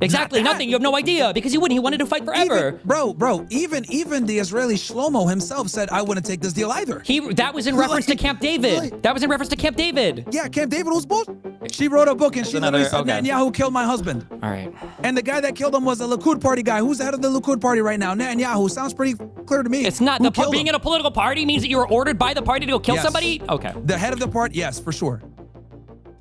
Exactly, nothing. You have no idea because he wouldn't. He wanted to fight forever. Even the Israeli Shlomo himself said, I wouldn't take this deal either. That was in reference to Camp David. That was in reference to Camp David. Yeah, Camp David was bullshit. She wrote a book and she literally said, Netanyahu killed my husband. All right. And the guy that killed him was a Likud party guy. Who's the head of the Likud party right now? Netanyahu. Sounds pretty clear to me. It's not. Being in a political party means that you were ordered by the party to go kill somebody? Okay. The head of the party, yes, for sure.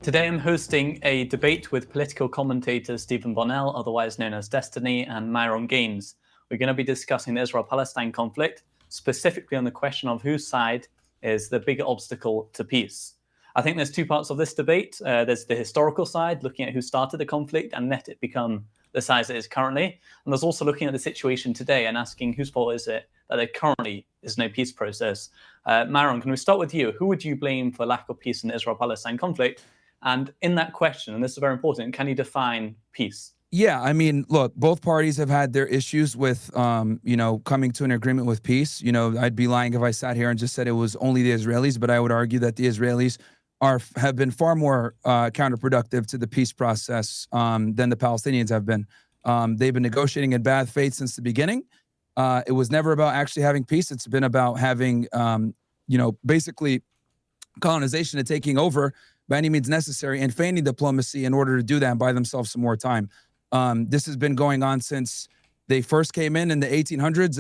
Today I'm hosting a debate with political commentators Stephen Bonnell, otherwise known as Destiny, and Myron Gaines. We're going to be discussing the Israel-Palestine conflict, specifically on the question of whose side is the bigger obstacle to peace. I think there's two parts of this debate. There's the historical side, looking at who started the conflict and let it become the size it is currently. And there's also looking at the situation today and asking whose fault is it that there currently is no peace process. Myron, can we start with you? Who would you blame for lack of peace in the Israel-Palestine conflict? And in that question, and this is very important, can you define peace? Yeah, I mean, look, both parties have had their issues with, coming to an agreement with peace. I'd be lying if I sat here and just said it was only the Israelis, but I would argue that the Israelis have been far more counterproductive to the peace process than the Palestinians have been. They've been negotiating in bad faith since the beginning. It was never about actually having peace. It's been about having, basically colonization and taking over by any means necessary and feigning diplomacy in order to do that and buy themselves some more time. This has been going on since they first came in the 1800s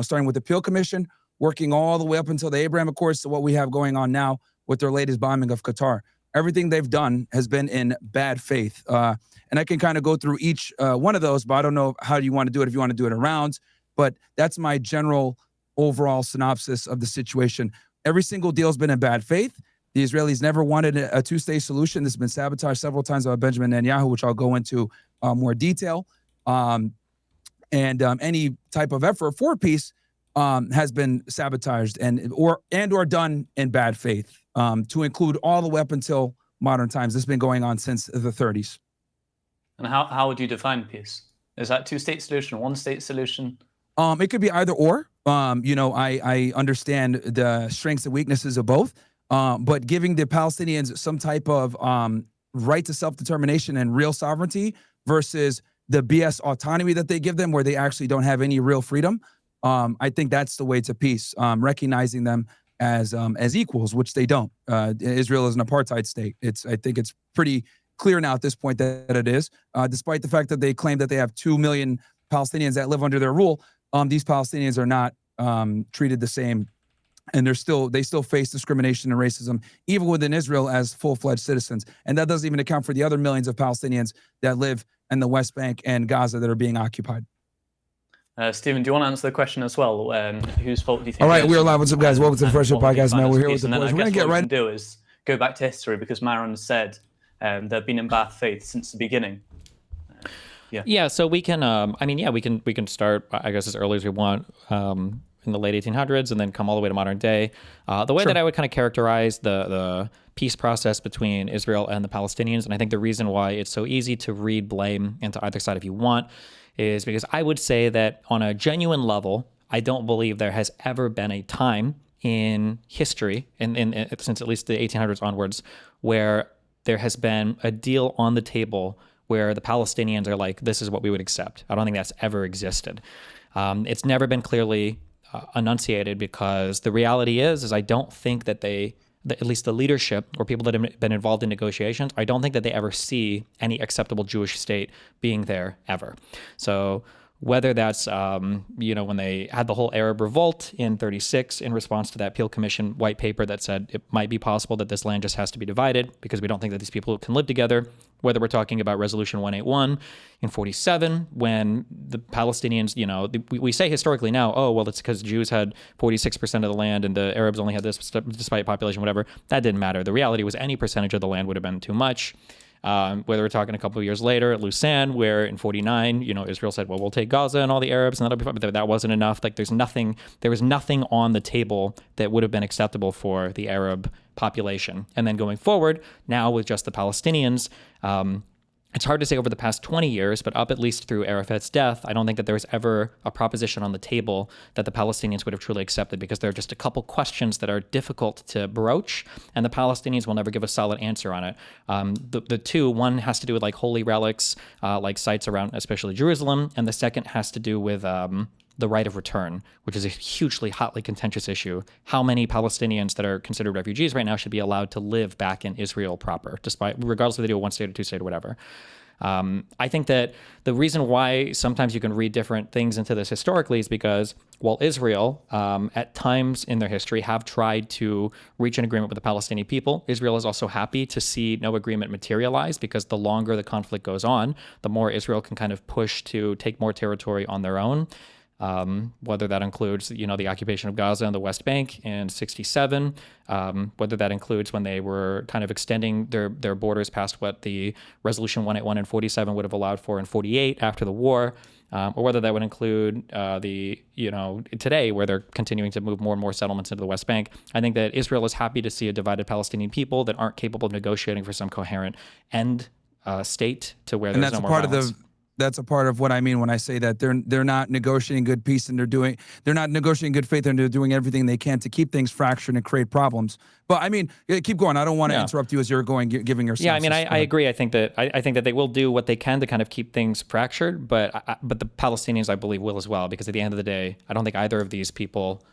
starting with the Peel Commission, working all the way up until the Abraham Accords to what we have going on now with their latest bombing of Qatar. Everything they've done has been in bad faith. And I can kind of go through each one of those, but I don't know how you want to do it, if you want to do it in rounds. But that's my general overall synopsis of the situation. Every single deal has been in bad faith. The Israelis never wanted a two-state solution. This has been sabotaged several times by Benjamin Netanyahu, which I'll go into more detail. And any type of effort for peace has been sabotaged or done in bad faith, to include all the way up until modern times. This has been going on since the 30s. And how would you define peace? Is that two-state solution, one-state solution? It could be either or. I understand the strengths and weaknesses of both. But giving the Palestinians some type of right to self-determination and real sovereignty versus the BS autonomy that they give them, where they actually don't have any real freedom, I think that's the way to peace. Recognizing them as equals, which they don't. Israel is an apartheid state. I think it's pretty clear now at this point that it is. Despite the fact that they claim that they have 2 million Palestinians that live under their rule, these Palestinians are not treated the same. And they still face discrimination and racism, even within Israel, as full-fledged citizens. And that doesn't even account for the other millions of Palestinians that live in the West Bank and Gaza that are being occupied. Stephen, do you want to answer the question as well? Whose fault do you think? All right, we're live. What's up, guys? Welcome to the First Show Podcast, man. We're here with the boys. We're going to get right. What we can do is go back to history, because Myron said they've been in bad faith since the beginning. Yeah. So we can. We can start, I guess, as early as we want. In the late 1800s and then come all the way to modern day. The way that I would kind of characterize the peace process between Israel and the Palestinians, and I think the reason why it's so easy to read blame into either side if you want, is because I would say that on a genuine level, I don't believe there has ever been a time in history, since at least the 1800s onwards, where there has been a deal on the table where the Palestinians are like, this is what we would accept. I don't think that's ever existed. It's never been clearly enunciated, because the reality is I don't think that at least the leadership or people that have been involved in negotiations, I don't think that they ever see any acceptable Jewish state being there ever. So whether that's, when they had the whole Arab revolt in 36 in response to that Peel Commission white paper that said it might be possible that this land just has to be divided because we don't think that these people can live together, whether we're talking about Resolution 181 in 47, when the Palestinians, we say historically now, oh, well, it's because Jews had 46% of the land and the Arabs only had this despite population, whatever. That didn't matter. The reality was any percentage of the land would have been too much. Whether we're talking a couple of years later at Lausanne, where in 49, Israel said, well, we'll take Gaza and all the Arabs and that'll be fine, but that wasn't enough. Like there was nothing on the table that would have been acceptable for the Arab population. And then going forward, now with just the Palestinians, it's hard to say over the past 20 years, but up at least through Arafat's death, I don't think that there was ever a proposition on the table that the Palestinians would have truly accepted, because there are just a couple questions that are difficult to broach, and the Palestinians will never give a solid answer on it. The two, one has to do with like holy relics, like sites around especially Jerusalem, and the second has to do with the right of return, which is a hugely hotly contentious issue. How many Palestinians that are considered refugees right now should be allowed to live back in Israel proper, regardless if they do a one state or two state or whatever. I think that the reason why sometimes you can read different things into this historically is because while Israel, at times in their history, have tried to reach an agreement with the Palestinian people, Israel is also happy to see no agreement materialize, because the longer the conflict goes on, the more Israel can kind of push to take more territory on their own. Whether that includes, the occupation of Gaza and the West Bank in 1967, whether that includes when they were kind of extending their borders past what the Resolution 181 in 1947 would have allowed for in 1948 after the war, or whether that would include today, where they're continuing to move more and more settlements into the West Bank. I think that Israel is happy to see a divided Palestinian people that aren't capable of negotiating for some coherent end state to where there's no more violence. That's a part of what I mean when I say that they're not negotiating good peace, and they're not negotiating good faith, and they're doing everything they can to keep things fractured and create problems. But I mean, keep going. I don't want to interrupt you as you're giving your sense. Yeah, I mean, I agree. I think that they will do what they can to kind of keep things fractured, but the Palestinians, I believe, will as well, because at the end of the day, I don't think either of these people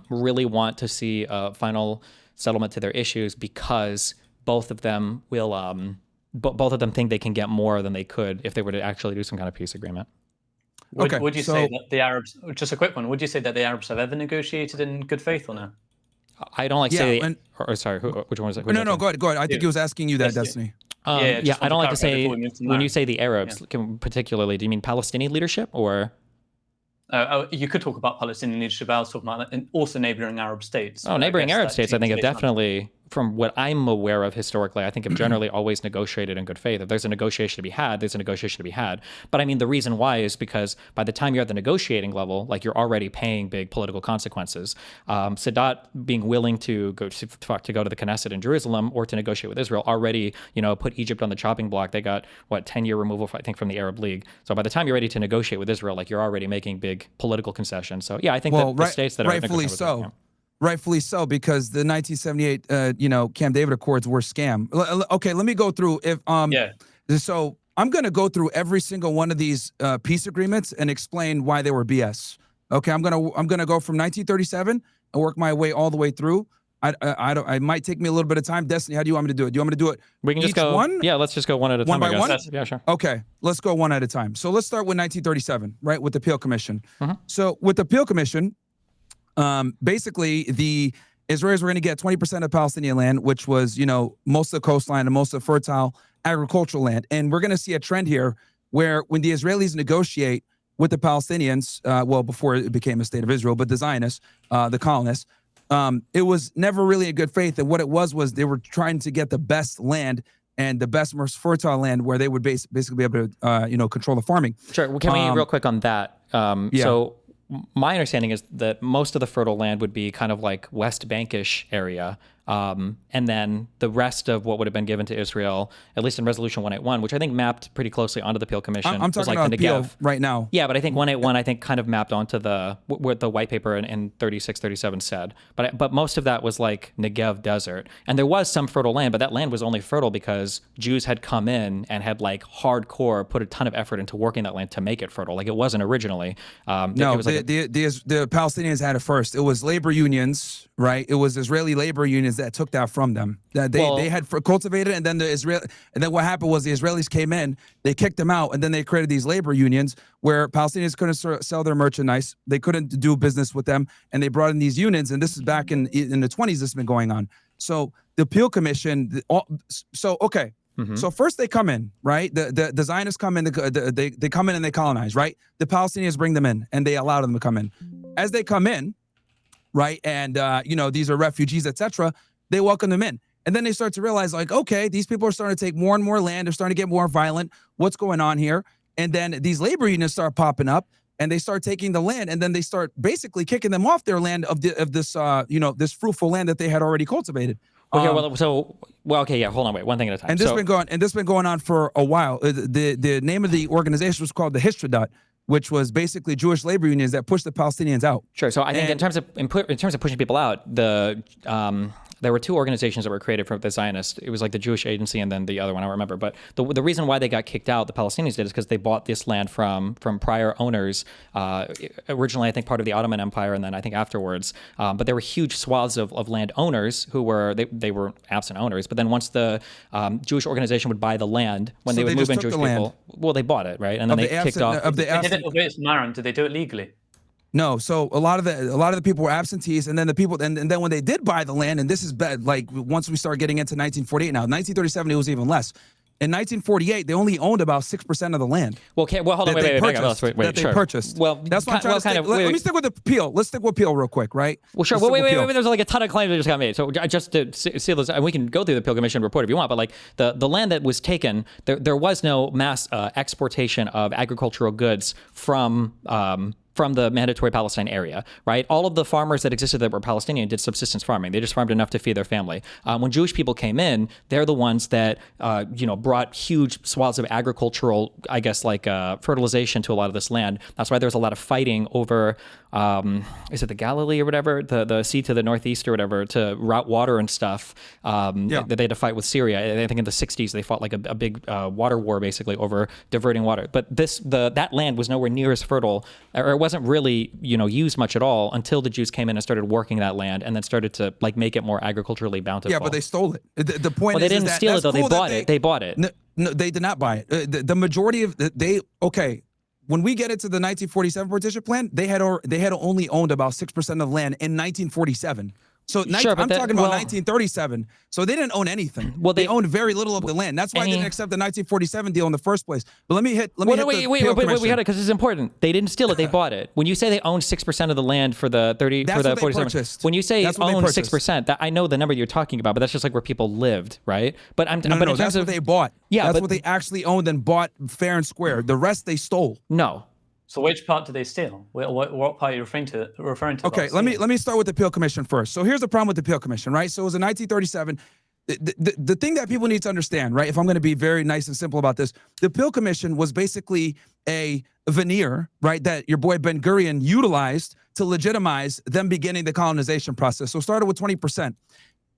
really want to see a final settlement to their issues, because both of them will. Both of them think they can get more than they could if they were to actually do some kind of peace agreement. Would you say that the Arabs, just a quick one, would you say that the Arabs have ever negotiated in good faith or no? I don't like say, sorry, which one was it? No, go ahead. I think he was asking you that, Destiny. I don't like to say, when you say the Arabs, particularly, do you mean Palestinian leadership or? You could talk about Palestinian leadership. I was talking about also neighboring Arab states. Neighboring Arab states, I think, have definitely, from what I'm aware of historically, I think have generally always negotiated in good faith. If there's a negotiation to be had, there's a negotiation to be had. But I mean, the reason why is because by the time you're at the negotiating level, like, you're already paying big political consequences. Sadat being willing to go to the Knesset in Jerusalem or to negotiate with Israel already, put Egypt on the chopping block. They got 10-year removal, I think, from the Arab League. So by the time you're ready to negotiate with Israel, like, you're already making big political concessions. So yeah, I think that the states that are rightfully so. Them, Rightfully so, because the 1978, Camp David Accords were scam. Okay, let me go through. So I'm going to go through every single one of these peace agreements and explain why they were BS. Okay, I'm gonna go from 1937 and work my way all the way through. I might take me a little bit of time. Destiny, how do you want me to do it? Do you want me to do it? We can just go one. Yeah, let's just go one at a time. One by one. Yeah, sure. Okay, let's go one at a time. So let's start with 1937, right, with the Peel Commission. So with the Peel Commission. Basically, the Israelis were going to get 20% of Palestinian land, which was, most of the coastline and most of the fertile agricultural land. And we're going to see a trend here where when the Israelis negotiate with the Palestinians, before it became a state of Israel, but the Zionists, the colonists, it was never really a good faith. And what it was they were trying to get the best land and the best, most fertile land where they would basically be able to, control the farming. Sure. Well, can we real quick on that? So my understanding is that most of the fertile land would be kind of like West Bankish area. And then the rest of what would have been given to Israel, at least in Resolution 181, which I think mapped pretty closely onto the Peel Commission. I'm talking about Peel right now. Yeah, but I think 181, kind of mapped onto what the white paper in 36, 37 said. But most of that was like Negev desert. And there was some fertile land, but that land was only fertile because Jews had come in and had hardcore put a ton of effort into working that land to make it fertile. Like, it wasn't originally. The Palestinians had it first. It was labor unions, right? It was Israeli labor unions that took that from them. That they had cultivated, and then what happened was the Israelis came in, they kicked them out, and then they created these labor unions where Palestinians couldn't sell their merchandise, they couldn't do business with them, and they brought in these unions. And this is back in the 20s. This has been going on. So the Peel Commission. So first they come in, right? The Zionists come in. They come in and they colonize, right? The Palestinians bring them in and they allow them to come in. As they come in, right, and these are refugees, etc. They welcome them in, and then they start to realize, like, okay, these people are starting to take more and more land. They're starting to get more violent. What's going on here? And then these labor unions start popping up, and they start taking the land, and then they start basically kicking them off their land of this fruitful land that they had already cultivated. Okay, okay, yeah. Hold on, wait, one thing at a time. And this been going on for a while. The name of the organization was called the Histrodot, which was basically Jewish labor unions that pushed the Palestinians out. Sure. So I think in terms of pushing people out, there were two organizations that were created for the Zionists. It was like the Jewish Agency and then the other one, I don't remember. But the reason why they got kicked out, the Palestinians did, is because they bought this land from prior owners, originally I think part of the Ottoman Empire and then I think afterwards. But there were huge swaths of land owners who were, they were absent owners. But then once the Jewish organization would buy the land, when they would move in Jewish people, well, they bought it, right? And then they kicked off. Myron, did they do it legally? No, so a lot of the people were absentees, and then the people, and then when they did buy the land, and this is bad, like once we start getting into 1948 now, 1937 it was even less. In 1948, they only owned about 6% of the land. Well, hold on, wait, they purchased. Well, that's what I'm trying to say. Let me stick with the Peel. Let's stick with Peel real quick, right? Well, sure. Wait. There's like a ton of claims that just got made. So just to see those, and we can go through the Peel Commission report if you want. But like the land that was taken, there was no mass exportation of agricultural goods from the mandatory Palestine area, right? All of the farmers that existed that were Palestinian did subsistence farming. They just farmed enough to feed their family. When Jewish people came in, they're the ones that, brought huge swaths of agricultural, I guess, like fertilization to a lot of this land. That's why there's a lot of fighting over, is it the Galilee or whatever, the sea to the northeast or whatever, to route water and stuff. That they had to fight with Syria. I think in the 60s they fought like a big water war basically over diverting water. But that land was nowhere near as fertile, or it wasn't really used much at all until the Jews came in and started working that land and then started to like make it more agriculturally bountiful. Yeah, but they stole it. The point is, they didn't steal it though. They bought it. They bought it. No, they did not buy it. The majority of when we get into the 1947 partition plan, they had only owned about 6% of the land in 1947. So I'm talking about 1937. So they didn't own anything. Well, they owned very little of the land. That's why they didn't accept the 1947 deal in the first place. But let me hit. Wait, we got it because it's important. They didn't steal it. They bought it. When you say they owned 6% of the land for the 47, when you say own 6%, that I know the number you're talking about, but that's just like where people lived, right? But that's what they bought. Yeah, that's what they actually owned and bought fair and square. The rest they stole. No. So which part did they steal? What part are you referring to? Okay, let me start with the Peel Commission first. So here's the problem with the Peel Commission, right? So it was in 1937. The thing that people need to understand, right? If I'm going to be very nice and simple about this, the Peel Commission was basically a veneer, right? That your boy Ben Gurion utilized to legitimize them beginning the colonization process. So it started with 20%.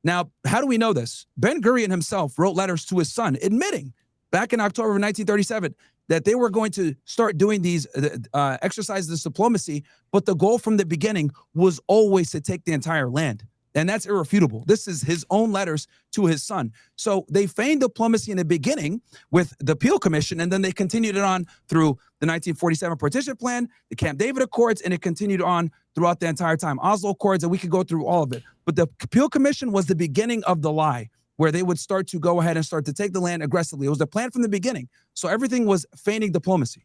Now, how do we know this? Ben Gurion himself wrote letters to his son admitting back in October of 1937 that they were going to start doing these exercises of diplomacy, but the goal from the beginning was always to take the entire land. And that's irrefutable. This is his own letters to his son. So they feigned diplomacy in the beginning with the Peel Commission, and then they continued it on through the 1947 partition plan, the Camp David Accords, and it continued on throughout the entire time. Oslo Accords, and we could go through all of it. But the Peel Commission was the beginning of the lie, where they would start to go ahead and start to take the land aggressively. It was the plan from the beginning. So everything was feigning diplomacy.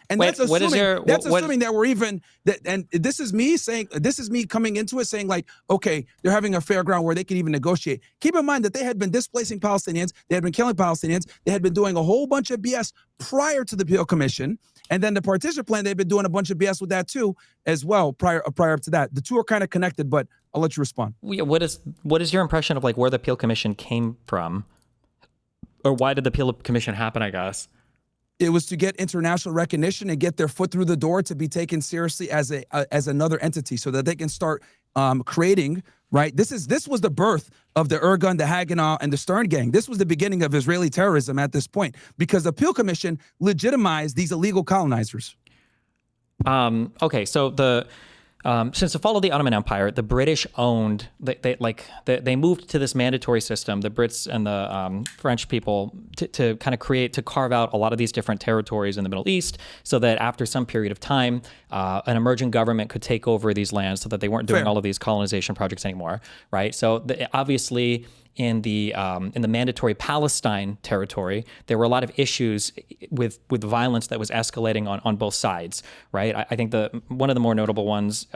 And that's assuming that we're even that, and this is me coming into it saying like, okay, they're having a fair ground where they can even negotiate. Keep in mind that they had been displacing Palestinians, they had been killing Palestinians, they had been doing a whole bunch of BS prior to the Peel Commission, and then the partition plan, they've been doing a bunch of BS with that too, as well, prior to that. The two are kind of connected, but I'll let you respond. What is your impression of like where the Peel Commission came from, or why did the Peel Commission happen? I guess it was to get international recognition and get their foot through the door to be taken seriously as another entity, so that they can start creating. Right. This was the birth of the Irgun, the Haganah, and the Stern Gang. This was the beginning of Israeli terrorism at this point, because the Peel Commission legitimized these illegal colonizers. Okay, so since the fall of the Ottoman Empire, the British owned, they moved to this mandatory system, the Brits and the French people, to kind of carve out a lot of these different territories in the Middle East, so that after some period of time, an emerging government could take over these lands, so that they weren't doing all of these colonization projects anymore, right? So obviously, in the mandatory Palestine territory, there were a lot of issues with violence that was escalating on both sides, right? I think one of the more notable ones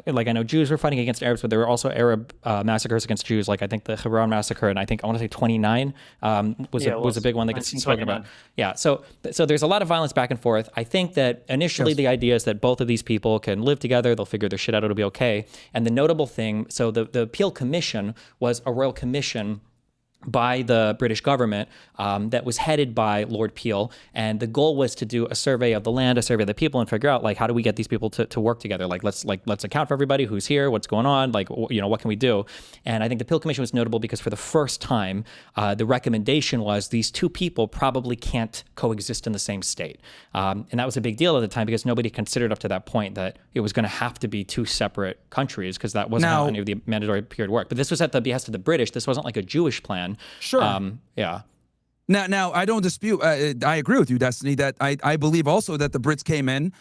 like I know Jews were fighting against Arabs, but there were also Arab massacres against Jews. Like I think the Hebron massacre, and I want to say 29 was a big one that gets spoken about. Yeah, so there's a lot of violence back and forth. I think that initially the idea is that both of these people can live together. They'll figure their shit out. It'll be okay. And the notable thing, so the Peel Commission was a royal commission by the British government that was headed by Lord Peel, and the goal was to do a survey of the land, a survey of the people, and figure out like how do we get these people to work together? Let's account for everybody who's here, what's going on, like what can we do? And I think the Peel Commission was notable because for the first time, the recommendation was these two people probably can't coexist in the same state, and that was a big deal at the time because nobody considered up to that point that it was going to have to be two separate countries because that wasn't how any of the mandatory period worked. But this was at the behest of the British. This wasn't like a Jewish plan. Sure. Yeah. Now I don't dispute. I agree with you, Destiny. That I believe also that the Brits came in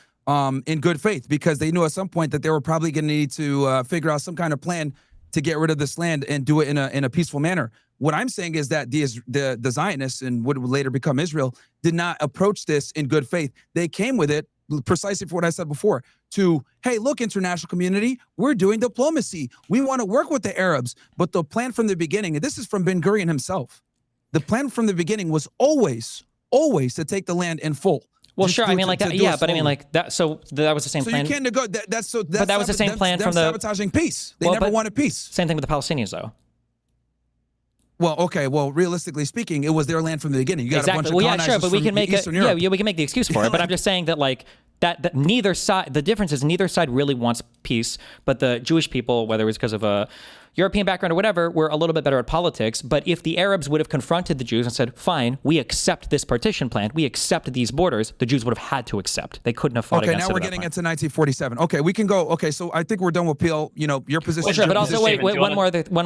good faith because they knew at some point that they were probably going to need to figure out some kind of plan to get rid of this land and do it in a peaceful manner. What I'm saying is that the Zionists and what would later become Israel did not approach this in good faith. They came with it precisely for what I said before, to, hey, look, international community, we're doing diplomacy. We want to work with the Arabs. But the plan from the beginning, and this is from Ben Gurion himself, the plan from the beginning was always to take the land in full. Well, sure. I mean, like that. Yeah, but I mean, like that. So that was the same plan. So you can't negotiate. But that was the same plan from the sabotaging peace. They never wanted peace. Same thing with the Palestinians, though. Well, okay. Well, realistically speaking, it was their land from the beginning. You got a bunch of colonizers but we can make Eastern Europe. we can make the excuse for it. But I'm just saying that like that neither side. The difference is neither side really wants peace. But the Jewish people, whether it was because of a European background or whatever, were a little bit better at politics. But if the Arabs would have confronted the Jews and said, fine, we accept this partition plan, we accept these borders, the Jews would have had to accept. They couldn't have fought against it. Okay, now we're getting into 1947. Okay, we can go. Okay, so I think we're done with Peel. You know, your position. Well, sure, but also wait, one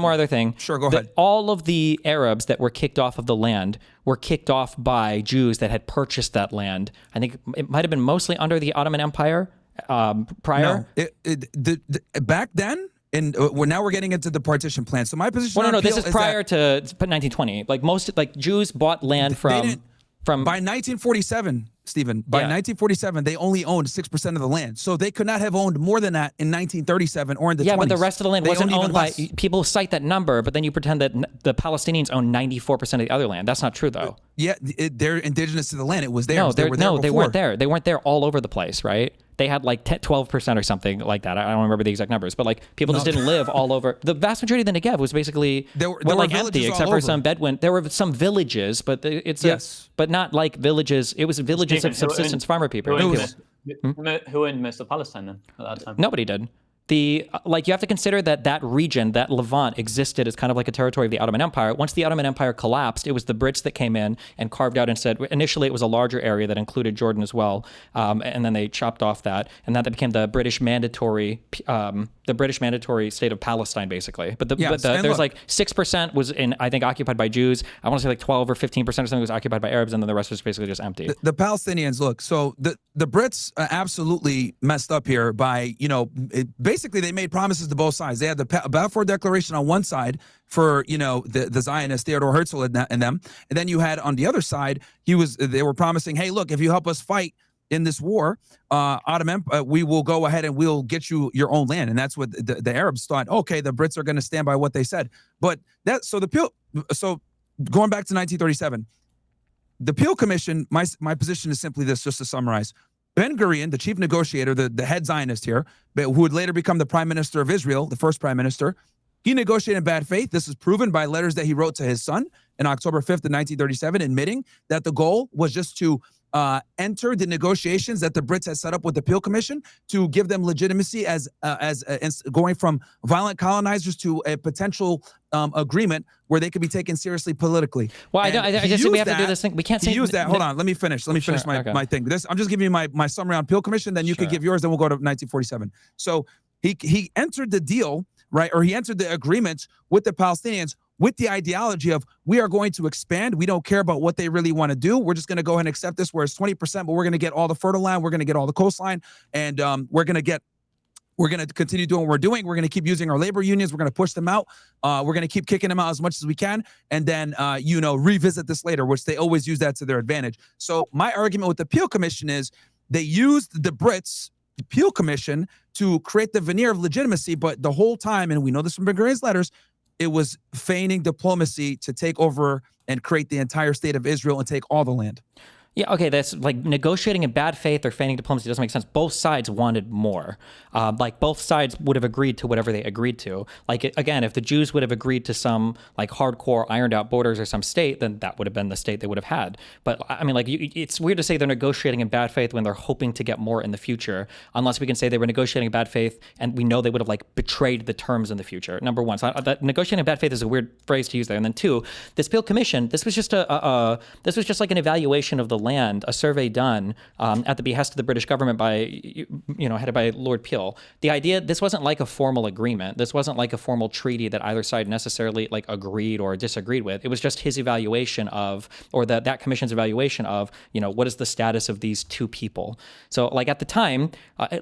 more other thing. Sure, go ahead. All of the Arabs that were kicked off of the land were kicked off by Jews that had purchased that land. I think it might have been mostly under the Ottoman Empire prior. No, back then. And we're getting into the partition plan. So my position. Well, no, this is prior to 1920. Like most, like Jews bought land from by 1947, Stephen. By 1947, they only owned 6% of the land. So they could not have owned more than that in 1937 or in the 20s. Yeah, but the rest of the land wasn't owned by people. Cite that number, but then you pretend that the Palestinians own 94% of the other land. That's not true, though. Yeah, they're indigenous to the land. It was theirs. They weren't there. They weren't there all over the place, right? They had like 12% or something like that. I don't remember the exact numbers, but like people just didn't live all over. The vast majority of the Negev was basically there were like empty, except for some Bedouin. There were some villages, but but not like villages. It was villages of subsistence farmer people. Who owned most of Palestine then at that time? Nobody did. You have to consider that region, that Levant, existed as kind of like a territory of the Ottoman Empire. Once the Ottoman Empire collapsed, it was the Brits that came in and carved out and said, initially it was a larger area that included Jordan as well, and then they chopped off that, and that became the British mandatory state of Palestine, basically. But there's like 6% was I think occupied by Jews. I want to say like 12 or 15% or something was occupied by Arabs, and then the rest was basically just empty. The Palestinians, look, so the Brits absolutely messed up here by, basically they made promises to both sides. They had the Balfour Declaration on one side for, the Zionists, Theodore Herzl and them. And then you had on the other side, they were promising, hey, look, if you help us fight in this war, we will go ahead and we'll get you your own land. And that's what the Arabs thought. Okay, the Brits are going to stand by what they said. But so going back to 1937, the Peel Commission, my position is simply this, just to summarize. Ben Gurion, the chief negotiator, the head Zionist here, who would later become the prime minister of Israel, the first prime minister, he negotiated in bad faith. This is proven by letters that he wrote to his son on October 5th of 1937, admitting that the goal was just to enter the negotiations that the Brits had set up with the Peel Commission to give them legitimacy as going from violent colonizers to a potential agreement where they could be taken seriously politically. Well, I just think we have to do this thing. We can't say use that. Hold on, let me finish. Let me finish my thing. I'm just giving you my summary on Peel Commission. Then you could give yours. Then we'll go to 1947. So he entered the deal, right? Or he entered the agreement with the Palestinians with the ideology of we are going to expand. We don't care about what they really want to do. We're just going to go ahead and accept this where it's 20%, but we're going to get all the fertile land. We're going to get all the coastline, and we're going to continue doing what we're doing. We're going to keep using our labor unions. We're going to push them out. We're going to keep kicking them out as much as we can, and then revisit this later, which they always use that to their advantage. So my argument with the Peel Commission is they used the Brits Appeal Commission to create the veneer of legitimacy, but the whole time, and we know this from Ben Gurion's letters, it was feigning diplomacy to take over and create the entire state of Israel and take all the land. Yeah, okay, that's like negotiating in bad faith or feigning diplomacy doesn't make sense. Both sides wanted more. Like both sides would have agreed to whatever they agreed to. Like, again, if the Jews would have agreed to some like hardcore ironed out borders or some state, then that would have been the state they would have had. But I mean, like, it's weird to say they're negotiating in bad faith when they're hoping to get more in the future, unless we can say they were negotiating in bad faith and we know they would have like betrayed the terms in the future. Number one, so that negotiating in bad faith is a weird phrase to use there. And then two, this Appeal Commission, this was just this was just like an evaluation of the land, a survey done at the behest of the British government by, headed by Lord Peel. The idea, this wasn't like a formal agreement. This wasn't like a formal treaty that either side necessarily like agreed or disagreed with. It was just his evaluation of, or that commission's evaluation of, what is the status of these two people. So like at the time,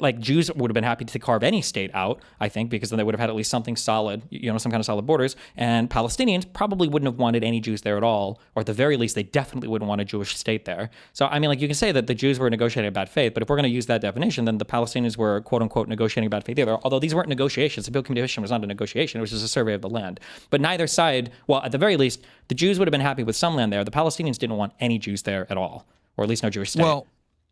like Jews would have been happy to carve any state out, I think, because then they would have had at least something solid, some kind of solid borders. And Palestinians probably wouldn't have wanted any Jews there at all, or at the very least, they definitely wouldn't want a Jewish state there. So, I mean, like you can say that the Jews were negotiating in bad faith, but if we're going to use that definition, then the Palestinians were quote unquote negotiating in bad faith either. Although these weren't negotiations. The Appeal Commission was not a negotiation. It was just a survey of the land. But neither side, well, at the very least, the Jews would have been happy with some land there. The Palestinians didn't want any Jews there at all, or at least no Jewish state. Well,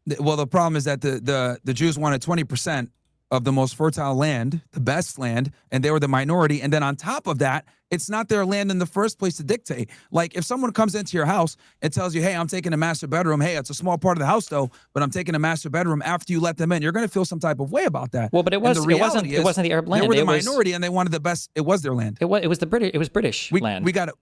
the problem is that the Jews wanted 20% of the most fertile land, the best land, and they were the minority. And then on top of that, it's not their land in the first place to dictate. Like if someone comes into your house and tells you, hey, I'm taking a master bedroom. Hey, it's a small part of the house though, but I'm taking a master bedroom after you let them in. You're going to feel some type of way about that. Well, but it wasn't the Arab land. They were the minority and they wanted the best. It was their land. It was the British. It was British land. We got it.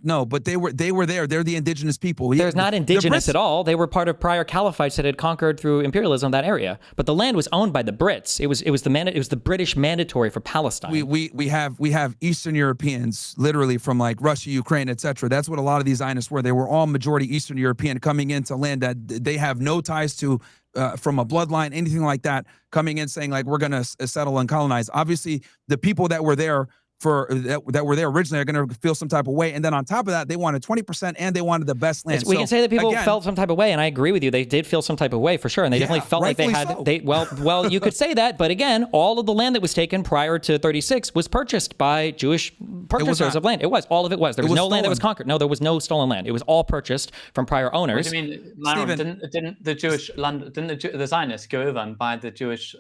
No, but they were there. They're the indigenous people. There's not indigenous at all. They were part of prior caliphites that had conquered through imperialism that area. But the land was owned by the Brits. It was the British mandatory for Palestine. We have Eastern Europeans, literally from like Russia, Ukraine, etc. That's what a lot of these Zionists were. They were all majority Eastern European coming into land that they have no ties to from a bloodline, anything like that, coming in saying like we're going to settle and colonize. Obviously, the people that were there that were there originally are going to feel some type of way, and then on top of that, they wanted 20% and they wanted the best land. We can say that people felt some type of way, and I agree with you. They did feel some type of way for sure, and they definitely felt like they had. So. Well, you could say that, but again, all of the land that was taken prior to 36 was purchased by Jewish purchasers of land. It was all of it was. There was no land that was conquered. No, there was no stolen land. It was all purchased from prior owners. What do you mean, Myron? Didn't the Jewish land? Didn't the Zionists go over and buy the Jewish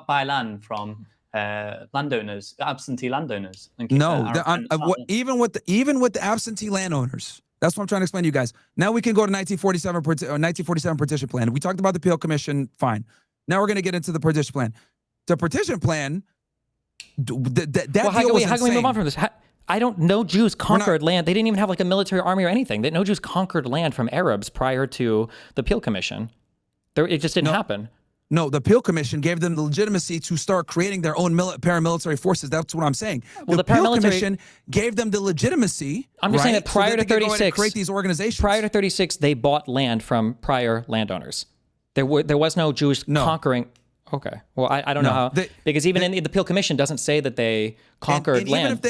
buy land from? Landowners, absentee landowners. No, even with the absentee landowners. That's what I'm trying to explain to you guys. Now we can go to 1947 partition plan. We talked about the Appeal Commission. Fine. Now we're going to get into the partition plan. The partition plan. How can we move on from this? I don't know. Jews conquered land. They didn't even have like a military army or anything. No Jews conquered land from Arabs prior to the Appeal Commission. It just didn't happen. No, the Appeal Commission gave them the legitimacy to start creating their own paramilitary forces. That's what I'm saying. Well, the Appeal Commission gave them the legitimacy. I'm just saying that prior to 36, create these organizations. Prior to 36, they bought land from prior landowners. There was no Jewish conquering. Okay. Well, I don't know how, because even in the Appeal Commission doesn't say that they conquered land.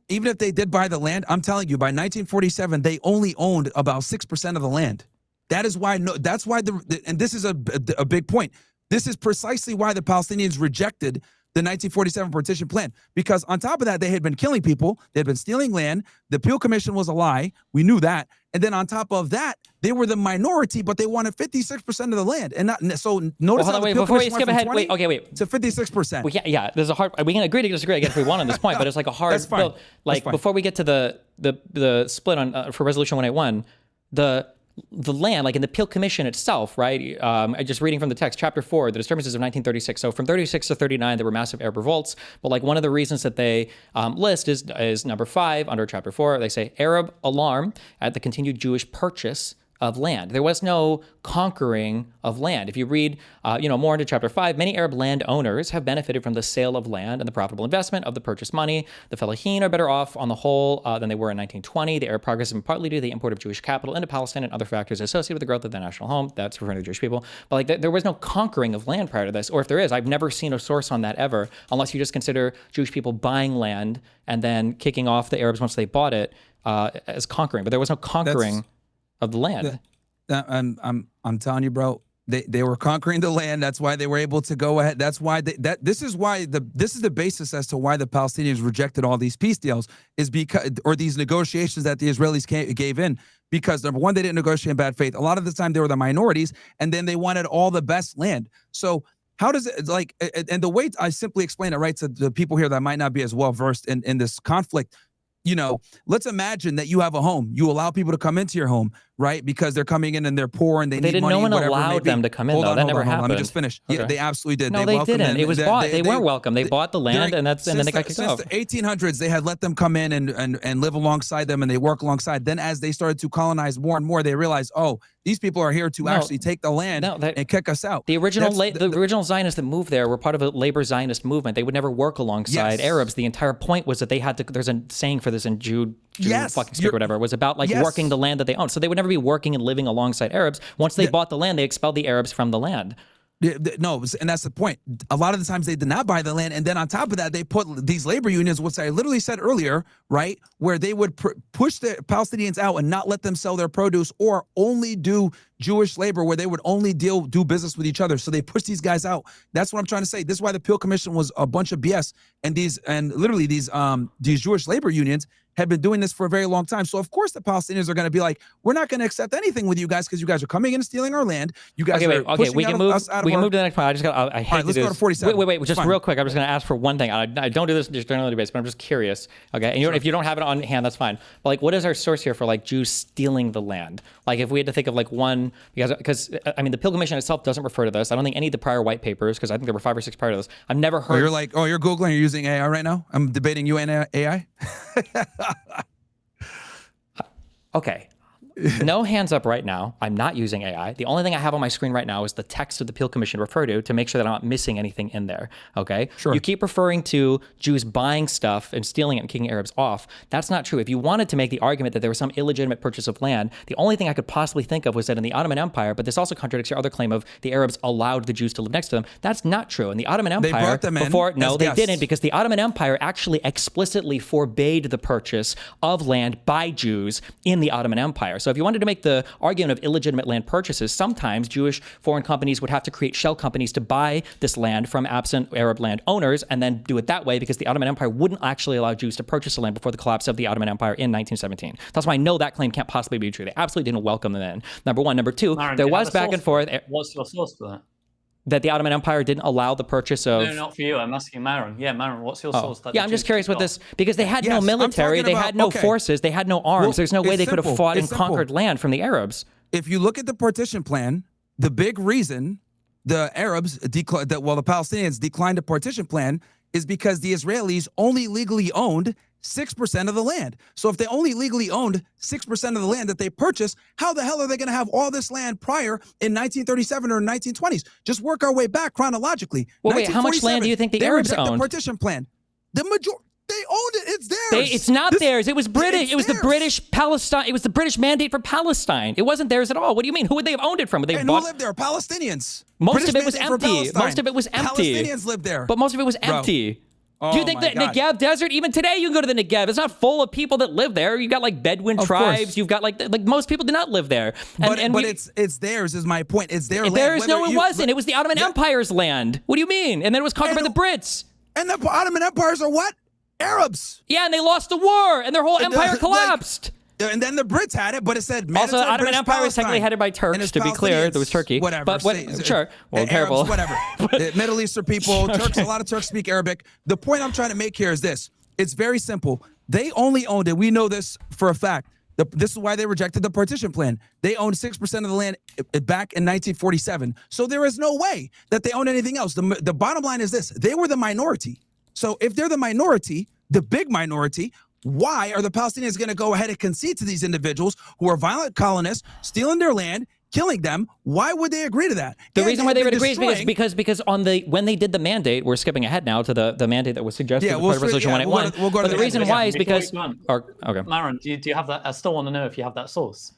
Even if they did buy the land, I'm telling you, by 1947, they only owned about 6% of the land. That is why. That's why and this is a big point. This is precisely why the Palestinians rejected the 1947 partition plan, because on top of that, they had been killing people, they had been stealing land. The Appeal Commission was a lie. We knew that. And then on top of that, they were the minority, but they wanted 56% of the land. And so notice how the Appeal Commission went from 20 to 56%. There's a hard. We can agree to disagree again if we want on this point, but it's like a hard. That's fine. Like before we get to the split on for Resolution 181, the land, like in the Appeal Commission itself, right? Just reading from the text, Chapter 4, the disturbances of 1936. So from 36 to 39, there were massive Arab revolts. But like one of the reasons that they list is number 5 under Chapter 4. They say Arab alarm at the continued Jewish purchase of land. There was no conquering of land. If you read, more into Chapter 5, many Arab landowners have benefited from the sale of land and the profitable investment of the purchase money. The Fellahin are better off on the whole than they were in 1920. The Arab progress has been partly due to the import of Jewish capital into Palestine and other factors associated with the growth of the national home. That's referring to Jewish people. But like there was no conquering of land prior to this, or if there is, I've never seen a source on that ever, unless you just consider Jewish people buying land and then kicking off the Arabs once they bought it as conquering. But there was no conquering of the land. I'm telling you, bro, They were conquering the land. That's why they were able to go ahead. That's why this is the basis as to why the Palestinians rejected all these peace deals, is because, or these negotiations that the Israelis gave in, because number one, they didn't negotiate in bad faith. A lot of the time they were the minorities, and then they wanted all the best land. So how does it, like, and the way I simply explain it, right, to the people here that might not be as well versed in this conflict, you know, let's imagine that you have a home. You allow people to come into your home, right? Because they're coming in and they're poor and they need money. No one allowed them to come in, though. That never happened. Let me just finish. Okay. Yeah, they absolutely did. No, they didn't. It was bought. They weren't welcome. They bought the land, and then they got kicked off. Since the 1800s, they had let them come in and live alongside them, and they work alongside. Then as they started to colonize more and more, they realized, oh, these people are here to actually take the land and kick us out. The original Zionists that moved there were part of a labor Zionist movement. They would never work alongside Arabs. The entire point was that they had to, there's a saying for this in Jude fucking speak or whatever, was about like working the land that they owned. So they would never be working and living alongside Arabs. Once they bought the land, they expelled the Arabs from the land. No, and that's the point. A lot of the times they did not buy the land, and then on top of that, they put these labor unions, which I literally said earlier, right, where they would push the Palestinians out and not let them sell their produce, or only do Jewish labor, where they would only do business with each other. So they pushed these guys out. That's what I'm trying to say. This is why the Peel Commission was a bunch of BS, and literally these Jewish labor unions had been doing this for a very long time. So of course the Palestinians are going to be like, we're not going to accept anything with you guys because you guys are coming in and stealing our land. You guys we can move to the next point. I hate to do this. Let's go to 47. Wait, just real quick. I'm just going to ask for one thing. I don't do this in general debates, but I'm just curious. Okay, and if you don't have it on hand, that's fine. But like, what is our source here for like Jews stealing the land? Like, if we had to think of like one, because I mean, the Peel Commission itself doesn't refer to this. I don't think any of the prior white papers, because I think there were 5 or 6 prior to this. I've never heard. You're Googling, you're using AI right now? I'm debating you and AI. Okay. No hands up right now. I'm not using AI. The only thing I have on my screen right now is the text of the Peel Commission refer to make sure that I'm not missing anything in there. Okay? Sure. You keep referring to Jews buying stuff and stealing it and kicking Arabs off. That's not true. If you wanted to make the argument that there was some illegitimate purchase of land, the only thing I could possibly think of was that in the Ottoman Empire, but this also contradicts your other claim of the Arabs allowed the Jews to live next to them. That's not true. In the Ottoman Empire, they brought them in they didn't, because the Ottoman Empire actually explicitly forbade the purchase of land by Jews in the Ottoman Empire. So if you wanted to make the argument of illegitimate land purchases, sometimes Jewish foreign companies would have to create shell companies to buy this land from absent Arab land owners and then do it that way, because the Ottoman Empire wouldn't actually allow Jews to purchase the land before the collapse of the Ottoman Empire in 1917. That's why I know that claim can't possibly be true. They absolutely didn't welcome them in. Number one. Number two, Myron, there was back and forth. What's your source for that? That the Ottoman Empire didn't allow the purchase of... No, not for you. I'm asking Myron. Yeah, Myron, what's your source? Yeah, I'm just curious with this, because they had no military, they had no forces, they had no arms. Well, there's no way they could have fought and conquered land from the Arabs. If you look at the partition plan, the big reason the Arabs, the Palestinians declined the partition plan is because the Israelis only legally owned 6% of the land. So if they only legally owned 6% of the land that they purchased, how the hell are they going to have all this land prior in 1937 or 1920s? Just work our way back chronologically. Well, wait, how much land do you think the Arabs owned? The partition plan. The majority. They owned it. It's theirs. It's not theirs. It was British. It was the British Palestine. It was the British mandate for Palestine. It wasn't theirs at all. What do you mean? Who would they have owned it from? Who lived there? Palestinians. Most of it was empty. Most of it was empty. Palestinians lived there. But most of it was empty. Do you think that Negev Desert, even today you can go to the Negev, it's not full of people that live there. You've got like Bedouin tribes. You've got like most people do not live there. But it's theirs is my point. It's their land. It wasn't. It was the Ottoman Empire's land. What do you mean? And then it was conquered by the Brits. And the Ottoman empires are what? Arabs. Yeah, and they lost the war, and their whole empire collapsed. And then the Brits had it, but it said also the Ottoman Empire was technically headed by Turks. To be clear, there was Turkey. Whatever. But sure. Well, careful. Whatever. Middle Eastern people, Turks. A lot of Turks speak Arabic. The point I'm trying to make here is this: it's very simple. They only owned it. We know this for a fact. This is why they rejected the partition plan. They owned 6% of the land back in 1947. So there is no way that they owned anything else. The bottom line is this: they were the minority. So if they're the minority, the big minority, why are the Palestinians going to go ahead and concede to these individuals who are violent colonists, stealing their land, killing them? Why would they agree to that? The reason why they would agree is because when they did the mandate, we're skipping ahead now to the mandate that was suggested as part of Resolution 181. We'll go to the reason why is because... Okay. Myron, do you have that? I still want to know if you have that source.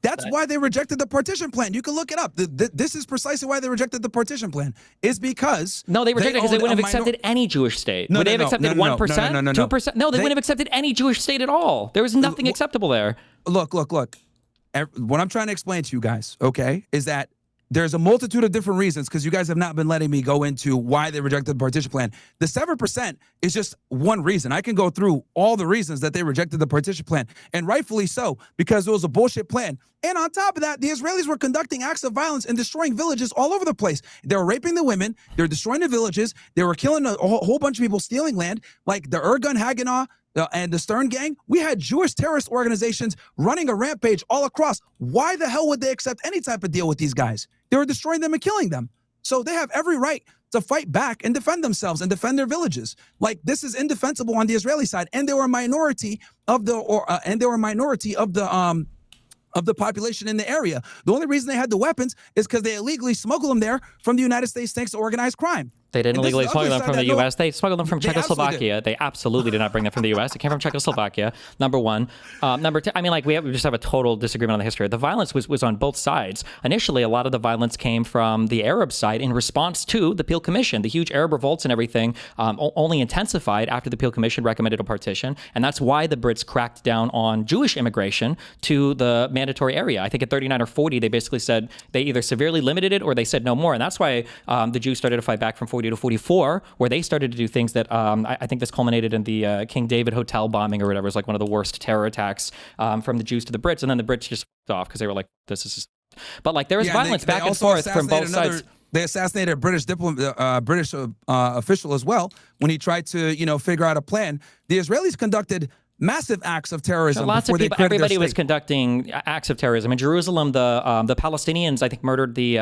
That's why they rejected the partition plan. You can look it up. This is precisely why they rejected the partition plan. Is because no, they rejected it because they wouldn't have accepted any Jewish state. Would they have accepted 1%, 2%? No, they wouldn't have accepted any Jewish state at all. There was nothing acceptable there. Look. What I'm trying to explain to you guys, okay, is that there's a multitude of different reasons, because you guys have not been letting me go into why they rejected the partition plan. The 7% is just one reason. I can go through all the reasons that they rejected the partition plan, and rightfully so, because it was a bullshit plan. And on top of that, the Israelis were conducting acts of violence and destroying villages all over the place. They were raping the women. They were destroying the villages. They were killing a whole bunch of people, stealing land, like the Irgun Haganah, and the Stern Gang. We had Jewish terrorist organizations running a rampage all across. Why the hell would they accept any type of deal with these guys? They were destroying them and killing them. So they have every right to fight back and defend themselves and defend their villages. Like, this is indefensible on the Israeli side, and they were a minority of the of the population in the area. The only reason they had the weapons is because they illegally smuggled them there from the United States thanks to organized crime. They didn't illegally smuggle them from the U.S. They smuggled them from Czechoslovakia. They absolutely did not bring them from the U.S. It came from Czechoslovakia, number one. Number two, I mean, like, we just have a total disagreement on the history. The violence was on both sides. Initially, a lot of the violence came from the Arab side in response to the Peel Commission. The huge Arab revolts and everything only intensified after the Peel Commission recommended a partition. And that's why the Brits cracked down on Jewish immigration to the mandatory area. I think at 39 or 40, they basically said they either severely limited it or they said no more. And that's why the Jews started to fight back from 40 to 44, where they started to do things that I think this culminated in the King David Hotel bombing or whatever. It was like one of the worst terror attacks from the Jews to the Brits. And then the Brits just fucked off because they were like, this is... But like, there was violence back and forth from both sides. They assassinated a British British official as well when he tried to, figure out a plan. The Israelis conducted massive acts of terrorism. Lots of people, everybody was conducting acts of terrorism. In Jerusalem, the Palestinians, I think, murdered the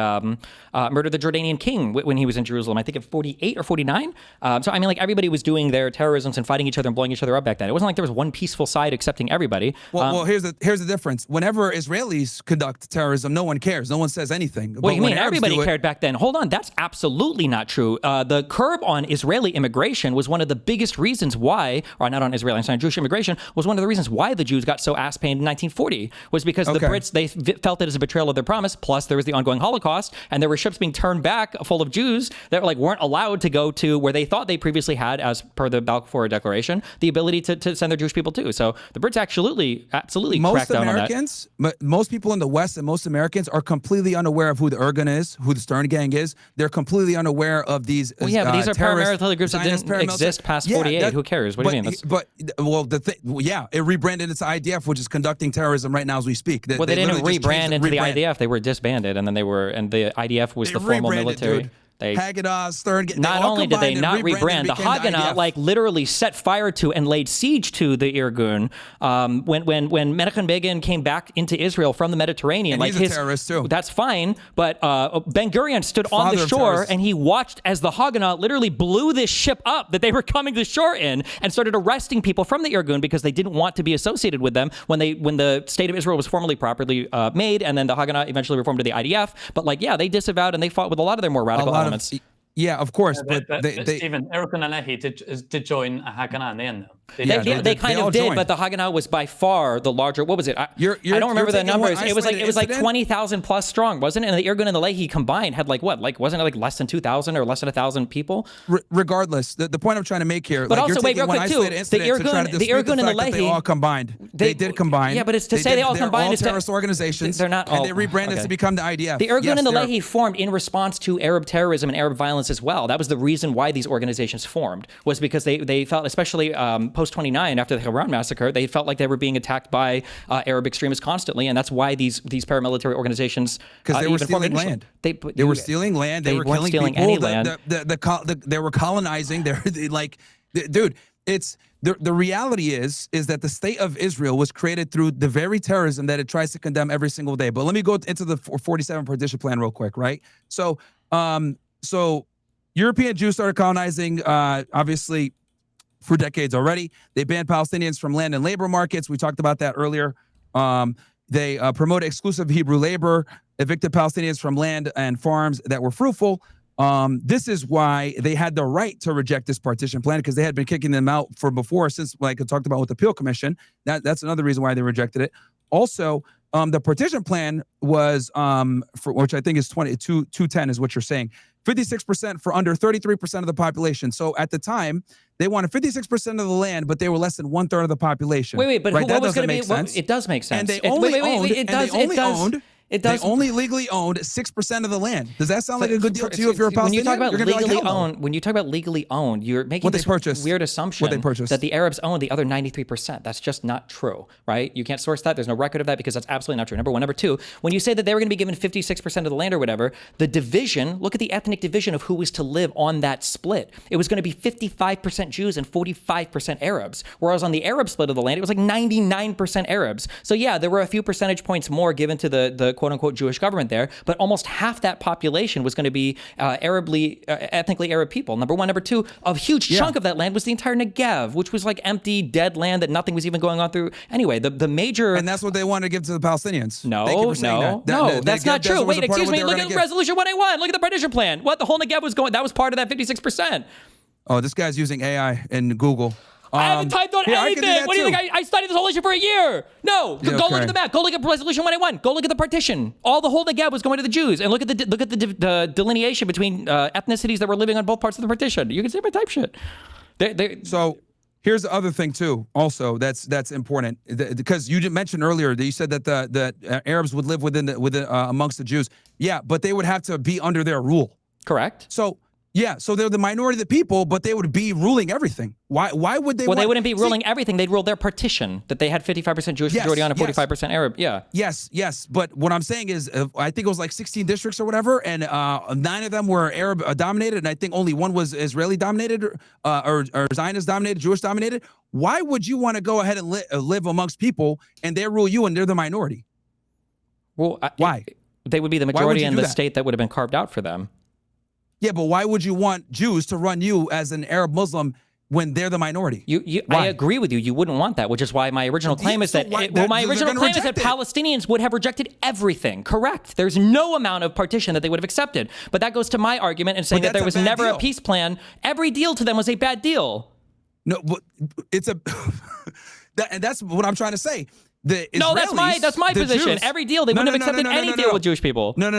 Jordanian king when he was in Jerusalem. I think at 48 or 49. So I mean, like, everybody was doing their terrorisms and fighting each other and blowing each other up back then. It wasn't like there was one peaceful side accepting everybody. Well, here's the difference. Whenever Israelis conduct terrorism, no one cares. No one says anything. Well, you mean everybody cared back then? Hold on, that's absolutely not true. The curb on Israeli immigration was one of the biggest reasons why, or not on Israeli, I'm sorry, Jewish immigration, was one of the reasons why the Jews got so ass-pained in 1940, was because the Brits, they felt it as a betrayal of their promise, plus there was the ongoing Holocaust, and there were ships being turned back full of Jews that weren't allowed to go to where they thought they previously had, as per the Balfour Declaration, the ability to send their Jewish people to. So the Brits absolutely cracked down on that. Most people in the West and most Americans are completely unaware of who the Irgun is, who the Stern Gang is. They're completely unaware of these but these are paramilitary groups that didn't exist past 48. Who cares? What do you mean? It rebranded its IDF, which is conducting terrorism right now as we speak. They didn't rebrand into the IDF. They were disbanded, and then the IDF was the formal military. Dude. Haganah, Stern. Not only did they not rebrand, the Haganah literally set fire to and laid siege to the Irgun. When Menachem Begin came back into Israel from the Mediterranean, and he's a terrorist too. That's fine, but Ben Gurion stood on the shore and he watched as the Haganah literally blew this ship up that they were coming to shore in and started arresting people from the Irgun because they didn't want to be associated with them when the state of Israel was formally properly made, and then the Haganah eventually reformed to the IDF. But they disavowed and they fought with a lot of their more radical elements. Yeah, of course. But Stephen, Erkan and Lehi did join Haganah in the end, though. They kind of did, but the Haganah was by far the larger. What was it? I don't remember the numbers. It was like 20,000 plus strong, wasn't it? And the Irgun and the Lehi combined had wasn't it less than 2,000 or less than 1,000 people? Regardless, the point I'm trying to make here, but also wait, real quick too, the Irgun and the Lehi, they all combined. They did combine. Yeah, but it's to say they all combined. They're all terrorist organizations. They're not, and they rebranded to become the IDF. The Irgun and the Lehi formed in response to Arab terrorism and Arab violence as well. That was the reason why these organizations formed, was because they felt, especially post 29 after the Hebron massacre, they felt like they were being attacked by Arab extremists constantly, and that's why these paramilitary organizaans, because they were stealing land. They were stealing land. They were killing people. Any land. They were colonizing. Dude, it's the reality is that the state of Israel was created through the very terrorism that it tries to condemn every single day. But let me go into the 47 partition plan real quick, right? So European Jews started colonizing, obviously, for decades already. They banned Palestinians from land and labor markets. We talked about that earlier. They promoted exclusive Hebrew labor, evicted Palestinians from land and farms that were fruitful. This is why they had the right to reject this partition plan, because they had been kicking them out for before, since, like I talked about with the Peel Commission. That's another reason why they rejected it. Also, the partition plan was, for which I think is 210 is what you're saying, 56% for under 33% of the population. So at the time, they wanted 56% of the land, but they were less than 1/3 of the population. Wait, but right? what was going to be? It does make sense. And they only owned. It does. They only legally owned 6% of the land. Does that sound like a good deal to you if you're a Palestinian? When you talk about legally owned, you're making this weird assumption that the Arabs own the other 93%. That's just not true, right? You can't source that. There's no record of that because that's absolutely not true. Number one. Number two, when you say that they were going to be given 56% of the land or whatever, the division, look at the ethnic division of who was to live on that split. It was going to be 55% Jews and 45% Arabs. Whereas on the Arab split of the land, it was like 99% Arabs. So yeah, there were a few percentage points more given to the quote unquote Jewish government there, but almost half that population was going to be ethnically Arab people. Number one. Number two, a huge chunk of that land was the entire Negev, which was like empty, dead land that nothing was even going on through. Anyway, the major... And that's what they wanted to give to the Palestinians. No, that's not true. Wait, excuse me, look at Resolution 181. Look at the partition plan. What, the whole Negev was going... That was part of that 56%. Oh, this guy's using AI and Google. I haven't typed on anything. What do you think? I studied this whole issue for a year. No, go look at the map. Go look at Resolution 181. Go look at the partition. All the whole Negev was going to the Jews. And look at the delineation between ethnicities that were living on both parts of the partition. You can see my type shit. So here's the other thing too. Also, that's important because you mentioned earlier that you said that the Arabs would live amongst the Jews. Yeah, but they would have to be under their rule. Correct. So. Yeah, so they're the minority of the people, but they would be ruling everything. Why would they? Well, they wouldn't be ruling everything. They'd rule their partition that they had 55% Jewish majority on and 45% Arab. Yeah. Yes. But what I'm saying is, I think it was like 16 districts or whatever, and 9 of them were Arab dominated, and I think only 1 was Israeli dominated or Zionist dominated, Jewish dominated. Why would you want to go ahead and live amongst people and they rule you and they're the minority? Well, why? They would be the majority in the state that would have been carved out for them. Yeah, but why would you want Jews to run you as an Arab Muslim when they're the minority? I agree with you. You wouldn't want that, which is why my original claim is that Palestinians would have rejected everything. Correct. There's no amount of partition that they would have accepted. But that goes to my argument in saying that there was never a peace plan. Every deal to them was a bad deal. No, but it's a and that's what I'm trying to say. No, that's my position. Jews, every deal, they wouldn't have accepted any deal with Jewish people. No.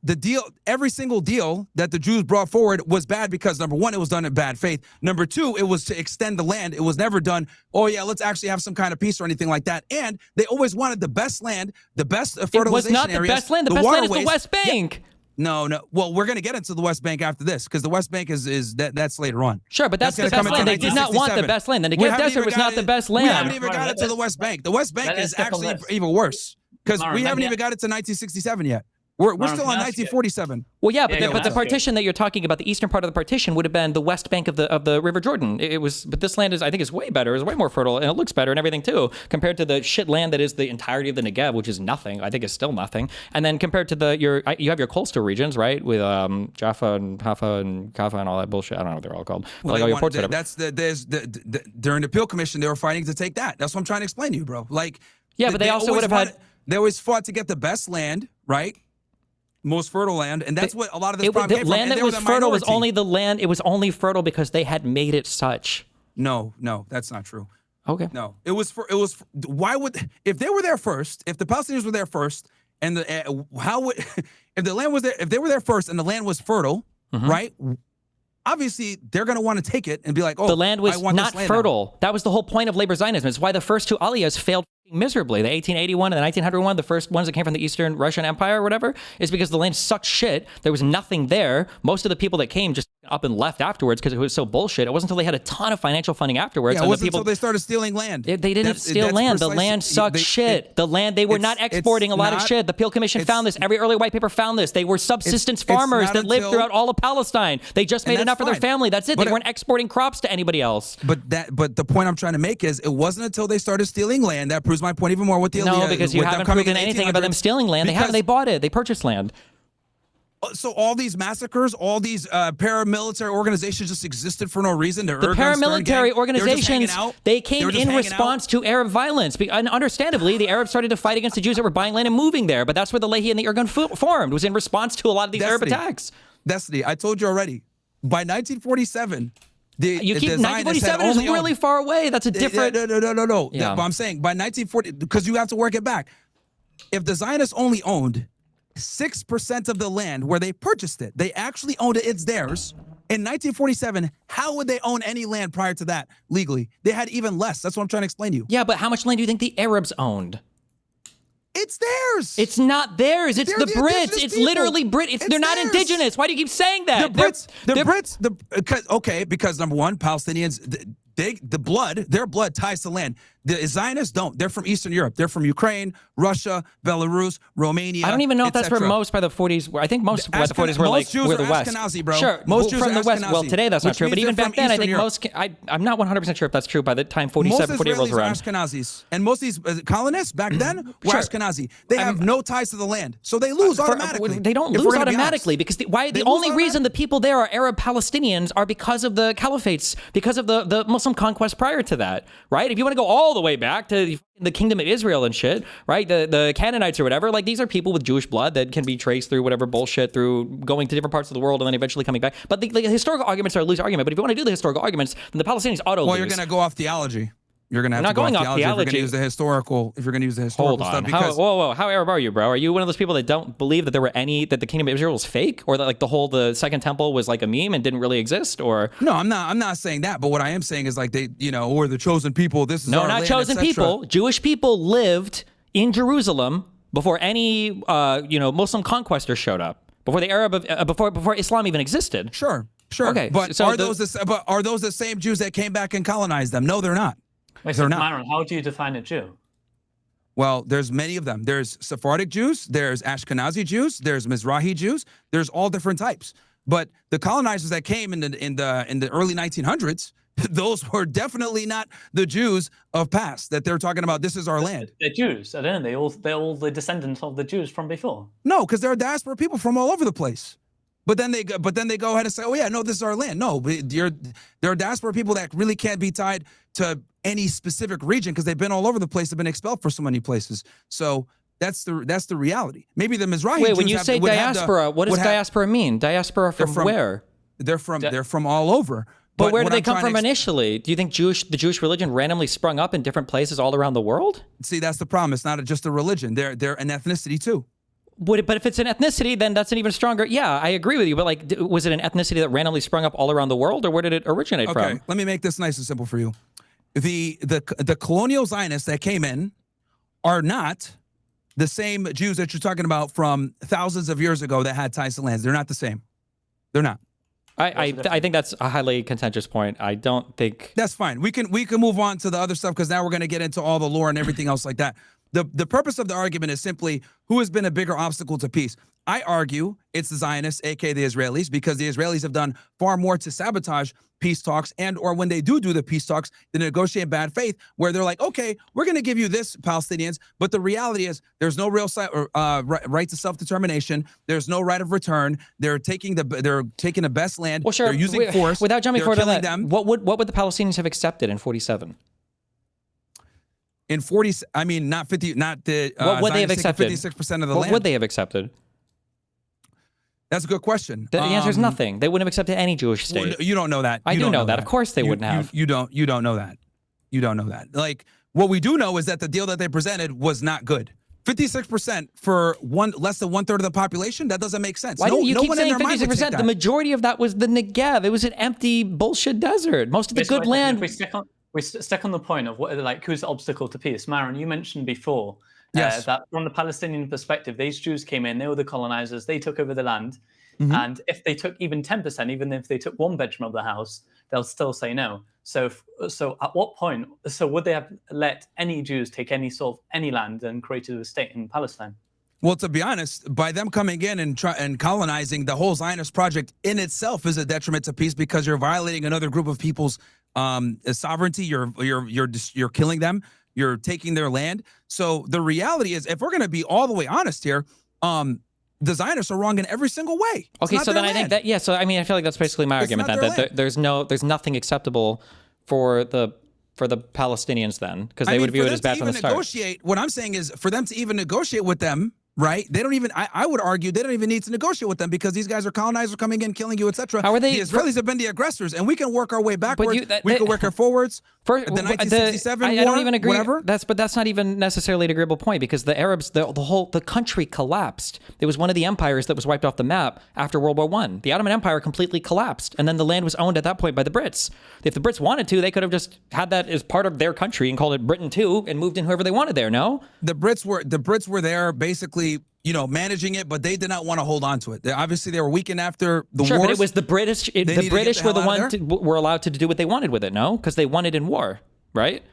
The deal, every single deal that the Jews brought forward was bad because, number one, it was done in bad faith. Number two, it was to extend the land. It was never done, oh yeah, let's actually have some kind of peace or anything like that. And they always wanted the best land, the best fertilization areas. It was not the best land. The best land is the West Bank. Yeah. No. Well, we're going to get into the West Bank after this because the West Bank that's later on. Sure, but that's the best land. They did not want the best land. The Negev Desert was not the best land. We haven't even got into the West Bank. The West Bank is actually even worse because we haven't even got it to 1967 yet. We're still on 1947. Well, yeah, but the partition that you're talking about, the eastern part of the partition, would have been the west bank of the River Jordan. But this land I think is way better. It's way more fertile, and it looks better and everything too, compared to the shit land that is the entirety of the Negev, which is nothing. I think is still nothing. And then compared to you have your coastal regions, right, with Jaffa and Haifa and Kaffa and all that bullshit. I don't know what they're all called. Well, like all your ports, during the Peel Commission, they were fighting to take that. That's what I'm trying to explain to you, bro. Like, yeah, but they also would have had. They always fought to get the best land, right? Most fertile land, and that's what a lot of this problem came from. The land that was fertile was only the land. It was only fertile because they had made it such. No, that's not true. Okay. No, it was. Why would if they were there first? If the Palestinians were there first, and how would if the land was there? If they were there first and the land was fertile, right? Obviously, they're going to want to take it and be like, oh, the land was not fertile. That was the whole point of labor Zionism. It's why the first 2 aliyahs failed miserably. The 1881 and the 1901, the first ones that came from the Eastern Russian Empire or whatever, is because the land sucked shit. There was nothing there. Most of the people that came just up and left afterwards because it was so bullshit. It wasn't until they had a ton of financial funding afterwards. Yeah, it wasn't until they started stealing land. They didn't steal land. The land sucked shit. The land, they were not exporting a lot of shit. The Peel Commission found this. Every early white paper found this. They were subsistence farmers that lived throughout all of Palestine. They just made enough for their family. That's it. They weren't exporting crops to anybody else. But the point I'm trying to make is it wasn't until they started stealing land. That proves my point even more with the No, because you haven't proven anything about them stealing land. They haven't. They bought it. They purchased land. So all these massacres, all these paramilitary organizations just existed for no reason. The paramilitary organizations, they came in response to Arab violence. And understandably, the Arabs started to fight against the Jews that were buying land and moving there. But that's where the Lehi and the Irgun formed, was in response to a lot of these Arab attacks. Destiny, I told you already. By 1947... 1947 is really far away. That's a different... No. Yeah. But I'm saying by 1940, because you have to work it back. If the Zionists only owned 6% of the land where they purchased it, they actually owned it, it's theirs. In 1947, how would they own any land prior to that legally? They had even less. That's what I'm trying to explain to you. Yeah, but how much land do you think the Arabs owned? It's theirs. It's not theirs. It's the Brits. It's literally Brit. They're not indigenous. Why do you keep saying that? Because number one, Palestinians, their blood ties to land. The Zionists don't. They're from Eastern Europe. They're from Ukraine, Russia, Belarus, Romania. I don't even know if that's where most by the 40s were. I think most by the 40s were like Jews were are the West. Ashkenazi, bro. Sure, Most Jews from are the West. Ashkenazi, Well, today that's not true, but even back then, I think most. I'm not 100% sure if that's true by the time 47, 48 rolls around. Most Israelis are Ashkenazis, and most of these colonists back then were Ashkenazi. They have no ties to the land, so they lose automatically. They don't lose automatically because the only reason the people there are Arab Palestinians are because of the caliphates, because of the Muslim conquest prior to that, right? If you want to go all the way back to the Kingdom of Israel and shit, right? The Canaanites or whatever, like these are people with Jewish blood that can be traced through whatever bullshit, through going to different parts of the world and then eventually coming back. But the historical arguments are a loose argument. But if you want to do the historical arguments, then the Palestinians auto lose. Well, you're going to go off theology. You're going to have to go off theology. If you're going to use the historical, Hold on. stuff. Because Whoa. How Arab are you, bro? Are you one of those people that don't believe that that the Kingdom of Israel was fake, or that like the Second Temple was like a meme and didn't really exist? Or no, I'm not saying that. But what I am saying is like or the chosen people. This is our not land, chosen people. Jewish people lived in Jerusalem before any Muslim conquestors showed up. Before the before Islam even existed. Sure. Okay. But are those the same Jews that came back and colonized them? No, they're not. Wait, so Myron, how do you define a Jew? Well, there's many of them. There's Sephardic Jews, there's Ashkenazi Jews, there's Mizrahi Jews. There's all different types. But the colonizers that came in the early 1900s, those were definitely not the Jews of past that they're talking about. This is our land. They're Jews. I don't know. They're all the descendants of the Jews from before. No, because they're diaspora people from all over the place. But then they go ahead and say, oh yeah, no, this is our land. No, there are diaspora people that really can't be tied to any specific region because they've been all over the place. They've been expelled for so many places. So that's the reality. Maybe the Mizrahi. Wait, when you say diaspora, what does diaspora mean? Diaspora from where? They're from all over. But where did they come from initially? Do you think the Jewish religion randomly sprung up in different places all around the world? See, that's the problem. It's not just a religion. They're an ethnicity too. But if it's an ethnicity, then that's an even stronger. Yeah, I agree with you. But like, was it an ethnicity that randomly sprung up all around the world, or where did it originate from? Okay, let me make this nice and simple for you. The colonial Zionists that came in are not the same Jews that you're talking about from thousands of years ago that had ties to lands. They're not the same. They're not. I think that's a highly contentious point. I don't think that's fine. We can move on to the other stuff because now we're going to get into all the lore and everything else like that. The purpose of the argument is simply who has been a bigger obstacle to peace. I argue it's the Zionists, aka the Israelis, because the Israelis have done far more to sabotage peace talks, and or when they do the peace talks, they negotiate in bad faith, where they're like, okay, we're going to give you this, Palestinians, but the reality is there's no real right to self-determination. There's no right of return. They're taking the best land. Well, sure. They're using force. Without jumping forward to that, what would the Palestinians have accepted in 47? In 40, I mean, not 50, not the. What would they have accepted? 56% of the land. What would they have accepted? That's a good question. The answer is nothing. They wouldn't have accepted any Jewish state. You don't know that. I do know that. Of course they wouldn't have. You don't know that. You don't know that. Like, what we do know is that the deal that they presented was not good. 56% for less than 1/3 of the population. That doesn't make sense. Why do you keep saying 56%? The majority of that was the Negev. It was an empty bullshit desert. Most of the good land. We stuck on the point of who's the obstacle to peace. Myron, you mentioned before yes. That from the Palestinian perspective, these Jews came in, they were the colonizers, they took over the land. Mm-hmm. And if they took even 10%, even if they took one bedroom of the house, they'll still say no. So at what point, would they have let any Jews take any land and created a state in Palestine? Well, to be honest, by them coming in and colonizing, the whole Zionist project in itself is a detriment to peace because you're violating another group of people's sovereignty. You're killing them. You're taking their land. So the reality is, if we're going to be all the way honest here, the Zionists are wrong in every single way. Okay, so then I think that so I mean I feel like that's basically my argument then that there's nothing acceptable for the Palestinians then because they would view it as bad from the start. What I'm saying is for them to even negotiate with them, right? They don't even, I would argue they don't even need to negotiate with them because these guys are colonizers coming in, killing you, etc. How are they? The Israelis have been the aggressors, and we can work our way backwards. We can work our forwards. The 1967 war, I don't even agree. Whatever. But that's not even necessarily an agreeable point because the Arabs, the country collapsed. It was one of the empires that was wiped off the map after World War I. The Ottoman Empire completely collapsed, and then the land was owned at that point by the Brits. If the Brits wanted to, they could have just had that as part of their country and called it Britain too, and moved in whoever they wanted there. No, the Brits were there basically, you know, managing it, but they did not want to hold on to it. Obviously, they were weakened after the sure, wars. But it was the British. The British were the ones were allowed to do what they wanted with it. No, because they won it in war, right?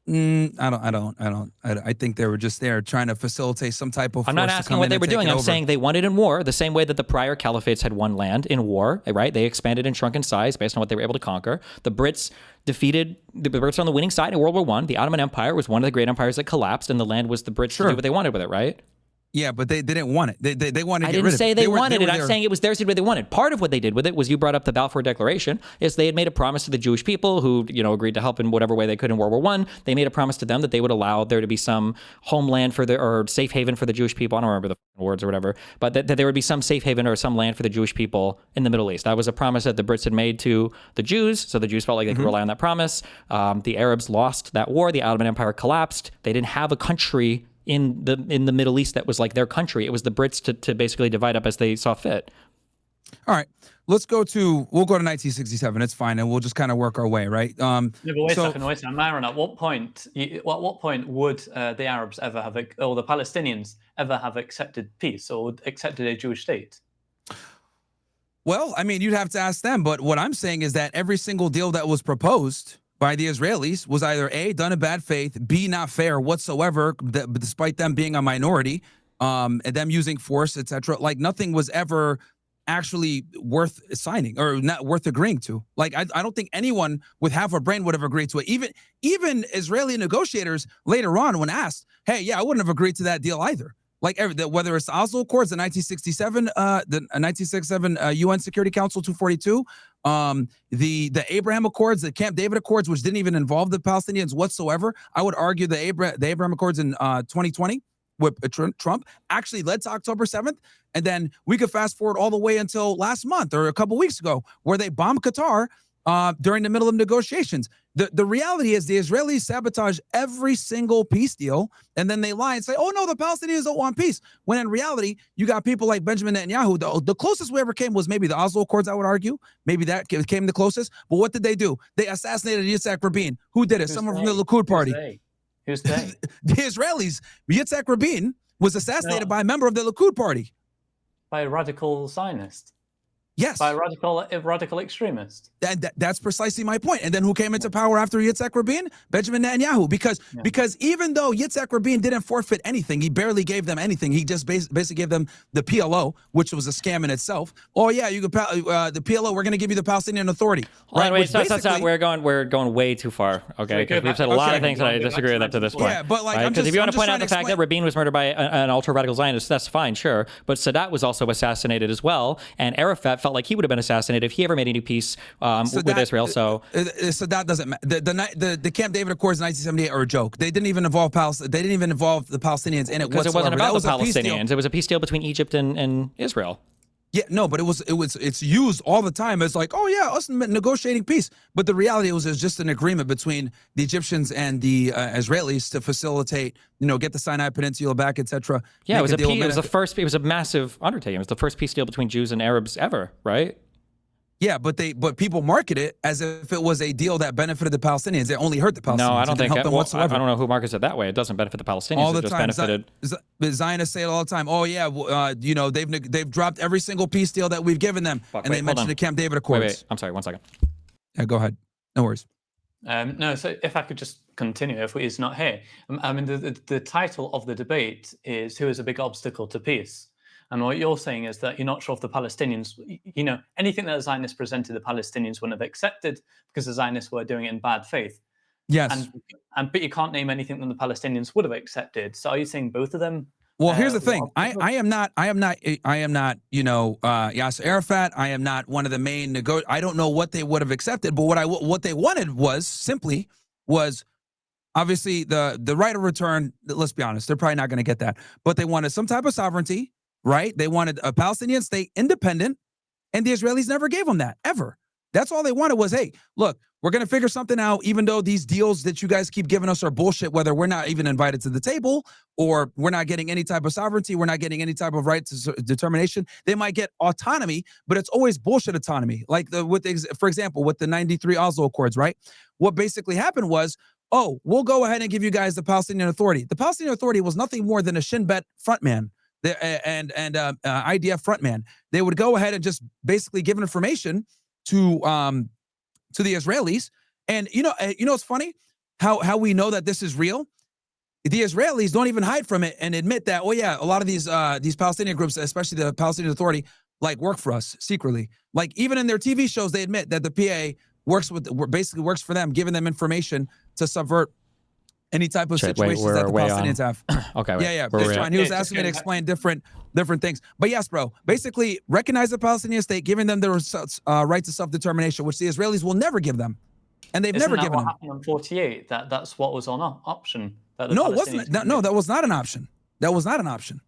I think they were just there trying to facilitate some type of. I'm not asking what they were doing. I'm saying they won it in war, the same way that the prior caliphates had won land in war. Right? They expanded and shrunk in size based on what they were able to conquer. The Brits defeated the Brits on the winning side in World War I. The Ottoman Empire was one of the great empires that collapsed, and the land was the Brits to do what they wanted with it. Right? Yeah, but they didn't want it. They wanted to get rid of it. I didn't say they wanted it. I'm saying it was theirs to do what they wanted. Part of what they did with it was you brought up the Balfour Declaration, is they had made a promise to the Jewish people who, you know, agreed to help in whatever way they could in World War I. They made a promise to them that they would allow there to be some homeland for or safe haven for the Jewish people. I don't remember the words or whatever, but that there would be some safe haven or some land for the Jewish people in the Middle East. That was a promise that the Brits had made to the Jews, so the Jews felt like they could rely on that promise. The Arabs lost that war. The Ottoman Empire collapsed. They didn't have a country in the Middle East that was like their country. It was the Brits to basically divide up as they saw fit. All right, we'll go to 1967. It's fine, and we'll just kind of work our way, right? No, but wait a second, Myron. At what point would the Arabs ever have, or the Palestinians ever have accepted peace or accepted a Jewish state? Well, I mean, you'd have to ask them. But what I'm saying is that every single deal that was proposed by the Israelis was either A, done in bad faith, B, not fair whatsoever, despite them being a minority, and them using force, etc. Like nothing was ever actually worth signing or not worth agreeing to. Like I don't think anyone with half a brain would have agreed to it. Even Israeli negotiators later on, when asked, "Hey, yeah, I wouldn't have agreed to that deal either." Like whether it's the Oslo Accords, the 1967 UN Security Council 242, the Abraham Accords, the Camp David Accords, which didn't even involve the Palestinians whatsoever. I would argue the Abraham Accords in 2020 with Trump actually led to October 7th. And then we could fast forward all the way until last month or a couple weeks ago, where they bombed Qatar during the middle of negotiations. The reality is the Israelis sabotage every single peace deal, and then they lie and say, oh, no, the Palestinians don't want peace. When in reality, you got people like Benjamin Netanyahu. The closest we ever came was maybe the Oslo Accords, I would argue. Maybe that came the closest. But what did they do? They assassinated Yitzhak Rabin. Who did it? Someone from the Likud party. Who's they? The Israelis. Yitzhak Rabin was assassinated by a member of the Likud party. By a radical Zionist. Yes. By a radical extremist. That's precisely my point. And then who came into power after Yitzhak Rabin? Benjamin Netanyahu. Because even though Yitzhak Rabin didn't forfeit anything, he barely gave them anything. He just basically gave them the PLO, which was a scam in itself. Oh yeah, you could the PLO. We're going to give you the Palestinian Authority. Right? Wait, stop. We're going way too far. Okay, because we've said a lot of things that I disagree with up to this point. Yeah, but like, because if you want to point out the fact that Rabin was murdered by an ultra radical Zionist, that's fine, sure. But Sadat was also assassinated as well, and Arafat felt like he would have been assassinated if he ever made any peace with Israel. So that doesn't matter. The Camp David Accords in 1978 are a joke. They didn't even involve They didn't even involve the Palestinians in it whatsoever. Because it wasn't about the Palestinians. It was a peace deal between Egypt and Israel. Yeah, no, but it's used all the time as like, oh yeah, us negotiating peace. But the reality was just an agreement between the Egyptians and the Israelis to facilitate, get the Sinai Peninsula back, etc. Yeah, it was a massive undertaking. It was the first peace deal between Jews and Arabs ever, right? Yeah, but people market it as if it was a deal that benefited the Palestinians. It only hurt the Palestinians. No, I don't think help them whatsoever. I don't know who markets it that way. It doesn't benefit the Palestinians. All the just time. Benefited. Zionists say it all the time. Oh yeah, they've dropped every single peace deal that we've given them, they mentioned the Camp David Accords. Wait, I'm sorry. 1 second. Yeah, go ahead. No worries. No, so if I could just continue, if he's not here. I mean, the title of the debate is "Who is a big obstacle to peace?" And what you're saying is that you're not sure if the Palestinians, anything that the Zionists presented, the Palestinians wouldn't have accepted because the Zionists were doing it in bad faith. Yes. But you can't name anything that the Palestinians would have accepted. So are you saying both of them? Well, here's the thing. I am not Yasser Arafat. I am not one of the main I don't know what they would have accepted, but what they wanted was Obviously, the right of return, let's be honest, they're probably not going to get that. But they wanted some type of sovereignty, right? They wanted a Palestinian state, independent, and the Israelis never gave them that, ever. That's all they wanted was, hey, look, we're going to figure something out, even though these deals that you guys keep giving us are bullshit, whether we're not even invited to the table or we're not getting any type of sovereignty, we're not getting any type of right to determination. They might get autonomy, but it's always bullshit autonomy. Like, for example, with the 93 Oslo Accords, right? What basically happened was, oh, we'll go ahead and give you guys the Palestinian Authority. The Palestinian Authority was nothing more than a Shin Bet frontman and IDF frontman. They would go ahead and just basically give information to the Israelis. And it's funny how we know that this is real. The Israelis don't even hide from it and admit that, oh yeah, a lot of these Palestinian groups, especially the Palestinian Authority, like work for us secretly. Like even in their TV shows, they admit that the PA basically works for them, giving them information to subvert any type of situations that the Palestinians have. Okay. Yeah. It's fine. He was asking me to explain different things. But yes, bro, basically recognize the Palestinian state, giving them the right to self-determination, which the Israelis will never give them. And they've never given them. What happened in 48? That's what was on option. No, it wasn't. No, that was not an option. That was not an option.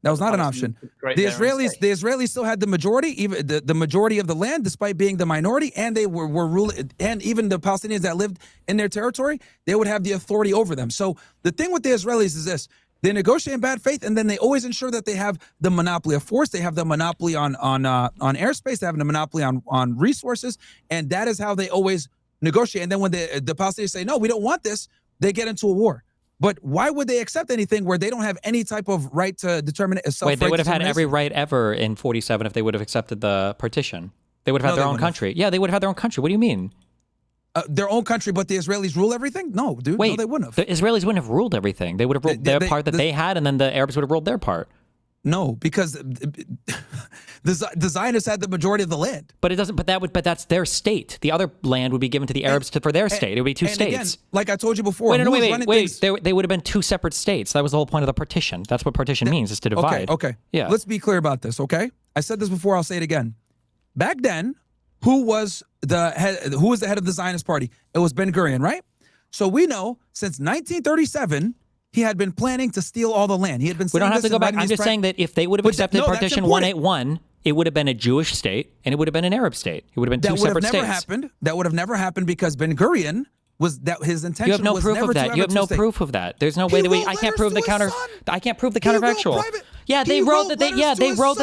That was not an option. The Israelis still had the majority, even the majority of the land, despite being the minority, and they were ruling. And even the Palestinians that lived in their territory, they would have the authority over them. So the thing with the Israelis is this: they negotiate in bad faith, and then they always ensure that they have the monopoly of force. They have the monopoly on airspace. They have the monopoly on resources, and that is how they always negotiate. And then when the Palestinians say no, we don't want this, they get into a war. But why would they accept anything where they don't have any type of right to determine it? Wait, they would have had every right ever in 47 if they would have accepted the partition. They would have had their own country. Yeah, they would have had their own country. What do you mean? Their own country, but the Israelis rule everything? No, dude. Wait, no, they wouldn't have. The Israelis wouldn't have ruled everything. They would have ruled their part that they had, and then the Arabs would have ruled their part. No, because the Zionists had the majority of the land. But it doesn't. But that's their state. The other land would be given to the Arabs for their state. It would be two states. Again, like I told you before. Wait. They would have been two separate states. That was the whole point of the partition. That's what partition means, is to divide. Okay. Yeah. Let's be clear about this. Okay. I said this before. I'll say it again. Back then, who was the head of the Zionist party? It was Ben-Gurion, right? So we know since 1937. He had been planning to steal all the land. He had been. We don't have to go back. I'm just saying that if they would have accepted partition 181, it would have been a Jewish state and it would have been an Arab state. It would have been two separate states. That would have never happened because Ben-Gurion was that his intention. You have no proof of that. You have no proof of that. There's no way that I can't prove the counter. I can't prove the counterfactual. Yeah, they wrote that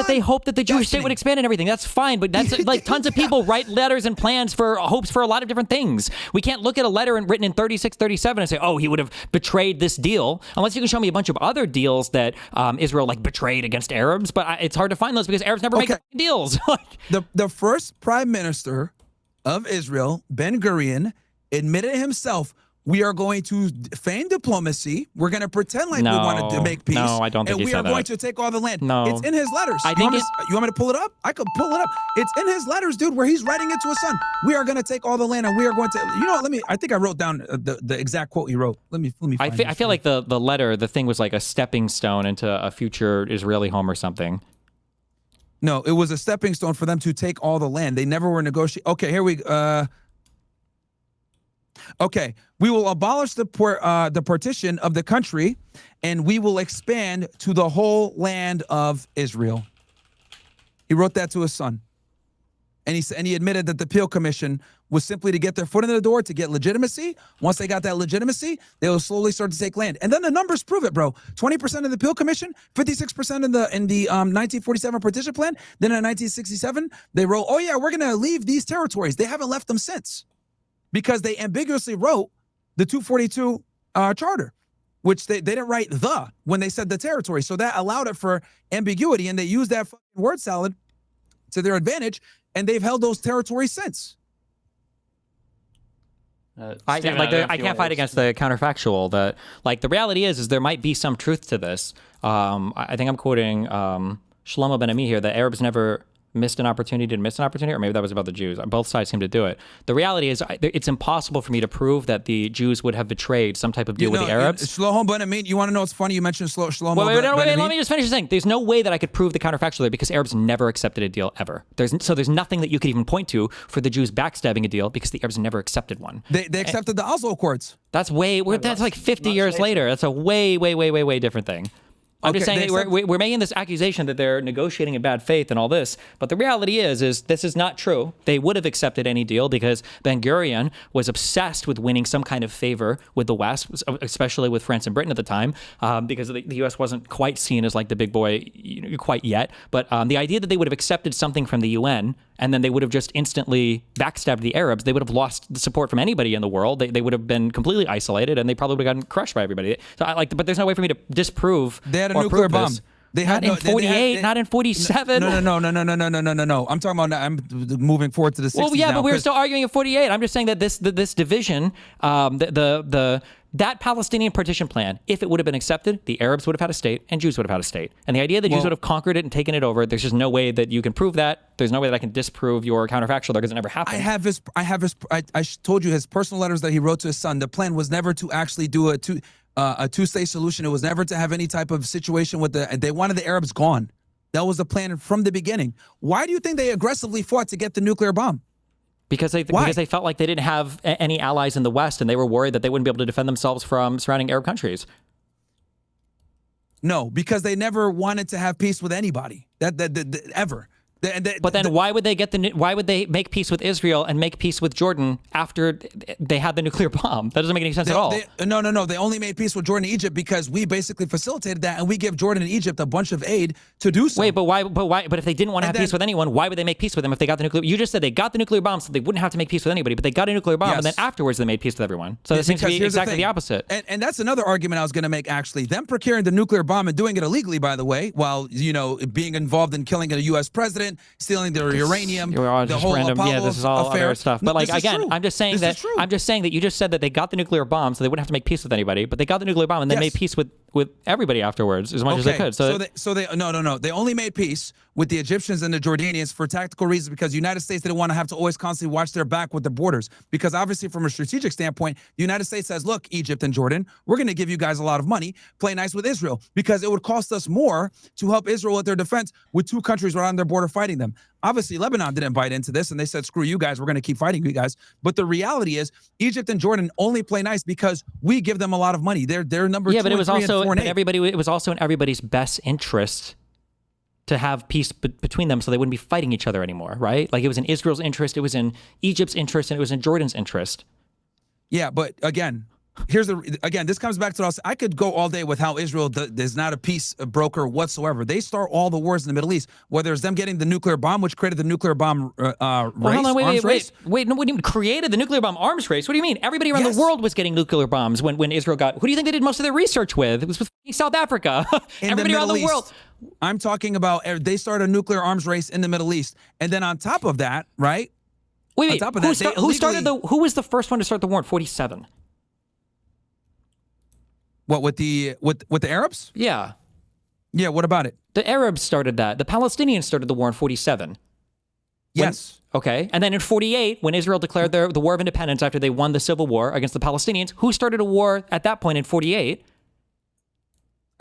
they hoped that the Jewish state would expand and everything. That's fine, but that's like tons of people write letters and plans for hopes for a lot of different things. We can't look at a letter written in 36, 37 and say, oh, he would have betrayed this deal, unless you can show me a bunch of other deals that Israel betrayed against Arabs. But it's hard to find those because Arabs never make deals. The first prime minister of Israel, Ben-Gurion, admitted himself, we are going to feign diplomacy. We're going to pretend like we wanted to make peace. No, I don't think he said that. And we are going to take all the land. No. It's in his letters. You want me to pull it up? I could pull it up. It's in his letters, dude, where he's writing it to his son. We are going to take all the land and we are going to, I think I wrote down the exact quote he wrote. Let me find it. I feel like the letter, the thing was like a stepping stone into a future Israeli home or something. No, it was a stepping stone for them to take all the land. They never were negotiating. Okay, here we go. Okay, we will abolish the partition of the country, and we will expand to the whole land of Israel. He wrote that to his son, and he admitted that the Peel Commission was simply to get their foot in the door to get legitimacy. Once they got that legitimacy, they will slowly start to take land, and then the numbers prove it, bro. 20% of the Peel Commission, 56% in the 1947 partition plan. Then in 1967, they wrote, "Oh yeah, we're gonna leave these territories." They haven't left them since, because they ambiguously wrote the 242 charter, which they didn't write when they said the territory. So that allowed it for ambiguity, and they used that fucking word salad to their advantage, and they've held those territories since. I can't fight against the counterfactual. That the reality is there might be some truth to this. I think I'm quoting Shlomo Ben Ami here. The Arabs never missed an opportunity, or maybe that was about the Jews. Both sides seem to do it. The reality is it's impossible for me to prove that the Jews would have betrayed some type of deal with the Arabs. Shlomo Ben Amin, you want to know what's funny? You mentioned Shlomo wait, Ben Amin. let me just finish the thing. There's no way that I could prove the counterfactual there because Arabs never accepted a deal ever. There's nothing that you could even point to for the Jews backstabbing a deal because the Arabs never accepted one. They accepted the Oslo Accords. That's that's like 50 years later. That's a way different thing. I'm just saying we're making this accusation that they're negotiating in bad faith and all this, but the reality is this is not true. They would have accepted any deal because Ben-Gurion was obsessed with winning some kind of favor with the West, especially with France and Britain at the time, because the U.S. wasn't quite seen as like the big boy quite yet. But the idea that they would have accepted something from the UN and then they would have just instantly backstabbed the Arabs, they would have lost the support from anybody in the world. They would have been completely isolated and they probably would have gotten crushed by everybody. So but there's no way for me to disprove. They had a nuclear bomb. They had not in 48, not in 47. No. I'm talking about. I'm moving forward to the 60s. Well, yeah, now, but we were still arguing in 48. I'm just saying that this division, that Palestinian partition plan, if it would have been accepted, the Arabs would have had a state and Jews would have had a state. And the idea that Jews would have conquered it and taken it over, there's just no way that you can prove that. There's no way that I can disprove your counterfactual there because it never happened. I told you his personal letters that he wrote to his son. The plan was never to actually do a two-state solution. It was never to have any type of situation with they wanted the Arabs gone. That was the plan from the beginning. Why do you think they aggressively fought to get the nuclear bomb? Because they felt like they didn't have any allies in the West, and they were worried that they wouldn't be able to defend themselves from surrounding Arab countries. No, because they never wanted to have peace with anybody. Ever. But then why would they make peace with Israel and make peace with Jordan after they had the nuclear bomb? That doesn't make any sense at all. No. They only made peace with Jordan and Egypt because we basically facilitated that, and we give Jordan and Egypt a bunch of aid to do so. Wait, but why? But if they didn't want to have peace with anyone, why would they make peace with them if they got the nuclear? You just said they got the nuclear bomb, so they wouldn't have to make peace with anybody. But they got a nuclear bomb, and then afterwards they made peace with everyone. So it seems to be exactly the opposite. And that's another argument I was going to make. Actually, them procuring the nuclear bomb and doing it illegally, by the way, while being involved in killing a U.S. president, stealing their uranium, the whole random, Apollo this is all affair. other stuff. But I'm just saying that you just said that they got the nuclear bomb, so they wouldn't have to make peace with anybody. But they got the nuclear bomb and they made peace with everybody afterwards as much as they could. They only made peace with the Egyptians and the Jordanians for tactical reasons because the United States didn't want to have to always constantly watch their back with the borders. Because obviously, from a strategic standpoint, the United States says, "Look, Egypt and Jordan, we're going to give you guys a lot of money. Play nice with Israel because it would cost us more to help Israel with their defense with two countries right on their border fighting them." Obviously, Lebanon didn't bite into this, and they said, "Screw you guys, we're going to keep fighting you guys." But the reality is, Egypt and Jordan only play nice because we give them a lot of money. They're number 2 but it was and 3 also and 4 and 8. it was also in everybody's best interest to have peace between them, so they wouldn't be fighting each other anymore, right? Like it was in Israel's interest, it was in Egypt's interest, and it was in Jordan's interest. Yeah, but again, this comes back to us. I could go all day with how Israel is not a peace broker whatsoever. They start all the wars in the Middle East, whether it's them getting the nuclear bomb, which created the nuclear bomb race. Wait, no, what do you mean created the nuclear bomb arms race? What do you mean? Everybody around the world was getting nuclear bombs when Israel got. Who do you think they did most of their research with? It was with South Africa. Everybody around the world. I'm talking about they started a nuclear arms race in the Middle East, and then on top of that, right? Wait, who was the first one to start the war in 47? What with the Arabs? Yeah. Yeah, what about it? The Arabs started that. The Palestinians started the war in 47. Yes. Okay. And then in 48, when Israel declared the War of Independence after they won the civil war against the Palestinians, who started a war at that point in 48?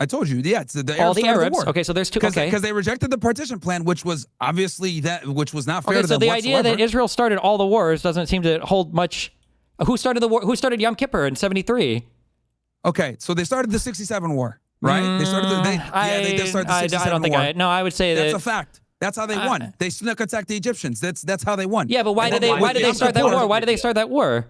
I told you, yeah, it's the Arabs. All the Arabs. The war. Okay, so there's two. Because they rejected the partition plan, which was obviously which was not fair to them. So the whatsoever. idea that Israel started all the wars doesn't seem to hold much. Who started the war? Who started Yom Kippur in 73? Okay, so they started the 67 war, right? They started the 67 I don't think war. I would say that's a fact. That's how they won. They sneak attacked the Egyptians. That's how they won. Yeah, but why did they start that war? Why did they start that war?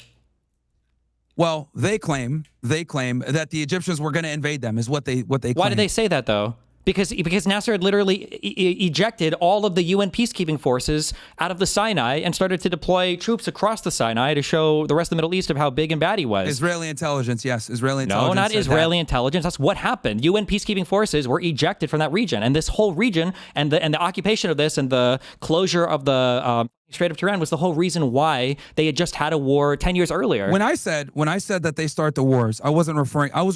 Well, they claim that the Egyptians were going to invade them. Is what they claim. Why did they say that though? Because Nasser had literally ejected all of the UN peacekeeping forces out of the Sinai and started to deploy troops across the Sinai to show the rest of the Middle East of how big and bad he was. Israeli intelligence, yes. Israeli intelligence. No, not Israeli intelligence. That's what happened. UN peacekeeping forces were ejected from that region. And this whole region and the occupation of this and the closure of the Strait of Tehran was the whole reason why they had just had a war 10 years earlier. When I said that they start the wars, I was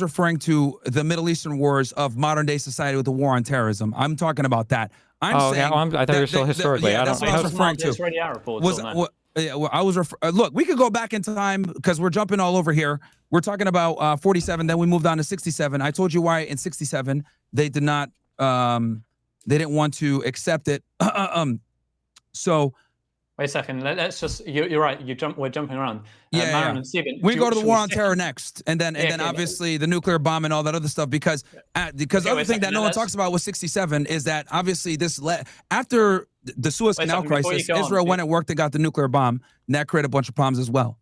referring to the Middle Eastern wars of modern day society with the war on terrorism. I'm talking about that. I'm saying I thought you were still historically. Yeah, that's what I was referring to. Israeli Arab wars, I was look, we could go back in time because we're jumping all over here. We're talking about 47, then we moved on to 67. I told you why in 67 they did not they didn't want to accept it. So wait a second. Let's just. You're right. We're jumping around. Myron and Stephen. We go to the war on terror next, and then obviously the nuclear bomb and all that other stuff. Because the other thing that no one talks about with 67 is that obviously after the Suez Canal crisis, Israel went and worked and got the nuclear bomb, and that created a bunch of problems as well.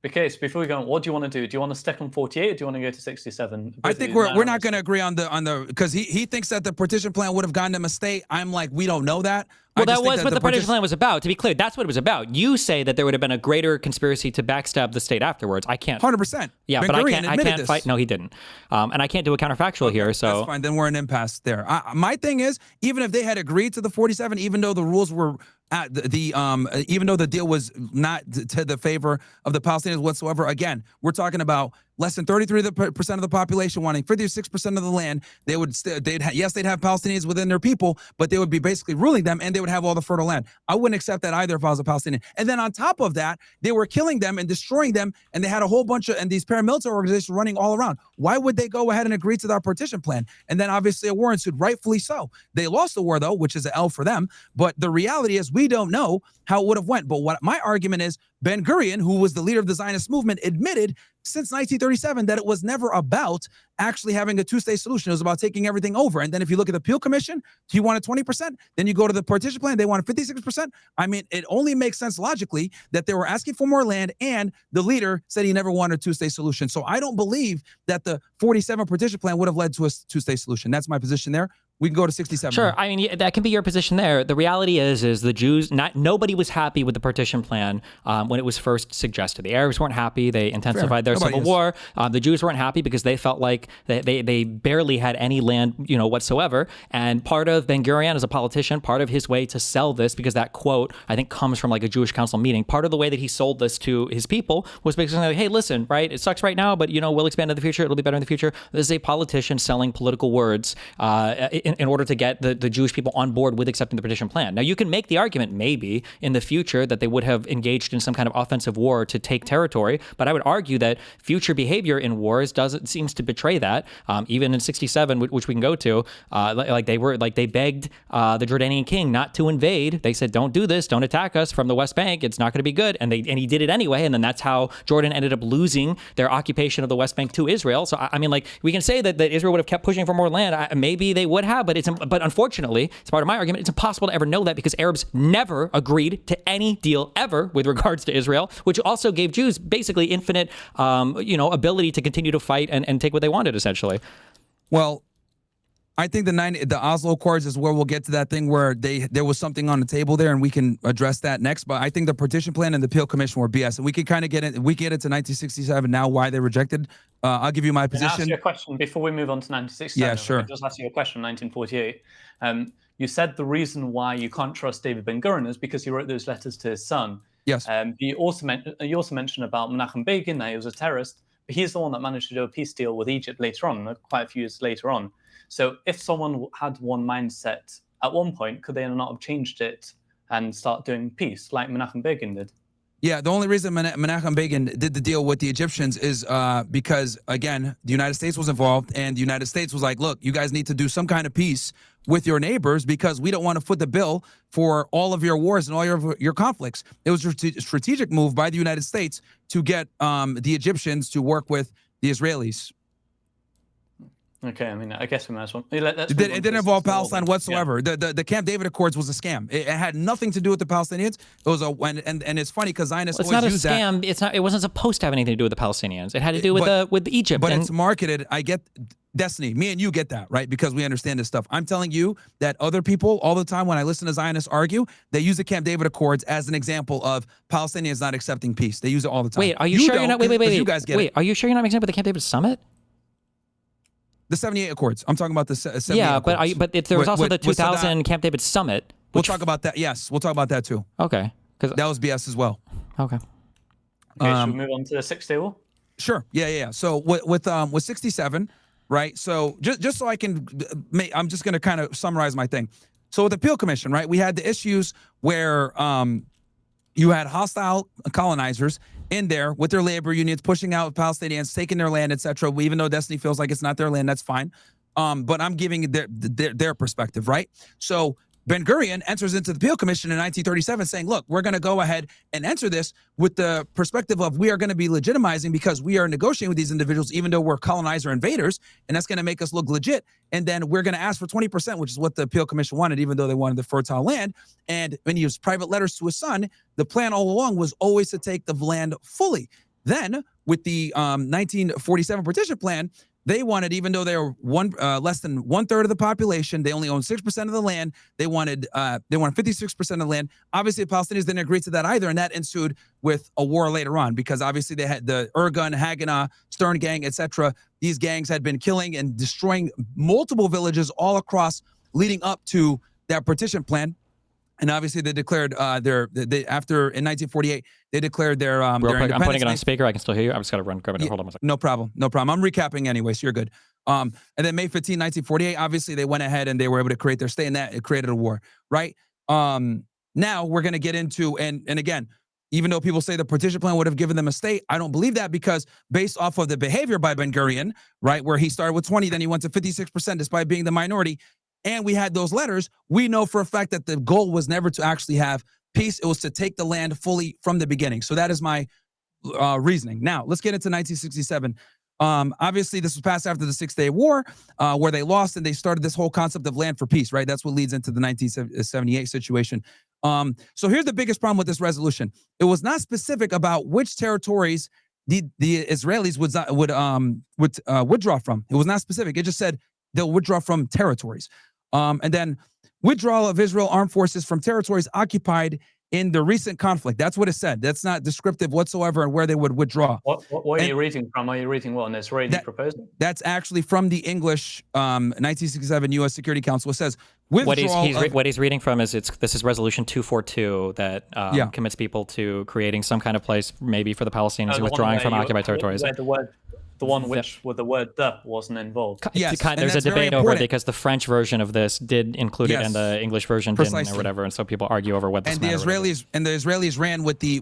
Okay, so before we go on, what do you want to do? Do you want to stick on 48 or do you want to go to 67? I think we're not going to agree on the because he thinks that the partition plan would have gotten them a state. I'm like, we don't know that. Well, that was what the partition plan was about. To be clear, that's what it was about. You say that there would have been a greater conspiracy to backstab the state afterwards. I can't. 100%. Yeah, but I can't fight. No, he didn't. And I can't do a counterfactual here. So that's fine. Then we're in impasse there. My thing is, even if they had agreed to the 47, even though the rules were even though the deal was not to the favor of the Palestinians whatsoever, again, we're talking about less than 33% of the population wanting 56% of the land. They'd have Palestinians within their people, but they would be basically ruling them, and they would have all the fertile land. I wouldn't accept that either if I was a Palestinian. And then on top of that, they were killing them and destroying them, and they had a whole bunch of these paramilitary organizations running all around. Why would they go ahead and agree to that partition plan? And then obviously a war ensued, rightfully so. They lost the war though, which is an L for them. But the reality is we don't know how it would have went. But what my argument is, Ben-Gurion, who was the leader of the Zionist movement, admitted since 1937 that it was never about actually having a two-state solution. It was about taking everything over. And then if you look at the Peel Commission, he wanted 20%. Then you go to the partition plan, they wanted 56%. I mean, it only makes sense logically that they were asking for more land, and the leader said he never wanted a two-state solution. So I don't believe that the 47 partition plan would have led to a two-state solution. That's my position there. We can go to 67. Sure. I mean, that can be your position there. The reality is the Jews, nobody was happy with the partition plan when it was first suggested. The Arabs weren't happy. They intensified their civil war. The Jews weren't happy because they felt like they barely had any land, whatsoever. And part of Ben-Gurion as a politician, part of his way to sell this, because that quote, I think, comes from like a Jewish council meeting. Part of the way that he sold this to his people was basically like, hey, listen, right? It sucks right now, but, we'll expand in the future. It'll be better in the future. This is a politician selling political words in order to get the Jewish people on board with accepting the partition plan. Now, you can make the argument maybe in the future that they would have engaged in some kind of offensive war to take territory, but I would argue that future behavior in wars seems to betray that. Even in 67, which we can go to, they begged the Jordanian king not to invade. They said, don't do this, don't attack us from the West Bank. It's not going to be good. And he did it anyway. And then that's how Jordan ended up losing their occupation of the West Bank to Israel. So I mean, like, we can say that Israel would have kept pushing for more land. Maybe they would have, but unfortunately, it's part of my argument, it's impossible to ever know that because Arabs never agreed to any deal ever with regards to Israel, which also gave Jews basically infinite, ability to continue to fight and take what they wanted, essentially. Well, I think the Oslo Accords is where we'll get to that thing where there was something on the table there, and we can address that next. But I think the partition plan and the Peel Commission were BS, and we can kind of get into 1967 now, why they rejected. I'll give you my position. Can I ask you a question before we move on to 1967? Yeah, sure. I'll just ask you a question. 1948. You said the reason why you can't trust David Ben-Gurion is because he wrote those letters to his son. Yes. You also mentioned about Menachem Begin, that he was a terrorist, but he's the one that managed to do a peace deal with Egypt later on, quite a few years later on. So if someone had one mindset at one point, could they not have changed it and start doing peace like Menachem Begin did? Yeah, the only reason Menachem Begin did the deal with the Egyptians is because, again, the United States was involved, and the United States was like, look, you guys need to do some kind of peace with your neighbors because we don't want to foot the bill for all of your wars and all your conflicts. It was a strategic move by the United States to get the Egyptians to work with the Israelis. Okay, I mean, I guess we might as well. It didn't involve Palestine whatsoever. Yeah. The Camp David Accords was a scam. It had nothing to do with the Palestinians. It was and it's funny because Zionists always use that. It's not a scam. It's not. It wasn't supposed to have anything to do with the Palestinians. It had to do with Egypt. But it's marketed. I get Destiny. Me and you get that, right? Because we understand this stuff. I'm telling you that other people all the time when I listen to Zionists argue, they use the Camp David Accords as an example of Palestinians not accepting peace. They use it all the time. Wait, are you sure you're not? Wait. You guys get it. Are you sure you're not mixing up with the Camp David Summit? The 78 Accords. I'm talking about the 78 Yeah, Accords. but there was also the 2000 Camp David Summit. We'll talk about that. Yes, we'll talk about that too. Okay. That was BS as well. Okay. Okay, should we move on to the 6-Day War? Sure. Yeah. So with 67, right? So just so I can I'm just going to kind of summarize my thing. So with the Appeal Commission, right, we had the issues where you had hostile colonizers in there with their labor unions pushing out Palestinians, taking their land, etc. Even though Destiny feels like it's not their land, that's fine. But I'm giving their perspective, right? So Ben-Gurion enters into the Appeal Commission in 1937 saying, look, we're going to go ahead and enter this with the perspective of we are going to be legitimizing because we are negotiating with these individuals, even though we're colonizer invaders, and that's going to make us look legit. And then we're going to ask for 20%, which is what the Appeal Commission wanted, even though they wanted the fertile land. And when he used private letters to his son, the plan all along was always to take the land fully. Then with the 1947 partition plan, they wanted, even though they were less than 1/3 of the population, they only owned 6% of the land. They wanted 56% of the land. Obviously, the Palestinians didn't agree to that either, and that ensued with a war later on because obviously they had the Irgun, Haganah, Stern Gang, etc. These gangs had been killing and destroying multiple villages all across, leading up to that partition plan. And obviously, they declared after in 1948 they declared their Real quick, independence. I'm putting it on speaker. I can still hear you. I'm just gotta grab it. Hold on a second. No problem. I'm recapping anyway, so you're good. And then May 15, 1948, obviously they went ahead and they were able to create their state, and that it created a war, right? Now we're gonna get into and again, even though people say the partition plan would have given them a state, I don't believe that because based off of the behavior by Ben-Gurion, right, where he started with 20, then he went to 56% despite being the minority. And we had those letters, we know for a fact that the goal was never to actually have peace. It was to take the land fully from the beginning. So that is my reasoning. Now, let's get into 1967. Obviously, this was passed after the 6-Day War, where they lost and they started this whole concept of land for peace, right? That's what leads into the 1978 situation. So here's the biggest problem with this resolution. It was not specific about which territories the Israelis would withdraw from. It was not specific. It just said they'll withdraw from territories. And then withdrawal of Israel armed forces from territories occupied in the recent conflict. That's what it said. That's not descriptive whatsoever on where they would withdraw. What are you reading from? Are you reading what an Israeli proposal? That's actually from the English 1967 U.S. Security Council. It says withdrawal. What he's reading from is this is Resolution 242 that commits people to creating some kind of place maybe for the Palestinians withdrawing from occupied territories. The one which with the word "the" wasn't involved. Yes, there's a debate over it because the French version of this did include it and the English version didn't, or whatever, and so people argue over what this. And the Israelis ran with the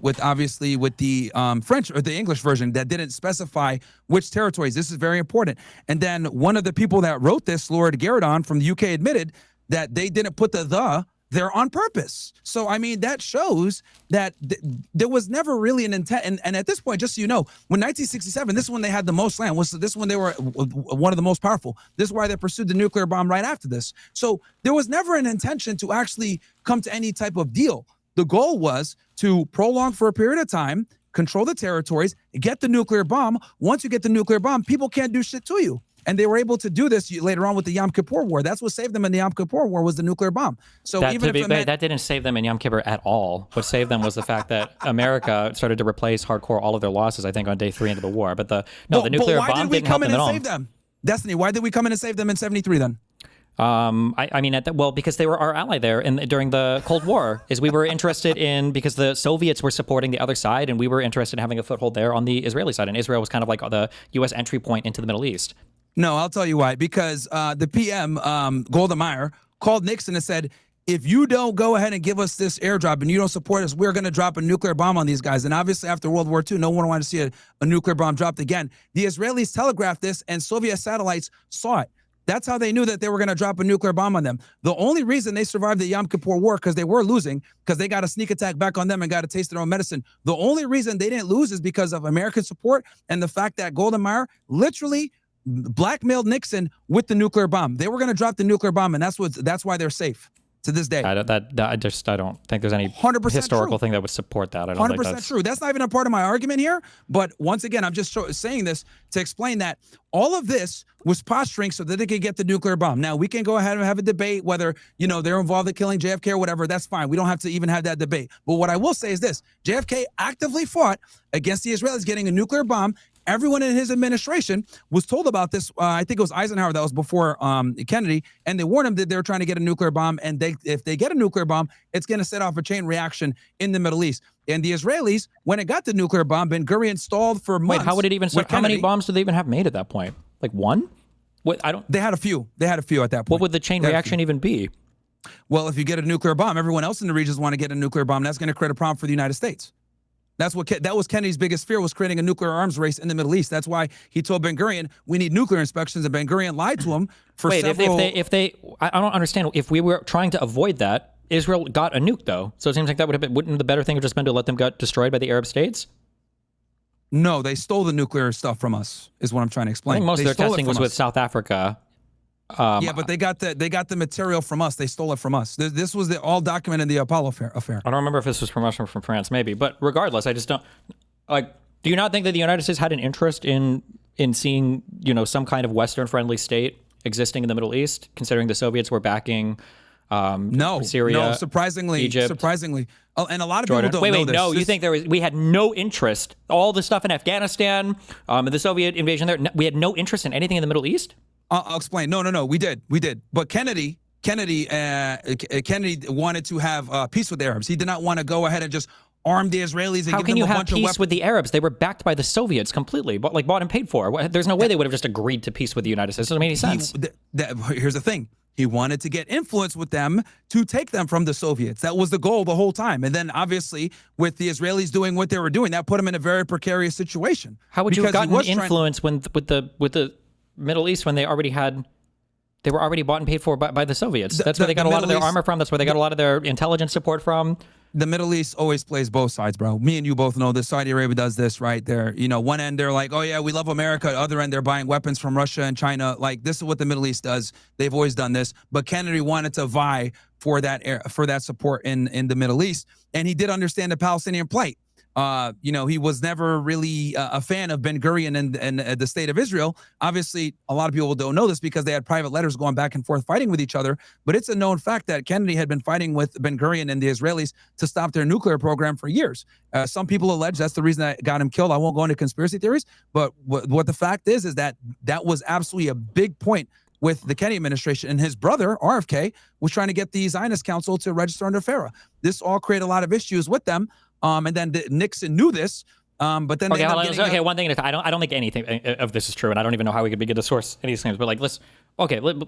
French or the English version that didn't specify which territories. This is very important. And then one of the people that wrote this, Lord Garridon from the UK, admitted that they didn't put the there on purpose. So, I mean, that shows that there was never really an intent. And at this point, just so you know, when 1967, this is when they had the most land. This is when they were one of the most powerful. This is why they pursued the nuclear bomb right after this. So there was never an intention to actually come to any type of deal. The goal was to prolong for a period of time, control the territories, get the nuclear bomb. Once you get the nuclear bomb, people can't do shit to you. And they were able to do this later on with the Yom Kippur War. That's what saved them in the Yom Kippur War was the nuclear bomb. So that didn't save them in Yom Kippur at all. What saved them was the fact that America started to replace hardcore all of their losses, I think, on day 3 into the war. But the nuclear bomb didn't help them at all. Save them? Destiny, why did we come in and save them in 73 then? Because they were our ally there during the Cold War. We were interested in, because the Soviets were supporting the other side, and we were interested in having a foothold there on the Israeli side. And Israel was kind of like the U.S. entry point into the Middle East. No, I'll tell you why. Because the PM, Golda Meir, called Nixon and said, if you don't go ahead and give us this airdrop and you don't support us, we're going to drop a nuclear bomb on these guys. And obviously after World War II, no one wanted to see a nuclear bomb dropped again. The Israelis telegraphed this and Soviet satellites saw it. That's how they knew that they were going to drop a nuclear bomb on them. The only reason they survived the Yom Kippur War, because they were losing, because they got a sneak attack back on them and got to taste their own medicine. The only reason they didn't lose is because of American support and the fact that Golda Meir literally blackmailed Nixon with the nuclear bomb. They were going to drop the nuclear bomb, and that's why they're safe to this day. I don't think there's any historical thing that would support that. I don't 100% think true. That's not even a part of my argument here. But once again, I'm just saying this to explain that all of this was posturing so that they could get the nuclear bomb. Now, we can go ahead and have a debate whether, they're involved in killing JFK or whatever. That's fine. We don't have to even have that debate. But what I will say is this. JFK actively fought against the Israelis getting a nuclear bomb everyone in his administration was told about this. I think it was Eisenhower, that was before Kennedy, and they warned him that they were trying to get a nuclear bomb, and if they get a nuclear bomb, it's going to set off a chain reaction in the Middle East. And the Israelis, when it got the nuclear bomb, Ben Gurion stalled for months. Wait, how would it even? How many bombs did they even have made at that point? Like one? What, I don't. They had a few. They had a few at that point. What would the chain reaction even be? Well, if you get a nuclear bomb, everyone else in the regions want to get a nuclear bomb. That's going to create a problem for the United States. That was Kennedy's biggest fear, was creating a nuclear arms race in the Middle East. That's why he told Ben Gurion, we need nuclear inspections, and Ben Gurion lied to him for several... I don't understand. If we were trying to avoid that, Israel got a nuke, though. So it seems like that would have been, wouldn't the better thing have just been to let them get destroyed by the Arab states? No, they stole the nuclear stuff from us, is what I'm trying to explain. I think most of their testing was with South Africa. Yeah, but they got the material from us. They stole it from us. This was all documented in the Apollo affair. I don't remember if this was from Russia or from France, maybe. But regardless, I just don't like. Do you not think that the United States had an interest in seeing, some kind of Western-friendly state existing in the Middle East, considering the Soviets were backing Syria? No, surprisingly, Egypt, Oh, and a lot of Jordan. people don't know this. No, you think we had no interest? All the stuff in Afghanistan, the Soviet invasion there, we had no interest in anything in the Middle East? I'll explain. No, we did. But Kennedy wanted to have peace with the Arabs. He did not want to go ahead and just arm the Israelis and How give can them you a have bunch of peace weapons. with the Arabs? They were backed by the Soviets completely, bought and paid for. There's no way they would have just agreed to peace with the United States. It doesn't make any sense. Here's the thing. He wanted to get influence with them to take them from the Soviets. That was the goal the whole time. And then obviously with the Israelis doing what they were doing, that put him in a very precarious situation. How would you have gotten influence with the Middle East when they were already bought and paid for by the Soviets? That's where they got a lot of their armor from. That's where they got a lot of their intelligence support from. The Middle East always plays both sides, bro. Me and you both know this. Saudi Arabia does this, right? They're, one end they're like, oh yeah, we love America. Other end they're buying weapons from Russia and China. Like, this is what the Middle East does. They've always done this. But Kennedy wanted to vie for that support in the Middle East, and he did understand the Palestinian plight. He was never really a fan of Ben Gurion and the state of Israel. Obviously, a lot of people don't know this because they had private letters going back and forth fighting with each other. But it's a known fact that Kennedy had been fighting with Ben Gurion and the Israelis to stop their nuclear program for years. Some people allege that's the reason that got him killed. I won't go into conspiracy theories, but what the fact is that was absolutely a big point with the Kennedy administration, and his brother, RFK, was trying to get the Zionist Council to register under FARA. This all created a lot of issues with them. And then Nixon knew this, but then one thing. I don't think anything of this is true, and I don't even know how we could begin to source any of these things. But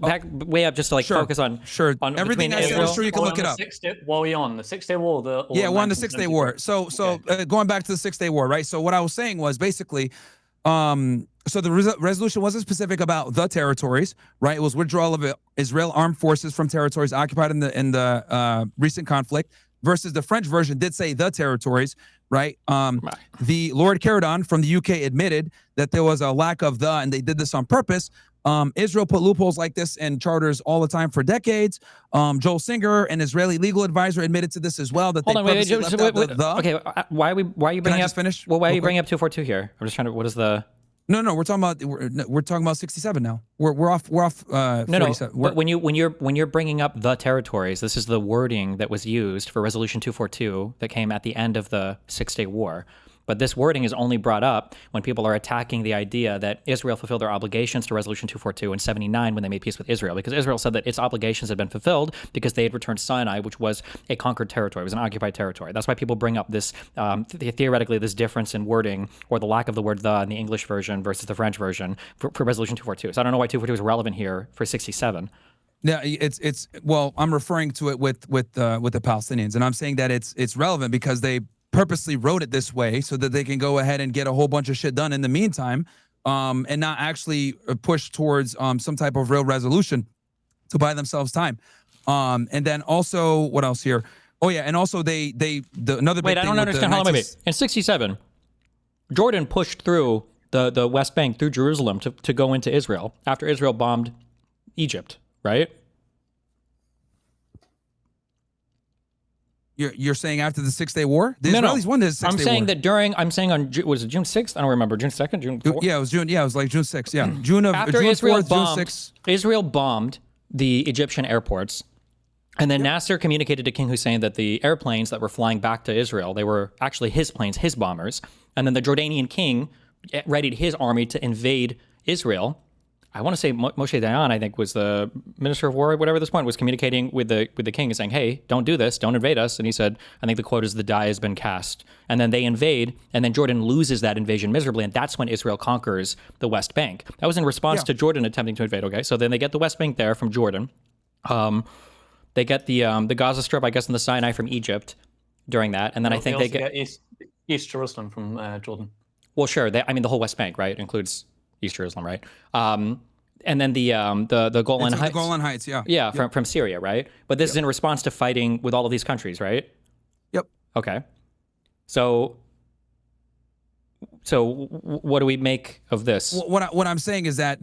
back way up just to focus on on everything I said is true. You can look it up. What were we on? The 6-Day War? We're on the 6-Day War. So going back to the 6-Day War, right? So what I was saying was basically, so the resolution wasn't specific about the territories, right? It was withdrawal of Israel armed forces from territories occupied in the recent conflict. Versus the French version did say the territories, right? The Lord Caradon from the UK admitted that there was a lack of the, and they did this on purpose. Israel put loopholes like this in charters all the time for decades. Joel Singer, an Israeli legal advisor, admitted to this as well. That okay, why are you bringing up? Finish? Well, why are you bringing up 242 here? I'm just trying to. What is the? No, we're talking about 67 now. We're off 47. No. But when you're bringing up the territories, this is the wording that was used for Resolution 242 that came at the end of the 6-Day War. But this wording is only brought up when people are attacking the idea that Israel fulfilled their obligations to Resolution 242 in 79 when they made peace with Israel, because Israel said that its obligations had been fulfilled because they had returned Sinai, which was a conquered territory, it was an occupied territory. That's why people bring up this, theoretically, this difference in wording or the lack of the word the in the English version versus the French version for Resolution 242. So I don't know why 242 is relevant here for 67. Yeah, well, I'm referring to it with the Palestinians, and I'm saying that it's relevant because they purposely wrote it this way so that they can go ahead and get a whole bunch of shit done in the meantime, and not actually push towards some type of real resolution to buy themselves time. And then also, what else here? Oh yeah, and also another big Wait, I don't understand. Hold on, wait. In 67, Jordan pushed through the West Bank through Jerusalem to go into Israel after Israel bombed Egypt, right? You're saying after the 6-Day War? The Israelis won the 6-Day War. I'm saying that I'm saying on, was it June 6th? I don't remember. June 2nd? June 4th? Yeah, it was June. Yeah, it was like June 6th. Yeah. June 4th, June 6th. Israel bombed the Egyptian airports. And then Nasser communicated to King Hussein that the airplanes that were flying back to Israel, they were actually his planes, his bombers. And then the Jordanian king readied his army to invade Israel. I want to say Moshe Dayan, I think, was the minister of war, whatever at this point, was communicating with the king and saying, hey, don't do this, don't invade us. And he said, I think the quote is, the die has been cast. And then they invade, and then Jordan loses that invasion miserably, and that's when Israel conquers the West Bank. That was in response to Jordan attempting to invade, okay? So then they get the West Bank there from Jordan. They get the Gaza Strip, I guess, in the Sinai from Egypt during that. And then I think they get East Jerusalem from Jordan. Well, sure. I mean, the whole West Bank, right? Includes East Jerusalem, right? And then the Golan Heights. The Golan Heights, yeah. Yeah, from Syria, right? But this is in response to fighting with all of these countries, right? Yep. Okay. So what do we make of this? What I'm saying is that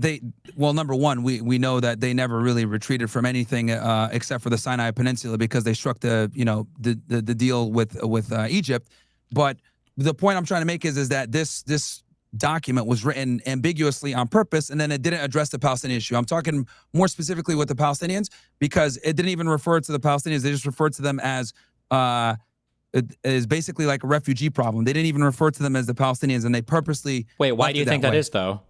number one, we know that they never really retreated from anything except for the Sinai Peninsula, because they struck the deal with Egypt. But the point I'm trying to make is that this document was written ambiguously on purpose, and then it didn't address the Palestinian issue. I'm talking more specifically with the Palestinians, because it didn't even refer to the Palestinians. They just referred to them as basically like a refugee problem. They didn't even refer to them as the Palestinians, and they purposely Wait, why do you think that is, though?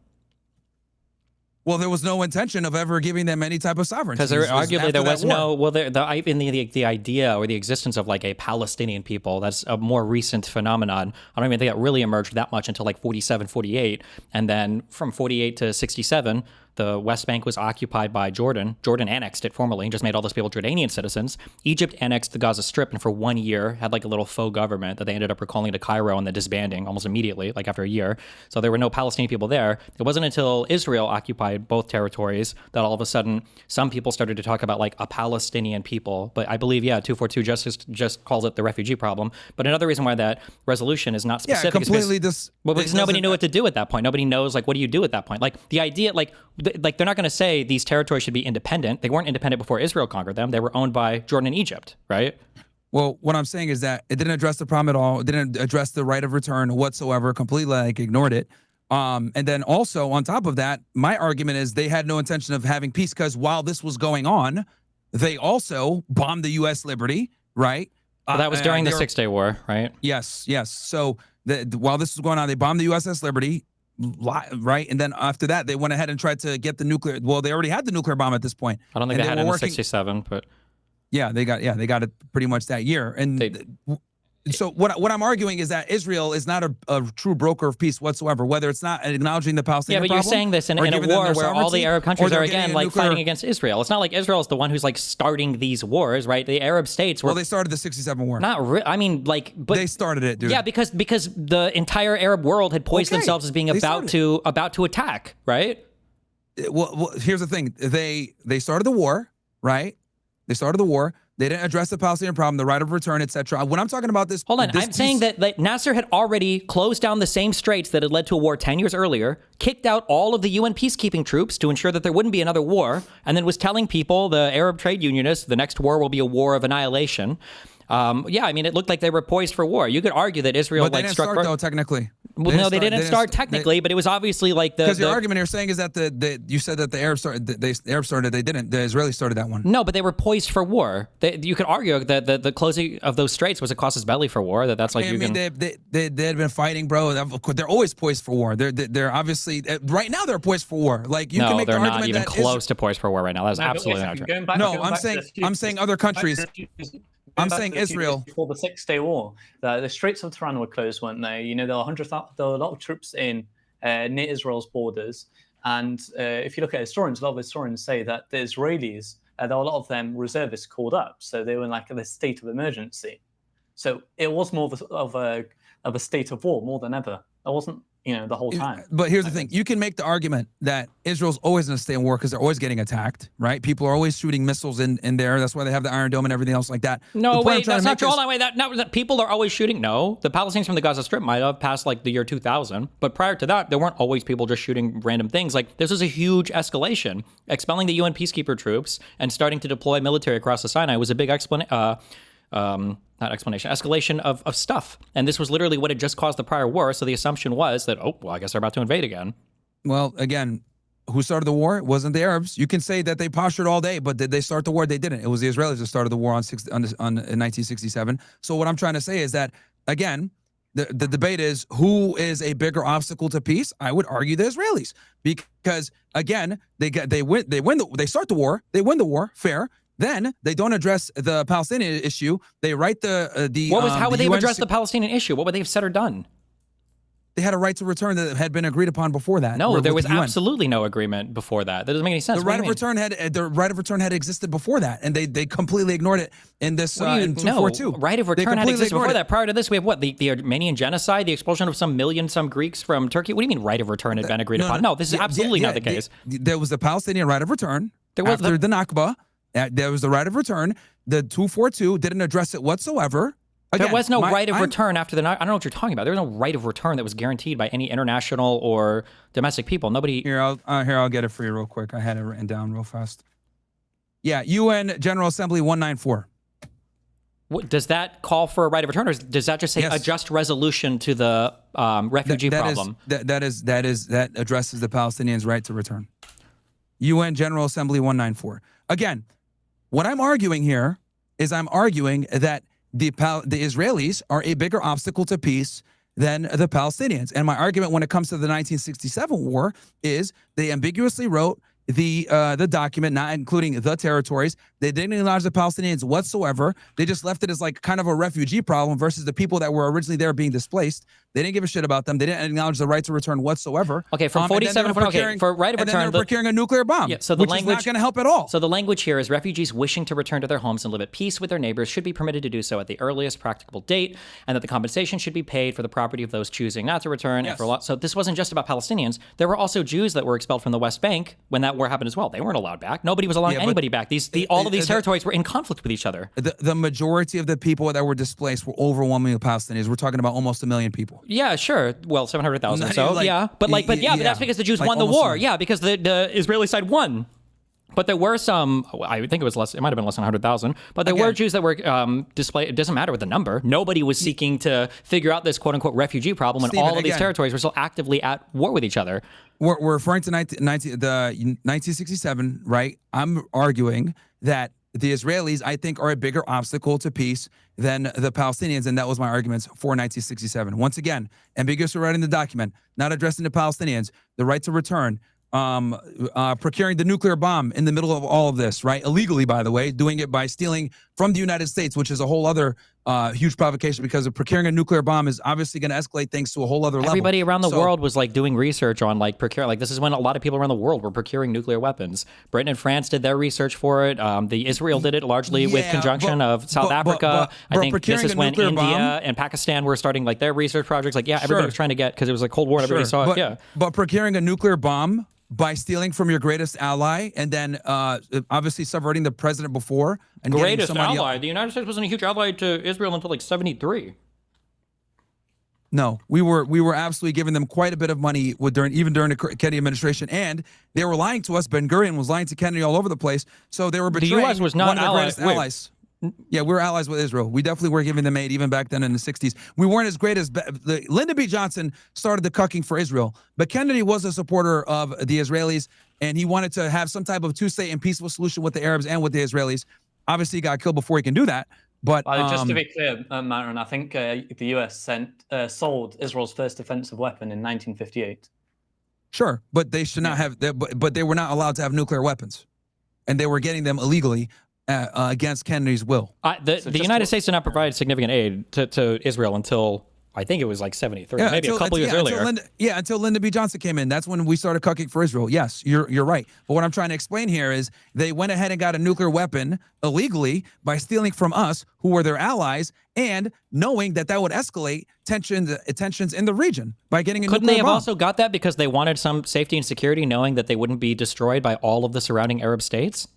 Well, there was no intention of ever giving them any type of sovereignty. Because arguably there was no, even the idea or the existence of like a Palestinian people, that's a more recent phenomenon. I don't even think that really emerged that much until like 47, 48. And then from 48 to 67, the West Bank was occupied by Jordan. Jordan annexed it formally and just made all those people Jordanian citizens. Egypt annexed the Gaza Strip, and for 1 year had like a little faux government that they ended up recalling to Cairo and then disbanding almost immediately, like after a year. So there were no Palestinian people there. It wasn't until Israel occupied both territories that all of a sudden some people started to talk about like a Palestinian people. But I believe, 242 just calls it the refugee problem. But another reason why that resolution is not specific because nobody knew what to do at that point. Nobody knows, like, what do you do at that point? Like, the idea, like they're not going to say these territories should be independent. They weren't independent before Israel conquered them. They were owned by Jordan and Egypt, right? Well, what I'm saying is that it didn't address the problem at all. It didn't address the right of return whatsoever, completely ignored it. And then also on top of that, my argument is they had no intention of having peace, because while this was going on, they also bombed the U.S. Liberty, right? Well, that was during the 6-Day War, right? Yes. So while this was going on, they bombed the USS Liberty, right? And then after that, they went ahead and tried to get the nuclear. Well, they already had the nuclear bomb at this point. I don't think they had it in 67, but yeah, they got it pretty much that year. And so what I'm arguing is that Israel is not a true broker of peace whatsoever, whether it's not acknowledging the Palestinian problem. Yeah, but you're saying this in a war where all the Arab countries are again like fighting against Israel. It's not like Israel is the one who's like starting these wars, right? The Arab states were. Well, they started the 67 war. I mean, like, but they started it, dude. Yeah, because the entire Arab world had poised themselves as being about to attack, right? Well, here's the thing. They started the war, right? They started the war. They didn't address the Palestinian problem, the right of return, etc. When I'm talking about this, hold on, I'm saying that Nasser had already closed down the same straits that had led to a war 10 years earlier, kicked out all of the UN peacekeeping troops to ensure that there wouldn't be another war, and then was telling people, the Arab trade unionists, the next war will be a war of annihilation. I mean, it looked like they were poised for war. You could argue that Israel, but they didn't start though, technically. Well, no, they didn't start technically, but it was obviously like because your argument you're saying is that you said that the Arabs started. The Arabs started. They didn't. The Israelis started that one. No, but they were poised for war. You could argue that the closing of those straits was a casus belli for war. That's like they had been fighting, bro. They're always poised for war. They're obviously right now they're poised for war. Like you can make they're the argument not even close to poised for war right now. That's absolutely not true. No, I'm saying other countries. I'm saying Israel. Before the 6-Day War, the Straits of Tiran were closed, weren't they? You know, there were a lot of troops in near Israel's borders. And if you look at historians, a lot of historians say that the Israelis, there were a lot of them reservists called up. So they were in like a state of emergency. So it was more of a state of war more than ever. It wasn't, the whole time. But here's the thing. You can make the argument that Israel's always going to stay in war because they're always getting attacked, right? People are always shooting missiles in there. That's why they have the Iron Dome and everything else like that. No, wait, that's not true. Hold on, wait. That people are always shooting. No, the Palestinians from the Gaza Strip might have past like the year 2000. But prior to that, there weren't always people just shooting random things. Like this was a huge escalation. Expelling the UN peacekeeper troops and starting to deploy military across the Sinai was a big escalation of stuff. And this was literally what had just caused the prior war. So the assumption was that, I guess they're about to invade again. Well, again, who started the war? It wasn't the Arabs. You can say that they postured all day, but did they start the war? They didn't. It was the Israelis that started the war in 1967. So what I'm trying to say is that, again, the debate is who is a bigger obstacle to peace. I would argue the Israelis, because again, they start the war, they win the war, fair. Then they don't address the Palestinian issue. They write how would they have addressed the Palestinian issue? What would they have said or done? They had a right to return that had been agreed upon before that. No, there was absolutely no agreement before that. That doesn't make any sense. The right of return had existed before that, and they completely ignored it in this in 242. No, right of return had existed before that. Prior to this, we have what, the Armenian genocide, the expulsion of some Greeks from Turkey. What do you mean right of return had been agreed upon? No, this is absolutely not the case. There was the Palestinian right of return after the Nakba. There was the right of return. The 242 didn't address it whatsoever. Again, there was no right of return after the. I don't know what you're talking about. There was no right of return that was guaranteed by any international or domestic people. Nobody. Here, I'll get it for you real quick. I had it written down real fast. Yeah, UN General Assembly 194. Does that call for a right of return, or does that just say a just resolution to the refugee problem? That addresses the Palestinians' right to return. UN General Assembly 194. Again, what I'm arguing here is I'm arguing that the Israelis are a bigger obstacle to peace than the Palestinians. And my argument when it comes to the 1967 war is they ambiguously wrote the document, not including the territories. They didn't acknowledge the Palestinians whatsoever. They just left it as like kind of a refugee problem versus the people that were originally there being displaced. They didn't give a shit about them. They didn't acknowledge the right to return whatsoever. Okay, from 47 for right of return, and then they're procuring a nuclear bomb, which is not going to help at all. So the language here is refugees wishing to return to their homes and live at peace with their neighbors should be permitted to do so at the earliest practicable date, and that the compensation should be paid for the property of those choosing not to return. Yes. So this wasn't just about Palestinians. There were also Jews that were expelled from the West Bank when that war happened as well. They weren't allowed back. Nobody was allowing anybody back. All of these territories were in conflict with each other. The majority of the people that were displaced were overwhelmingly Palestinians. We're talking about almost 1 million people. Yeah, sure. Well, 700,000 or so. But that's because the Jews won the war. Yeah, because the Israeli side won. But there were some, I think it might have been less than 100,000, but there were Jews that were displaced. It doesn't matter with the number. Nobody was seeking to figure out this quote unquote refugee problem when all of these territories were still actively at war with each other. We're referring to the 1967, right? I'm arguing that the Israelis, I think, are a bigger obstacle to peace than the Palestinians, and that was my arguments for 1967. Once again, ambiguous writing the document, not addressing the Palestinians, the right to return, procuring the nuclear bomb in the middle of all of this, right? Illegally, by the way, doing it by stealing from the United States, which is a whole other huge provocation, because of procuring a nuclear bomb is obviously going to escalate things to a whole other level. Everybody around the world was like doing research on like procure. Like this is when a lot of people around the world were procuring nuclear weapons. Britain and France did their research for it. The Israel did it largely with conjunction of South Africa. I think this is when India and Pakistan were starting like their research projects. Like everybody was trying to get, because it was like Cold War and everybody saw it. But procuring a nuclear bomb by stealing from your greatest ally and then obviously subverting the president before and greatest ally. The United States wasn't a huge ally to Israel until like 73. No, we were absolutely giving them quite a bit of money even during the Kennedy administration, and they were lying to us. Ben Gurion was lying to Kennedy all over the place, so they were betraying the U.S. was not one of the greatest allies. Yeah, we were allies with Israel. We definitely were giving them aid even back then in the 60s. We weren't as great as Lyndon B. Johnson started the cucking for Israel, but Kennedy was a supporter of the Israelis, and he wanted to have some type of two-state and peaceful solution with the Arabs and with the Israelis. Obviously, he got killed before he can do that. But just to be clear, Myron, I think the U.S. sold Israel's first offensive weapon in 1958. Sure, but they should not have. But they were not allowed to have nuclear weapons, and they were getting them illegally. Against Kennedy's will. The United States did not provide significant aid to Israel until I think it was like 73, maybe a couple years earlier. Until Lyndon B. Johnson came in. That's when we started cucking for Israel. Yes, you're right. But what I'm trying to explain here is they went ahead and got a nuclear weapon illegally by stealing from us, who were their allies, and knowing that would escalate tensions in the region by getting a nuclear bomb. Couldn't they have also got that because they wanted some safety and security, knowing that they wouldn't be destroyed by all of the surrounding Arab states?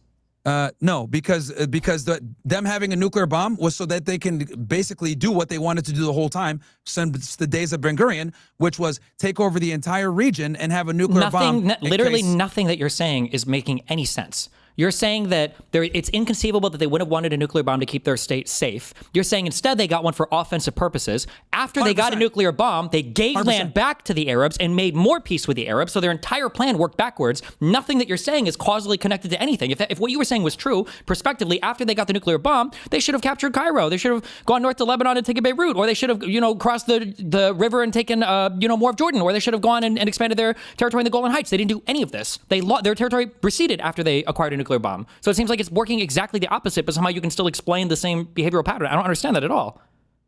No, because them having a nuclear bomb was so that they can basically do what they wanted to do the whole time since the days of Ben Gurion, which was take over the entire region and have a nuclear bomb. Literally nothing that you're saying is making any sense. You're saying that it's inconceivable that they would have wanted a nuclear bomb to keep their state safe. You're saying instead they got one for offensive purposes. After they got a nuclear bomb, they gave 100%. land back to the Arabs and made more peace with the Arabs. So their entire plan worked backwards. Nothing that you're saying is causally connected to anything. If what you were saying was true, prospectively, after they got the nuclear bomb, they should have captured Cairo. They should have gone north to Lebanon and taken Beirut, or they should have, crossed the river and taken, more of Jordan, or they should have gone and expanded their territory in the Golan Heights. They didn't do any of this. Their territory receded after they acquired a nuclear bomb. So it seems like it's working exactly the opposite, but somehow you can still explain the same behavioral pattern. I don't understand that at all.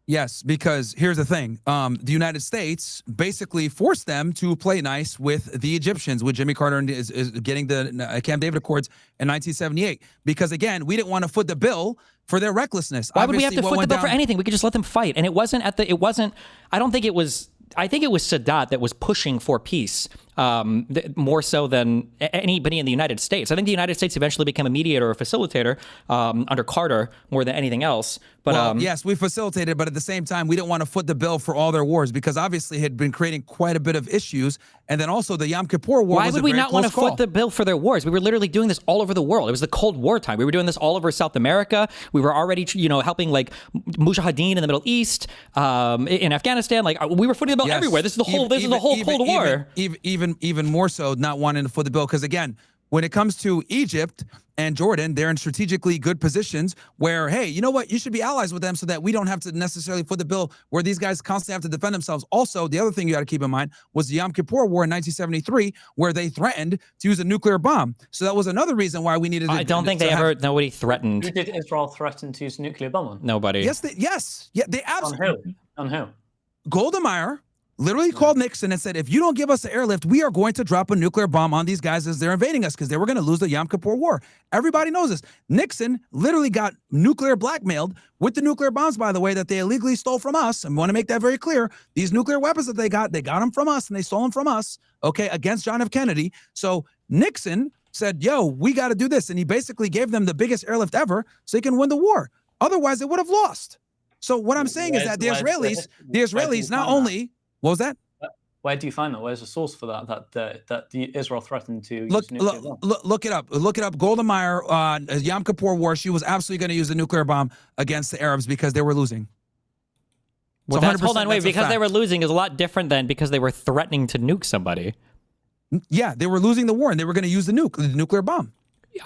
Yes, because here's the thing. The United States basically forced them to play nice with the Egyptians, with Jimmy Carter is getting the Camp David Accords in 1978. Because, again, we didn't want to foot the bill for their recklessness. Why would we have to foot the bill for anything? We could just let them fight. And I think it was Sadat that was pushing for peace more so than anybody in the United States. I think the United States eventually became a mediator or a facilitator under Carter more than anything else. But yes, we facilitated, but at the same time, we didn't want to foot the bill for all their wars because obviously it had been creating quite a bit of issues. And then also the Yom Kippur War. Why would we not want to foot the bill for their wars? We were literally doing this all over the world. It was the Cold War time. We were doing this all over South America. We were already, helping like Mujahideen in the Middle East, in Afghanistan. Like we were footing the bill everywhere. This is the whole Cold War. Even more so, not wanting to foot the bill because again, when it comes to Egypt and Jordan, they're in strategically good positions where, hey, you know what? You should be allies with them so that we don't have to necessarily foot the bill where these guys constantly have to defend themselves. Also, the other thing you got to keep in mind was the Yom Kippur War in 1973, where they threatened to use a nuclear bomb. So that was another reason why we needed to. I don't think nobody threatened. Who did Israel threaten to use a nuclear bomb on? Nobody. Yeah, they absolutely. On who? Golda Meir literally called Nixon and said, if you don't give us the airlift, we are going to drop a nuclear bomb on these guys as they're invading us because they were going to lose the Yom Kippur War. Everybody knows this. Nixon literally got nuclear blackmailed with the nuclear bombs, by the way, that they illegally stole from us. And we want to make that very clear. These nuclear weapons that they got them from us and they stole them from us, okay, against John F. Kennedy. So Nixon said, yo, we got to do this. And he basically gave them the biggest airlift ever so he can win the war. Otherwise, they would have lost. So what I'm saying is that the Israelis not only... What was that? Where do you find that? Where's the source for that? That the Israel threatened to use nuclear bomb? Look it up. Look it up. Golda Meir, Yom Kippur War. She was absolutely going to use a nuclear bomb against the Arabs because they were losing. Well, hold on, wait. Because they were losing is a lot different than because they were threatening to nuke somebody. Yeah, they were losing the war and they were going to use the nuclear bomb.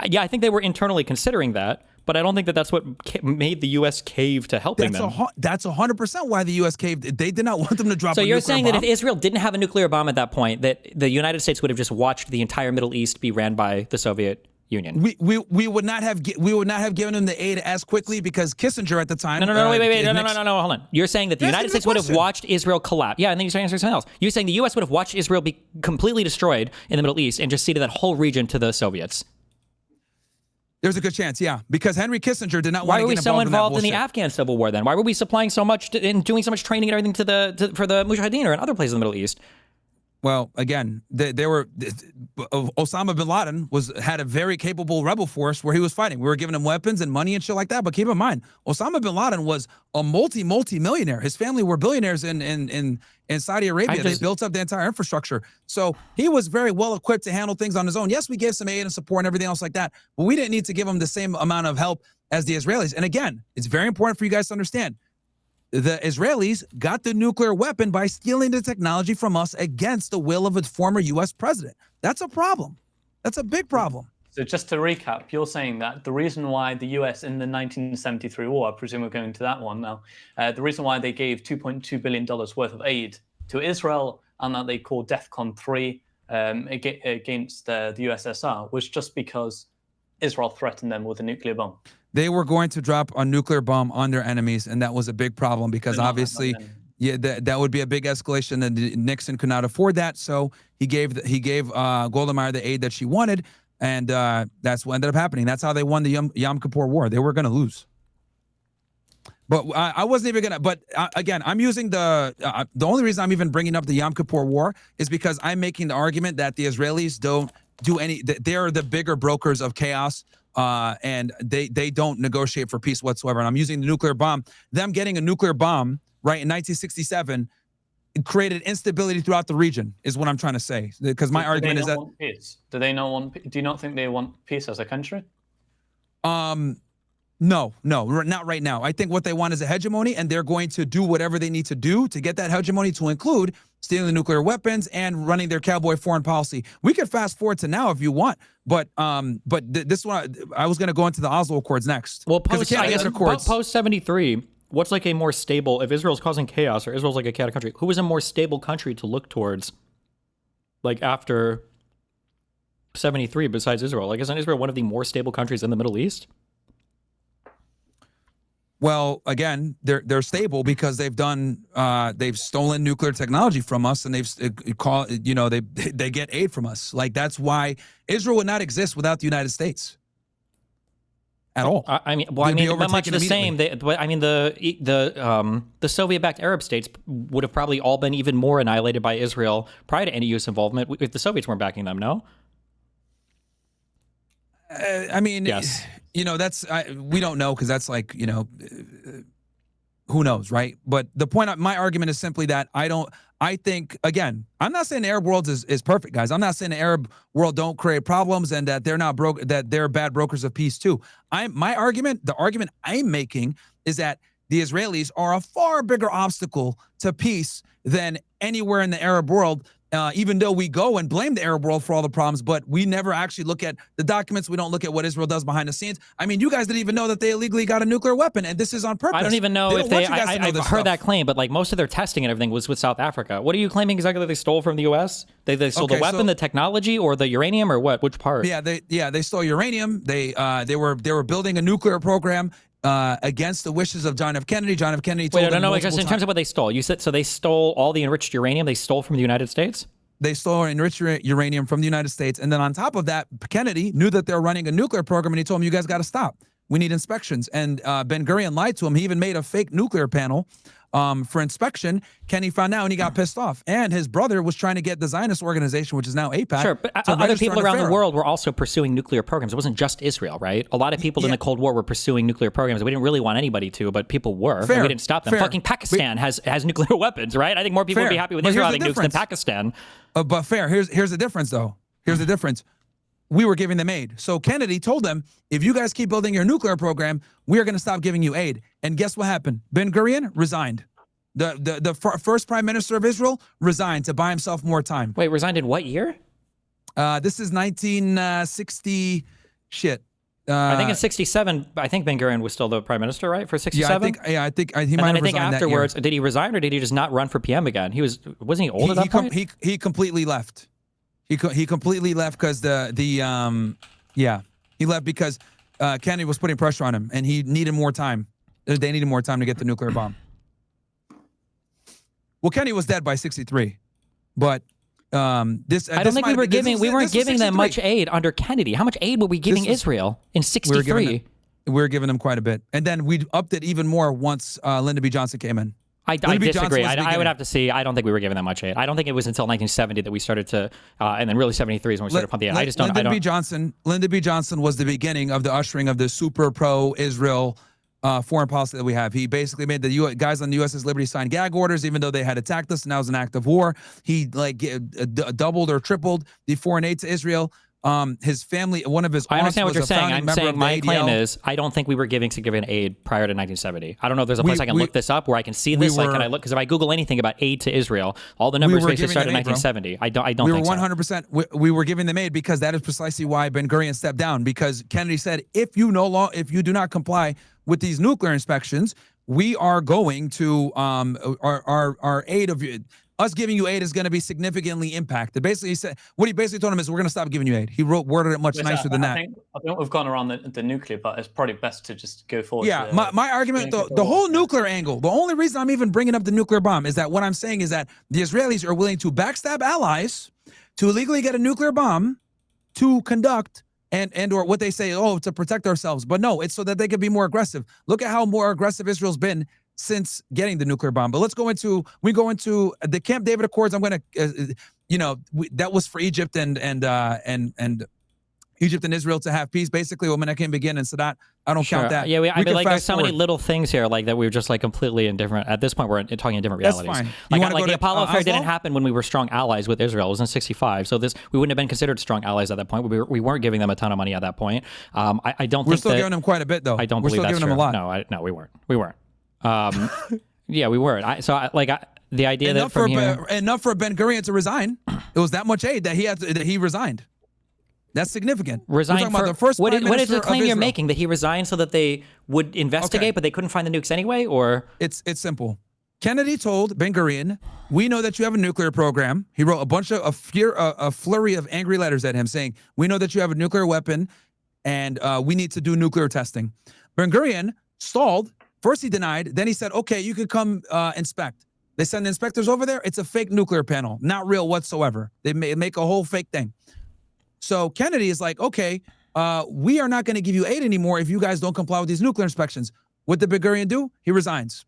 Yeah, I think they were internally considering that. But I don't think that's what made the U.S. cave to helping them. That's 100% why the U.S. caved. They did not want them to drop. So you're saying that if Israel didn't have a nuclear bomb at that point, that the United States would have just watched the entire Middle East be ran by the Soviet Union? We would not have given them the aid as quickly because Kissinger at the time. No, hold on. You're saying that the United States would have watched Israel collapse. Yeah, and then you're saying something else. You're saying the U.S. would have watched Israel be completely destroyed in the Middle East and just ceded that whole region to the Soviets. There's a good chance, yeah, because Henry Kissinger did not want want to get involved in the Afghan civil war then? Why were we supplying so much and doing so much training and everything for the Mujahideen or in other places in the Middle East? Well, again, Osama bin Laden had a very capable rebel force where he was fighting. We were giving him weapons and money and shit like that. But keep in mind, Osama bin Laden was a multi-millionaire. His family were billionaires in Saudi Arabia. They built up the entire infrastructure. So he was very well equipped to handle things on his own. Yes, we gave some aid and support and everything else like that, but we didn't need to give him the same amount of help as the Israelis. And again, it's very important for you guys to understand. The Israelis got the nuclear weapon by stealing the technology from us against the will of a former U.S. president. That's a problem. That's a big problem. So just to recap, you're saying that the reason why the U.S. in the 1973 war, I presume we're going to that one now, the reason why they gave $2.2 billion worth of aid to Israel and that they called DEFCON 3 against the USSR was just because Israel threatened them with a nuclear bomb. They were going to drop a nuclear bomb on their enemies, and that was a big problem because obviously, that would be a big escalation, and Nixon could not afford that. So he gave Golda Meir the aid that she wanted, and that's what ended up happening. That's how they won the Yom Kippur War. They were going to lose. But I wasn't even gonna. But again, I'm using the only reason I'm even bringing up the Yom Kippur War is because I'm making the argument that the Israelis don't do any. They're the bigger brokers of chaos. And they don't negotiate for peace whatsoever. And I'm using the nuclear bomb. Them getting a nuclear bomb, right, in 1967 created instability throughout the region is what I'm trying to say. Because my argument is that... Peace? Do they not want... Do you not think they want peace as a country? No, not right now. I think what they want is a hegemony, and they're going to do whatever they need to do to get that hegemony, to include stealing the nuclear weapons and running their cowboy foreign policy. We could fast forward to now if you want, but this one, I was going to go into the Oslo Accords next. Well, post 73, what's like a more stable, if Israel's causing chaos or Israel's like a chaotic country, who is a more stable country to look towards, like after 73 besides Israel? Like, isn't Israel one of the more stable countries in the Middle East? Well, again, they're stable because they've stolen nuclear technology from us, and they get aid from us. Like, that's why Israel would not exist without the United States at all. Much the same. The Soviet-backed Arab states would have probably all been even more annihilated by Israel prior to any U.S. involvement if the Soviets weren't backing them. No. Yes. That's we don't know, because that's like, who knows, right? But the point, my argument is simply that I think, again, I'm not saying the Arab world is perfect, guys. I'm not saying the Arab world don't create problems and that they're not that they're bad brokers of peace too. The argument I'm making is that the Israelis are a far bigger obstacle to peace than anywhere in the Arab world. Even though we go and blame the Arab world for all the problems, but we never actually look at the documents. We don't look at what Israel does behind the scenes. I mean, you guys didn't even know that they illegally got a nuclear weapon, and this is on purpose. I don't even know if I've heard that claim, but like most of their testing and everything was with South Africa. What are you claiming exactly that they stole from the U.S.? They stole the weapon, the technology, or the uranium, or what? Which part? Yeah, they stole uranium. They were building a nuclear program against the wishes of John F. Kennedy. John F. Kennedy told them just in terms of what they stole. You said so they stole all the enriched uranium they stole from the United States? They stole enriched uranium from the United States. And then on top of that, Kennedy knew that they were running a nuclear program, and he told them, you guys got to stop. We need inspections. And Ben-Gurion lied to him. He even made a fake nuclear panel for inspection. Kennedy found out, and he got pissed off. And his brother was trying to get the Zionist organization, which is now AIPAC. Sure, but other people around the world were also pursuing nuclear programs. It wasn't just Israel, right? A lot of people in the Cold War were pursuing nuclear programs. We didn't really want anybody to, but people were. And we didn't stop them. Fucking Pakistan has nuclear weapons, right? I think more people would be happy with Israel having nukes than Pakistan. But fair. Here's the difference, though. Here's the difference. We were giving them aid. So Kennedy told them, if you guys keep building your nuclear program, we are going to stop giving you aid. And guess what happened? Ben-Gurion resigned. The first prime minister of Israel resigned to buy himself more time. Wait, resigned in what year? This is 1960 shit. I think in 67, I think Ben-Gurion was still the prime minister, right? For 67? I think he might have resigned afterwards, did he resign or did he just not run for PM again? Wasn't he old at that point? He completely left. He completely left because he left because Kennedy was putting pressure on him, and he needed more time. They needed more time to get the nuclear bomb. Well, Kennedy was dead by 63, but I don't think we weren't giving them much aid under Kennedy. How much aid were we giving Israel in 63? We were giving them quite a bit, and then we upped it even more once Lyndon B. Johnson came in. I disagree. I would have to see. I don't think we were giving that much aid. I don't think it was until 1970 that we started to, and then really 73 is when we started pumping the aid. Lyndon B. Johnson was the beginning of the ushering of the super pro-Israel foreign policy that we have. He basically made the guys on the USS Liberty sign gag orders, even though they had attacked us, and that was an act of war. He doubled or tripled the foreign aid to Israel. His family, one of his I understand what you're saying. I'm saying my claim is I don't think we were giving significant aid prior to 1970. I don't know if there's a place I can look this up where I can see this. Can I look? Because if I Google anything about aid to Israel, all the numbers basically start in 1970. I don't think so. We were 100%. We were giving them aid because that is precisely why Ben-Gurion stepped down. Because Kennedy said, if you do not comply with these nuclear inspections, we are going to our aid of you. Us giving you aid is going to be significantly impacted. Basically, he said what he basically told him is we're going to stop giving you aid. He worded it much nicer than that. I think we've gone around the nuclear part. It's probably best to just go forward. Yeah, my argument, the whole nuclear angle, the only reason I'm even bringing up the nuclear bomb is that what I'm saying is that the Israelis are willing to backstab allies to illegally get a nuclear bomb to conduct and or what they say, to protect ourselves. But no, it's so that they can be more aggressive. Look at how more aggressive Israel's been since getting the nuclear bomb. But we go into the Camp David Accords. I'm going to, that was for Egypt and Egypt and Israel to have peace, basically, when it can begin, and Sadat. I don't count that. Yeah, I mean, like, there's so many forward. little things here, like, that we're just, like, completely indifferent. At this point, we're talking in different realities. That's fine. Like the Apollo affair didn't happen when we were strong allies with Israel. It was in '65, so we wouldn't have been considered strong allies at that point. We weren't giving them a ton of money at that point. I don't. We're still giving them quite a bit, though. I don't We're believe still that's giving true. them a lot. No, we weren't. We weren't. Yeah, we weren't. The idea enough that from here, enough for Ben Gurion to resign. It was that much aid that he resigned. That's significant. Resign about the first what prime is the minister claim of you're Israel. making, that he resigned so that they would investigate, but they couldn't find the nukes anyway? Or it's simple. Kennedy told Ben Gurion, "We know that you have a nuclear program." He wrote a flurry of angry letters at him saying, "We know that you have a nuclear weapon, and we need to do nuclear testing." Ben Gurion stalled. First he denied, then he said, "Okay, you could come inspect." They send inspectors over there. It's a fake nuclear panel, not real whatsoever. They make a whole fake thing. So Kennedy is like, "Okay, we are not going to give you aid anymore if you guys don't comply with these nuclear inspections." What did Ben Gurion do? He resigns.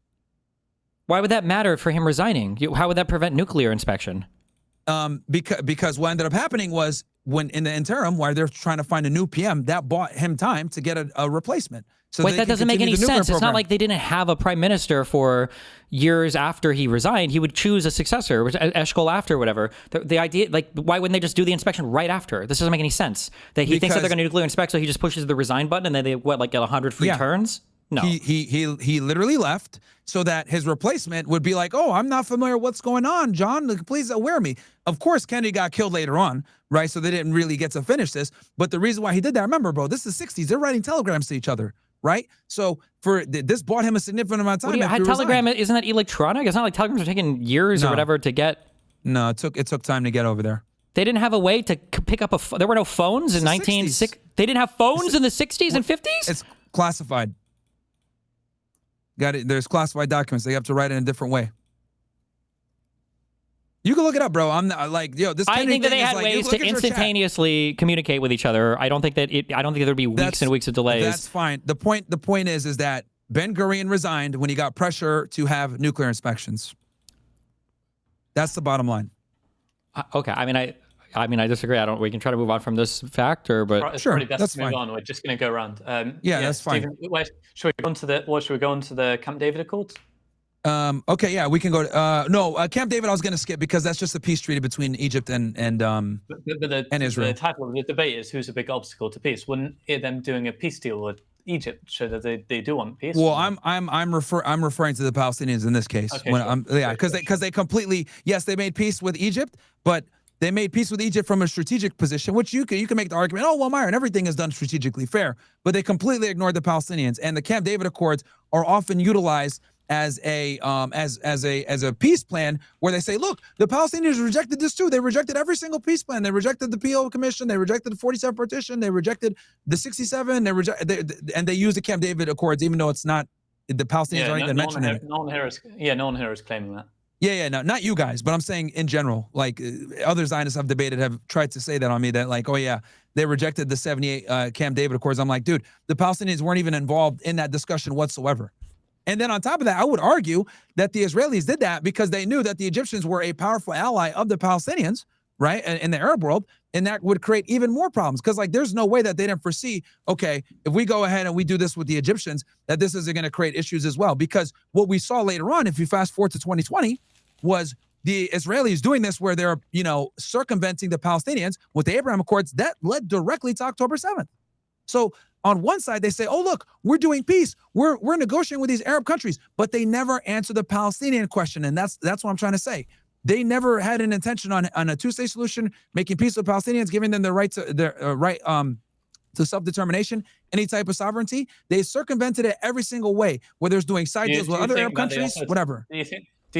why would that matter for him resigning? How would that prevent nuclear inspection? Because what ended up happening was, when in the interim, while they're trying to find a new PM, that bought him time to get a replacement. So wait, that doesn't make any sense. It's not like they didn't have a prime minister for years after he resigned. He would choose a successor, which Eshkol after, whatever. The idea, like, why wouldn't they just do the inspection right after? This doesn't make any sense. That he thinks that they're going to nuclear inspect, so he just pushes the resign button, and then they get 100 free turns. No, he literally left so that his replacement would be like, "Oh, I'm not familiar with what's going on, John. Please aware me." Of course, Kennedy got killed later on, right? So they didn't really get to finish this. But the reason why he did that, remember, bro, this is the '60s. They're writing telegrams to each other, right? So this bought him a significant amount of time. Isn't that electronic? It's not like telegrams are taking years or whatever to get. No, it took time to get over there. They didn't have a way to pick up there were no phones in 1960. They didn't have phones in the 60s and 50s? It's classified. Got it. There's classified documents. They have to write it in a different way. You can look it up, bro. I'm not like, yo, this. I think that they had ways to instantaneously communicate with each other. I don't think there'd be weeks and weeks of delays. That's fine. The point is that Ben Gurion resigned when he got pressure to have nuclear inspections. That's the bottom line. Okay. I mean, I disagree. We can try to move on from this factor, but it's sure, probably best that's to move fine. on. We're just going to go around. Yeah, that's fine. Stephen, should we go on to the Camp David Accords? Okay, yeah, we can go. Camp David I was going to skip because that's just a peace treaty between Egypt and Israel. The title of the debate is who's a big obstacle to peace. Wouldn't them doing a peace deal with Egypt show that they do want peace? Well, I'm referring to the Palestinians in this case. Okay, because they completely, yes, they made peace with Egypt, but they made peace with Egypt from a strategic position, which you can make the argument, oh, well, Myron, everything is done strategically fair, but they completely ignored the Palestinians. And the Camp David Accords are often utilized as a peace plan where they say, look, the Palestinians rejected this too. They rejected every single peace plan. They rejected the PLO Commission. They rejected the 47 partition. They rejected the 67. And they use the Camp David Accords, even though it's not, the Palestinians aren't even mentioning it. No one here is claiming that. No, not you guys, but I'm saying in general, like other Zionists have debated, have tried to say that on me, that like, oh yeah, they rejected the 78 Camp David Accords. I'm like, dude, the Palestinians weren't even involved in that discussion whatsoever. And then on top of that, I would argue that the Israelis did that because they knew that the Egyptians were a powerful ally of the Palestinians, right, in the Arab world, and that would create even more problems because, like, there's no way that they didn't foresee, okay, if we go ahead and we do this with the Egyptians, that this is going to create issues as well. Because what we saw later on, if you fast forward to 2020, was the Israelis doing this where they're, circumventing the Palestinians with the Abraham Accords that led directly to October 7th. So on one side, they say, oh, look, we're doing peace. We're negotiating with these Arab countries, but they never answer the Palestinian question. And that's what I'm trying to say. They never had an intention on a two-state solution, making peace with Palestinians, giving them the right to self-determination, any type of sovereignty. They circumvented it every single way, whether it's doing side deals with other Arab countries, whatever. Do you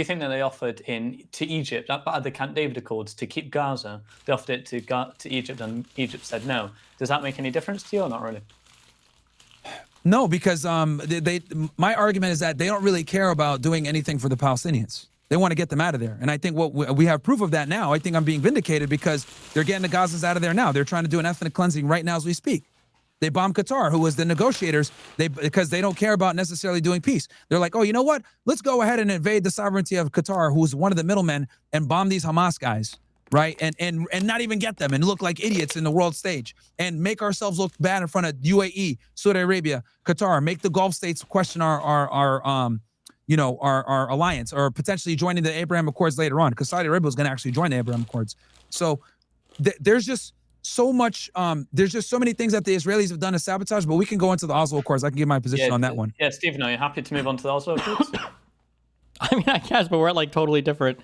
think that they offered to Egypt, that part of the Camp David Accords, to keep Gaza? They offered it to Egypt, and Egypt said no. Does that make any difference to you or not really? No, because my argument is that they don't really care about doing anything for the Palestinians. They want to get them out of there. And I think we have proof of that now. I think I'm being vindicated because they're getting the Gazans out of there now. They're trying to do an ethnic cleansing right now as we speak. They bombed Qatar, who was the negotiators, because they don't care about necessarily doing peace. They're like, oh, you know what? Let's go ahead and invade the sovereignty of Qatar, who's one of the middlemen, and bomb these Hamas guys. right? And not even get them and look like idiots in the world stage and make ourselves look bad in front of UAE, Saudi Arabia, Qatar, make the Gulf states question our alliance, or potentially joining the Abraham Accords later on, because Saudi Arabia was going to actually join the Abraham Accords. So there's just so much, there's just so many things that the Israelis have done to sabotage, but we can go into the Oslo Accords. I can give my position on that one. Yeah, Stephen, are you happy to move on to the Oslo Accords? I mean, I guess, but we're at like totally different.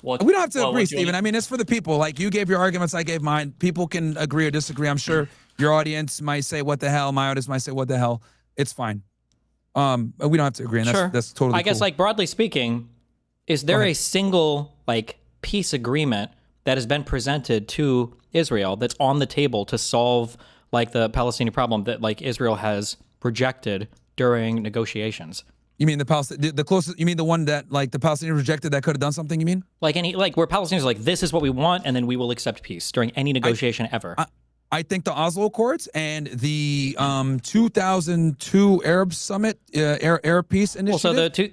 We don't have to agree, Stephen. I mean, it's for the people. Like, you gave your arguments, I gave mine. People can agree or disagree. I'm sure your audience might say, what the hell? My audience might say, what the hell? It's fine. We don't have to agree, and that's totally I guess, cool. like, broadly speaking, is there a single, like, peace agreement that has been presented to Israel that's on the table to solve, like, the Palestinian problem that, like, Israel has rejected during negotiations? You mean the closest? You mean the one that, like, the Palestinians rejected that could have done something? You mean like where Palestinians are like, this is what we want, and then we will accept peace during any negotiation ever? I think the Oslo Accords and the 2002 Arab Summit, Arab Peace Initiative.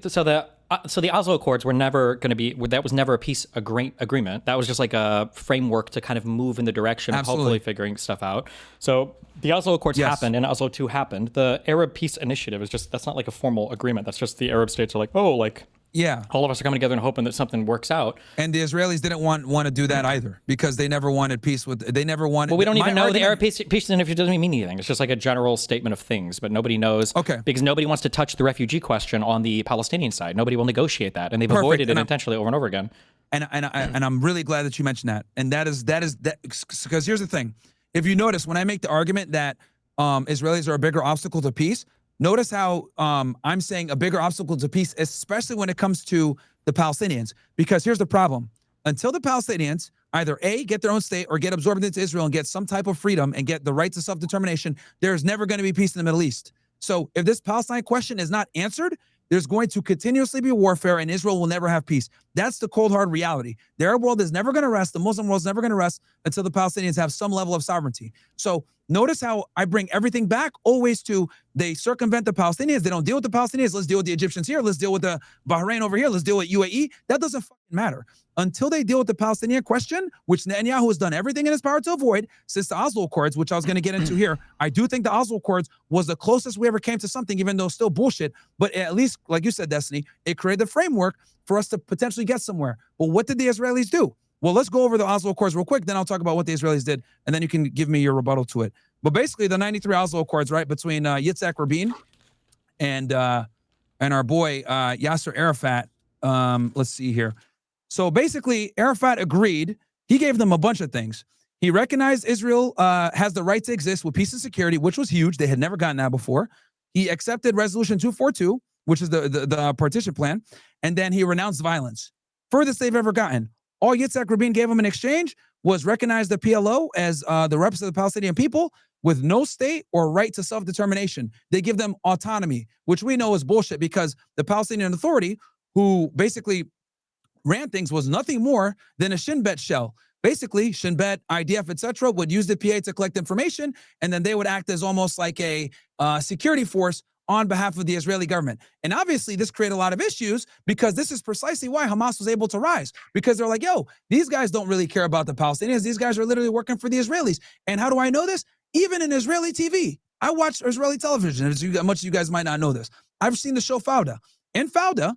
So the Oslo Accords were never going to be. That was never a peace agreement. That was just like a framework to kind of move in the direction of hopefully figuring stuff out. So the Oslo Accords happened, and Oslo II happened. The Arab Peace Initiative is that's not like a formal agreement. That's just the Arab states are like, oh, like, yeah, all of us are coming together and hoping that something works out. And the Israelis didn't want to do that either, because they never wanted peace with. They never wanted. Well, we don't even know the Arab peace initiative doesn't mean anything. It's just like a general statement of things, but nobody knows. Okay. Because nobody wants to touch the refugee question on the Palestinian side. Nobody will negotiate that, and they've avoided it intentionally over and over again. And I'm really glad that you mentioned that. And that is because here's the thing: if you notice, when I make the argument that Israelis are a bigger obstacle to peace, notice how I'm saying a bigger obstacle to peace, especially when it comes to the Palestinians. Because here's the problem: until the Palestinians either A, get their own state, or get absorbed into Israel and get some type of freedom and get the right to self-determination, there's never going to be peace in the Middle East. So if this Palestine question is not answered, there's going to continuously be warfare, and Israel will never have peace. That's the cold, hard reality. The Arab world is never going to rest. The Muslim world is never going to rest until the Palestinians have some level of sovereignty. So notice how I bring everything back always to, they circumvent the Palestinians. They don't deal with the Palestinians. Let's deal with the Egyptians here. Let's deal with the Bahrain over here. Let's deal with UAE. That doesn't fucking matter. Until they deal with the Palestinian question, which Netanyahu has done everything in his power to avoid since the Oslo Accords, which I was going to get into here. I do think the Oslo Accords was the closest we ever came to something, even though it's still bullshit. But at least, like you said, Destiny, it created the framework for us to potentially get somewhere. But what did the Israelis do? Well, let's go over the Oslo Accords real quick. Then I'll talk about what the Israelis did, and then you can give me your rebuttal to it. But basically, the 93 Oslo Accords, right, between Yitzhak Rabin and our boy Yasser Arafat. Let's see here. So basically, Arafat agreed. He gave them a bunch of things. He recognized Israel has the right to exist with peace and security, which was huge. They had never gotten that before. He accepted Resolution 242, which is the partition plan, and then he renounced violence. Furthest they've ever gotten. All Yitzhak Rabin gave him in exchange was recognize the PLO as the reps of the Palestinian people with no state or right to self-determination. They give them autonomy, which we know is bullshit, because the Palestinian Authority, who basically ran things, was nothing more than a Shin Bet shell. Basically, Shin Bet, IDF, etc., would use the PA to collect information, and then they would act as almost like a security force on behalf of the Israeli government. And obviously, this created a lot of issues, because this is precisely why Hamas was able to rise. Because they're like, yo, these guys don't really care about the Palestinians. These guys are literally working for the Israelis. And how do I know this? Even in Israeli TV. I watch Israeli television, as much as you guys might not know this. I've seen the show Fauda. In Fauda,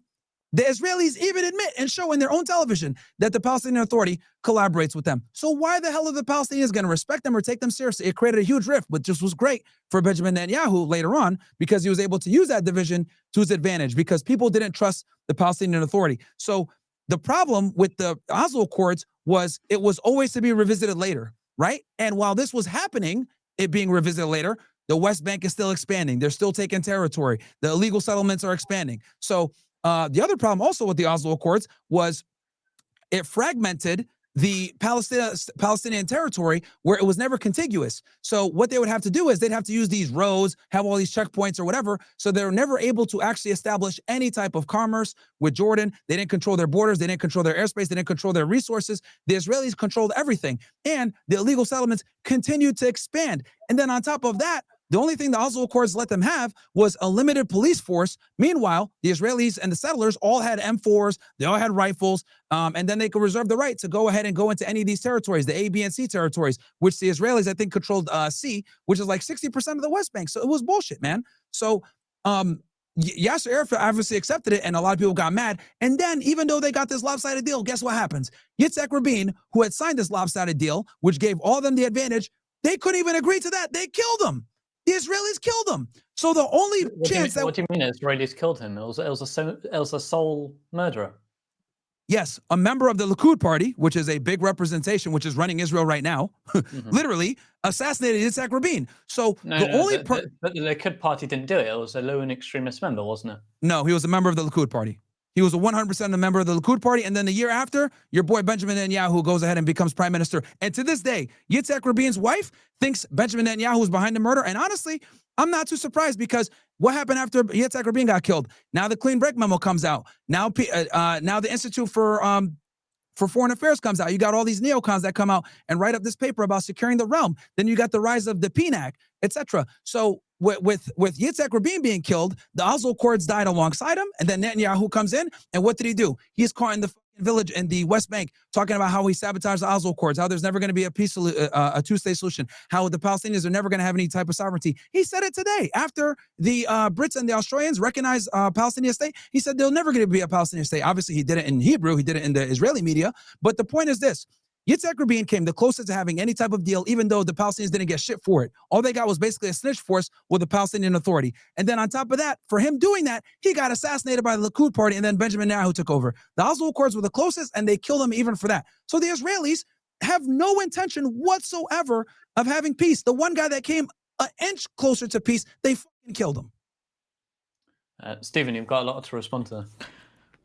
the Israelis even admit and show in their own television that the Palestinian Authority collaborates with them. So why the hell are the Palestinians going to respect them or take them seriously? It created a huge rift, but just was great for Benjamin Netanyahu later on, because he was able to use that division to his advantage, because people didn't trust the Palestinian Authority. So the problem with the Oslo Accords was it was always to be revisited later, right? And while this was happening, it being revisited later, the West Bank is still expanding. They're still taking territory. The illegal settlements are expanding. So the other problem also with the Oslo Accords was it fragmented the Palestinian territory, where it was never contiguous. So what they would have to do is they'd have to use these roads, have all these checkpoints or whatever. So they were never able to actually establish any type of commerce with Jordan. They didn't control their borders. They didn't control their airspace. They didn't control their resources. The Israelis controlled everything. And the illegal settlements continued to expand. And then on top of that, The only thing the Oslo Accords let them have was a limited police force. Meanwhile, the Israelis and the settlers all had M4s, they all had rifles, and then they could reserve the right to go ahead and go into any of these territories, the A, B, and C territories, which the Israelis, I think, controlled C, which is like 60% of the West Bank. So it was bullshit, man. So Yasser Arafat obviously accepted it, and a lot of people got mad. And then, even though they got this lopsided deal, guess what happens? Yitzhak Rabin, who had signed this lopsided deal, which gave all of them the advantage, they couldn't even agree to that. They killed him. The Israelis killed him. So the only chance that— What do you mean Israelis killed him? It was a sole murderer. Yes, a member of the Likud party, which is a big representation, which is running Israel right now, literally assassinated Yitzhak Rabin. So but the Likud party didn't do it. It was a lone extremist member, wasn't it? No, he was a member of the Likud party. He was a 100% a member of the Likud party. And then the year after, your boy Benjamin Netanyahu goes ahead and becomes prime minister. And to this day, Yitzhak Rabin's wife thinks Benjamin Netanyahu was behind the murder. And honestly, I'm not too surprised, because what happened after Yitzhak Rabin got killed? Now the clean break memo comes out. Now the Institute for Foreign Affairs comes out. You got all these neocons that come out and write up this paper about securing the realm. Then you got the rise of the PNAC, etc. So with Yitzhak Rabin being killed, the Oslo Accords died alongside him, and then Netanyahu comes in, and what did he do? He's caught in the village in the West Bank talking about how he sabotaged the Oslo Accords, how there's never going to be a two-state solution, how the Palestinians are never going to have any type of sovereignty. He said it today after the Brits and the Australians recognized Palestinian state. He said they'll never going to be a Palestinian state. Obviously, he did it in Hebrew. He did it in the Israeli media. But the point is this. Yitzhak Rabin came the closest to having any type of deal, even though the Palestinians didn't get shit for it. All they got was basically a snitch force with the Palestinian Authority. And then on top of that, for him doing that, he got assassinated by the Likud party, and then Benjamin Netanyahu took over. The Oslo Accords were the closest, and they killed him even for that. So the Israelis have no intention whatsoever of having peace. The one guy that came an inch closer to peace, they fucking killed him. Stephen, you've got a lot to respond to.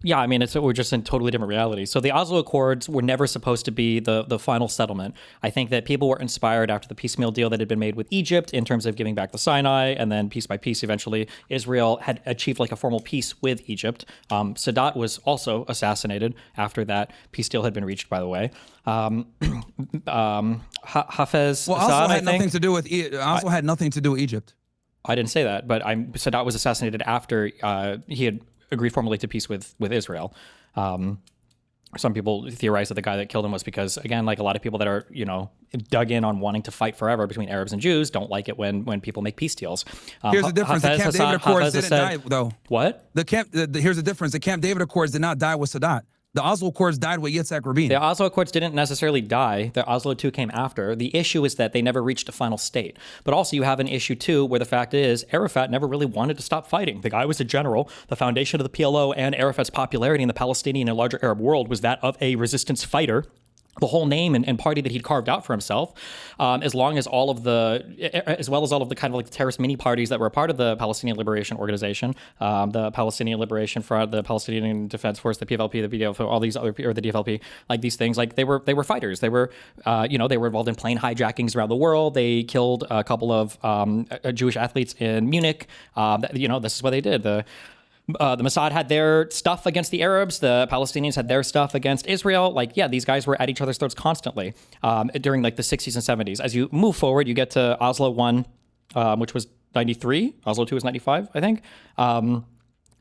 Yeah, I mean, we're just in totally different realities. So the Oslo Accords were never supposed to be the final settlement. I think that people were inspired after the piecemeal deal that had been made with Egypt in terms of giving back the Sinai, and then piece by piece, eventually, Israel had achieved like a formal peace with Egypt. Sadat was also assassinated after that peace deal had been reached, by the way. Hafez Assad, had nothing to do with Oslo had nothing to do with Egypt. I didn't say that, but Sadat was assassinated after he had agreed formally to peace with Israel. Some people theorize that the guy that killed him was because, again, like a lot of people that are, dug in on wanting to fight forever between Arabs and Jews don't like it when people make peace deals. Here's the difference. The Camp David Accords didn't die, though. What? Here's the difference. The Camp David Accords did not die with Sadat. The Oslo Accords died with Yitzhak Rabin. The Oslo Accords didn't necessarily die. The Oslo II came after. The issue is that they never reached a final state. But also you have an issue, too, where the fact is Arafat never really wanted to stop fighting. The guy was a general. The foundation of the PLO and Arafat's popularity in the Palestinian and larger Arab world was that of a resistance fighter. The whole name and party that he'd carved out for himself, as well as all of the kind of like terrorist mini parties that were a part of the Palestinian Liberation Organization, the Palestinian Liberation Front, the Palestinian Defense Force, the PFLP, the BDF, all these other, or the DFLP, like these things, like they were fighters. They were, they were involved in plane hijackings around the world. They killed a couple of Jewish athletes in Munich. This is what they did. The Mossad had their stuff against the Arabs. The Palestinians had their stuff against Israel. These guys were at each other's throats constantly during the 60s and 70s. As you move forward, you get to Oslo I, which was 93. Oslo II was 95, I think.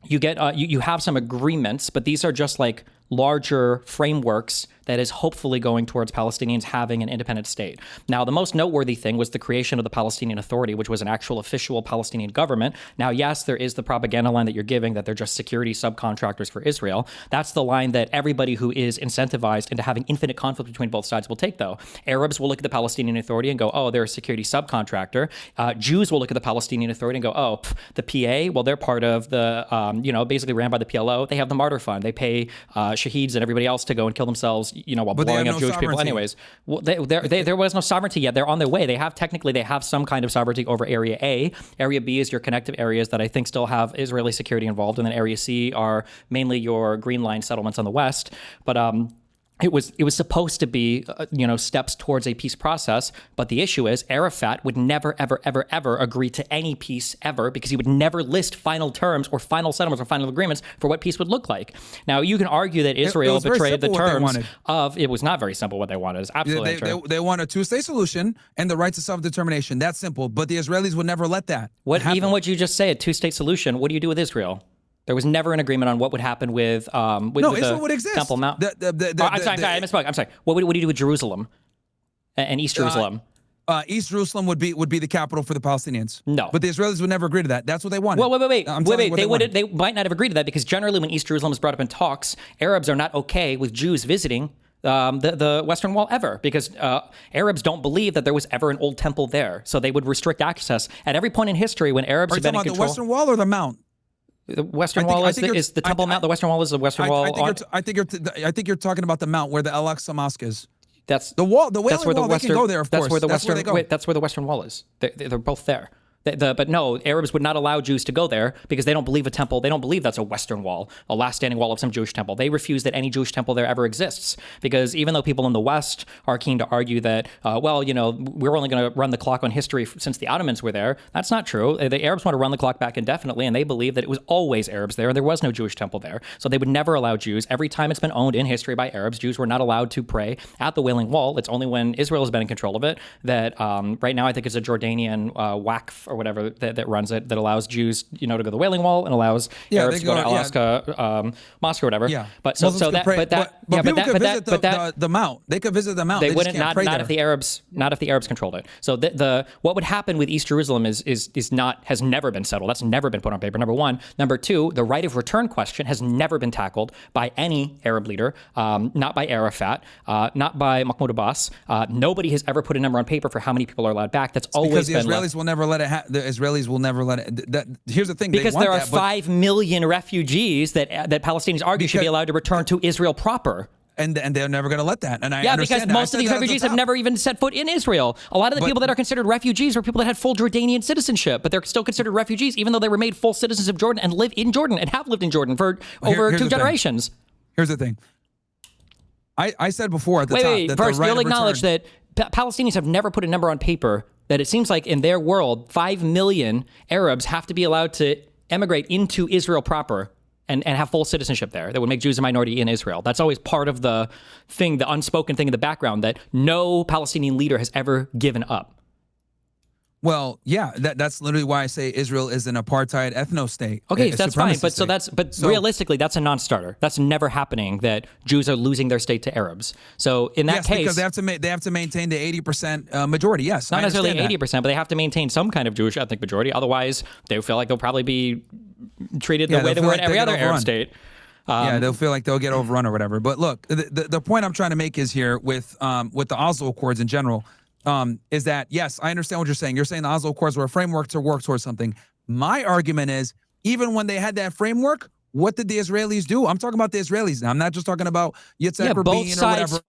You get you have some agreements, but these are just like larger frameworks that is hopefully going towards Palestinians having an independent state. Now, the most noteworthy thing was the creation of the Palestinian Authority, which was an actual official Palestinian government. Now, yes, there is the propaganda line that you're giving that they're just security subcontractors for Israel. That's the line that everybody who is incentivized into having infinite conflict between both sides will take, though. Arabs will look at the Palestinian Authority and go, oh, they're a security subcontractor. Jews will look at the Palestinian Authority and go, oh, the PA, well, they're part of the, basically ran by the PLO. They have the martyr fund. They pay shaheeds and everybody else to go and kill themselves, while blowing up Jewish people anyways. Well, there was no sovereignty yet. They're on their way. They have some kind of sovereignty over Area A. Area B is your connective areas that I think still have Israeli security involved. And then Area C are mainly your Green Line settlements on the west. But it was supposed to be, steps towards a peace process. But the issue is Arafat would never, ever, ever, ever agree to any peace ever, because he would never list final terms or final settlements or final agreements for what peace would look like. Now, you can argue that Israel betrayed the terms of, it was not very simple what they wanted. It's absolutely true. They want a two-state solution and the right to self-determination. That's simple. But the Israelis would never let that happen. Even what you just say, a two-state solution, what do you do with Israel? There was never an agreement on what would happen with Israel would exist. Temple Mount. I misspoke. I'm sorry. What do you do with Jerusalem and East Jerusalem? East Jerusalem would be the capital for the Palestinians. No, but the Israelis would never agree to that. That's what they wanted. Well, wait. They might not have agreed to that, because generally, when East Jerusalem is brought up in talks, Arabs are not okay with Jews visiting the Western Wall ever, because Arabs don't believe that there was ever an old temple there, so they would restrict access at every point in history when Arabs have been in control. The Western Wall or the Mount? The Western Wall is the Temple Mount. The Western Wall is the Western Wall. I think you're talking about the Mount where the Al-Aqsa Mosque is. That's the wall. The Wailing Wall. They can go there, of course. That's where the Western Wall is. They're both there. But no, Arabs would not allow Jews to go there because they don't believe a temple. They don't believe that's a Western wall, a last standing wall of some Jewish temple. They refuse that any Jewish temple there ever exists, because even though people in the West are keen to argue that, we're only going to run the clock on history since the Ottomans were there, that's not true. The Arabs want to run the clock back indefinitely, and they believe that it was always Arabs there and there was no Jewish temple there. So they would never allow Jews. Every time it's been owned in history by Arabs, Jews were not allowed to pray at the Wailing Wall. It's only when Israel has been in control of it that right now I think it's a Jordanian Waqf or whatever that runs it, that allows Jews, to go to the Wailing Wall and allows Arabs to go to Al-Aqsa Mosque or whatever. Yeah. But the Mount. They could visit the Mount. They wouldn't, not if the Arabs controlled it. So what would happen with East Jerusalem has never been settled. That's never been put on paper. Number one. Number two, the right of return question has never been tackled by any Arab leader, not by Arafat, not by Mahmoud Abbas. Nobody has ever put a number on paper for how many people are allowed back. That's always been because the Israelis will never let it happen. The Israelis will never let it. Here's the thing. Because there are 5 million refugees that Palestinians argue should be allowed to return to Israel proper. And they're never going to let that. And I understand because most of these refugees have never even set foot in Israel. A lot of the people that are considered refugees are people that had full Jordanian citizenship, but they're still considered refugees, even though they were made full citizens of Jordan and live in Jordan and have lived in Jordan for over 2 generations. Here's the thing. I said before at the top that first, you'll acknowledge that Palestinians have never put a number on paper that it seems like in their world, 5 million Arabs have to be allowed to emigrate into Israel proper and have full citizenship there. That would make Jews a minority in Israel. That's always part of the thing, the unspoken thing in the background that no Palestinian leader has ever given up. Well, yeah, that's literally why I say Israel is an apartheid ethno-state. Okay, that's fine, but realistically, that's a non-starter. That's never happening that Jews are losing their state to Arabs. So in that case, because they have to maintain the 80% majority. Yes, not necessarily 80%, but they have to maintain some kind of Jewish ethnic majority. Otherwise, they feel like they'll probably be treated the way they were in every other Arab state. They'll feel like they'll get overrun or whatever. But look, the point I'm trying to make is here with the Oslo Accords in general. Is that, yes, I understand what you're saying. You're saying the Oslo Accords were a framework to work towards something. My argument is, even when they had that framework, what did the Israelis do? I'm talking about the Israelis now. I'm not just talking about Yitzhak Rabin or whatever.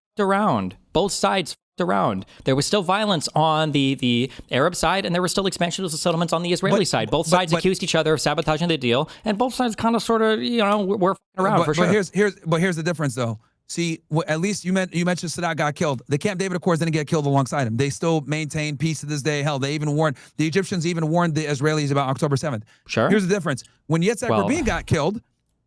Both sides f***ed around. There was still violence on the Arab side, and there were still expansionist settlements on the Israeli side. Both sides accused each other of sabotaging the deal, and both sides kind of sort of, were f***ing around for sure. But here's the difference, though. See, at least you mentioned Sadat got killed. The Camp David Accords didn't get killed alongside him. They still maintain peace to this day. Hell, the Egyptians even warned the Israelis about October 7th. Sure. Here's the difference. When Yitzhak Rabin got killed,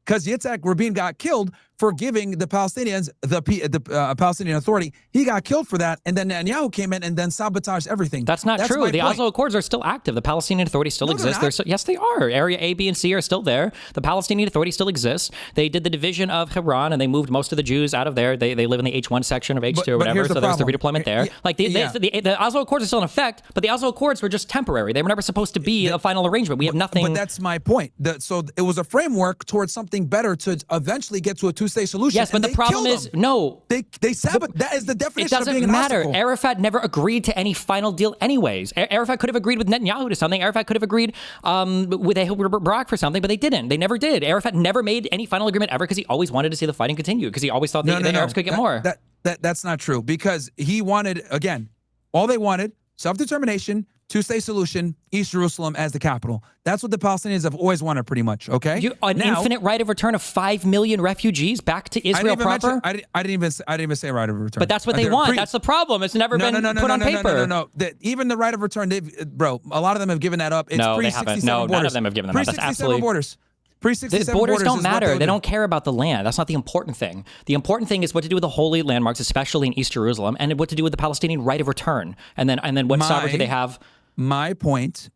because Yitzhak Rabin got killed for giving the Palestinians the Palestinian Authority, he got killed for that, and then Netanyahu came in and then sabotaged everything. That's not true. The Oslo Accords are still active. The Palestinian Authority still exists. Yes, they are. Area A, B, and C are still there. The Palestinian Authority still exists. They did the division of Hebron, and they moved most of the Jews out of there. They live in the H1 section of H2 or whatever, so there's the redeployment there. The Oslo Accords are still in effect, but the Oslo Accords were just temporary. They were never supposed to be a final arrangement. We have nothing. But that's my point. So it was a framework towards something better to eventually get to a two-state solution. Yes, but the problem is, no. They sababotage. That is the definition of being an matter. obstacle. Arafat never agreed to any final deal anyways. Arafat could have agreed with Netanyahu to something. Arafat could have agreed with Barak for something, but they didn't. They never did. Arafat never made any final agreement ever because he always wanted to see the fighting continue, because he always thought the Arabs could get more. That's not true, because he wanted, again, all they wanted, self-determination, two-state solution, East Jerusalem as the capital. That's what the Palestinians have always wanted, pretty much. Okay, an infinite right of return of 5 million refugees back to Israel proper. I didn't even say right of return. But that's what they want. That's the problem. It's never been put on paper. No. Even the right of return, bro. A lot of them have given that up. It's no, they haven't. No, none of them have given them up. That's absolutely borders. The borders don't matter. They don't care about the land. That's not the important thing. The important thing is what to do with the holy landmarks, especially in East Jerusalem, and what to do with the Palestinian right of return. And then what sovereignty they have. My point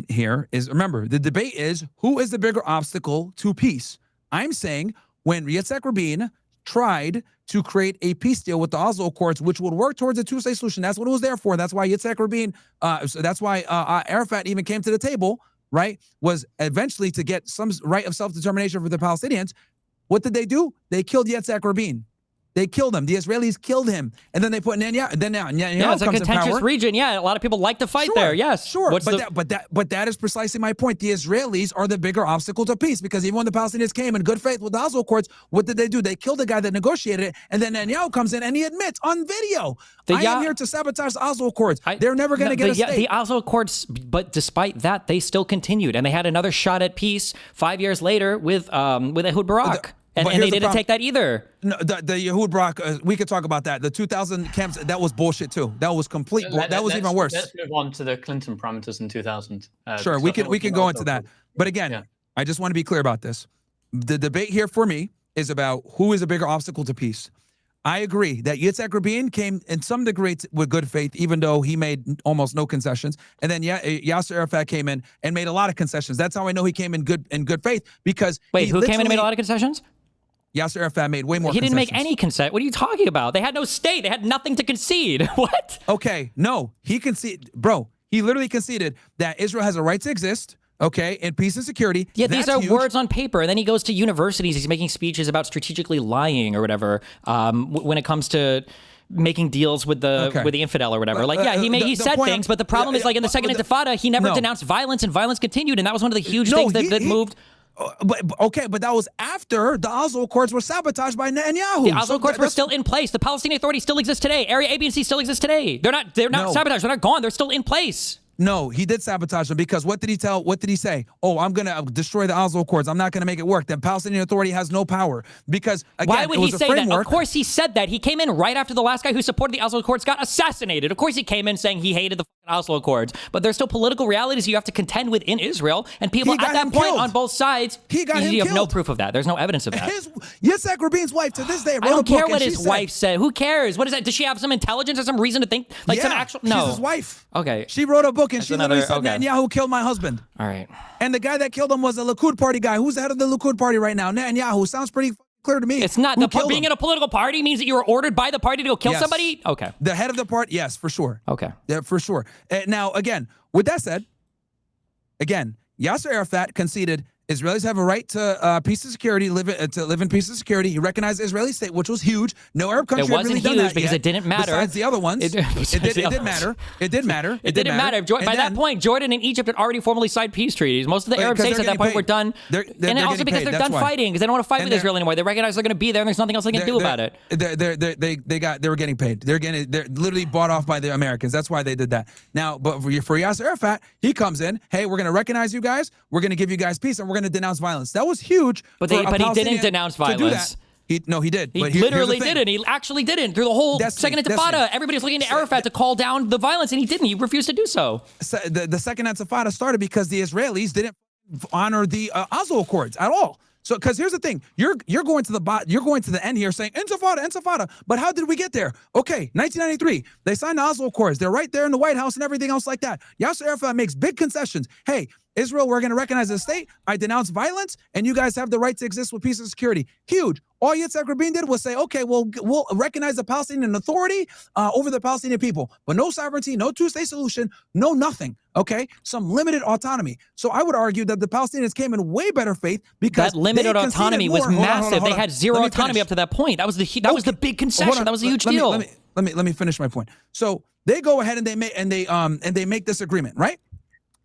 here is, remember, the debate is who is the bigger obstacle to peace. I'm saying when Yitzhak Rabin tried to create a peace deal with the Oslo Accords, which would work towards a two-state solution. That's what it was there for. That's why Yitzhak Rabin, that's why Arafat even came to the table, right? Was eventually to get some right of self-determination for the Palestinians. What did they do? They killed Yitzhak Rabin. They killed him. The Israelis killed him, and then they put Netanyahu. Yeah, it's a contentious region. Yeah, a lot of people like to fight there. Yes, sure. But that is precisely my point. The Israelis are the bigger obstacle to peace, because even when the Palestinians came in good faith with the Oslo Accords, what did they do? They killed the guy that negotiated it, and then Netanyahu comes in and he admits on video, I am here to sabotage the Oslo Accords. They're never going to get a state. The Oslo Accords, but despite that, they still continued, and they had another shot at peace 5 years later with Ehud Barak. And they didn't take that either. No, the Ehud Barak, we could talk about that. The 2000 camps, that was bullshit too. That was complete. That was even worse. Let's move on to the Clinton parameters in 2000. Sure, we can go into that. But again, I just want to be clear about this. The debate here for me is about who is a bigger obstacle to peace. I agree that Yitzhak Rabin came in some degree with good faith, even though he made almost no concessions. And then Yasser Arafat came in and made a lot of concessions. That's how I know he came in good faith, because who came in and made a lot of concessions? Yasser Arafat made way more He didn't concessions. make any consent. What are you talking about? They had no state. They had nothing to concede. What? Okay, no. He conceded. Bro, he literally conceded that Israel has a right to exist, okay, in peace and security. Yeah, these are words on paper. And then he goes to universities. He's making speeches about strategically lying or whatever when it comes to making deals with the infidel or whatever. He said things, but the problem is, like, in the Second Intifada, he never denounced violence, and violence continued. And that was one of the huge things that moved. But that was after the Oslo Accords were sabotaged by Netanyahu. The Oslo Accords were still in place. The Palestinian Authority still exists today. Area A, B, and C still exists today. They're not sabotaged. They're not gone. They're still in place. No, he did sabotage them, because what did he say? Oh, I'm going to destroy the Oslo Accords. I'm not going to make it work. The Palestinian Authority has no power. Because, again, why would he say that? Of course he said that. He came in right after the last guy who supported the Oslo Accords got assassinated. Of course he came in saying he hated the Oslo Accords. But there's still political realities you have to contend with in Israel. And people at that point on both sides, you have no proof of that. There's no evidence of that. Yitzhak Rabin's wife to this day wrote I don't a book, care what his wife said. Who cares? What is that? Does she have some intelligence or some reason to think? Some actual... No. She's his wife. Okay. She wrote a book, and she literally said, Netanyahu killed my husband. All right. And the guy that killed him was a Likud party guy. Who's the head of the Likud party right now? Netanyahu. Sounds pretty clear to me. It's not. Being in a political party means that you were ordered by the party to go kill somebody? Okay. The head of the party, yes, for sure. Okay. Yeah, for sure. Now, again, with that said, Yasser Arafat conceded Israelis have a right to peace and security, live in peace and security. He recognized the Israeli state, which was huge. No Arab country had really done that because yet, it didn't matter. Besides the other ones, it did matter. It did matter. It didn't matter. By that point, Jordan and Egypt had already formally signed peace treaties. Most of the Arab states at that point were done. And also because they're done fighting, because they don't want to fight with Israel anymore. They recognize they're going to be there, and there's nothing else they can do about it. They were getting paid. They're literally bought off by the Americans. That's why they did that. Now, but for Yasser Arafat, he comes in. Hey, we're going to recognize you guys. We're going to give you guys peace, and we're going to denounce violence. That was huge. But he didn't denounce violence. He did. He literally didn't. He actually didn't. Through the whole Second Intifada, everybody's looking to Arafat to call down the violence, and he didn't. He refused to do so. The Second Intifada started because the Israelis didn't honor the Oslo Accords at all. So, because here's the thing, you're going to the end here saying Intifada. But how did we get there? Okay, 1993, they signed the Oslo Accords. They're right there in the White House and everything else like that. Yasser Arafat makes big concessions. Hey, Israel, we're going to recognize the state. I denounce violence, and you guys have the right to exist with peace and security. Huge. All Yitzhak Rabin did was say, okay, we'll recognize the Palestinian Authority over the Palestinian people, but no sovereignty, no two-state solution, no nothing, okay? Some limited autonomy. So I would argue that the Palestinians came in way better faith because that limited autonomy was massive. They had zero autonomy up to that point. That was the big concession. That was a huge deal. Let me finish my point. So they go ahead and they make this agreement, right?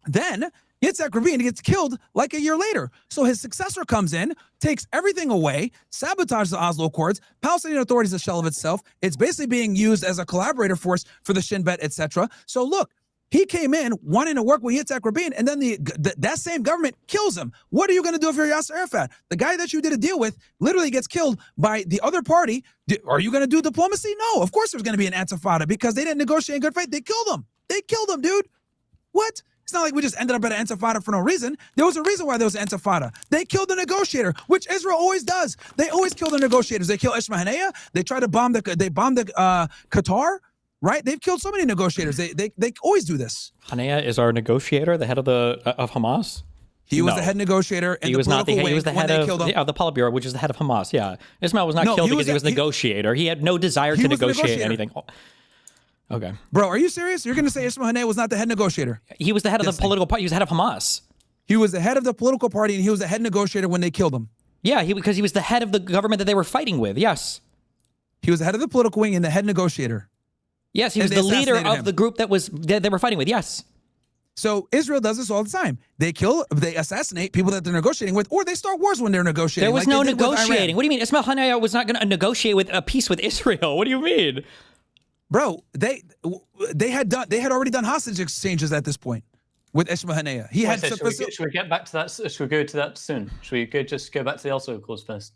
Then Yitzhak Rabin gets killed like a year later. So his successor comes in, takes everything away, sabotages the Oslo Accords. Palestinian Authority is a shell of itself. It's basically being used as a collaborator force for the Shin Bet, etc. So look, He came in wanting to work with Yitzhak Rabin, and then that same government kills him. What are you going to do if you're Yasser Arafat? The guy that you did a deal with literally gets killed by the other party. Are you going to do diplomacy? No, of course there's going to be an intifada because they didn't negotiate in good faith. They killed him. They killed him, dude. What? It's not like we just ended up at an intifada for no reason. There was a reason why there was an intifada. They killed the negotiator, which Israel always does. They always kill the negotiators. They kill Ismail Haniyeh. They try to bomb Qatar. Right? They've killed so many negotiators. They always do this. Haniyeh is our negotiator, the head of Hamas. He was the head negotiator, and he was not the head. He was the head of the Politburo, which is the head of Hamas. Yeah, Ismail was not killed because he was negotiator. He had no desire to negotiate anything. Okay, bro, are you serious? You're going to say Ismail Haniyeh was not the head negotiator? He was the head of the political party. He was the head of Hamas. He was the head of the political party, and he was the head negotiator when they killed him. Yeah, because he was the head of the government that they were fighting with. Yes, he was the head of the political wing and the head negotiator. Yes, he was the leader of the group that they were fighting with. Yes. So Israel does this all the time. They assassinate people that they're negotiating with, or they start wars when they're negotiating. There was no negotiating. What do you mean? Ismail Haniyeh was not going to negotiate with a peace with Israel. What do you mean? Bro, they had already done hostage exchanges at this point with Ismail Haniyeh. Should we get back to that? Should we go to that soon? Should we just go back to the Oslo Accords first?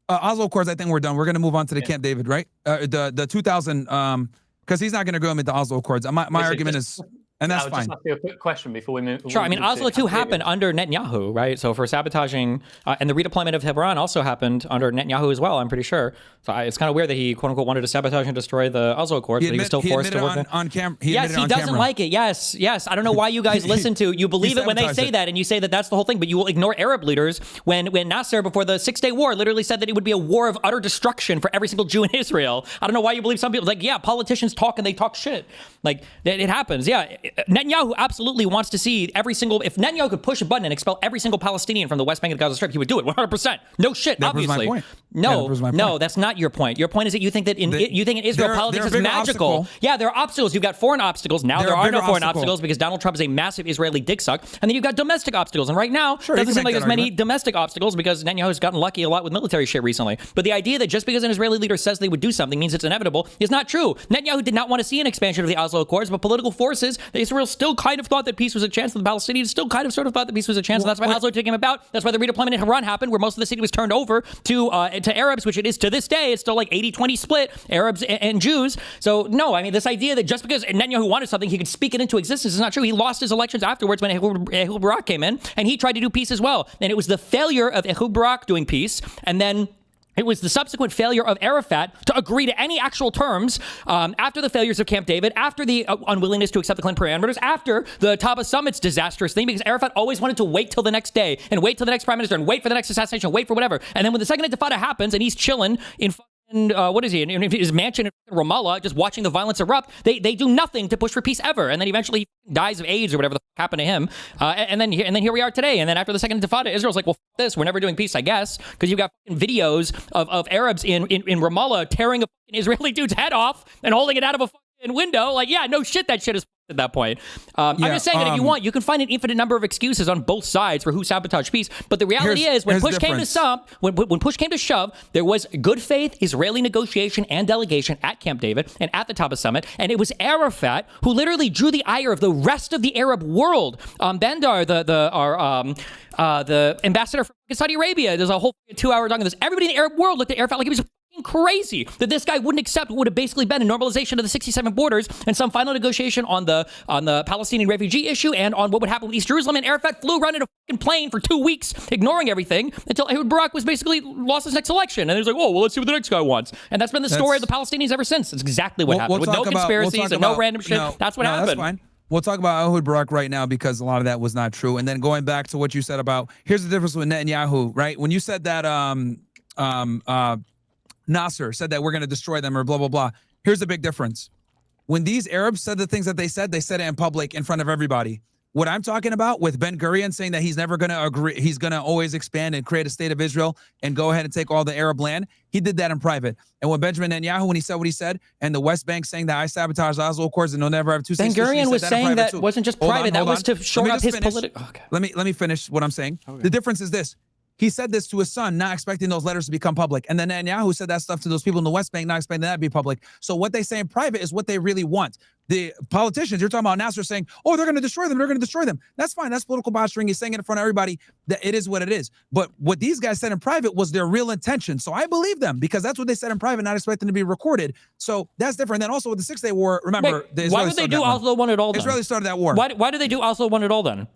Oslo Accords, I think we're done. We're going to move on to the Camp David, right? The 2000. Because he's not going to go into the Oslo Accords. My argument is, and that's fine. I'll just ask you a quick question before we move. Sure. I mean, Oslo 2 happened under Netanyahu, right? So for sabotaging, and the redeployment of Hebron also happened under Netanyahu as well, I'm pretty sure. So it's kind of weird that he, quote unquote, wanted to sabotage and destroy the Oslo Accords, but he was still forced to work on camera. Yes, he doesn't like it. Yes. I don't know why you guys listen to, you believe it when they say that, and you say that that's the whole thing, but you will ignore Arab leaders when Nasser, before the 6-day war, literally said that it would be a war of utter destruction for every single Jew in Israel. I don't know why you believe some people, like, yeah, politicians talk and they talk shit. Like, it happens. Yeah. Netanyahu absolutely wants to see if Netanyahu could push a button and expel every single Palestinian from the West Bank and the Gaza Strip, he would do it 100%. No shit, obviously. No, that's not your point. Your point is that you think that in Israel politics is magical. Obstacle. Yeah, there are obstacles. You've got foreign obstacles. Now there are no foreign obstacles because Donald Trump is a massive Israeli dick suck. And then you've got domestic obstacles. And right now, it doesn't seem like there's many domestic obstacles because Netanyahu's gotten lucky a lot with military shit recently. But the idea that just because an Israeli leader says they would do something means it's inevitable is not true. Netanyahu did not want to see an expansion of the Oslo Accords, but political forces, Israel still kind of thought that peace was a chance, and the Palestinians still kind of sort of thought that peace was a chance, and that's why Oslo came about. That's why the redeployment in Hebron happened, where most of the city was turned over to Arabs, which it is to this day. It's still like 80-20 split, Arabs and Jews. So no, I mean, this idea that just because Netanyahu wanted something, he could speak it into existence is not true. He lost his elections afterwards when Ehud Barak came in, and he tried to do peace as well. And it was the failure of Ehud Barak doing peace, and then it was the subsequent failure of Arafat to agree to any actual terms after the failures of Camp David, after the unwillingness to accept the Clinton parameters, after the Taba Summit's disastrous thing, because Arafat always wanted to wait till the next day and wait till the next prime minister and wait for the next assassination, wait for whatever. And then when the second intifada happens and he's chilling in what is he, in his mansion in Ramallah, just watching the violence erupt, they do nothing to push for peace ever. And then eventually he dies of AIDS or whatever the fuck happened to him. And then here we are today. And then after the second intifada, Israel's like, well, f this, we're never doing peace, I guess, because you've got videos of Arabs in Ramallah tearing a Israeli dude's head off and holding it out of a window. Like, yeah, no shit, that shit is at that point. I'm just saying that if you want, you can find an infinite number of excuses on both sides for who sabotaged peace. But the reality is, when push came to shove, there was good faith Israeli negotiation and delegation at Camp David and at the Taba Summit, and it was Arafat who literally drew the ire of the rest of the Arab world. Bandar, the ambassador from Saudi Arabia, there's a whole 2-hour talk on this. Everybody in the Arab world looked at Arafat like he was crazy, that this guy wouldn't accept what would have basically been a normalization of the 67 borders and some final negotiation on the Palestinian refugee issue and on what would happen with East Jerusalem. And Arafat flew around in a fucking plane for 2 weeks, ignoring everything until Ehud Barak was basically lost his next election. And he was like, oh, well, let's see what the next guy wants. And that's been the story of the Palestinians ever since. That's exactly what happened. With no conspiracies and no random shit. That's what happened. That's fine. We'll talk about Ehud Barak right now because a lot of that was not true. And then going back to what you said about, here's the difference with Netanyahu, right? When you said that Nasser said that we're going to destroy them or blah, blah, blah. Here's the big difference. When these Arabs said the things that they said it in public in front of everybody. What I'm talking about with Ben Gurion saying that he's never going to agree, he's going to always expand and create a state of Israel and go ahead and take all the Arab land, he did that in private. And when Benjamin Netanyahu, when he said what he said, and the West Bank saying that I sabotaged the Oslo Accords and they'll never have two states. Ben Gurion was saying that wasn't just private, that was to shore up his political. Let me finish what I'm saying. Okay. The difference is this. He said this to his son, not expecting those letters to become public. And then Netanyahu said that stuff to those people in the West Bank, not expecting that to be public. So what they say in private is what they really want. The politicians, you're talking about Nasser saying, oh, they're going to destroy them. They're going to destroy them. That's fine. That's political posturing. He's saying it in front of everybody. That it is what it is. But what these guys said in private was their real intention. So I believe them because that's what they said in private, not expecting to be recorded. So that's different. And then also with the 6 Day War, remember, the Israelis why would they do Oslo 1 at all then? Israelis started that war. Why did they do Oslo 1 at all then?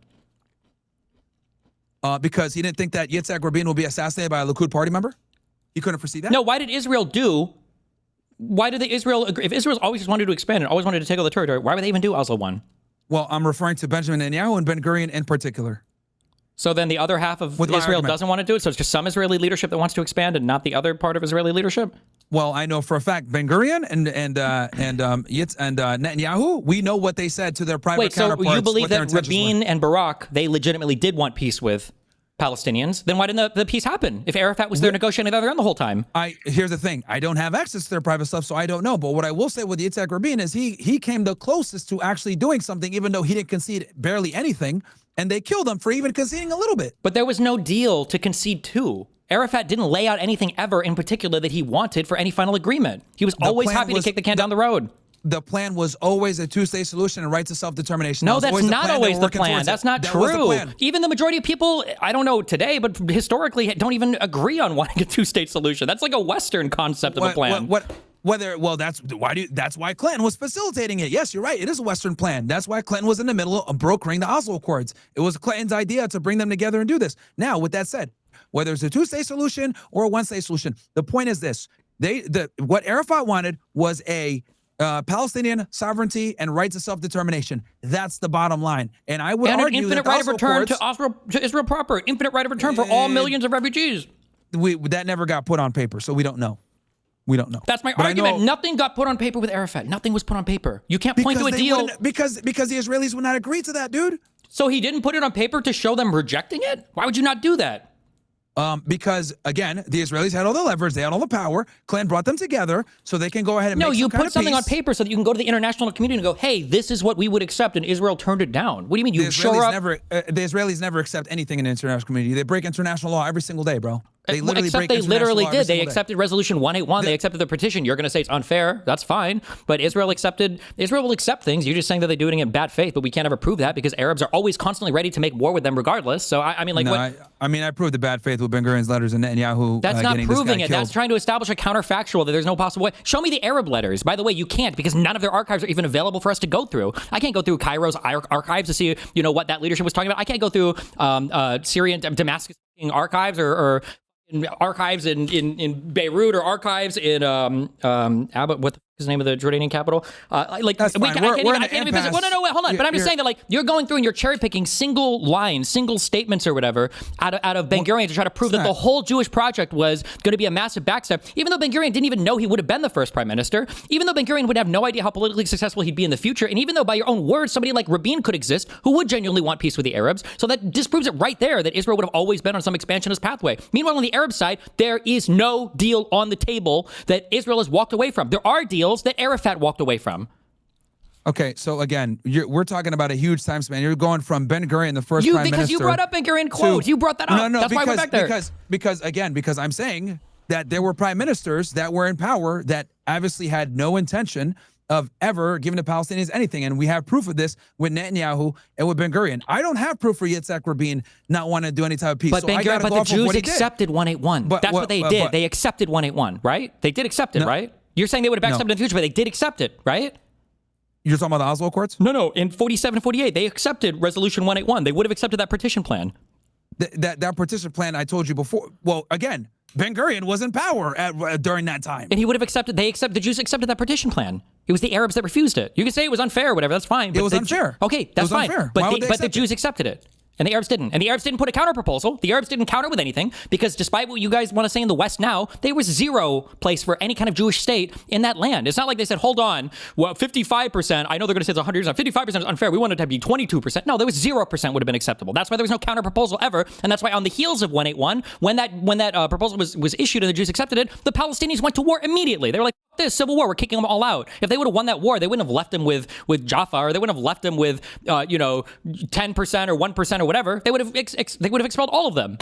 Because he didn't think that Yitzhak Rabin will be assassinated by a Likud party member? He couldn't foresee that? No, why did Israel why did Israel agree? If Israel's always just wanted to expand and always wanted to take all the territory, why would they even do Oslo 1? Well, I'm referring to Benjamin Netanyahu and Ben-Gurion in particular. So then the other half of Israel doesn't want to do it? So it's just some Israeli leadership that wants to expand and not the other part of Israeli leadership? Well, I know for a fact Ben-Gurion and Netanyahu, we know what they said to their private counterparts. So you believe that Rabin and Barak, they legitimately did want peace with Palestinians? Then why didn't the peace happen if Arafat was there negotiating the other end the whole time? Here's the thing. I don't have access to their private stuff, so I don't know. But what I will say with Yitzhak Rabin is he came the closest to actually doing something, even though he didn't concede barely anything, and they killed him for even conceding a little bit. But there was no deal to concede to. Arafat didn't lay out anything ever in particular that he wanted for any final agreement. He was always happy to kick the can down the road. The plan was always a two-state solution and rights of self-determination. No, that's not always the plan. That's not true. Even the majority of people, I don't know today, but historically don't even agree on wanting a two-state solution. That's like a Western concept of a plan. That's why Clinton was facilitating it. Yes, you're right. It is a Western plan. That's why Clinton was in the middle of brokering the Oslo Accords. It was Clinton's idea to bring them together and do this. Now, with that said, whether it's a two-state solution or a one-state solution, the point is this: what Arafat wanted was a Palestinian sovereignty and rights of self-determination. That's the bottom line. And I would argue an infinite right of return to Israel proper, infinite right of return for all millions of refugees. That never got put on paper, so we don't know. We don't know. That's my argument. Nothing got put on paper with Arafat. Nothing was put on paper. You can't point to a deal. Because the Israelis would not agree to that, dude. So he didn't put it on paper to show them rejecting it? Why would you not do that? Because, again, the Israelis had all the leverage. They had all the power. Clinton brought them together so they can go ahead and make some kind of peace. No, you put something on paper so that you can go to the international community and go, hey, this is what we would accept, and Israel turned it down. What do you mean? The Israelis never accept anything in the international community. They break international law every single day, bro. They literally did. They accepted Resolution 181. They accepted the partition. You're going to say it's unfair. That's fine. But Israel will accept things. You're just saying that they're doing it in bad faith, but we can't ever prove that because Arabs are always constantly ready to make war with them regardless. So, I proved the bad faith with Ben-Gurion's letters and Netanyahu. That's not proving it. That's trying to establish a counterfactual that there's no possible way. Show me the Arab letters. By the way, you can't because none of their archives are even available for us to go through. I can't go through Cairo's archives to see, what that leadership was talking about. I can't go through Syrian Damascus archives or archives in Beirut or archives in what is the name of the Jordanian capital? That's fine. I can't even visit. Well, no, hold on. But I'm just saying that you're going through and you're cherry picking single lines, single statements or whatever out of Ben-Gurion to try to prove that the whole Jewish project was going to be a massive backstab. Even though Ben-Gurion didn't even know he would have been the first prime minister, even though Ben-Gurion would have no idea how politically successful he'd be in the future, and even though by your own words somebody like Rabin could exist who would genuinely want peace with the Arabs, so that disproves it right there that Israel would have always been on some expansionist pathway. Meanwhile, on the Arab side, there is no deal on the table that Israel has walked away from. There are deals that Arafat walked away from. Okay, so again, we're talking about a huge time span. You're going from Ben-Gurion, the first prime minister. Because you brought up Ben-Gurion quotes. You brought that up. No, that's why we're back there. Because I'm saying that there were prime ministers that were in power that obviously had no intention of ever giving the Palestinians anything. And we have proof of this with Netanyahu and with Ben-Gurion. I don't have proof for Yitzhak Rabin not wanting to do any type of peace. But the Jews accepted 181. That's what they did. They accepted 181, right? They did accept it, right? You're saying they would have backstabbed in the future, but they did accept it, right? You're talking about the Oslo Accords? No. In 47, 48, they accepted Resolution 181. They would have accepted that partition plan. That partition plan I told you before. Well, again, Ben-Gurion was in power during that time. And he would have accepted, the Jews accepted that partition plan. It was the Arabs that refused it. You can say it was unfair or whatever, that's fine. But it was unfair. Okay, that's fine. Unfair. But the Jews accepted it. And the Arabs didn't. And the Arabs didn't put a counter proposal. The Arabs didn't counter with anything because despite what you guys want to say in the West now, there was zero place for any kind of Jewish state in that land. It's not like they said, hold on, well, 55%, I know they're going to say it's 100%, 55% is unfair. We want it to be 22%. No, there was 0% would have been acceptable. That's why there was no counter proposal ever. And that's why on the heels of 181, when that proposal was issued and the Jews accepted it, the Palestinians went to war immediately. They were like, this civil war, we're kicking them all out. If they would have won that war, they wouldn't have left them with Jaffa, or they wouldn't have left them with 10% or 1% or whatever. They would have expelled all of them.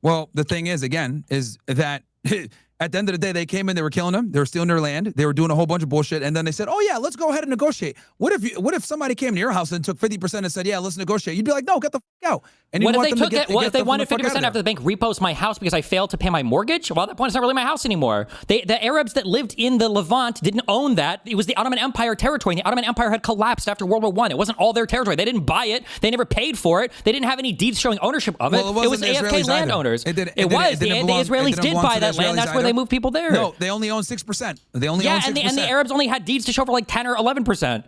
Well, the thing is, again, is that at the end of the day, they came in, they were killing them, they were stealing their land, they were doing a whole bunch of bullshit, and then they said, "Oh yeah, let's go ahead and negotiate." What if somebody came to your house and took 50% and said, "Yeah, let's negotiate"? You'd be like, "No, get the fuck out." And what if they wanted 50% after the bank repos my house because I failed to pay my mortgage? Well, at that point, it's not really my house anymore. The Arabs that lived in the Levant didn't own that. It was the Ottoman Empire territory, and the Ottoman Empire had collapsed after World War I. It wasn't all their territory. They didn't buy it. They never paid for it. They didn't have any deeds showing ownership of it. Well, it was AFK landowners. The Israelis did buy that land. That's where they moved people there. No, they only own 6%. They only own 6%. And the Arabs only had deeds to show for like 10 or 11%.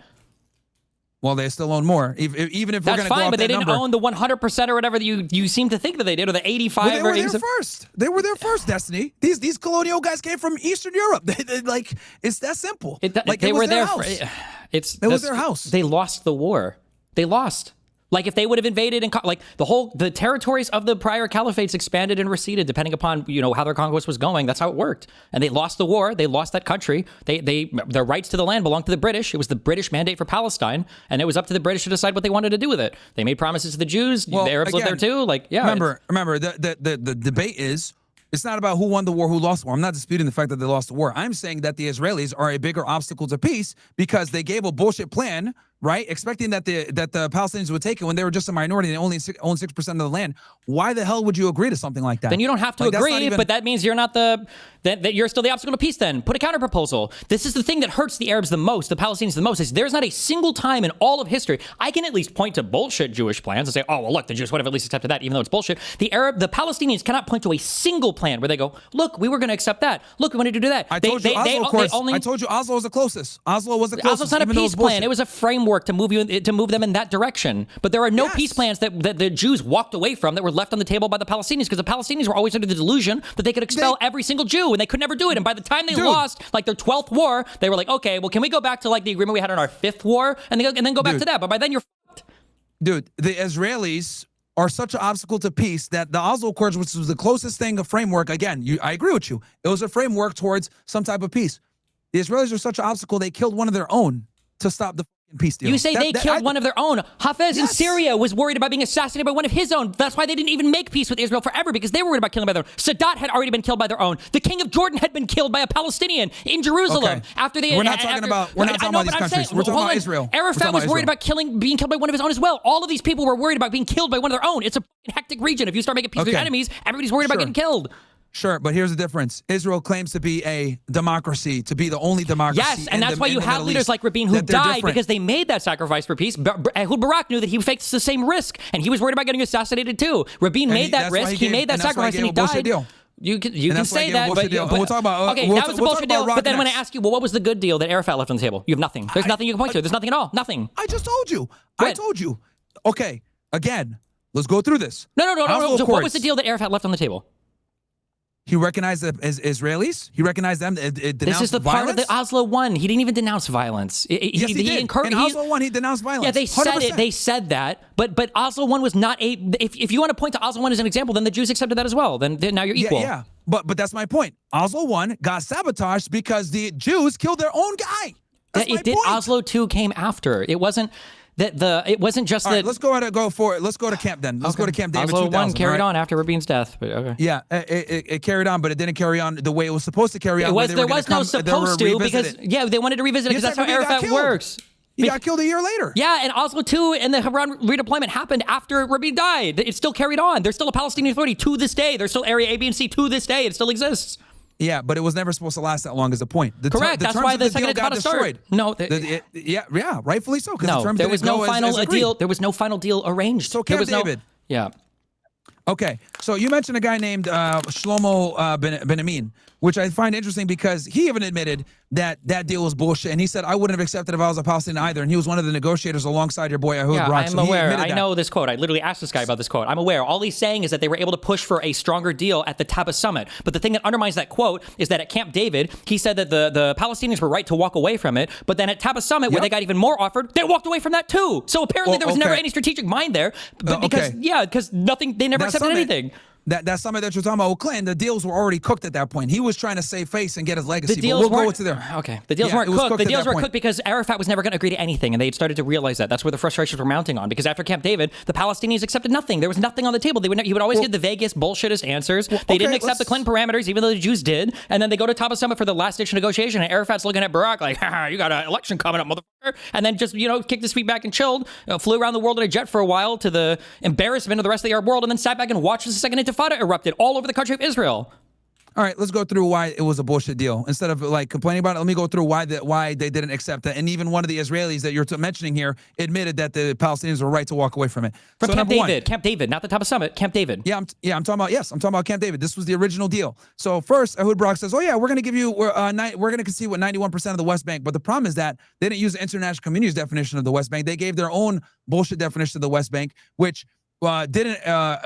Well, they still own more, even if we're going to go up that number. That's fine, but they didn't own the 100% or whatever that you seem to think that they did, or the 85. Well, they were there first. They were there first, Destiny. These colonial guys came from Eastern Europe. Like, it's that simple. They were there. It was their house. They lost the war. They lost. Like if they would have invaded and like the territories of the prior caliphates expanded and receded depending upon how their conquest was going. That's how it worked. And they lost the war. They lost that country. Their rights to the land belonged to the British. It was the British mandate for Palestine, and it was up to the British to decide what they wanted to do with it. They made promises to the Jews. The Arabs lived there too. Like remember the debate is. It's not about who won the war, who lost the war. I'm not disputing the fact that they lost the war. I'm saying that the Israelis are a bigger obstacle to peace because they gave a bullshit plan, right? Expecting that the Palestinians would take it when they were just a minority and they only own 6% of the land. Why the hell would you agree to something like that? Then you don't have to agree, but that means you're not that you're still the obstacle to peace then. Put a counterproposal. This is the thing that hurts the Arabs the most, the Palestinians the most, is there's not a single time in all of history. I can at least point to bullshit Jewish plans and say, oh, well, look, the Jews would have at least accepted that, even though it's bullshit. The Palestinians cannot point to a single plan where they go, look, we were going to accept that. Look, we wanted to do that. I told you Oslo was the closest. Oslo was the closest. Oslo's not a peace plan. It was a framework to move them in that direction. But there are no peace plans that the Jews walked away from that were left on the table by the Palestinians, because the Palestinians were always under the delusion that they could expel every single Jew, and they could never do it. And by the time they lost like their 12th war, they were like, okay, well, can we go back to like the agreement we had on our 5th war and then go back to that? But by then you're fucked. Dude, the Israelis are such an obstacle to peace that the Oslo Accords, which was the closest thing, a framework, again, I agree with you. It was a framework towards some type of peace. The Israelis are such an obstacle, they killed one of their own to stop the peace deal. You say they killed one of their own. Hafez in Syria was worried about being assassinated by one of his own. That's why they didn't even make peace with Israel forever, because they were worried about killing by their own. Sadat had already been killed by their own. The king of Jordan had been killed by a Palestinian in Jerusalem. After they We're not talking about these countries. We're talking about Israel. Arafat was worried about being killed by one of his own as well. All of these people were worried about being killed by one of their own. It's a hectic region. If you start making peace with your enemies, everybody's worried about getting killed. Sure, but here's the difference. Israel claims to be a democracy, to be the only democracy. Yes, and that's why you have leaders like Rabin who died because they made that sacrifice for peace. Ehud Barak knew that he faced the same risk, and he was worried about getting assassinated too. Rabin made that risk. He made that sacrifice, and he died. You can say that, but we'll talk about. Okay, that was a bullshit deal. But then when I ask you, well, what was the good deal that Arafat left on the table? You have nothing. There's nothing you can point to. There's nothing at all. Nothing. I just told you. I told you. Okay, again, let's go through this. No. So what was the deal that Arafat left on the table? He recognized them as Israelis. He recognized them. This is the part of the Oslo one. He didn't even denounce violence. Yes, he did. In Oslo one, he denounced violence. Yeah, they said it. They said that. But Oslo one was not a. If you want to point to Oslo one as an example, then the Jews accepted that as well. Then now you're equal. Yeah. But that's my point. Oslo one got sabotaged because the Jews killed their own guy. That's my point. Oslo two came after. It wasn't. It wasn't just that. Let's go ahead and go for it. Let's go to Camp then. Let's go to Camp David. Oslo 1 carried on after Rabin's death. But okay. Yeah, it carried on, but it didn't carry on the way it was supposed to carry on. There was no supposed to, because they wanted to revisit it because that's how Arafat works. He got killed a year later. Yeah, and Oslo 2 and the Hebron redeployment happened after Rabin died. It still carried on. There's still a Palestinian Authority to this day. There's still Area A, B, and C to this day. It still exists. Yeah, but it was never supposed to last that long, is the point. Correct. That's why the second got destroyed. No, yeah, rightfully so. No, there was no final deal. There was no final deal arranged. So Camp David. Yeah. Okay, so you mentioned a guy named Shlomo Ben-Amin, which I find interesting because he even admitted that deal was bullshit, and he said, I wouldn't have accepted if I was a Palestinian either, and he was one of the negotiators alongside your boy Ehud Barak. I'm aware. I know this quote. I literally asked this guy about this quote. I'm aware. All he's saying is that they were able to push for a stronger deal at the Taba summit. But the thing that undermines that quote is that at Camp David, he said that the Palestinians were right to walk away from it, but then at Taba summit, where they got even more offered, they walked away from that too. So apparently there was never any strategic mind there, because nothing, they never accepted anything. That summit that you're talking about with Clinton, the deals were already cooked at that point. He was trying to save face and get his legacy. The deals weren't there. Okay. The deals weren't cooked. The deals were cooked because Arafat was never going to agree to anything, and they had started to realize that. That's where the frustrations were mounting on. Because after Camp David, the Palestinians accepted nothing. There was nothing on the table. He would always get the vaguest, bullshittest answers. They didn't accept the Clinton parameters, even though the Jews did. And then they go to top of summit for the last ditch negotiation, and Arafat's looking at Barack like, haha, you got an election coming up, motherfucker. And then just kicked his feet back and chilled. Flew around the world in a jet for a while to the embarrassment of the rest of the Arab world, and then sat back and watched as the second Intifada erupted all over the country of Israel. All right, let's go through why it was a bullshit deal. Instead of like complaining about it, let me go through why they didn't accept that. And even one of the Israelis that you're mentioning here admitted that the Palestinians were right to walk away from it. From Camp David, not the top of summit, Camp David. I'm talking about Camp David. This was the original deal. So first, Ehud Barak says, "Oh yeah, we're going to give you, we're going to concede with 91% of the West Bank." But the problem is that they didn't use the international community's definition of the West Bank. They gave their own bullshit definition of the West Bank, which didn't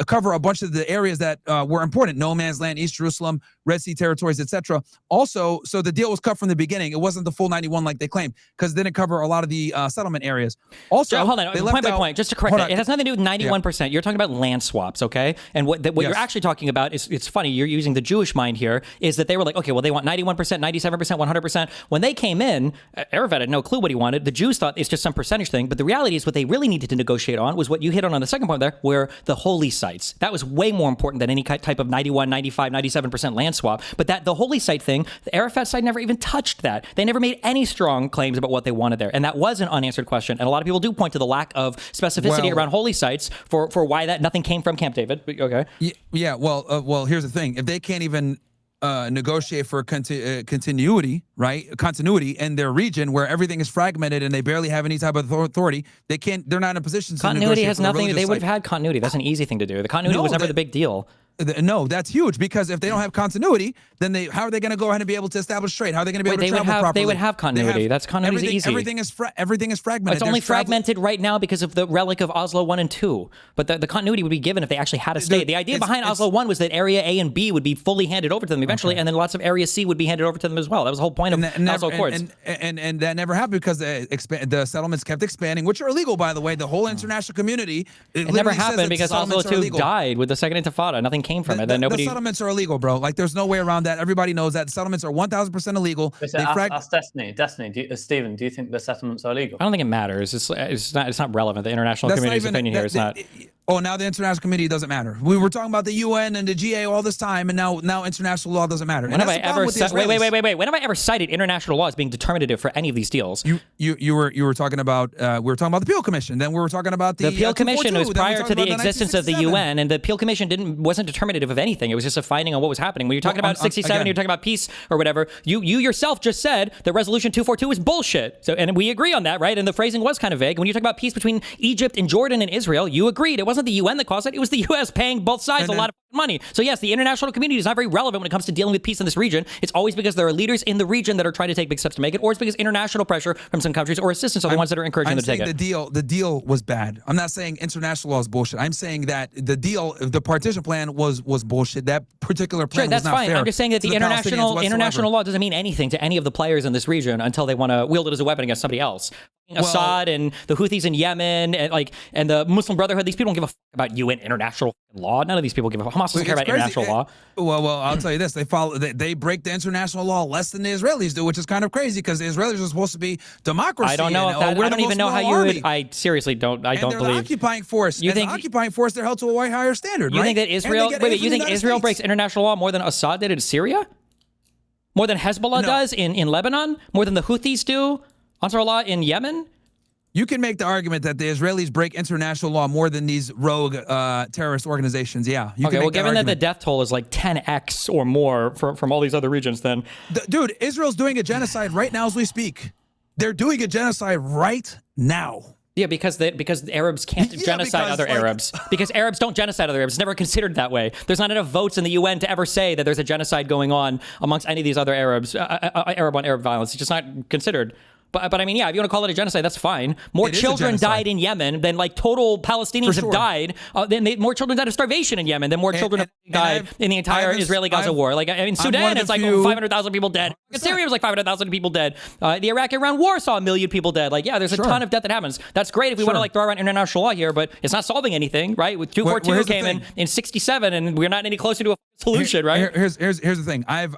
cover a bunch of the areas that were important: no man's land, East Jerusalem, Red Sea territories, etc. Also, so the deal was cut from the beginning. It wasn't the full 91 like they claimed, because it didn't cover a lot of the settlement areas. Also, hold on, point by point, just to correct that, it has nothing to do with 91%. Yeah. You're talking about land swaps, okay? And what you're actually talking about is, it's funny, you're using the Jewish mind here, is that they were like, okay, well, they want 91%, 97%, 100%. When they came in, Arafat had no clue what he wanted. The Jews thought it's just some percentage thing, but the reality is what they really needed to negotiate on was what you hit on the second point there, where the holy sites. That was way more important than any type of 91, 95, 97% land swap. But the holy site thing, the Arafat side never even touched that. They never made any strong claims about what they wanted there. And that was an unanswered question. And a lot of people do point to the lack of specificity around holy sites for why nothing came from Camp David. Okay. Yeah. Well, here's the thing. If they can't even negotiate for continuity in their region where everything is fragmented and they barely have any type of authority, they're not in a position to continuity has nothing. They would have had continuity. That's an easy thing to do. The continuity was never the big deal. No, that's huge, because if they don't have continuity, then how are they going to go ahead and be able to establish trade? How are they going to be able to travel properly? They would have continuity. That's continuity easy. Everything is fragmented. It's only fragmented right now because of the relic of Oslo 1 and 2. But the continuity would be given if they actually had a state. The idea behind Oslo 1 was that Area A and B would be fully handed over to them eventually, and then lots of Area C would be handed over to them as well. That was the whole point of Oslo Accords. And that never happened because the settlements kept expanding, which are illegal, by the way. The whole international community. It never happened because Oslo 2 died with the Second Intifada. Nothing came from it. Then nobody. Settlements are illegal, bro. Like, there's no way around that. Everybody knows that settlements are 1,000% illegal. Listen, ask Destiny. Stephen, do you think the settlements are illegal? I don't think it matters. It's not relevant. The international community's opinion here is not. Oh, now the international community doesn't matter. We were talking about the UN and the GA all this time, and now international law doesn't matter. When have I ever wait? When have I ever cited international law as being determinative for any of these deals? You were talking about we were talking about the Appeal Commission. Then we were talking about the Appeal Commission was prior to the existence of the UN, and the Appeal Commission wasn't determinative of anything. It was just a finding on what was happening. When you're talking about 67, you're talking about peace or whatever. You yourself just said that Resolution 242 is bullshit. So, and we agree on that, right? And the phrasing was kind of vague. When you talk about peace between Egypt and Jordan and Israel, you agreed. It wasn't the UN that caused it. It was the U.S. paying both sides a lot of money. So yes, the international community is not very relevant when it comes to dealing with peace in this region. It's always because there are leaders in the region that are trying to take big steps to make it, or it's because international pressure from some countries or assistance are the ones that are encouraging them to take it. The deal was bad. I'm not saying international law is bullshit. I'm saying that the partition plan was bullshit. That particular plan was not fair. I'm just saying that the international law doesn't mean anything to any of the players in this region until they want to wield it as a weapon against somebody else. Assad and the Houthis in Yemen and the Muslim Brotherhood. These people don't give a fuck about UN international law. None of these people give a fuck. Hamas doesn't care about international law. Well, I'll tell you this: they break the international law less than the Israelis do, which is kind of crazy because the Israelis are supposed to be democracy. I don't know. I don't even know how you would. I seriously don't. I don't believe. The occupying force. The occupying force, they're held to a way higher standard. You think that Israel? Wait. You think Israel breaks international law more than Assad did in Syria? More than Hezbollah does in Lebanon? More than the Houthis do? Ansarullah in Yemen? You can make the argument that the Israelis break international law more than these rogue terrorist organizations. Yeah. Given that the death toll is like 10x or more from all these other regions, then... Dude, Israel's doing a genocide right now as we speak. They're doing a genocide right now. Yeah, because Arabs can't genocide other Arabs. Because Arabs don't genocide other Arabs. It's never considered that way. There's not enough votes in the UN to ever say that there's a genocide going on amongst any of these other Arabs, Arab on Arab violence. It's just not considered. But I mean, yeah, if you want to call it a genocide, that's fine. More children died in Yemen than like total Palestinians have died. More children died of starvation in Yemen than more children have died in the entire Israeli-Gaza war. Like, I mean, Sudan, it's like 500,000 people dead. Syria was like 500,000 people dead. The Iraq-Iran war saw 1 million people dead. Like, yeah, there's a ton of death that happens. That's great if we want to like throw around international law here, but it's not solving anything, right? With 242 came in 67, and we're not any closer to a solution, right? Here's the thing. I've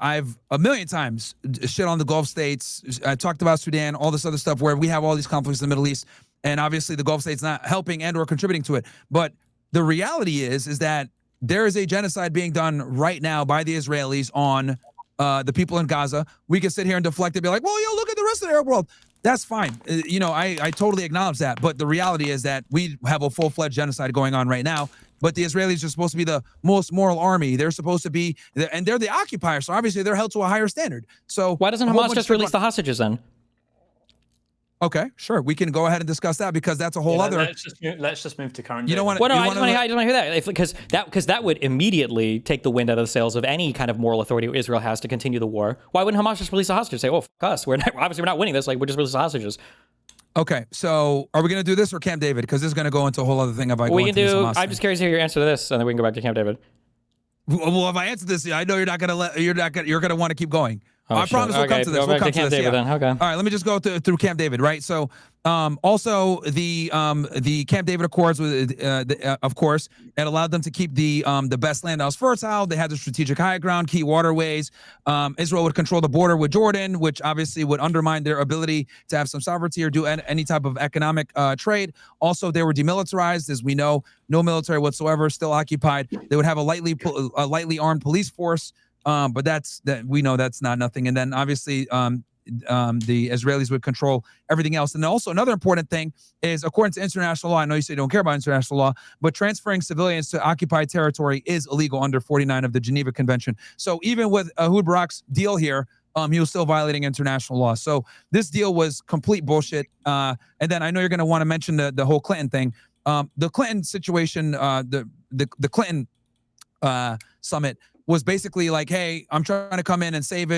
a million times shit on the Gulf states. I talked about Sudan, all this other stuff where we have all these conflicts in the Middle East, and obviously the Gulf states not helping and or contributing to it. But the reality is that there is a genocide being done right now by the Israelis on the people in Gaza. We can sit here and deflect and be like, well, yo, look at the rest of the Arab world. That's fine. You know, I totally acknowledge that. But the reality is that we have a full-fledged genocide going on right now. But the Israelis are supposed to be the most moral army. They're supposed to be, and they're the occupier. So obviously they're held to a higher standard. So why doesn't Hamas just release the hostages then? Okay, sure. We can go ahead and discuss that because that's a whole other. Let's just move to current. You don't want to. Well, no, I just want to hear that because that would immediately take the wind out of the sails of any kind of moral authority Israel has to continue the war. Why wouldn't Hamas just release the hostages? Say, oh, fuck us. Obviously we're not winning this. Like, we're just release the hostages. Okay, so are we going to do this or Camp David? Because this is going to go into a whole other thing. If I go into this Hamas I'm just curious to hear your answer to this, and then we can go back to Camp David. Well, if I answer this, I know you're not going to you're going to want to keep going. Oh, I promise we'll come to this. We'll come to Camp David then. Okay. All right, let me just go through Camp David, right? So, also the Camp David Accords, of course, it allowed them to keep the best land that was fertile. They had the strategic high ground, key waterways. Israel would control the border with Jordan, which obviously would undermine their ability to have some sovereignty or do any type of economic trade. Also, they were demilitarized, as we know, no military whatsoever, still occupied. They would have a lightly armed police force. But we know that's not nothing. And then obviously the Israelis would control everything else. And also another important thing is, according to international law, I know you say you don't care about international law, but transferring civilians to occupied territory is illegal under 49 of the Geneva Convention. So even with Ehud Barak's deal here, he was still violating international law. So this deal was complete bullshit. And then I know you're going to want to mention the whole Clinton thing. The Clinton situation, the Clinton summit was basically like, hey, I'm trying to come in and save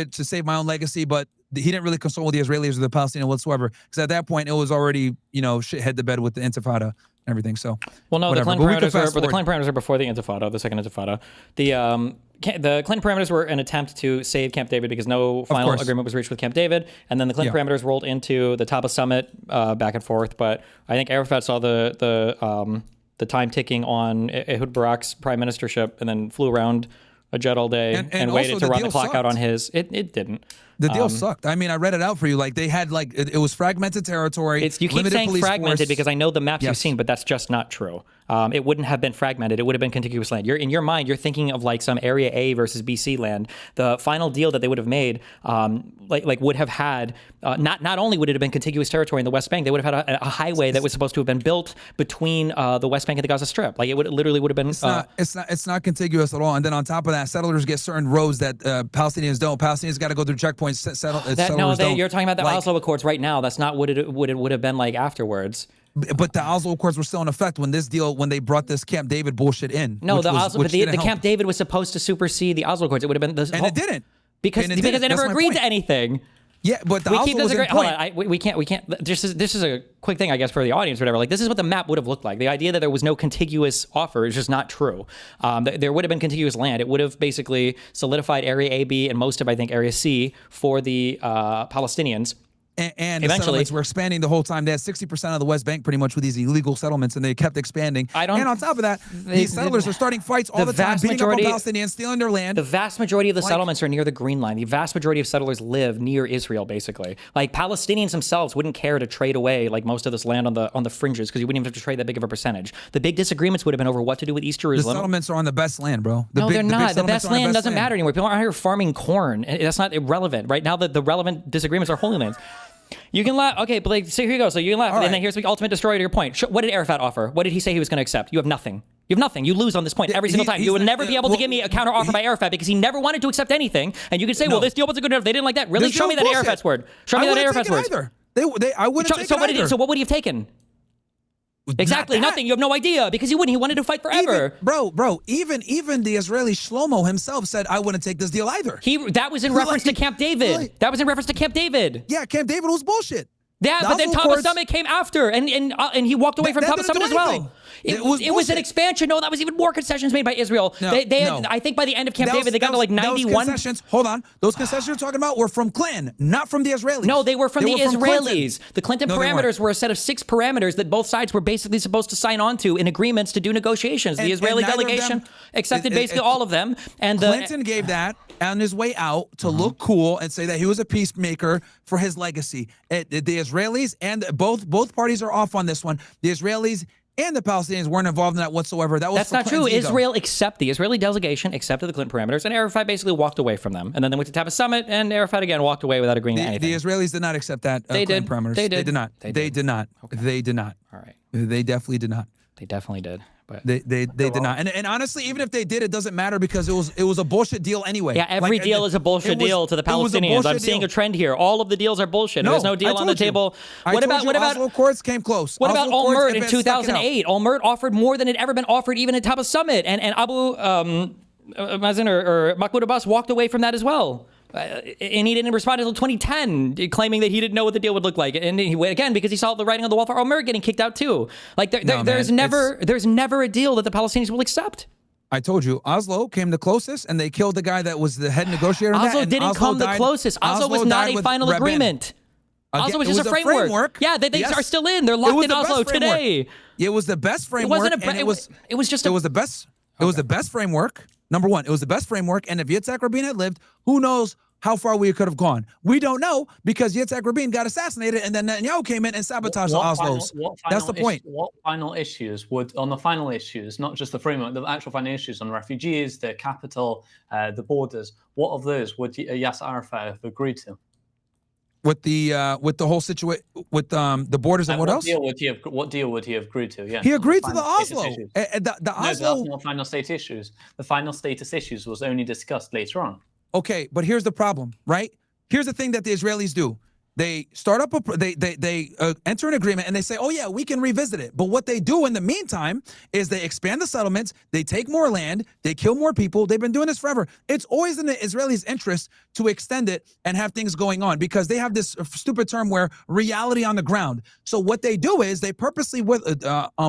my own legacy, but he didn't really consult with the Israelis or the Palestinians whatsoever, because at that point it was already, shit head to bed with the Intifada and everything. So, well, no, the Clinton parameters are before the Intifada, the second Intifada. The Clinton parameters were an attempt to save Camp David because no final agreement was reached with Camp David, and then the Clinton parameters rolled into the Taba summit back and forth. But I think Arafat saw the time ticking on Ehud Barak's prime ministership, and then flew around a jet all day and waited to run the clock out on his. It didn't. The deal sucked. I mean, I read it out for you. Like, they had it was fragmented territory. You keep saying fragmented because I know the maps you've seen, but that's just not true. It wouldn't have been fragmented. It would have been contiguous land. In your mind, you're thinking of like some Area A versus BC land. The final deal that they would have made, would have had not only would it have been contiguous territory in the West Bank, they would have had a highway that was supposed to have been built between the West Bank and the Gaza Strip. Like, it literally would have been. It's not contiguous at all. And then on top of that, settlers get certain roads that Palestinians don't. Palestinians got to go through checkpoints. You're talking about the Oslo Accords right now. That's not what it would have been like afterwards. But the Oslo Accords were still in effect when they brought this Camp David bullshit in. No, the Camp David was supposed to supersede the Oslo Accords. It would have been it didn't because they never agreed to anything. Yeah, but the Oslo was in point. Hold on, we can't. This is a quick thing, I guess, for the audience, or whatever. Like, this is what the map would have looked like. The idea that there was no contiguous offer is just not true. There would have been contiguous land. It would have basically solidified Area A, B, and most of, I think, Area C for the Palestinians. And the settlements were expanding the whole time. They had 60% of the West Bank pretty much with these illegal settlements, and they kept expanding. And on top of that, these settlers are starting fights all the time, beating up on Palestinians, stealing their land. The vast majority of the settlements are near the Green Line. The vast majority of settlers live near Israel, basically. Like, Palestinians themselves wouldn't care to trade away like most of this land on the fringes, because you wouldn't even have to trade that big of a percentage. The big disagreements would have been over what to do with East Jerusalem. The settlements are on the best land, bro. No, they're not. The best land doesn't matter anymore. People aren't here farming corn. That's not irrelevant. Right now, the relevant disagreements are Holy Lands. You can laugh. Okay, but so here you go. So you can laugh. And then here's the ultimate destroyer to your point. What did Arafat offer? What did he say he was going to accept? You have nothing. You have nothing. You lose on this point every single time. You would never be able to give me a counter offer by Arafat because he never wanted to accept anything. And you can say, well, this deal wasn't good enough. They didn't like that. Really? Show me that Arafat's word. Show me that Arafat's word. I wouldn't take it either. So what would he have taken? Exactly nothing. You have no idea because he wouldn't. He wanted to fight forever. Even the Israeli Shlomo himself said, I wouldn't take this deal either. That was in reference to Camp David. That was in reference to Camp David. Yeah, Camp David was bullshit. Yeah, but then Top of Summit came after, and he walked away from Top of Summit as well. It was an expansion. No, that was even more concessions made by Israel. No, I think by the end of Camp David, they got to like 91. Hold on. Those concessions you're talking about were from Clinton, not from the Israelis. No, they were from the Israelis. Clinton. The Clinton parameters were a set of 6 parameters that both sides were basically supposed to sign on to in agreements to do negotiations. The Israeli delegation accepted basically all of them. And Clinton gave that on his way out to look cool and say that he was a peacemaker for his legacy. The Israelis and both parties are off on this one. The Israelis and the Palestinians weren't involved in that whatsoever. That's not true. The Israeli delegation accepted the Clinton parameters, and Arafat basically walked away from them. And then they went to Top of Summit, and Arafat again walked away without agreeing to anything. The Israelis did not accept that Clinton parameters. They did not. They did not. Okay. They did not. All right. They definitely did not. They definitely did. But they did not. And honestly, even if they did, it doesn't matter because it was a bullshit deal anyway. Yeah, every deal is a bullshit deal to the Palestinians. I'm seeing a trend here. All of the deals are bullshit. There's no deal on the table. What about Oslo Accords came close? What about Olmert in 2008? Olmert offered more than had ever been offered even at Top of Summit, and Abu Mazen or Mahmoud Abbas walked away from that as well. And he didn't respond until 2010, claiming that he didn't know what the deal would look like. And he went again because he saw the writing on the wall for Olmert getting kicked out too. Like there's never a deal that the Palestinians will accept. I told you, Oslo came the closest, and they killed the guy that was the head negotiator. Oslo didn't come the closest. Oslo was not a final agreement. Oslo was just a framework. Yeah, they are still in. They're locked in Oslo today. It was the best framework. It was the best framework. Number one, it was the best framework. And if Yitzhak Rabin had lived, who knows how far we could have gone? We don't know because Yitzhak Rabin got assassinated, and then Netanyahu came in and sabotaged the Oslos. That's the point. What final issues on the final issues, not just the framework, the actual final issues on refugees, the capital, the borders, what of those would Yasser Arafat have agreed to? With the whole situation, with the borders and what else? What deal would he have agreed to? Yeah, he agreed to the Oslo. The Oslo. That's not final state issues. The final status issues was only discussed later on. Okay, but here's the problem, right? Here's the thing that the Israelis do. They start up they enter an agreement and they say, oh yeah, we can revisit it. But what they do in the meantime is they expand the settlements, they take more land, they kill more people. They've been doing this forever. It's always in the Israelis' interest to extend it and have things going on because they have this stupid term where reality on the ground. So what they do is they purposely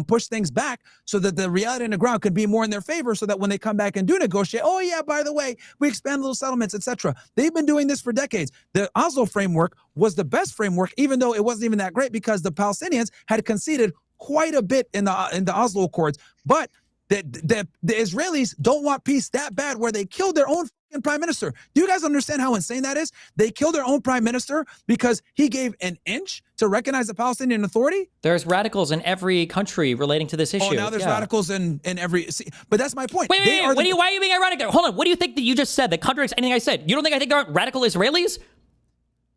push things back so that the reality on the ground could be more in their favor so that when they come back and do negotiate, oh yeah, by the way, we expand little settlements, etc. They've been doing this for decades. The Oslo framework was the best framework, even though it wasn't even that great because the Palestinians had conceded quite a bit in the Oslo Accords. But the Israelis don't want peace that bad where they killed their own prime minister. Do you guys understand how insane that is? They killed their own prime minister because he gave an inch to recognize the Palestinian Authority? There's radicals in every country relating to this issue. Oh, now there's radicals in every... but that's my point. Wait, why are you being ironic there? Hold on. What do you think that you just said that contradicts anything I said? You don't think I think there aren't radical Israelis?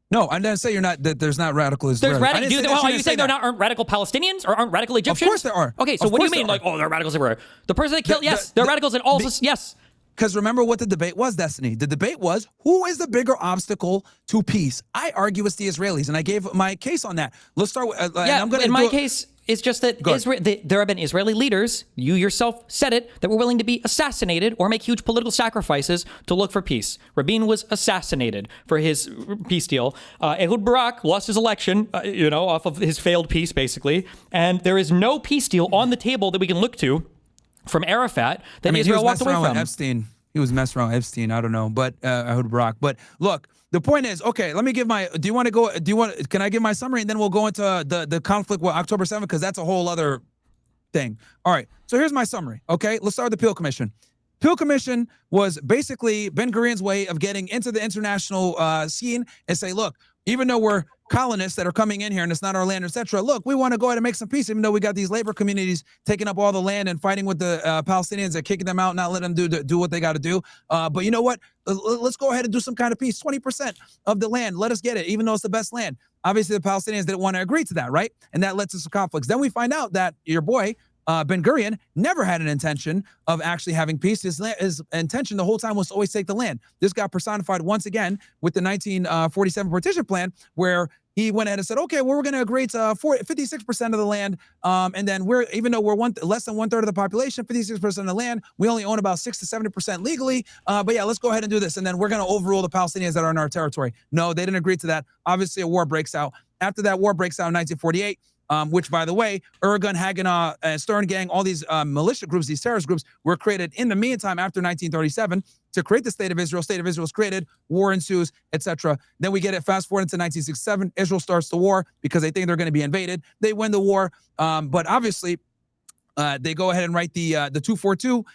No, I didn't say that there's not radical Israelis. There's radical. Are you saying there aren't radical Palestinians or aren't radical Egyptians? Of course there are. Okay, so what do you mean? Like, oh, there are radicals everywhere. The person that killed, yes, there are radicals in all. Yes. Because remember what the debate was, Destiny. The debate was, who is the bigger obstacle to peace? I argue it's the Israelis, and I gave my case on that. Let's start with... in my case, it's just that there have been Israeli leaders, you yourself said it, that were willing to be assassinated or make huge political sacrifices to look for peace. Rabin was assassinated for his peace deal. Ehud Barak lost his election, off of his failed peace, basically. And there is no peace deal on the table that we can look to from Arafat that Israel walked away from. Epstein. He was messing around with Epstein. I don't know, but Ehud Barak. But look, the point is, okay, let me give my, can I give my summary and then we'll go into the conflict with October 7th because that's a whole other thing. All right, so here's my summary, okay? Let's start with the Peel Commission. Peel Commission was basically Ben-Gurion's way of getting into the international scene and say, look, even though we're colonists that are coming in here and it's not our land, etc. Look, we want to go ahead and make some peace, even though we got these labor communities taking up all the land and fighting with the Palestinians and kicking them out, not letting them do what they got to do. But you know what? Let's go ahead and do some kind of peace. 20% of the land, let us get it, even though it's the best land. Obviously, the Palestinians didn't want to agree to that, right? And that led to some conflicts. Then we find out that your boy, Ben-Gurion, never had an intention of actually having peace. His intention the whole time was to always take the land. This got personified once again with the 1947 partition plan, where he went ahead and said, okay, well, we're going to agree to 56% of the land. And then even though we're less than 1/3 of the population, 56% of the land, we only own about 6 to 70% legally. But yeah, let's go ahead and do this. And then we're going to overrule the Palestinians that are in our territory. No, they didn't agree to that. Obviously, a war breaks out. After that war breaks out in 1948, which, by the way, Irgun, Haganah, and Stern Gang, all these militia groups, these terrorist groups, were created in the meantime after 1937 to create the State of Israel. State of Israel is created, war ensues, etc. Then we get it fast forward into 1967. Israel starts the war because they think they're going to be invaded. They win the war, but obviously they go ahead and write the 242.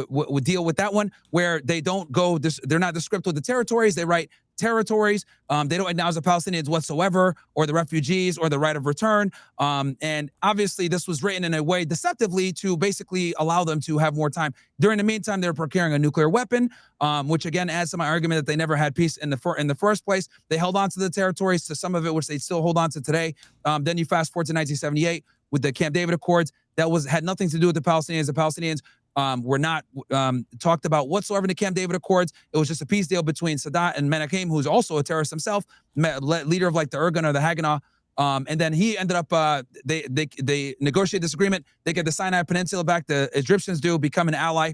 Would deal with that one, where they don't go. They're not descriptive of the territories. They write territories. They don't acknowledge the Palestinians whatsoever, or the refugees, or the right of return. And obviously, this was written in a way deceptively to basically allow them to have more time. During the meantime, they're procuring a nuclear weapon, which again adds to my argument that they never had peace in the first place. They held on to the territories, to some of it, which they still hold on to today. Then you fast forward to 1978 with the Camp David Accords. That had nothing to do with the Palestinians. The Palestinians were not talked about whatsoever in the Camp David Accords. It was just a peace deal between Sadat and Menachem, who's also a terrorist himself, leader of like the Irgun or the Haganah. And then he ended up, they negotiate this agreement. They get the Sinai Peninsula back. The Egyptians do, become an ally,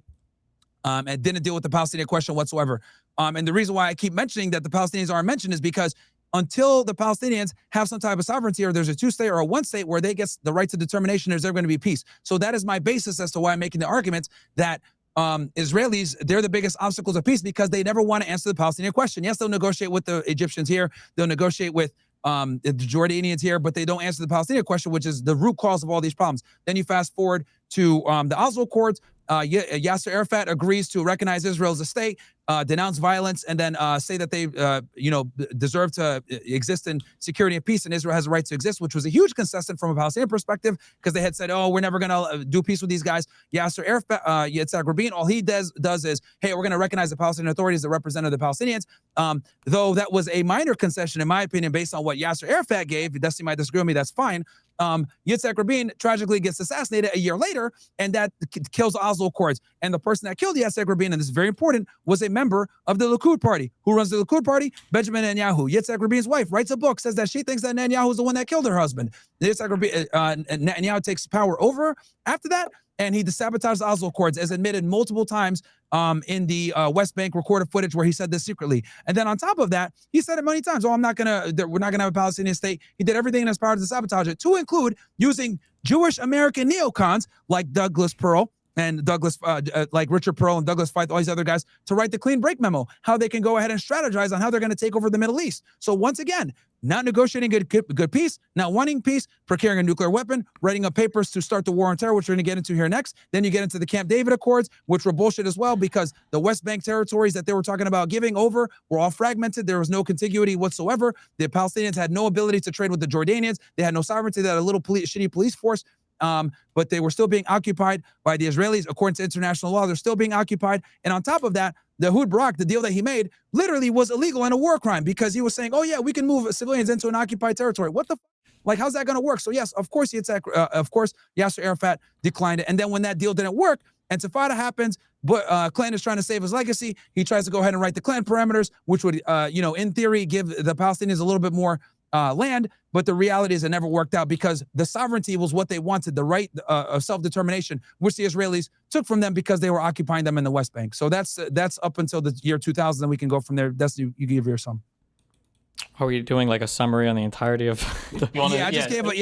and didn't deal with the Palestinian question whatsoever. And the reason why I keep mentioning that the Palestinians aren't mentioned is because until the Palestinians have some type of sovereignty, or there's a 2-state or a 1-state where they get the right to determination, there's never going to be peace. So that is my basis as to why I'm making the argument that Israelis, they're the biggest obstacles of peace, because they never want to answer the Palestinian question. Yes, they'll negotiate with the Egyptians here. They'll negotiate with the Jordanians here, but they don't answer the Palestinian question, which is the root cause of all these problems. Then you fast forward to the Oslo Accords. Yasser Arafat agrees to recognize Israel as a state, denounce violence, and then say that they, deserve to exist in security and peace, and Israel has a right to exist, which was a huge concession from a Palestinian perspective, because they had said, "Oh, we're never going to do peace with these guys." Yasser Arafat, Yitzhak Rabin, all he does is, "Hey, we're going to recognize the Palestinian authorities that represent the Palestinians." Though that was a minor concession, in my opinion, based on what Yasser Arafat gave. Dusty might disagree with me. That's fine. Yitzhak Rabin tragically gets assassinated a year later, and that kills the Oslo Accords. And the person that killed Yitzhak Rabin, and this is very important, was a member of the Likud party. Who runs the Likud party? Benjamin Netanyahu. Yitzhak Rabin's wife writes a book, says that she thinks that Netanyahu is the one that killed her husband. Yitzhak Rabin, Netanyahu takes power over her after that, and he sabotages the Oslo Accords, as admitted multiple times in the West Bank recorded footage where he said this secretly. And then on top of that, he said it many times, we're not gonna have a Palestinian state. He did everything in his power to sabotage it, to include using Jewish American neocons like Douglas Pearl and like Richard Pearl and Douglas Feith, all these other guys, to write the clean break memo, how they can go ahead and strategize on how they're going to take over the Middle East. So once again, not negotiating good peace, not wanting peace, procuring a nuclear weapon, writing up papers to start the war on terror, which we're going to get into here next. Then you get into the Camp David Accords, which were bullshit as well, because the West Bank territories that they were talking about giving over were all fragmented. There was no contiguity whatsoever. The Palestinians had no ability to trade with the Jordanians. They had no sovereignty. They had a little shitty police force. But they were still being occupied by the Israelis. According to international law, they're still being occupied. And on top of that, the Ehud Barak, the deal that he made, literally was illegal and a war crime, because he was saying, "Oh yeah, we can move civilians into an occupied territory." What the like, how's that going to work? So yes, of course, Yasser Arafat declined it. And then when that deal didn't work, Intifada happens, but Clinton is trying to save his legacy. He tries to go ahead and write the Clinton parameters, which would, in theory, give the Palestinians a little bit more land, but the reality is it never worked out, because the sovereignty was what they wanted, the right of self-determination, which the Israelis took from them because they were occupying them in the West Bank. So that's up until the year 2000, and we can go from there. That's you give your sum. Are we doing like a summary on the entirety of the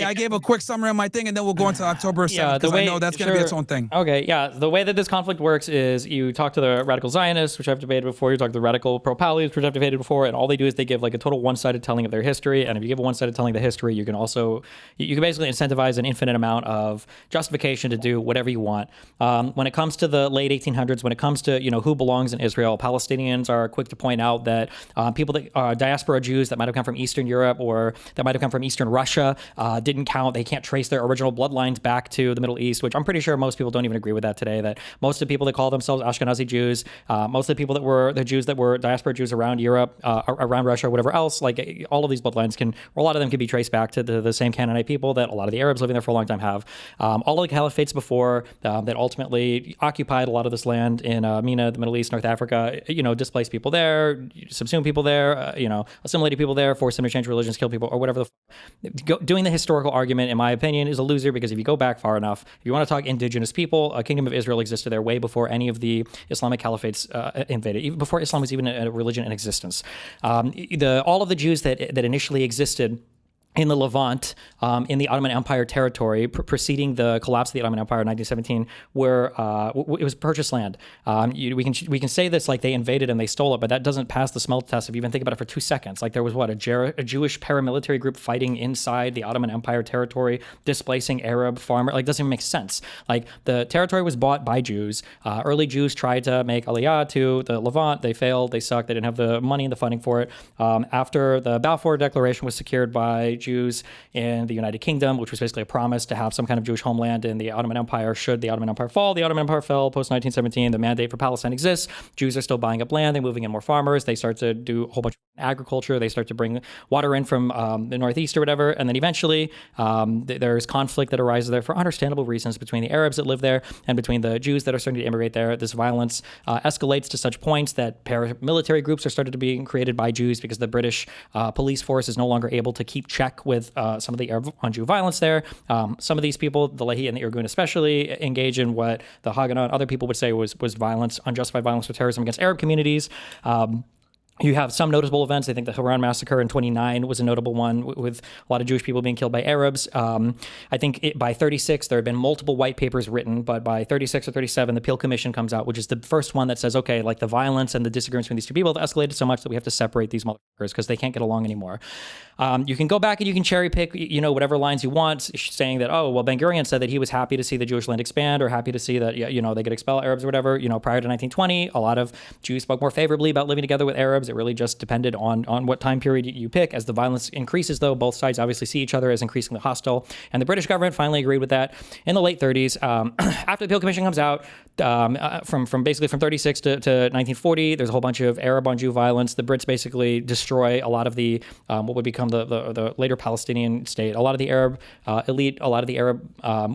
I gave a quick summary on my thing, and then we'll go into October 7th, because I know that's going to be its own thing. Okay, yeah. The way that this conflict works is you talk to the radical Zionists, which I've debated before, you talk to the radical pro-Palestinians, which I've debated before, and all they do is they give like a total one-sided telling of their history. And if you give a one-sided telling of the history, you can basically incentivize an infinite amount of justification to do whatever you want. When it comes to the late 1800s, when it comes to, who belongs in Israel, Palestinians are quick to point out that people that are diaspora Jews that might have come from Eastern Europe or that might have come from Eastern Russia didn't count. They can't trace their original bloodlines back to the Middle East, which I'm pretty sure most people don't even agree with that today, that most of the people that call themselves Ashkenazi Jews, most of the people that were the Jews that were diaspora Jews around Europe, around Russia, whatever else, like all of these bloodlines a lot of them can be traced back to the same Canaanite people that a lot of the Arabs living there for a long time have. All of the caliphates before that ultimately occupied a lot of this land in MENA, the Middle East, North Africa, displaced people there, subsumed people there, assimilated people people there, force them to change religions, kill people, or whatever doing the historical argument, in my opinion, is a loser, because if you go back far enough, if you want to talk indigenous people, a kingdom of Israel existed there way before any of the Islamic caliphates invaded, even before Islam was even a religion in existence. All of the Jews that initially existed in the Levant, in the Ottoman Empire territory, preceding the collapse of the Ottoman Empire in 1917, where it was purchased land. We can say this like they invaded and they stole it, but that doesn't pass the smell test if you even think about it for 2 seconds. Like there was a Jewish paramilitary group fighting inside the Ottoman Empire territory, displacing Arab farmers. Like, it doesn't even make sense. Like, the territory was bought by Jews. Early Jews tried to make Aliyah to the Levant. They failed. They sucked. They didn't have the money and the funding for it. After the Balfour Declaration was secured by Jews in the United Kingdom, which was basically a promise to have some kind of Jewish homeland in the Ottoman Empire should the Ottoman Empire fall. The Ottoman Empire fell post-1917. The mandate for Palestine exists. Jews are still buying up land. They're moving in more farmers. They start to do a whole bunch of agriculture. They start to bring water in from the northeast or whatever. And then eventually there's conflict that arises there for understandable reasons between the Arabs that live there and between the Jews that are starting to immigrate there. This violence escalates to such points that paramilitary groups are started to be created by Jews because the British police force is no longer able to keep check with some of the Arab on Jew violence there. Some of these people, the Lehi and the Irgun especially, engage in what the Haganah and other people would say was violence, unjustified violence or terrorism against Arab communities. You have some notable events. I think the Haran massacre in 1929 was a notable one with a lot of Jewish people being killed by Arabs. I think by 1936, there had been multiple white papers written, but by 1936 or 1937, the Peel Commission comes out, which is the first one that says, okay, like the violence and the disagreements between these two people have escalated so much that we have to separate these motherfuckers because they can't get along anymore. You can go back and you can cherry pick, whatever lines you want, saying that, oh, well, Ben Gurion said that he was happy to see the Jewish land expand or happy to see that, they could expel Arabs or whatever. Prior to 1920, a lot of Jews spoke more favorably about living together with Arabs. It really just depended on what time period you pick. As the violence increases, though, both sides obviously see each other as increasingly hostile. And the British government finally agreed with that in the late 30s. After the Peel Commission comes out, from 1936 to 1940, there's a whole bunch of Arab on Jew violence. The Brits basically destroy a lot of the what would become the later Palestinian state. A lot of the Arab elite, a lot of the Arab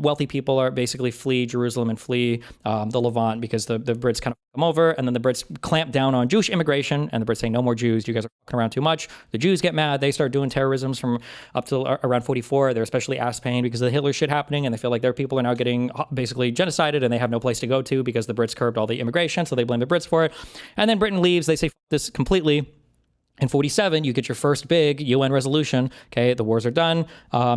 wealthy people are basically flee Jerusalem and flee the Levant because the Brits kind of come over, and then the Brits clamp down on Jewish immigration, and the Brits say, no more Jews. You guys are fucking around too much. The Jews get mad. They start doing terrorisms from up to around 44. They're especially ass pain because of the Hitler shit happening, and they feel like their people are now getting basically genocided, and they have no place to go to because the Brits curbed all the immigration, so they blame the Brits for it. And then Britain leaves. They say this completely. In 1947, you get your first big UN resolution. Okay, the wars are done.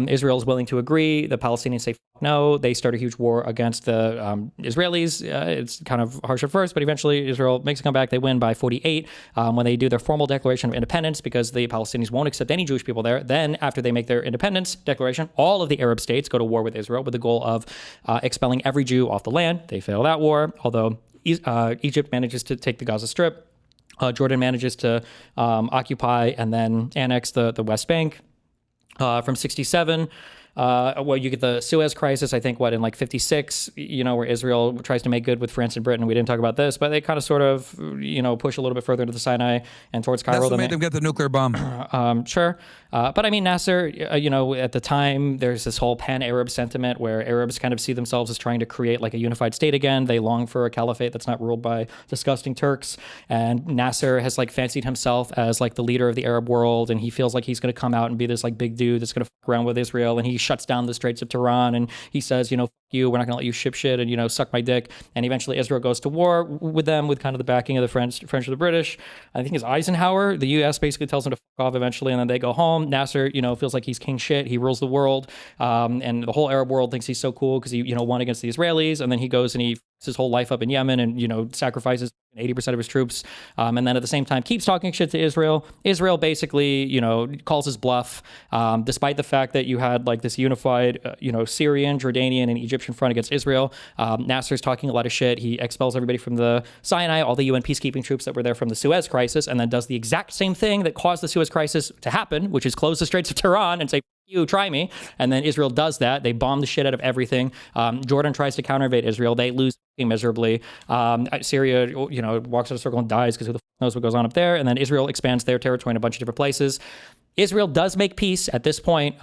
Israel is willing to agree. The Palestinians say no. They start a huge war against the Israelis. It's kind of harsh at first, but eventually Israel makes a comeback. They win by 1948 when they do their formal declaration of independence because the Palestinians won't accept any Jewish people there. Then, after they make their independence declaration, all of the Arab states go to war with Israel with the goal of expelling every Jew off the land. They fail that war, although Egypt manages to take the Gaza Strip. Jordan manages to occupy and then annex the West Bank. From 1967, you get the Suez Crisis, I think, in 1956, where Israel tries to make good with France and Britain. We didn't talk about this, but they kind of sort of, push a little bit further into the Sinai and towards Cairo. That's what made them get the nuclear bomb. Sure. But I mean, Nasser, at the time, there's this whole pan-Arab sentiment where Arabs kind of see themselves as trying to create like a unified state again. They long for a caliphate that's not ruled by disgusting Turks. And Nasser has fancied himself as the leader of the Arab world. And he feels like he's going to come out and be this big dude that's going to fuck around with Israel. And he shuts down the Straits of Tehran. And he says, fuck you, we're not going to let you ship shit and, suck my dick. And eventually Israel goes to war with them with kind of the backing of the French or the British. I think it's Eisenhower. The U.S. basically tells him to fuck off eventually. And then they go home. Nasser, feels like he's king shit. He rules the world. And the whole Arab world thinks he's so cool because he, won against the Israelis. And then he goes and he fucks his whole life up in Yemen and, sacrifices 80% of his troops. And then at the same time, keeps talking shit to Israel. Israel basically, calls his bluff, despite the fact that you had this unified, Syrian, Jordanian, and Egyptian front against Israel. Nasser's talking a lot of shit. He expels everybody from the Sinai, all the UN peacekeeping troops that were there from the Suez Crisis, and then does the exact same thing that caused the Suez Crisis to happen, which is close the Straits of Tehran and say, you try me. And then Israel does that. They bomb the shit out of everything. Jordan tries to counter-invade Israel. They lose miserably. Syria, walks out of a circle and dies because who the fuck knows what goes on up there. And then Israel expands their territory in a bunch of different places. Israel does make peace at this point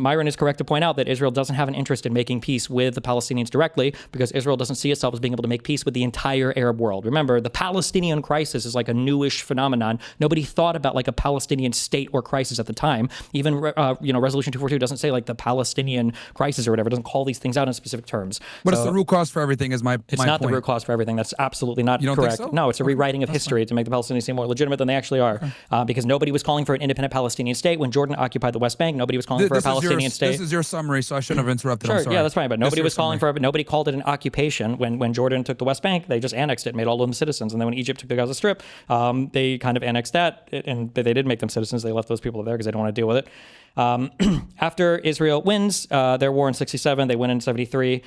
Myron is correct to point out that Israel doesn't have an interest in making peace with the Palestinians directly, because Israel doesn't see itself as being able to make peace with the entire Arab world. Remember, the Palestinian crisis is like a newish phenomenon. Nobody thought about like a Palestinian state or crisis at the time. Even Resolution 242 doesn't say like the Palestinian crisis or whatever. It doesn't call these things out in specific terms. But it's the root cause for everything. Is my It's my not point. the root cause for everything. That's absolutely not You don't correct. think so? No, it's a rewriting of history to make the Palestinians seem more legitimate than they actually are. Because nobody was calling for an independent Palestinian state when Jordan occupied the West Bank. Nobody was calling for a Palestinian state. This is your summary, so I shouldn't have interrupted. Sure, I'm sorry. yeah, that's fine. But nobody was calling summary. for it. Nobody called it an occupation. When Jordan took the West Bank, they just annexed it, made all of them citizens. And then when Egypt took the Gaza Strip, they kind of annexed that, and they did make them citizens. They left those people there because they didn't want to deal with it. After Israel wins their war in 67, they win in 73.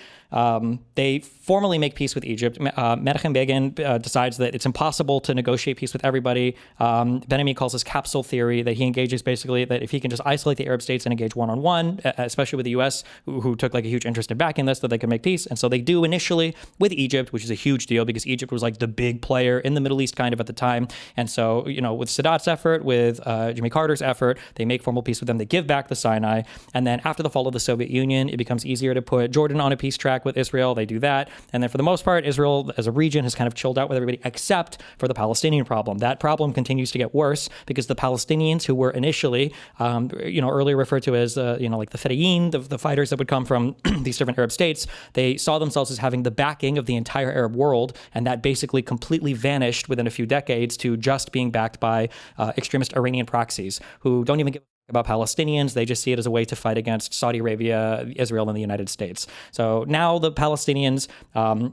They formally make peace with Egypt. Menachem Begin decides that it's impossible to negotiate peace with everybody. Ben-Ami calls this capsule theory, that he engages basically that if he can just isolate the Arab states and engage one-on-one, especially with the U.S., who took like a huge interest in backing this, that they could make peace. And so they do initially with Egypt, which is a huge deal because Egypt was like the big player in the Middle East kind of at the time. And so, with Sadat's effort, with Jimmy Carter's effort, they make formal peace with them. They give back the Sinai. And then after the fall of the Soviet Union, it becomes easier to put Jordan on a peace track with Israel. They do that. And then for the most part, Israel as a region has kind of chilled out with everybody except for the Palestinian problem. That problem continues to get worse because the Palestinians, who were initially, earlier referred to as, like the Fedayeen, the fighters that would come from these different Arab states, they saw themselves as having the backing of the entire Arab world. And that basically completely vanished within a few decades to just being backed by extremist Iranian proxies who don't even give about Palestinians. They just see it as a way to fight against Saudi Arabia, Israel, and the United States. So now the Palestinians,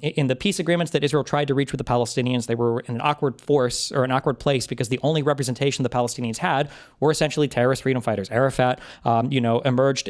in the peace agreements that Israel tried to reach with the Palestinians, they were in an awkward place because the only representation the Palestinians had were essentially terrorist freedom fighters. Arafat, emerged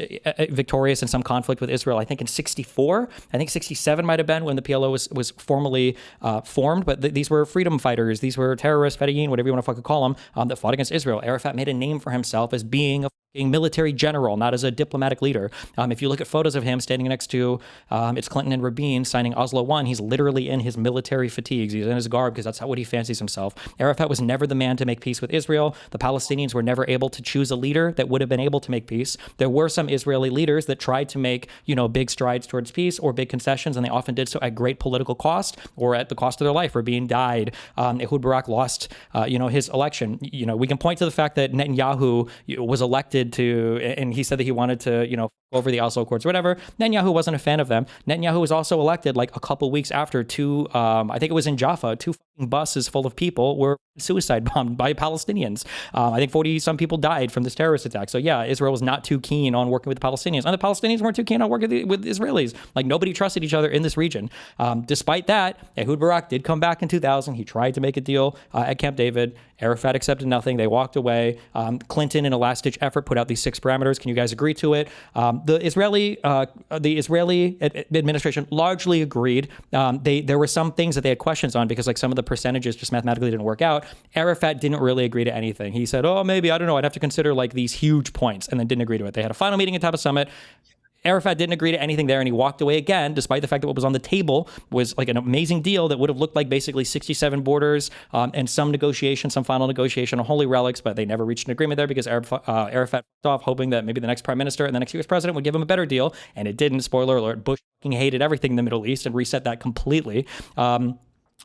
victorious in some conflict with Israel, I think in 64. I think 67 might have been when the PLO was formally formed. But these were freedom fighters. These were terrorists, Fedayeen, whatever you want to fucking call them, that fought against Israel. Arafat made a name for himself as being a military general, not as a diplomatic leader. If you look at photos of him standing next to it's Clinton and Rabin signing Oslo I, he's literally in his military fatigues. He's in his garb because that's what he fancies himself. Arafat was never the man to make peace with Israel. The Palestinians were never able to choose a leader that would have been able to make peace. There were some Israeli leaders that tried to make, big strides towards peace or big concessions, and they often did so at great political cost or at the cost of their life. Rabin died. Ehud Barak lost, his election. We can point to the fact that Netanyahu was elected and he said that he wanted to, over the Oslo Accords or whatever. Netanyahu wasn't a fan of them. Netanyahu was also elected like a couple weeks after I think it was in Jaffa, 2 fucking buses full of people were suicide bombed by Palestinians. I think 40-some people died from this terrorist attack. So yeah, Israel was not too keen on working with the Palestinians. And the Palestinians weren't too keen on working with Israelis. Like nobody trusted each other in this region. Despite that, Ehud Barak did come back in 2000. He tried to make a deal at Camp David. Arafat accepted nothing. They walked away. Clinton, in a last-ditch effort, put out these 6 parameters. Can you guys agree to it? The Israeli administration largely agreed. There were some things that they had questions on because like some of the percentages just mathematically didn't work out. Arafat didn't really agree to anything. He said, oh, maybe, I don't know, I'd have to consider like these huge points, and then didn't agree to it. They had a final meeting at Taba Summit. Arafat didn't agree to anything there, and he walked away again, despite the fact that what was on the table was like an amazing deal that would have looked like basically 67 borders and some final negotiation on holy relics, but they never reached an agreement there because Arafat fucked off, hoping that maybe the next prime minister and the next U.S. president would give him a better deal, and it didn't. Spoiler alert, Bush fucking hated everything in the Middle East and reset that completely.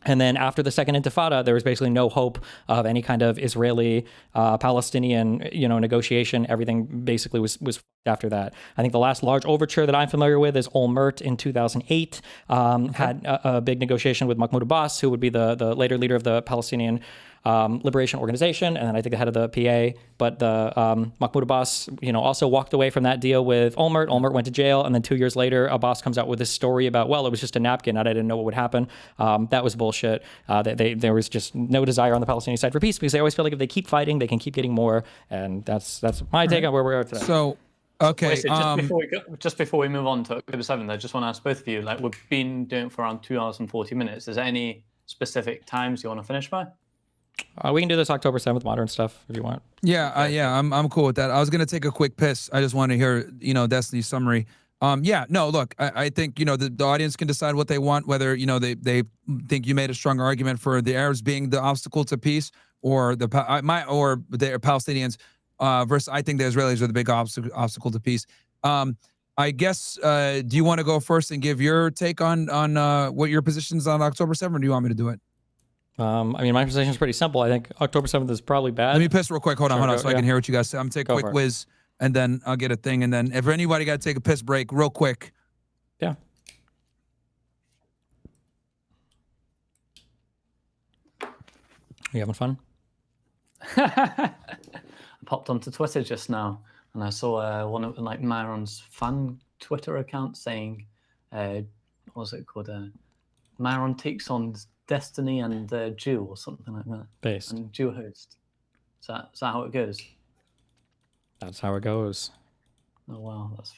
And then after the Second Intifada, there was basically no hope of any kind of Israeli-Palestinian, negotiation. Everything basically was after that. I think the last large overture that I'm familiar with is Olmert in 2008. Had a big negotiation with Mahmoud Abbas, who would be the later leader of the Palestinian Liberation Organization, and then I think the head of the PA. But the Mahmoud Abbas, also walked away from that deal with Olmert. Olmert went to jail, and then 2 years later, Abbas comes out with this story about, well, it was just a napkin, and I didn't know what would happen. That was bullshit. There was just no desire on the Palestinian side for peace because they always feel like if they keep fighting, they can keep getting more, and that's my take on where we are today. So. Okay. Wait, so just before we move on to October 7th, I just want to ask both of you, like we've been doing it for around 2 hours and 40 minutes. Is there any specific times you want to finish by? We can do this October 7th modern stuff if you want. Yeah, I'm cool with that. I was gonna take a quick piss. I just want to hear, Destiny's summary. Look, I think, the audience can decide what they want, whether, they think you made a strong argument for the Arabs being the obstacle to peace or the Palestinians versus I think the Israelis are the big obstacle to peace. I guess, do you want to go first and give your take on what your position is on October 7th, or do you want me to do it? I mean, my position is pretty simple. I think October 7th is probably bad. Let me piss real quick. Hold on, so I can hear what you guys say. I'm going to take a quick whiz, and then I'll get a thing. And then if anybody got to take a piss break real quick. Yeah. You having fun? I popped onto Twitter just now, and I saw one of like Myron's fan Twitter account saying, what was it called? Myron takes on Destiny and Jew or something like that. Based. And Jew host. Is that how it goes? That's how it goes. Oh wow, that's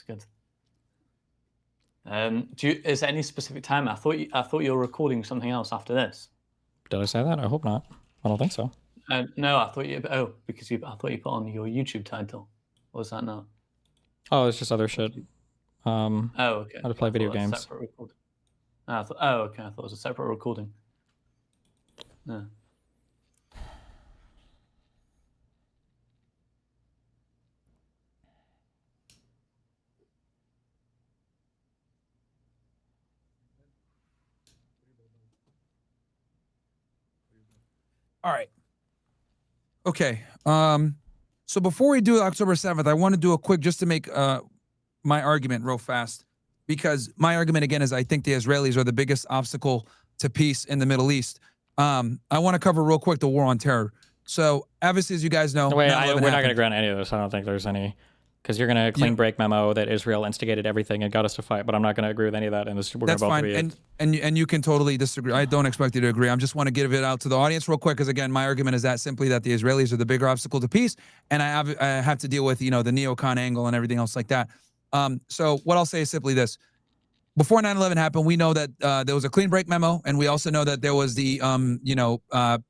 good. Is there any specific time? I thought you were recording something else after this. Did I say that? I hope not. I don't think so. No, I thought you. Oh, because I thought you put on your YouTube title. Or was that not? Oh, it's just other shit. Oh, okay. How to play video games. Separate recording. Okay. I thought it was a separate recording. Yeah. All right. Okay. So before we do October 7th, I want to do a quick, just to make my argument real fast, because my argument again is I think the Israelis are the biggest obstacle to peace in the Middle East. I want to cover real quick the war on terror. So obviously, as you guys know, we're not going to grant any of this. I don't think there's any, because you're going to clean break memo that Israel instigated everything and got us to fight. But I'm not going to agree with any of that. And that's fine. And you can totally disagree. I don't expect you to agree. I just want to give it out to the audience real quick, because again, my argument is that simply that the Israelis are the bigger obstacle to peace, and I have to deal with the neocon angle and everything else like that. So what I'll say is simply this. Before 9/11 happened, we know that there was a clean break memo, and we also know that there was the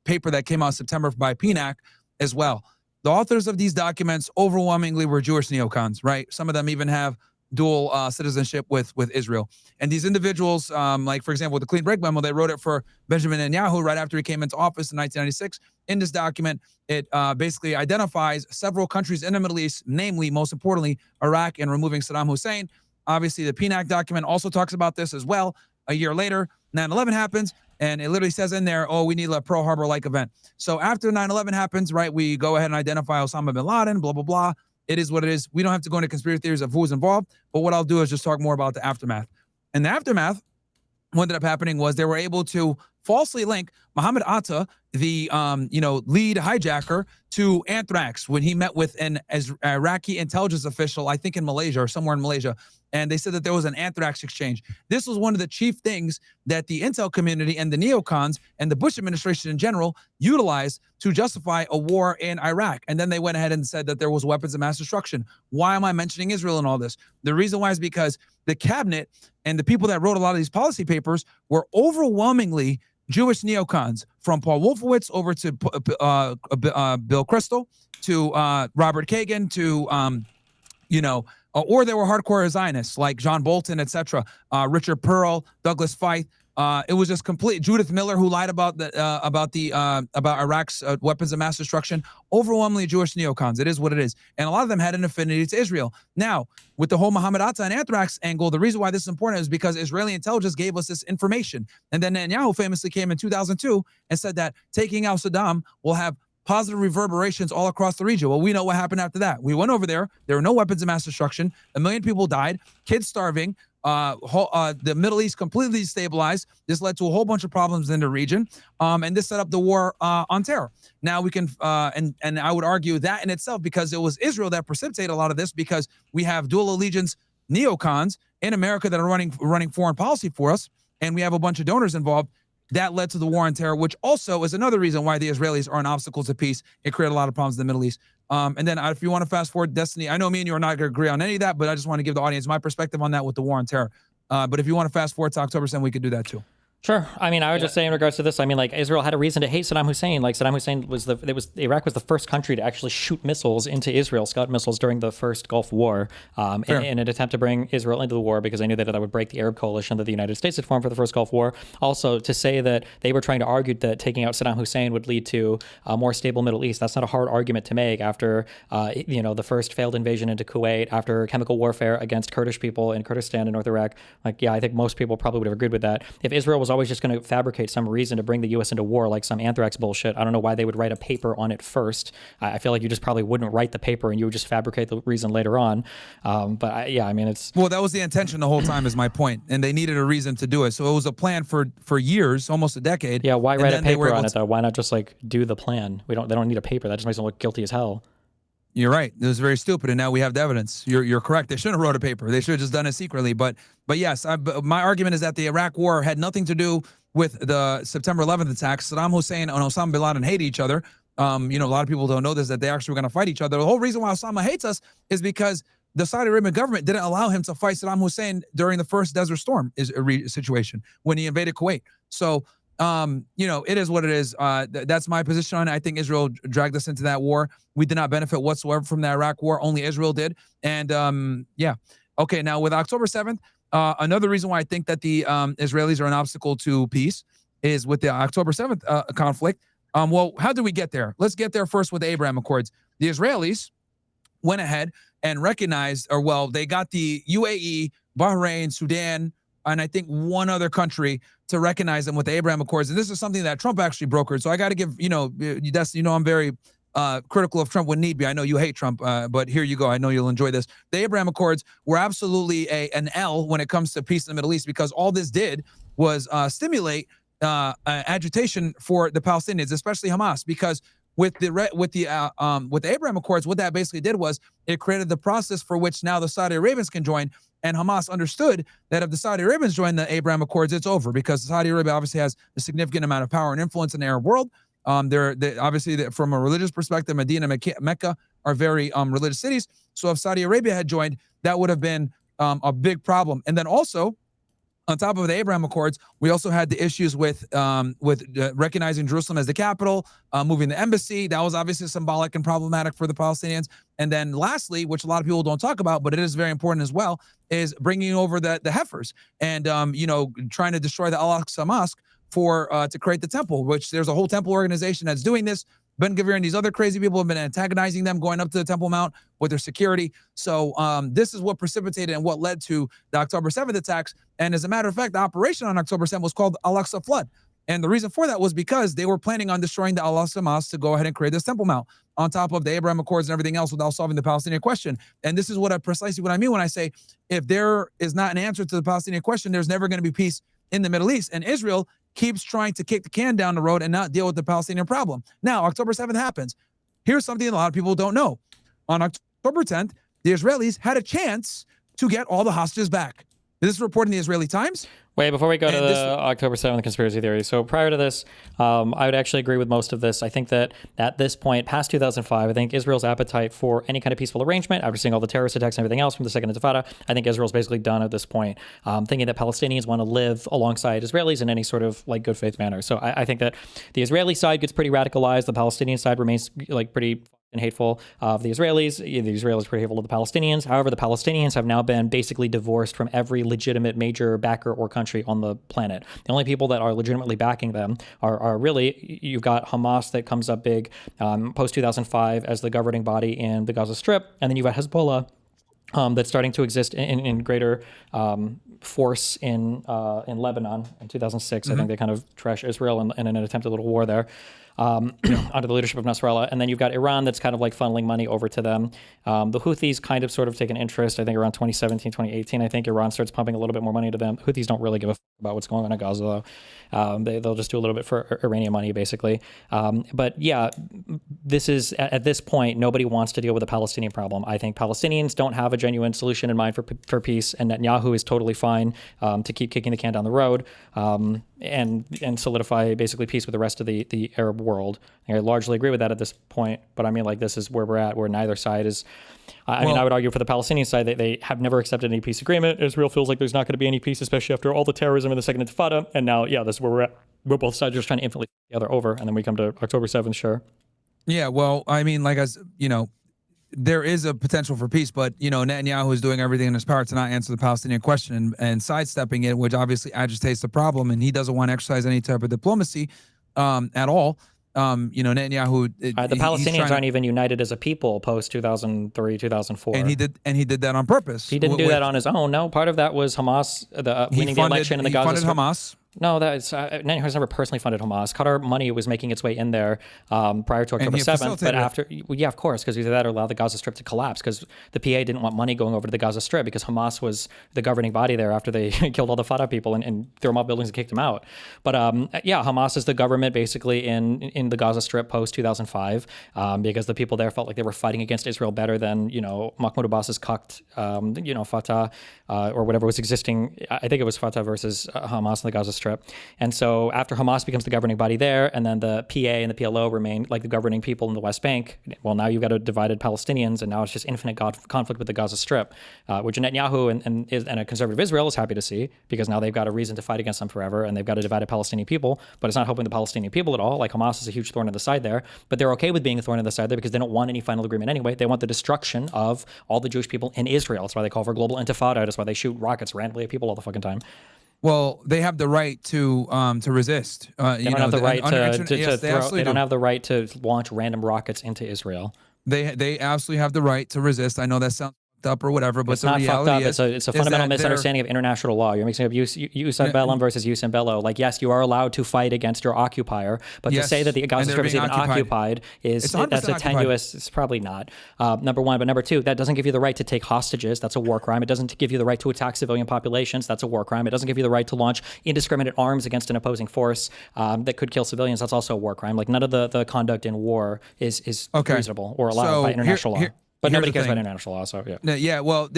paper that came out in September by PNAC as well. The authors of these documents overwhelmingly were Jewish neocons, right? Some of them even have dual citizenship with Israel. And these individuals, like for example, with the clean break memo, they wrote it for Benjamin Netanyahu right after he came into office in 1996. In this document, it basically identifies several countries in the Middle East, namely, most importantly, Iraq, and removing Saddam Hussein. Obviously, the PNAC document also talks about this as well. A year later, 9/11 happens, and it literally says in there, oh, we need a Pearl Harbor-like event. So after 9/11 happens, right, we go ahead and identify Osama bin Laden, blah, blah, blah. It is what it is. We don't have to go into conspiracy theories of who was involved, but what I'll do is just talk more about the aftermath. And the aftermath, what ended up happening was they were able to falsely link Mohammed Atta, the lead hijacker, to anthrax when he met with an Iraqi intelligence official, I think in Malaysia or somewhere in Malaysia. And they said that there was an anthrax exchange. This was one of the chief things that the intel community and the neocons and the Bush administration in general utilized to justify a war in Iraq. And then they went ahead and said that there was weapons of mass destruction. Why am I mentioning Israel in all this? The reason why is because the cabinet and the people that wrote a lot of these policy papers were overwhelmingly Jewish neocons, from Paul Wolfowitz over to Bill Kristol to Robert Kagan to or there were hardcore Zionists like John Bolton, etc. Richard Pearl, Douglas Feith. It was just complete. Judith Miller, who lied about Iraq's weapons of mass destruction. Overwhelmingly Jewish neocons. It is what it is, and a lot of them had an affinity to Israel. Now, with the whole Mohammed Atta and anthrax angle, the reason why this is important is because Israeli intelligence gave us this information, and then Netanyahu famously came in 2002 and said that taking out Saddam will have positive reverberations all across the region. Well, we know what happened after that. We went over there. There were no weapons of mass destruction. 1 million people died. Kids starving. The Middle East completely destabilized. This led to a whole bunch of problems in the region, and this set up the war on terror. Now we can, and I would argue that in itself, because it was Israel that precipitated a lot of this, because we have dual allegiance neocons in America that are running foreign policy for us, and we have a bunch of donors involved. That led to the war on terror, which also is another reason why the Israelis are an obstacle to peace. It created a lot of problems in the Middle East. And then if you want to fast forward, Destiny, I know me and you are not going to agree on any of that, but I just want to give the audience my perspective on that with the war on terror. But if you want to fast forward to October 7th, we could do that too. Sure. I mean, I would just say in regards to this, I mean, like Israel had a reason to hate Saddam Hussein. Like Saddam Hussein Iraq was the first country to actually shoot missiles into Israel, Scud missiles during the first Gulf War, in an attempt to bring Israel into the war because they knew that that would break the Arab coalition that the United States had formed for the first Gulf War. Also, to say that they were trying to argue that taking out Saddam Hussein would lead to a more stable Middle East, that's not a hard argument to make after, the first failed invasion into Kuwait, after chemical warfare against Kurdish people in Kurdistan and North Iraq. Like, yeah, I think most people probably would have agreed with that. If Israel was always just going to fabricate some reason to bring the U.S. into war, like some anthrax bullshit, I don't know why they would write a paper on it first. I feel like you just probably wouldn't write the paper and you would just fabricate the reason later on. It's... Well, that was the intention the whole time is my point. And they needed a reason to do it. So it was a plan for years, almost a decade. Yeah, why write a paper on it though? Why not just like do the plan? They don't need a paper. That just makes them look guilty as hell. You're right. It was very stupid, and now we have the evidence. You're correct. They shouldn't have wrote a paper. They should have just done it secretly. But yes, my argument is that the Iraq War had nothing to do with the September 11th attacks. Saddam Hussein and Osama bin Laden hate each other. A lot of people don't know this, that they actually were going to fight each other. The whole reason why Osama hates us is because the Saudi Arabian government didn't allow him to fight Saddam Hussein during the first Desert Storm situation when he invaded Kuwait. So, it is what it is. That's my position on it. I think Israel dragged us into that war. We did not benefit whatsoever from the Iraq war. Only Israel did. And okay, now with October 7th, another reason why I think that the Israelis are an obstacle to peace is with the October 7th conflict. Well, how did we get there? Let's get there first with the Abraham Accords. The Israelis went ahead and recognized, they got the UAE, Bahrain, Sudan, and I think one other country to recognize them with the Abraham Accords. And this is something that Trump actually brokered. So I got to give, I'm very critical of Trump when need be. I know you hate Trump, but here you go. I know you'll enjoy this. The Abraham Accords were absolutely an L when it comes to peace in the Middle East, because all this did was stimulate agitation for the Palestinians, especially Hamas, because with the Abraham Accords, what that basically did was it created the process for which now the Saudi Arabians can join. And Hamas understood that if the Saudi Arabians join the Abraham Accords, it's over, because Saudi Arabia obviously has a significant amount of power and influence in the Arab world. They obviously, from a religious perspective, Medina, Mecca are very religious cities. So if Saudi Arabia had joined, that would have been a big problem. And then also, on top of the Abraham Accords, we also had the issues with recognizing Jerusalem as the capital, moving the embassy. That was obviously symbolic and problematic for the Palestinians. And then lastly, which a lot of people don't talk about, but it is very important as well, is bringing over the heifers and, trying to destroy the Al-Aqsa Mosque to create the temple, which there's a whole temple organization that's doing this. Ben Gvir and these other crazy people have been antagonizing them going up to the Temple Mount with their security. So this is what precipitated and what led to the October 7th attacks. And as a matter of fact, the operation on October 7th was called Al-Aqsa Flood. And the reason for that was because they were planning on destroying the Al-Aqsa Mosque to go ahead and create this Temple Mount on top of the Abraham Accords and everything else without solving the Palestinian question. And this is precisely what I mean when I say, if there is not an answer to the Palestinian question, there's never going to be peace in the Middle East. And Israel keeps trying to kick the can down the road and not deal with the Palestinian problem. Now, October 7th happens. Here's something a lot of people don't know. On October 10th, the Israelis had a chance to get all the hostages back. This is reported in the Israeli Times. Wait, before we go to the October 7th conspiracy theory. So prior to this, I would actually agree with most of this. I think that at this point, past 2005, I think Israel's appetite for any kind of peaceful arrangement, after seeing all the terrorist attacks and everything else from the Second Intifada, I think Israel's basically done at this point, thinking that Palestinians want to live alongside Israelis in any sort of like good faith manner. So I think that the Israeli side gets pretty radicalized. The Palestinian side remains like pretty and hateful of the Israelis. The Israelis are pretty hateful of the Palestinians. However, the Palestinians have now been basically divorced from every legitimate major backer or country on the planet. The only people that are legitimately backing them are really, you've got Hamas that comes up big post-2005 as the governing body in the Gaza Strip, and then you've got Hezbollah that's starting to exist in greater force in Lebanon in 2006. I think they kind of trash Israel in an attempted little war there. Under the leadership of Nasrallah. And then you've got Iran that's kind of like funneling money over to them. The Houthis kind of sort of take an interest, I think around 2017, 2018, I think Iran starts pumping a little bit more money to them. Houthis don't really give a fuck about what's going on in Gaza, though. They'll just do a little bit for Iranian money, basically. But yeah, this is, at this point, nobody wants to deal with the Palestinian problem. I think Palestinians don't have a genuine solution in mind for peace, and Netanyahu is totally fine to keep kicking the can down the road. and solidify basically peace with the rest of the Arab world. And I largely agree with that at this point. But I mean, like, this is where we're at, where neither side is. I mean, I would argue for the Palestinian side that they have never accepted any peace agreement. Israel feels like there's not going to be any peace, especially after all the terrorism in the Second Intifada. And now, yeah, this is where we're at. We're both sides just trying to infinitely the other over, and then we come to October 7th, sure. Yeah, well, I mean, like, as you know, there is a potential for peace, but you know, Netanyahu is doing everything in his power to not answer the Palestinian question and sidestepping it, which obviously agitates the problem, and he doesn't want to exercise any type of diplomacy at all. You know, Netanyahu. The Palestinians aren't even united as a people post 2003, 2004, and he did that on purpose. He didn't do that on his own. No, part of that was Hamas winning the election in the Gaza Strip. Hamas. No, that's Netanyahu has never personally funded Hamas. Qatar money was making its way in there prior to October 7th, but after, yeah, of course, because either that or allow the Gaza Strip to collapse, because the PA didn't want money going over to the Gaza Strip because Hamas was the governing body there after they killed all the Fatah people and threw them off buildings and kicked them out. But yeah, Hamas is the government basically in the Gaza Strip post 2005 because the people there felt like they were fighting against Israel better than, you know, Mahmoud Abbas's cucked, you know, Fatah or whatever was existing. I think it was Fatah versus Hamas in the Gaza Strip. And so after Hamas becomes the governing body there, and then the PA and the PLO remain like the governing people in the West Bank, well, now you've got a divided Palestinians, and now it's just infinite conflict with the Gaza Strip, which Netanyahu and a conservative Israel is happy to see, because now they've got a reason to fight against them forever, and they've got a divided Palestinian people, but it's not helping the Palestinian people at all. Like, Hamas is a huge thorn in the side there, but they're okay with being a thorn in the side there because they don't want any final agreement anyway. They want the destruction of all the Jewish people in Israel. That's why they call for global intifada. That's why they shoot rockets randomly at people all the fucking time. Well, they have the right to resist. They don't have the right they don't have the right to launch random rockets into Israel. They absolutely have the right to resist. I know that sounds up or whatever, but it's not fucked up. It's a fundamental misunderstanding of international law. You're mixing up jus ad bellum versus jus in bello. Like, yes, you are allowed to fight against your occupier, but to say that the Gaza Strip is even occupied is that's a tenuous. It's probably not. Number one, but number two, that doesn't give you the right to take hostages. That's a war crime. It doesn't give you the right to attack civilian populations. That's a war crime. It doesn't give you the right to launch indiscriminate arms against an opposing force that could kill civilians. That's also a war crime. Like, none of the conduct in war is reasonable or allowed by international law. But nobody cares about international law, so yeah. Yeah, well,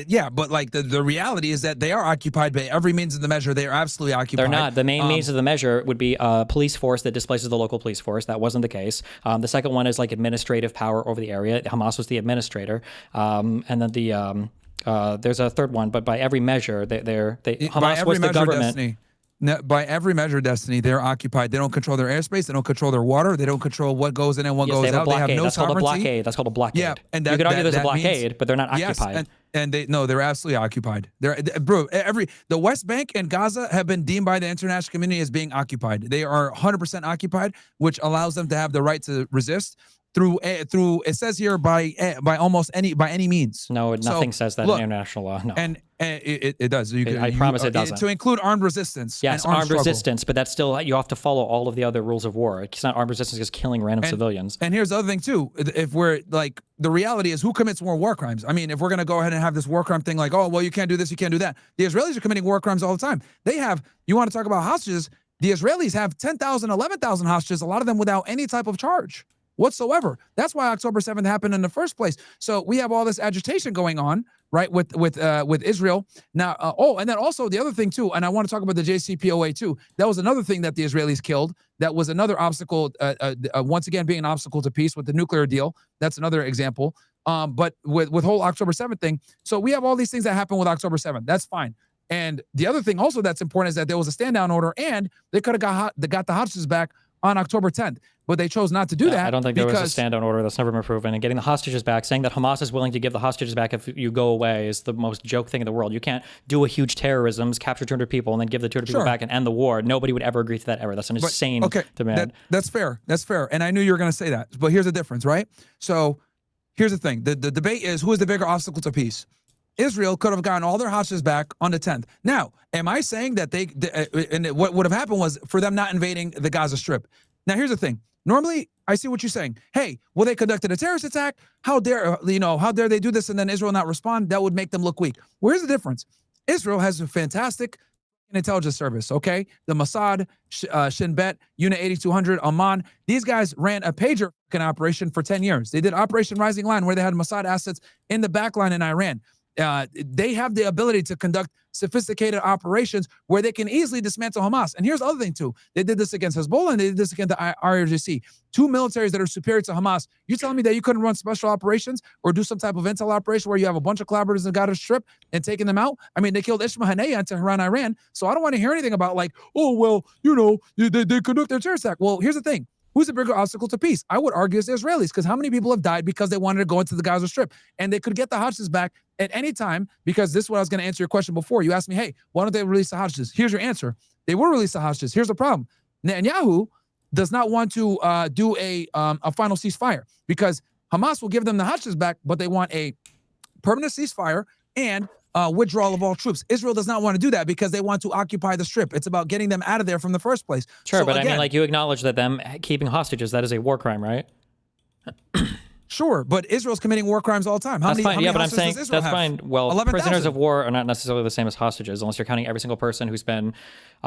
yeah, but like the reality is that they are occupied by every means of the measure. They are absolutely occupied. They're not. The main means of the measure would be a police force that displaces the local police force. That wasn't the case. The second one is like administrative power over the area. Hamas was the administrator, and then there's a third one. But by every measure, Hamas was the government. Destiny. No, by every measure, Destiny, they're occupied. They don't control their airspace. They don't control their water. They don't control what goes in and what goes out. They have no sovereignty. That's called a blockade. Yeah, and you could argue there's a blockade, but they're not occupied. Yes, and they're absolutely occupied. The West Bank and Gaza have been deemed by the international community as being occupied. They are 100% occupied, which allows them to have the right to resist through it says here by any means. No, nothing says that in international law. No. And it does. I promise it doesn't. To include armed resistance. Yes, armed resistance, but that's still, you have to follow all of the other rules of war. It's not armed resistance, just killing random civilians. And here's the other thing too. If we're like, the reality is, who commits more war crimes? I mean, if we're going to go ahead and have this war crime thing, like, oh, well, you can't do this, you can't do that. The Israelis are committing war crimes all the time. You want to talk about hostages? The Israelis have 10,000, 11,000 hostages, a lot of them without any type of charge whatsoever. That's why October 7th happened in the first place. So we have all this agitation going on, right, with Israel now. And then also the other thing too, and I want to talk about the JCPOA too. That was another thing that the Israelis killed. That was another obstacle, once again being an obstacle to peace with the nuclear deal. That's another example. But with whole October 7th thing, so we have all these things that happen with October 7th. That's fine. And the other thing also that's important is that there was a stand down order, and they could have got the hostages back on October 10th, but they chose not to do that. I don't think there was a stand-down order. That's never been proven. And getting the hostages back, saying that Hamas is willing to give the hostages back if you go away, is the most joke thing in the world. You can't do a huge terrorism, capture 200 people, and then give the 200 people back and end the war. Nobody would ever agree to that ever. That's an insane demand. That's fair. That's fair. And I knew you were going to say that. But here's the difference, right? So here's the thing. The debate is, who is the bigger obstacle to peace? Israel could have gotten all their hostages back on the 10th. Now, am I saying that what would have happened was for them not invading the Gaza Strip? Now, here's the thing. Normally, I see what you're saying. Hey, well, they conducted a terrorist attack. How dare they do this and then Israel not respond? That would make them look weak. Well, here's the difference. Israel has a fantastic intelligence service, okay? The Mossad, Shin Bet, Unit 8200, Amman. These guys ran a pager operation for 10 years. They did Operation Rising Line, where they had Mossad assets in the back line in Iran. they have the ability to conduct sophisticated operations where they can easily dismantle Hamas. And here's the other thing too. They did this against Hezbollah and they did this against the IRGC. Two militaries that are superior to Hamas. You telling me that you couldn't run special operations or do some type of intel operation where you have a bunch of collaborators in the Gaza Strip and taking them out? I mean, they killed Ismail Haniyeh in Tehran, Iran. So I don't want to hear anything about like, oh, well, you know, they conduct their terrorist attack. Well, here's the thing. Who's the bigger obstacle to peace? I would argue it's the Israelis, because how many people have died because they wanted to go into the Gaza Strip and they could get the hostages back at any time? Because this is what I was going to answer your question before. You asked me, hey, why don't they release the hostages? Here's your answer. They will release the hostages. Here's the problem. Netanyahu does not want to do a final ceasefire because Hamas will give them the hostages back, but they want a permanent ceasefire and withdrawal of all troops. Israel does not want to do that because they want to occupy the Strip. It's about getting them out of there from the first place. Sure, so but again, I mean, like, you acknowledge that them keeping hostages, that is a war crime, right? Sure, but Israel's committing war crimes all the time. That's fine. Yeah, but I'm saying that's fine. Well, 11,000. prisoners of war are not necessarily the same as hostages, unless you're counting every single person who's been.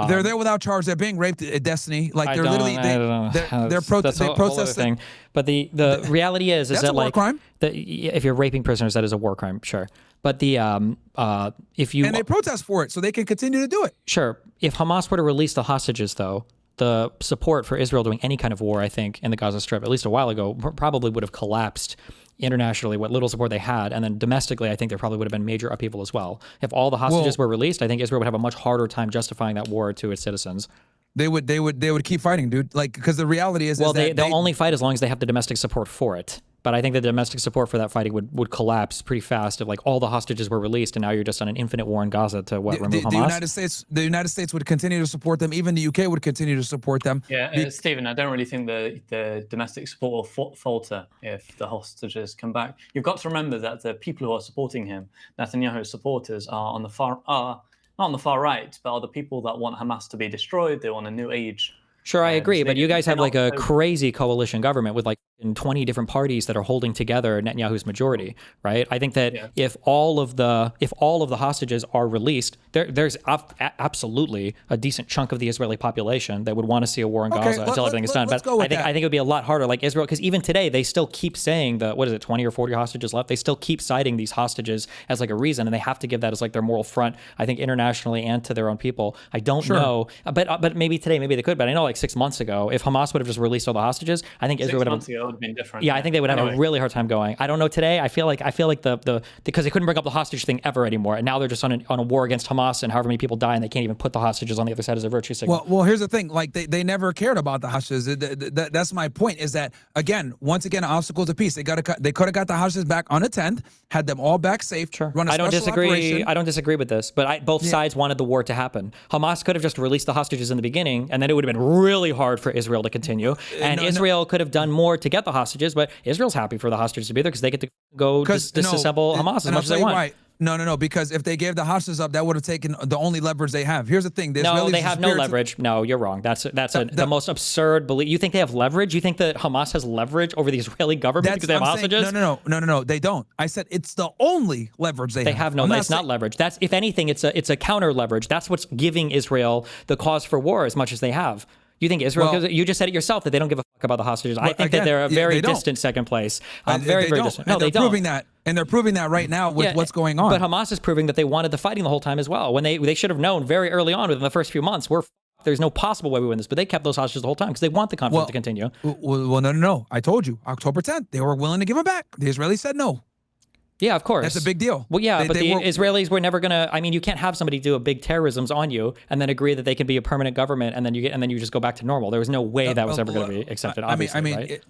They're there without charge. They're being raped at Destiny. Like I they're don't literally know. they're protesting. But the reality is that's that a war like crime. If you're raping prisoners, that is a war crime. Sure, but if you and they protest for it, so they can continue to do it. Sure, if Hamas were to release the hostages, though, the support for Israel doing any kind of war, I think, in the Gaza Strip, at least a while ago, probably would have collapsed internationally, what little support they had. And then domestically, I think there probably would have been major upheaval as well. If all the hostages were released, I think Israel would have a much harder time justifying that war to its citizens. They would keep fighting, dude. Like, because the reality is, they'll only fight as long as they have the domestic support for it. But I think the domestic support for that fighting would collapse pretty fast if like all the hostages were released and now you're just on an infinite war in Gaza to remove Hamas. The United States would continue to support them. Even the UK would continue to support them. Yeah, Stephen, I don't really think the domestic support will falter if the hostages come back. You've got to remember that the people who are supporting him, Netanyahu's supporters, are on the not on the far right, but are the people that want Hamas to be destroyed. They want a new age. Sure, I agree, but you guys have like a crazy coalition government with like 20 different parties that are holding together Netanyahu's majority, right? I think that if all of the hostages are released, there's absolutely a decent chunk of the Israeli population that would want to see a war in Gaza until everything is done. But I think it would be a lot harder. Like Israel, because even today they still keep saying that 20 or 40 hostages left. They still keep citing these hostages as like a reason, and they have to give that as like their moral front. I think internationally and to their own people. I don't know, but maybe today, maybe they could. But I know like 6 months ago, if Hamas would have just released all the hostages, I think Israel would have. It would have been different. Yeah, I think they would have a really hard time going. I don't know today. I feel like the because they couldn't bring up the hostage thing ever anymore, and now they're just on a war against Hamas, and however many people die, and they can't even put the hostages on the other side as a virtue signal. Well, here's the thing. Like they never cared about the hostages. That's my point. Is that once again, an obstacle to peace. They could have got the hostages back on the 10th, had them all back safe. Sure. Run a I don't disagree. Operation. I don't disagree with this, but both sides wanted the war to happen. Hamas could have just released the hostages in the beginning, and then it would have been really hard for Israel to continue. And Israel could have done more to get the hostages, but Israel's happy for the hostages to be there because they get to go disassemble Hamas as much as they want. Why. No, because if they gave the hostages up, that would have taken the only leverage they have. Here's the thing. They have no leverage. No, you're wrong. That's the most absurd belief. You think they have leverage? You think that Hamas has leverage over the Israeli government because they have hostages? No, they don't. I said it's the only leverage they have. They have no, it's not leverage. That's, if anything, it's a counter leverage. That's what's giving Israel the cause for war as much as they have. You think Israel, you just said it yourself, that they don't give a fuck about the hostages. I think that they're a very distant second place. Very distant. No, they don't. Proving that, and they're proving that right now with what's going on. But Hamas is proving that they wanted the fighting the whole time as well. When they should have known very early on within the first few months, there's no possible way we win this. But they kept those hostages the whole time because they want the conflict to continue. Well, no. I told you, October 10th, they were willing to give them back. The Israelis said no. Yeah, of course. That's a big deal. Well, yeah, but the Israelis were never gonna. I mean, you can't have somebody do a big terrorisms on you and then agree that they can be a permanent government, and then you just go back to normal. There was no way that was ever going to be accepted. Obviously, right?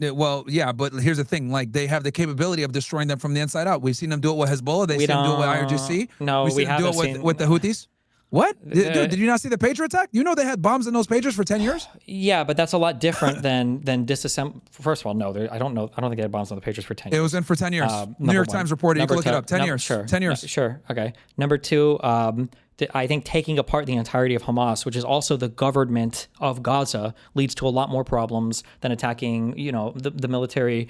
But here's the thing: like they have the capability of destroying them from the inside out. We've seen them do it with Hezbollah. They've seen them do it with IRGC. No, we haven't do it with the Houthis. What? Dude, did you not see the pager attack? You know they had bombs in those pagers for 10 years? Yeah, but that's a lot different than disassemble. First of all, no, I don't know. I don't think they had bombs on the pagers for 10 years. It was in for 10 years. New York Times reported. You can look it up. 10 years. Sure. 10 years. Sure. Okay. Number two, I think taking apart the entirety of Hamas, which is also the government of Gaza, leads to a lot more problems than attacking, the military,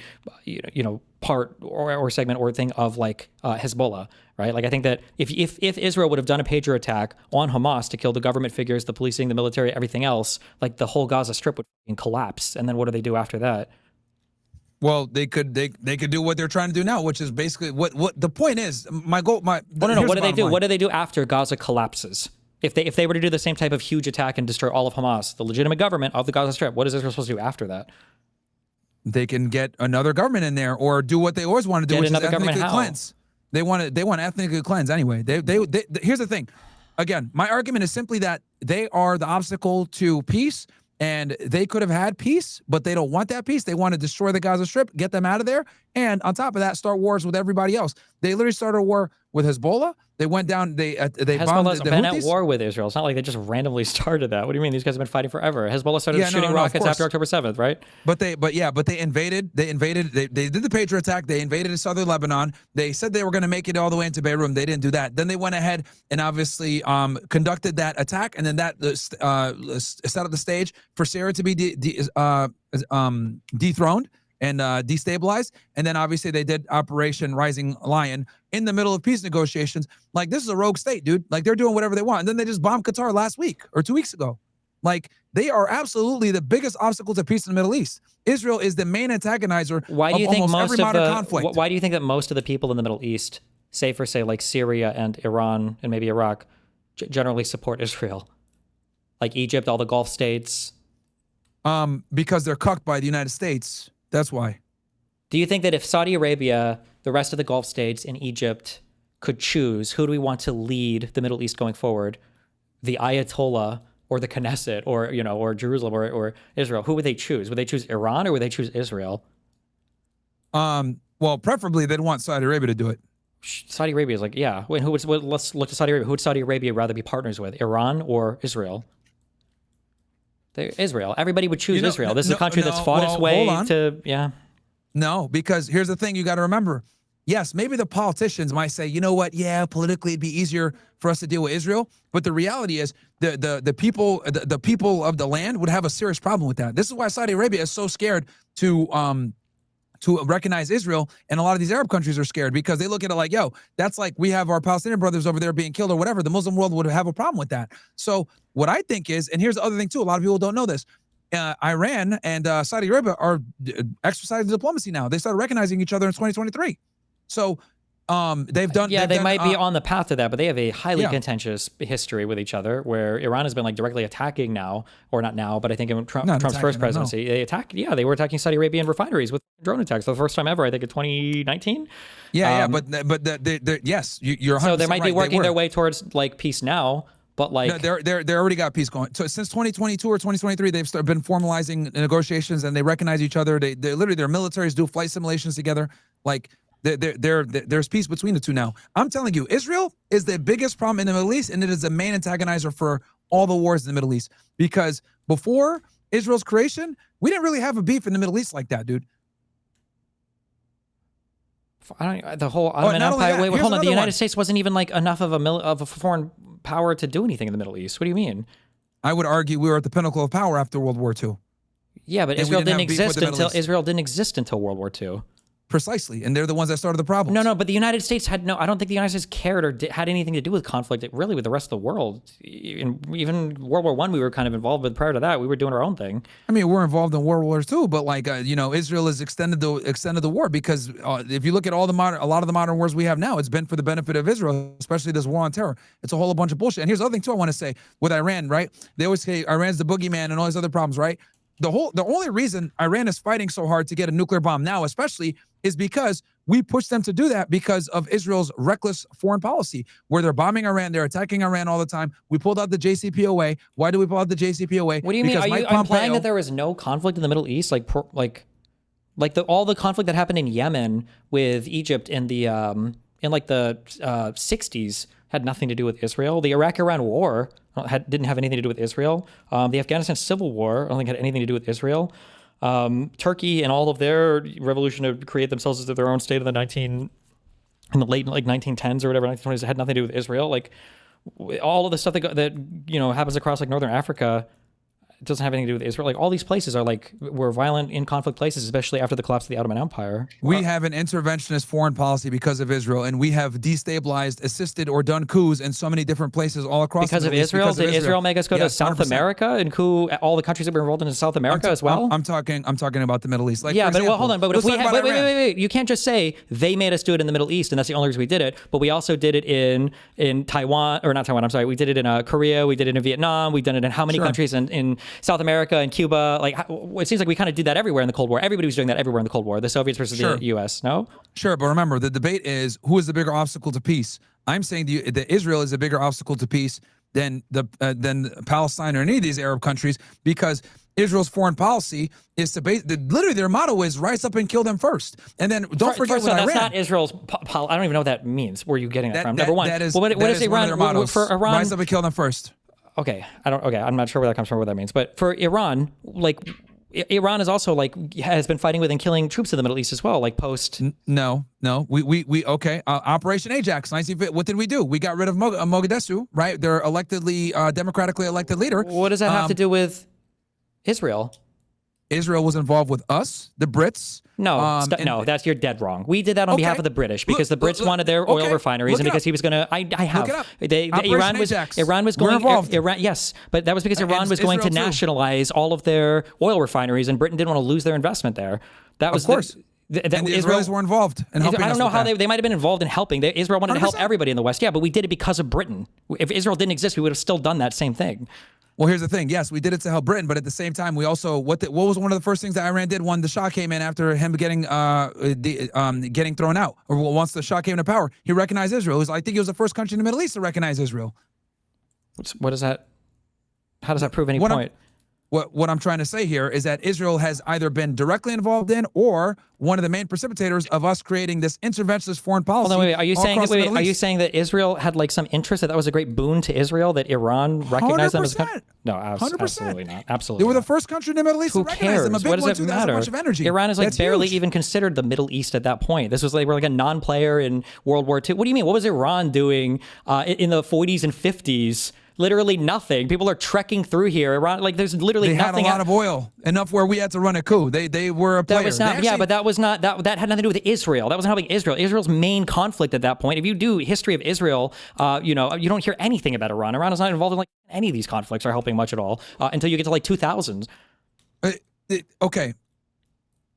part or segment or thing of like Hezbollah, right? Like I think that if Israel would have done a pager attack on Hamas to kill the government figures, the policing, the military, everything else, like the whole Gaza Strip would collapse. And then what do they do after that? Well, they could do what they're trying to do now, which is basically what the point is. My goal. No. What do they do? What do they do after Gaza collapses? If they were to do the same type of huge attack and destroy all of Hamas, the legitimate government of the Gaza Strip, what is Israel supposed to do after that? They can get another government in there, or do what they always want to do, which is ethnically cleanse. They want ethnically cleanse anyway. They here's the thing. Again, my argument is simply that they are the obstacle to peace, and they could have had peace, but they don't want that peace. They want to destroy the Gaza Strip, get them out of there, and on top of that, start wars with everybody else. They literally started a war with Hezbollah. They went down. They bombed the been Houthis. At war with Israel. It's not like they just randomly started that. What do you mean? These guys have been fighting forever. Hezbollah started shooting rockets after October 7th, right? But they invaded. They did the Patriot attack. They invaded southern Lebanon. They said they were going to make it all the way into Beirut. They didn't do that. Then they went ahead and obviously conducted that attack, and then that set up the stage for Syria to be dethroned and destabilized. And then obviously they did Operation Rising Lion in the middle of peace negotiations. Like, this is a rogue state, dude. Like, they're doing whatever they want. And then they just bombed Qatar last week or 2 weeks ago. Like, they are absolutely the biggest obstacle to peace in the Middle East. Israel is the main antagonizer of almost every modern conflict. Why do you think that most of the people in the Middle East, say like Syria and Iran and maybe Iraq, generally support Israel? Like Egypt, all the Gulf states? Because they're cucked by the United States. That's why. Do you think that if Saudi Arabia, the rest of the Gulf states, and Egypt could choose, who do we want to lead the Middle East going forward? The Ayatollah or the Knesset or Jerusalem or Israel? Who would they choose? Would they choose Iran or would they choose Israel? Well, preferably they'd want Saudi Arabia to do it. Saudi Arabia is like, yeah. Wait, let's look to Saudi Arabia. Who would Saudi Arabia rather be partners with, Iran or Israel? Israel. Everybody would choose Israel. This is a country that's fought its way to, yeah. No, because here's the thing you got to remember. Yes, maybe the politicians might say, you know what? Yeah, politically it'd be easier for us to deal with Israel. But the reality is the people of the land would have a serious problem with that. This is why Saudi Arabia is so scared to recognize Israel, and a lot of these Arab countries are scared because they look at it like, yo, that's like we have our Palestinian brothers over there being killed or whatever. The Muslim world would have a problem with that. So what I think is, and here's the other thing too, a lot of people don't know this, Iran and Saudi Arabia are exercising diplomacy now. They started recognizing each other in 2023. So they might be on the path to that, but they have a highly contentious history with each other, where Iran has been like directly attacking now, or not now, but I think in Trump's first presidency, they were attacking Saudi Arabian refineries with drone attacks for the first time ever, I think in 2019. Yes, you're 100% so they might be right, working their way towards like peace now. But like, no, they already got peace going. So since 2022 or 2023, they've been formalizing negotiations, and they recognize each other. They literally, their militaries do flight simulations together. Like, there's peace between the two now. I'm telling you, Israel is the biggest problem in the Middle East, and it is the main antagonizer for all the wars in the Middle East. Because before Israel's creation, we didn't really have a beef in the Middle East like that, dude. The whole Ottoman Empire. Wait, hold on. The United States wasn't even like enough of a foreign power to do anything in the Middle East. What do you mean? I would argue we were at the pinnacle of power after World War II. Yeah, but Israel didn't exist until World War II. Precisely, and they're the ones that started the problem. No, but the United States had I don't think the United States cared or had anything to do with conflict, really, with the rest of the world. Even World War I, we were kind of involved with. Prior to that, we were doing our own thing. I mean, we're involved in World War II, but like, Israel has extended the war because if you look at a lot of the modern wars we have now, it's been for the benefit of Israel, especially this war on terror. It's a whole bunch of bullshit. And here's the other thing too I want to say with Iran, right? They always say Iran's the boogeyman and all these other problems, right? The only reason Iran is fighting so hard to get a nuclear bomb now, especially, is because we pushed them to do that because of Israel's reckless foreign policy, where they're bombing Iran, they're attacking Iran all the time. We pulled out the JCPOA. Why do we pull out the JCPOA? What do you mean? Are you implying that there was no conflict in the Middle East, all the conflict that happened in Yemen with Egypt in the 60s had nothing to do with Israel. The Iraq-Iran war didn't have anything to do with Israel. The Afghanistan civil war I don't think had anything to do with Israel. Turkey and all of their revolution to create themselves as their own state in the late 1910s or whatever, 1920s, had nothing to do with Israel. Like, all of the stuff that happens across like northern Africa doesn't have anything to do with Israel. Like all these places were violent in conflict places, especially after the collapse of the Ottoman Empire. We have an interventionist foreign policy because of Israel, and we have destabilized, assisted, or done coups in so many different places all across because the of Middle East. Israel. Because of Did Israel make us go to Yes, South 100%. America and coup all the countries that were involved in South America as well? I'm talking about the Middle East. Like, Yeah, for but example, hold on. But if let's we talk had, about Iran. wait, you can't just say they made us do it in the Middle East and that's the only reason we did it. But we also did it in Taiwan, or not Taiwan. I'm sorry. We did it in Korea. We did it in Vietnam. We've done it in how many countries in South America and Cuba? Like it seems like we kind of did that everywhere in the Cold War. Everybody was doing that everywhere in the Cold War. The Soviets versus the U.S. No. Sure, but remember the debate is who is the bigger obstacle to peace. I'm saying that Israel is a bigger obstacle to peace than Palestine or any of these Arab countries, because Israel's foreign policy is to literally their motto is rise up and kill them first. And then don't forget first what that's Iran. not Israel's. I don't even know what that means. Where are you getting that from? Number one. That is, what that is is one Iran? of their mottos. For Iran, rise up and kill them first. Okay, I'm not sure where that comes from. What that means, but for Iran, like Iran is also has been fighting with and killing troops in the Middle East as well. Like post. No. We okay. Operation Ajax. What did we do? We got rid of Mogadishu, right? Their democratically elected leader. What does that have to do with Israel? Israel was involved with us, the Brits. No, you're dead wrong. We did that on behalf of the British because the Brits wanted their oil refineries, and because he was going to. Iran was going. Yes, but that was because Iran was going to nationalize all of their oil refineries, and Britain didn't want to lose their investment there. That was of course. And the Israelis were involved in helping. I don't know how they might have been involved in helping. Israel wanted 100%. to help everybody in the West. Yeah, but we did it because of Britain. If Israel didn't exist, we would have still done that same thing. Well, here's the thing. Yes, we did it to help Britain, but at the same time, we also what was one of the first things that Iran did when the Shah came in after him getting thrown out, or once the Shah came to power, he recognized Israel. I think he was the first country in the Middle East to recognize Israel. What is that? How does that prove any point? What I'm trying to say here is that Israel has either been directly involved in or one of the main precipitators of us creating this interventionist foreign policy. Hold on, wait. Are you saying that Israel had some interest, that was a great boon to Israel, that Iran recognized them as a country? No, 100%. Absolutely not. Absolutely. They were the first country in the Middle East to recognize them. A big what does one it too. matter? That's a bunch of energy. Iran is That's barely huge. even considered the Middle East at that point. This was we're a non-player in World War II. What do you mean? What was Iran doing in the 40s and 50s? Literally nothing. People are trekking through here. Iran, there's literally nothing. They had a lot of oil, enough where we had to run a coup. They were a player. That was not, but that was not that had nothing to do with Israel. That wasn't helping Israel. Israel's main conflict at that point. If you do history of Israel, you don't hear anything about Iran. Iran is not involved in any of these conflicts or helping much at all until you get to 2000s. Okay,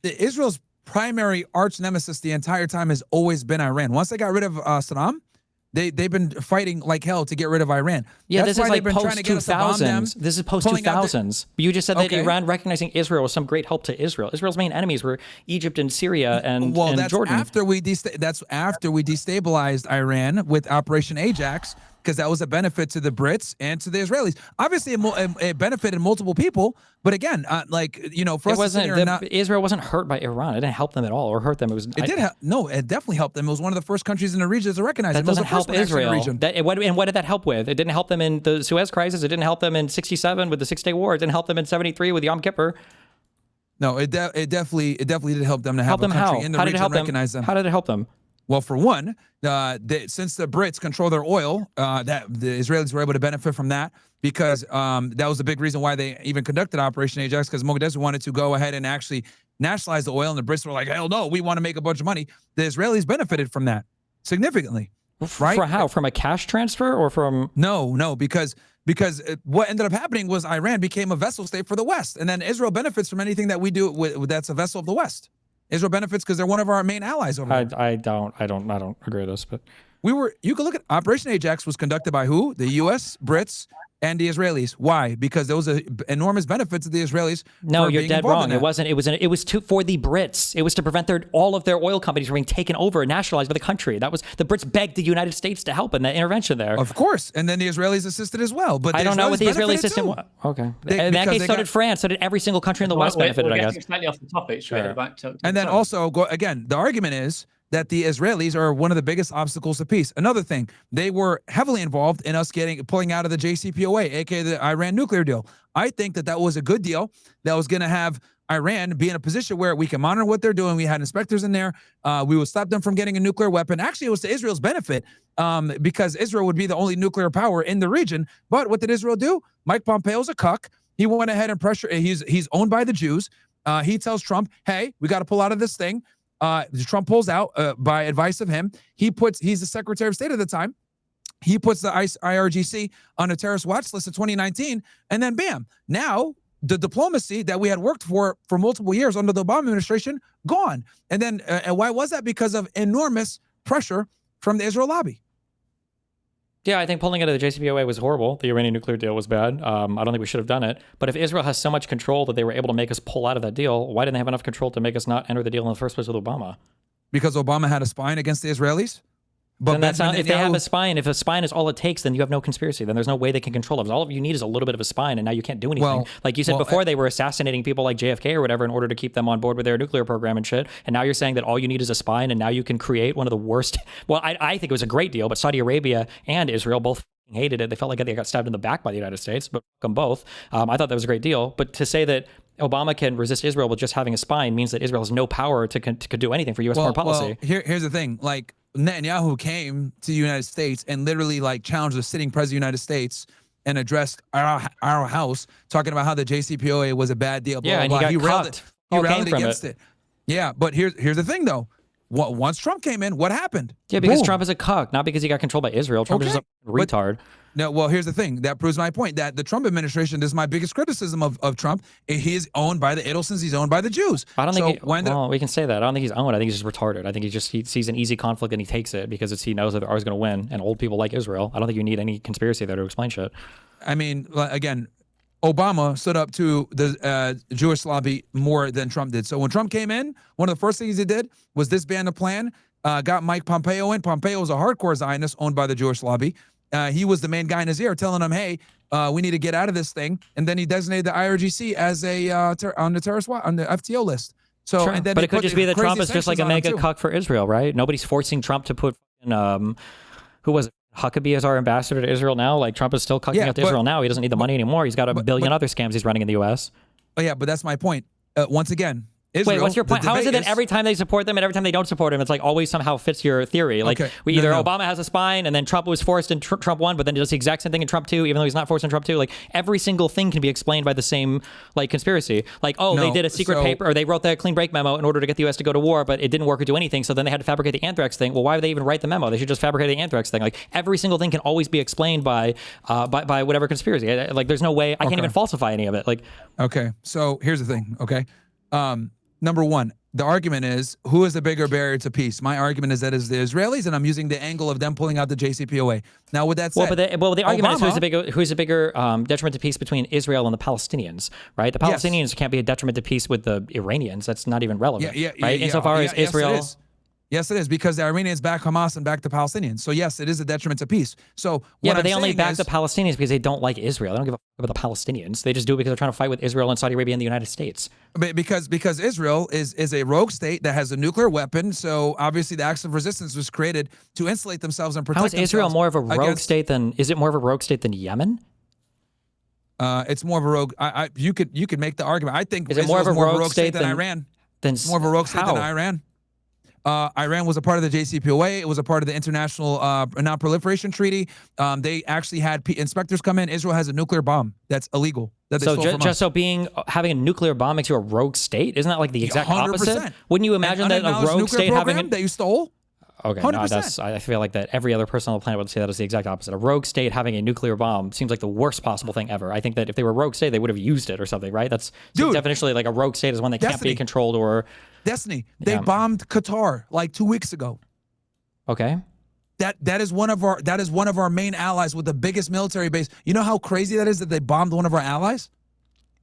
Israel's primary arch nemesis the entire time has always been Iran. Once they got rid of Saddam, they've been fighting like hell to get rid of Iran. Yeah, That's this is why they've been trying to get us to bomb them. This is post 2000s. You just said that Iran recognizing Israel was some great help to Israel. Israel's main enemies were Egypt and Syria and Jordan. That's after we destabilized Iran with Operation Ajax, because that was a benefit to the Brits and to the Israelis. Obviously, it benefited multiple people, but again, for us Israel wasn't hurt by Iran. It didn't help them at all or hurt them. It definitely helped them. It was one of the first countries in the region to recognize that. It Doesn't help Israel. And what did that help with? It didn't help them in the Suez Crisis. It didn't help them in '67 with the Six-Day War. It didn't help them in '73 with Yom Kippur. No, it definitely did help them to have a country in the region recognize them. How did it help them? Well, for one, since the Brits control their oil, that the Israelis were able to benefit from that, because that was the big reason why they even conducted Operation Ajax, because Mogadishu wanted to go ahead and actually nationalize the oil, and the Brits were like, hell no, we want to make a bunch of money. The Israelis benefited from that significantly. Right? For how? From a cash transfer or from? No, because what ended up happening was Iran became a vessel state for the West, and then Israel benefits from anything that we do that's a vessel of the West. Israel benefits because they're one of our main allies over there. I don't agree with this, but you can look at Operation Ajax was conducted by who? The U.S., Brits, and the Israelis. Why? Because there was enormous benefits to the Israelis. No, you're dead wrong. It wasn't. It was for the Brits. It was to prevent all of their oil companies from being taken over and nationalized by the country. That was the Brits begged the United States to help in that intervention there. Of course, and then the Israelis assisted as well. But I don't know what the Israeli system was. Okay, in that case, so did France. So did every single country in the West benefited. I guess. Slightly off the topic, straight back to and then also again, the argument is that the Israelis are one of the biggest obstacles to peace. Another thing, they were heavily involved in us pulling out of the JCPOA, aka the Iran nuclear deal. I think that was a good deal that was going to have Iran be in a position where we can monitor what they're doing. We had inspectors in there. We would stop them from getting a nuclear weapon. Actually, it was to Israel's benefit because Israel would be the only nuclear power in the region. But what did Israel do? Mike Pompeo's a cuck. He went ahead and pressure. He's owned by the Jews. He tells Trump, hey, we got to pull out of this thing. Trump pulls out by advice of him. He's the Secretary of State at the time. He puts the IRGC on a terrorist watch list in 2019. And then bam, now the diplomacy that we had worked for multiple years under the Obama administration, gone. And then and why was that? Because of enormous pressure from the Israel lobby. Yeah, I think pulling out of the JCPOA was horrible. The Iranian nuclear deal was bad. I don't think we should have done it. But if Israel has so much control that they were able to make us pull out of that deal, why didn't they have enough control to make us not enter the deal in the first place with Obama? Because Obama had a spine against the Israelis? But then that's not, if they have a spine, if a spine is all it takes, then you have no conspiracy. Then there's no way they can control it. All you need is a little bit of a spine, and now you can't do anything. Well, like you said before, they were assassinating people like JFK or whatever in order to keep them on board with their nuclear program and shit. And now you're saying that all you need is a spine, and now you can create one of the worst. Well, I think it was a great deal, but Saudi Arabia and Israel both hated it. They felt like they got stabbed in the back by the United States, but fuck them both. I thought that was a great deal. But to say that Obama can resist Israel with just having a spine means that Israel has no power to do anything for U.S. foreign policy. Well, here's the thing. Like, Netanyahu came to the United States and literally like challenged the sitting president of the United States and addressed our house, talking about how the JCPOA was a bad deal. Blah, yeah, blah, and he rallied against it. Yeah, but here's the thing though. Once Trump came in, what happened? Yeah, because Boom. Trump is a cuck, not because he got controlled by Israel. Trump is just a retard. No, well, here's the thing. That proves my point that the Trump administration, this is my biggest criticism of Trump. He is owned by the Adelsons. He's owned by the Jews. I don't think, well, we can say that. I don't think he's owned. I think he's just retarded. I think he sees an easy conflict and he takes it because he knows that they're always going to win. And old people like Israel. I don't think you need any conspiracy there to explain shit. I mean, again, Obama stood up to the Jewish lobby more than Trump did. So when Trump came in, one of the first things he did was disband the plan, got Mike Pompeo in. Pompeo was a hardcore Zionist owned by the Jewish lobby. He was the main guy in his ear telling him, hey, we need to get out of this thing. And then he designated the IRGC as on the terrorist on the FTO list. So, sure. And then but it could just be that Trump is just like a mega cuck for Israel, right? Nobody's forcing Trump to put, who was it? Huckabee as our ambassador to Israel now. Like Trump is still cucking out to Israel now. He doesn't need the money anymore. He's got a billion other scams he's running in the U.S. Oh yeah, but that's my point. Once again, Israel, wait, what's your point? How is it that every time they support them and every time they don't support him, it's like always somehow fits your theory? Like Obama has a spine and then Trump was forced and Trump won, but then he does the exact same thing in Trump too, even though he's not forced in Trump too. Like every single thing can be explained by the same like conspiracy. Like, they did a secret paper or they wrote the clean break memo in order to get the U.S. to go to war, but it didn't work or do anything. So then they had to fabricate the anthrax thing. Well, why would they even write the memo? They should just fabricate the anthrax thing. Like every single thing can always be explained by whatever conspiracy. Like there's no way I can't even falsify any of it. Like, okay, so here's the thing. Okay, number one. The argument is, who is the bigger barrier to peace? My argument is that it's the Israelis, and I'm using the angle of them pulling out the JCPOA. Now, with that said, the argument is who's a bigger detriment to peace between Israel and the Palestinians, right? The Palestinians can't be a detriment to peace with the Iranians. That's not even relevant, right? Insofar as Israel... Yes, it is, because the Iranians back Hamas and back the Palestinians. So yes, it is a detriment to peace. So but they only back the Palestinians because they don't like Israel. They don't give a fuck about the Palestinians. They just do it because they're trying to fight with Israel and Saudi Arabia and the United States. Because Israel is a rogue state that has a nuclear weapon. So obviously the acts of resistance was created to insulate themselves and protect themselves. How is Israel more of a rogue state than? Is it more of a rogue state than Yemen? It's more of a rogue. You could make the argument. I think is it more of a rogue state than Iran? More of a rogue state than Iran. Iran was a part of the JCPOA. It was a part of the International Non-Proliferation Treaty. They actually had inspectors come in. Israel has a nuclear bomb that's illegal. That they stole from us. Having a nuclear bomb makes you a rogue state? Isn't that like the exact 100%. opposite? Wouldn't you imagine that a rogue state having that you stole? Okay, 100%. I feel like that every other person on the planet would say that is the exact opposite. A rogue state having a nuclear bomb seems like the worst possible thing ever. I think that if they were a rogue state, they would have used it or something, right? That's definitionally like a rogue state is one that can't be controlled or... Destiny. They bombed Qatar like 2 weeks ago. Okay. That is one of our main allies with the biggest military base. You know how crazy that is that they bombed one of our allies?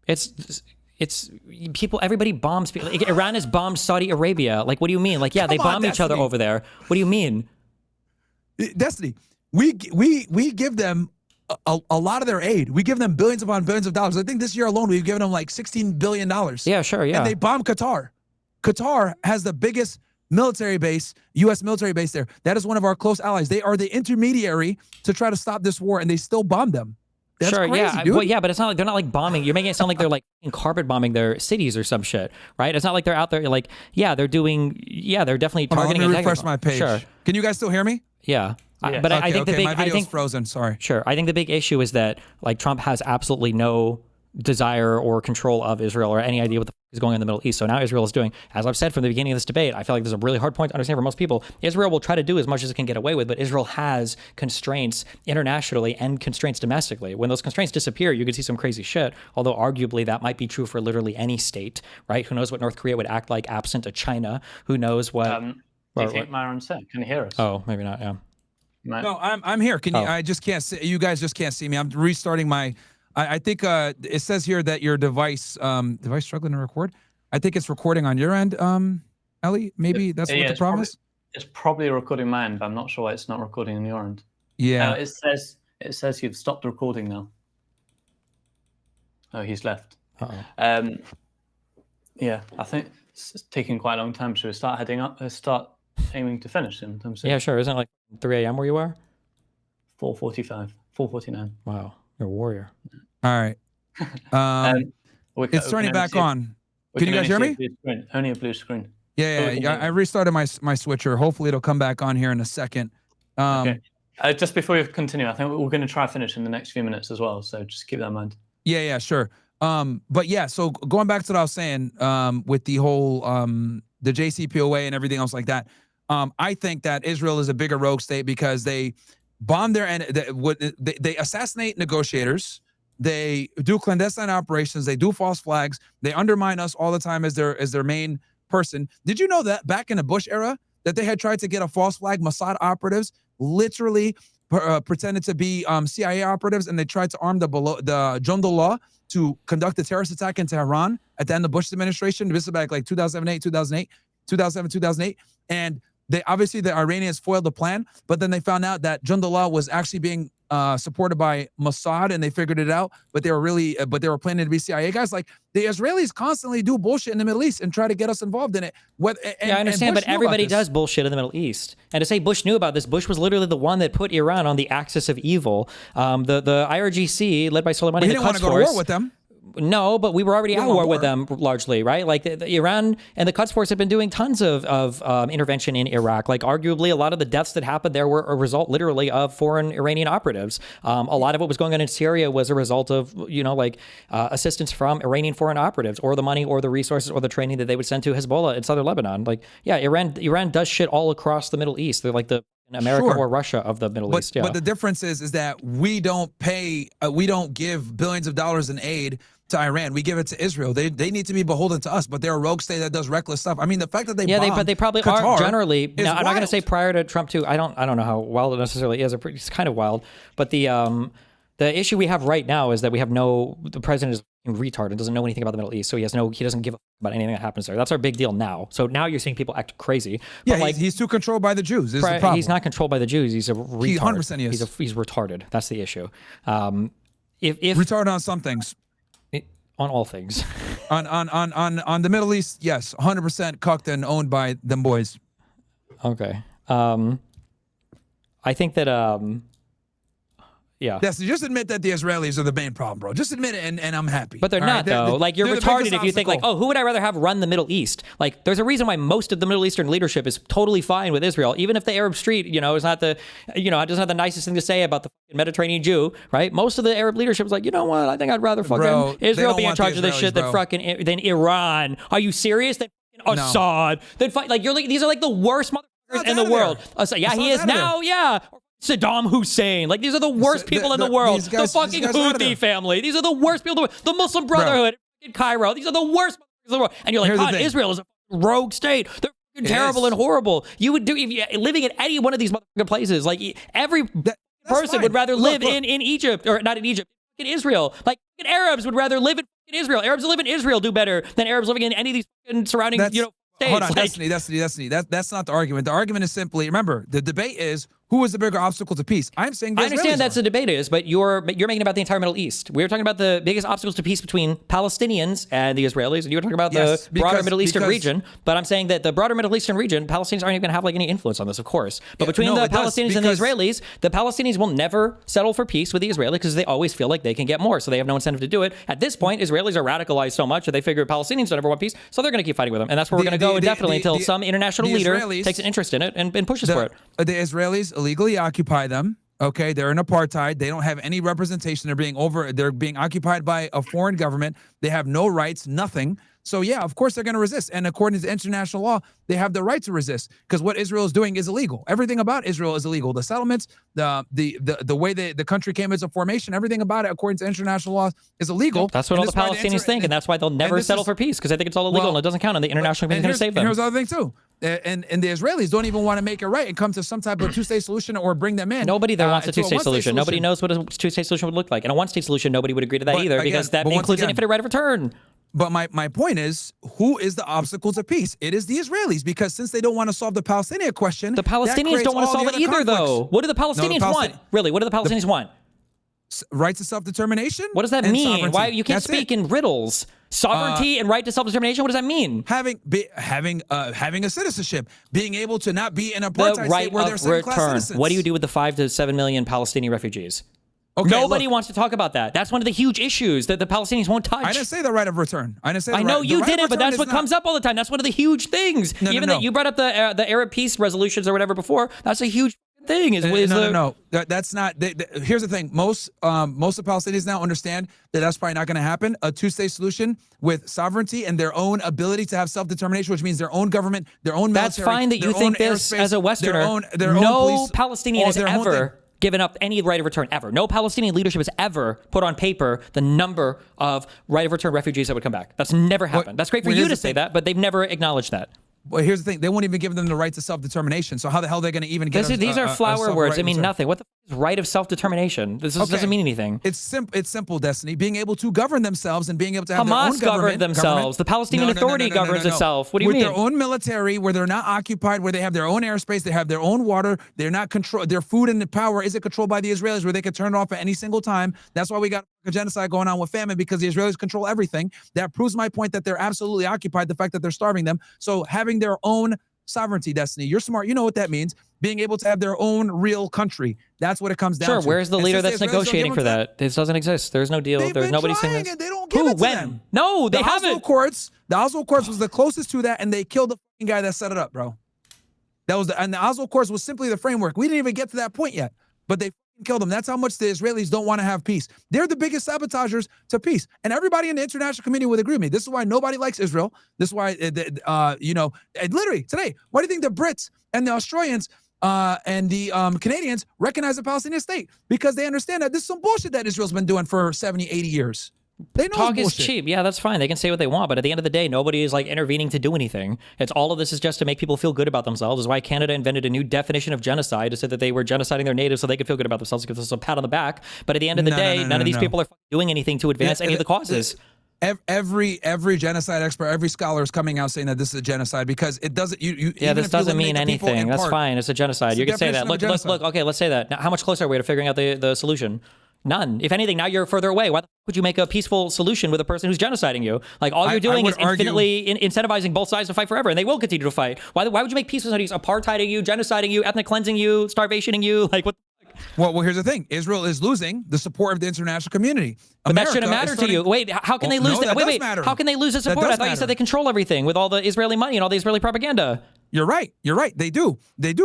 It's people. Everybody bombs people. Like, Iran has bombed Saudi Arabia. Like, what do you mean? Like, yeah, they bomb each other over there. What do you mean? Destiny. We give them a lot of their aid. We give them billions upon billions of dollars. I think this year alone we've given them like $16 billion. Yeah, sure, yeah. And they bombed Qatar. Qatar has the biggest military base, U.S. military base there. That is one of our close allies. They are the intermediary to try to stop this war, and they still bomb them. That's crazy, dude. Well, but it's not like they're not like bombing. You're making it sound like they're like carpet bombing their cities or some shit, right? It's not like they're out there like, they're definitely targeting. Let me refresh my page. Sure. Can you guys still hear me? Yeah. But I think the big, my video's frozen. Sorry. Sure. I think the big issue is that like Trump has absolutely no desire or control of Israel or any idea what the fuck is going on in the Middle East. So now Israel is doing, as I've said from the beginning of this debate, I feel like there's a really hard point to understand for most people. Israel will try to do as much as it can get away with, but Israel has constraints internationally and constraints domestically. When those constraints disappear, you could see some crazy shit, although arguably that might be true for literally any state, right? Who knows what North Korea would act like absent a China? Who knows what... do you think Myron's there? Can you hear us? Oh, maybe not, yeah. No, I'm here. Can you? I just can't see. You guys just can't see me. I'm restarting my. I think it says here that your device struggling to record. I think it's recording on your end, Ellie. Maybe that's what the problem is. It's probably recording mine, but I'm not sure why it's not recording on your end. Yeah. It says you've stopped recording now. Oh, he's left. Yeah, I think it's taking quite a long time. Should we start heading up? Start aiming to finish in terms of... Yeah, sure. Isn't it like 3 a.m. where you are? 4:45, 4:49. Wow, you're a warrior. All right. It's turning back on. Can you guys hear me? Only a blue screen. Yeah. I restarted my switcher. Hopefully it'll come back on here in a second. Okay. Just before you continue, I think we're going to try finish in the next few minutes as well. So just keep that in mind. Yeah, sure. But yeah, so going back to what I was saying, with the whole the JCPOA and everything else like that, I think that Israel is a bigger rogue state because they bomb they assassinate negotiators, they do clandestine operations, they do false flags, they undermine us all the time as their main person. Did you know that back in the Bush era that they had tried to get a false flag? Mossad operatives literally pretended to be CIA operatives, and they tried to arm the Jundullah to conduct a terrorist attack into Iran at the end of the Bush administration. This is back like 2007, 2008. And they obviously, the Iranians foiled the plan, but then they found out that Jundullah was actually being supported by Mossad, and they figured it out. But they were planning to be CIA guys. Like, the Israelis constantly do bullshit in the Middle East and try to get us involved in it. I understand, but everybody does bullshit in the Middle East. And to say Bush knew about this, Bush was literally the one that put Iran on the axis of evil. The IRGC, led by Soleimani, he didn't want to go to war with them. No, but we were already at war with them largely, right? Like the Iran and the Quds Force have been doing tons of intervention in Iraq. Like arguably a lot of the deaths that happened there were a result literally of foreign Iranian operatives. A lot of what was going on in Syria was a result of, assistance from Iranian foreign operatives, or the money or the resources or the training that they would send to Hezbollah in southern Lebanon. Like, yeah, Iran does shit all across the Middle East. They're like the America or Russia of the Middle East. Yeah. But the difference is that we don't give billions of dollars in aid to Iran. We give it to Israel. They need to be beholden to us, but they're a rogue state that does reckless stuff. I mean, the fact that but they probably are generally. Now, I'm not going to say prior to Trump too. I don't know how wild it necessarily is. It's kind of wild, but the issue we have right now is that the president is a retard and doesn't know anything about the Middle East, so he doesn't give a about anything that happens there. That's our big deal now. So now you're seeing people act crazy. But yeah, he's too controlled by the Jews. This is the problem. He's not controlled by the Jews. He's a retard. 100% he is. He's retarded. That's the issue. If retarded on some things. On all things. on the Middle East, yes, 100% cucked and owned by them boys. Okay. I think that yeah. Yes, just admit that the Israelis are the main problem, bro. Just admit it, and I'm happy. But they're not, though. Like, you're retarded if you think, like, oh, who would I rather have run the Middle East? Like, there's a reason why most of the Middle Eastern leadership is totally fine with Israel, even if the Arab Street, is not the, doesn't have the nicest thing to say about the Mediterranean Jew, right? Most of the Arab leadership is like, you know what? I think I'd rather fucking Israel be in charge of this shit than Iran. Are you serious? Than Assad? Then fight. Like, these are like the worst motherfuckers in the world. Yeah, he is now. Yeah. Saddam Hussein. Like, these are the worst people in the world. The fucking Houthi family. These are the worst people in the world. The Muslim Brotherhood in Cairo. These are the worst in the world. And you're like, God, Israel is a rogue state. They're fucking terrible and horrible. You would do, if you living in any one of these motherfucking places, like, every person would rather live in Egypt, or not in Egypt, in Israel. Like, Arabs would rather live in Israel. Arabs who live in Israel do better than Arabs living in any of these surrounding, states. Hold on, Destiny. That's not the argument. The argument is simply, remember, the debate is, who is the bigger obstacle to peace? I'm saying I understand that's the debate is, but you're making about the entire Middle East. We're talking about the biggest obstacles to peace between Palestinians and the Israelis, and you were talking about the broader Middle Eastern region. But I'm saying that the broader Middle Eastern region, Palestinians aren't even going to have like any influence on this, of course. But between the Palestinians and the Israelis, the Palestinians will never settle for peace with the Israelis because they always feel like they can get more, so they have no incentive to do it. At this point, Israelis are radicalized so much that they figure Palestinians don't ever want peace, so they're going to keep fighting with them, and that's where we're going to go indefinitely until some international leader takes an interest in it and pushes for it. The Israelis illegally occupy them. Okay, they're in apartheid. They don't have any representation. They're being occupied by a foreign government. They have no rights, nothing. So yeah, of course they're going to resist. And according to international law, they have the right to resist because what Israel is doing is illegal. Everything about Israel is illegal. The settlements, the way the country came as a formation, everything about it, according to international law, is illegal. That's what all the Palestinians think, and that's why they'll never settle for peace because they think it's all illegal and it doesn't count, and the international community is going to save them. And here's the other thing too. And the Israelis don't even want to make it right and come to some type of two-state solution or bring them in. Nobody there wants a two-state solution. Nobody knows what a two-state solution would look like. And a one-state solution, nobody would agree to that either because that includes an infinite right of return. But my point is, who is the obstacle to peace? It is the Israelis, because since they don't want to solve the Palestinian question, the Palestinians don't want to solve it either, though. What do the Palestinians want? Really, what do the Palestinians want? Right to self-determination. What does that mean? Why you can't speak in riddles? Sovereignty and right to self-determination. What does that mean? Having a citizenship, being able to not be in an apartheid state where they're second-class citizens. What do you do with the 5 to 7 million Palestinian refugees? Okay, nobody wants to talk about that. That's one of the huge issues that the Palestinians won't touch. I didn't say the right of return. I didn't say. I know you didn't, but that's what comes up all the time. That's one of the huge things. Even that you brought up the Arab peace resolutions or whatever before. That's a huge thing. No. That's not. Here's the thing. Most of the Palestinians now understand that that's probably not going to happen. A two-state solution with sovereignty and their own ability to have self-determination, which means their own government, their own military. That's fine that you think this as a Westerner. No Palestinian has ever given up any right of return ever. No Palestinian leadership has ever put on paper the number of right of return refugees that would come back. That's never happened. That's great for you to say that, but they've never acknowledged that. Well, here's the thing. They won't even give them the right to self-determination. So how the hell are they going to even get these are flower words. They mean nothing. What the f is right of self-determination? This doesn't mean anything. It's simple, Destiny. Being able to govern themselves and being able to have their own Hamas governed themselves. The Palestinian Authority governs itself. What do you mean? With their own military, where they're not occupied, where they have their own airspace, they have their own water, they're not controlled. Their food and the power isn't controlled by the Israelis, where they can turn it off at any single time. That's why we got a genocide going on with famine, because the Israelis control everything. That proves my point that they're absolutely occupied, the fact that they're starving them. So having their own sovereignty, Destiny, you're smart. You know what that means. Being able to have their own real country. That's what it comes down to. Sure, where's the leader that's negotiating for that? This doesn't exist. There's no deal. There's nobody saying this. They don't give it to them. No, they haven't. The Oslo Accords was the closest to that, and they killed the fucking guy that set it up, bro. And the Oslo Accords was simply the framework. We didn't even get to that point yet, but they killed them. That's how much the Israelis don't want to have peace. They're the biggest sabotagers to peace. And everybody in the international community would agree with me. This is why nobody likes Israel. This is why, literally today, why do you think the Brits and the Australians and the Canadians recognize the Palestinian state? Because they understand that this is some bullshit that Israel's been doing for 70, 80 years. They know talk is cheap. Yeah, that's fine. They can say what they want, but at the end of the day, nobody is like intervening to do anything. It's all of this is just to make people feel good about themselves. Is why Canada invented a new definition of genocide to say that they were genociding their natives so they could feel good about themselves, because it's a pat on the back. But at the end of the day, none of these people are doing anything to advance any of the causes. Every genocide expert, every scholar is coming out saying that this is a genocide, because it doesn't. This doesn't mean anything. That's fine. It's a genocide. You can say that. Look. Okay, let's say that. Now, how much closer are we to figuring out the solution? None. If anything, now you're further away. Why the fuck would you make a peaceful solution with a person who's genociding you? Like, all you're doing is infinitely incentivizing both sides to fight forever, and they will continue to fight. Why would you make peace with somebody who's apartheiding you, genociding you, ethnic cleansing you, starvationing you? Like, what the fuck? Well, here's the thing. Israel is losing the support of the international community. But that shouldn't matter to you. Wait, how can they lose that? Wait. How can they lose the support? I thought you said they control everything with all the Israeli money and all the Israeli propaganda. You're right. They do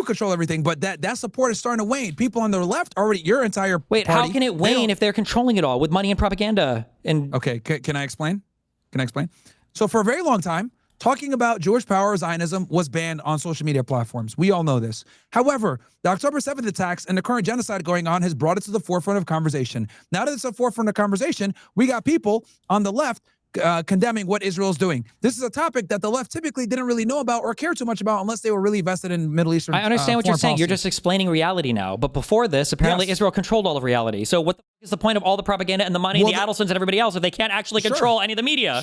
control everything, but that support is starting to wane. People on the left already, your entire party, how can it wane if they're controlling it all with money and propaganda? And okay, can I explain? So for a very long time, talking about Jewish power or Zionism was banned on social media platforms. We all know this. However, the October 7th attacks and the current genocide going on has brought it to the forefront of conversation. Now that it's at the forefront of conversation, we got people on the left condemning what Israel's doing. This is a topic that the left typically didn't really know about or care too much about unless they were really vested in Middle Eastern I understand what you're saying. You're just explaining reality now. But before this, apparently Israel controlled all of reality. So what is the point of all the propaganda and the money and the Adelsons and everybody else if they can't actually control any of the media?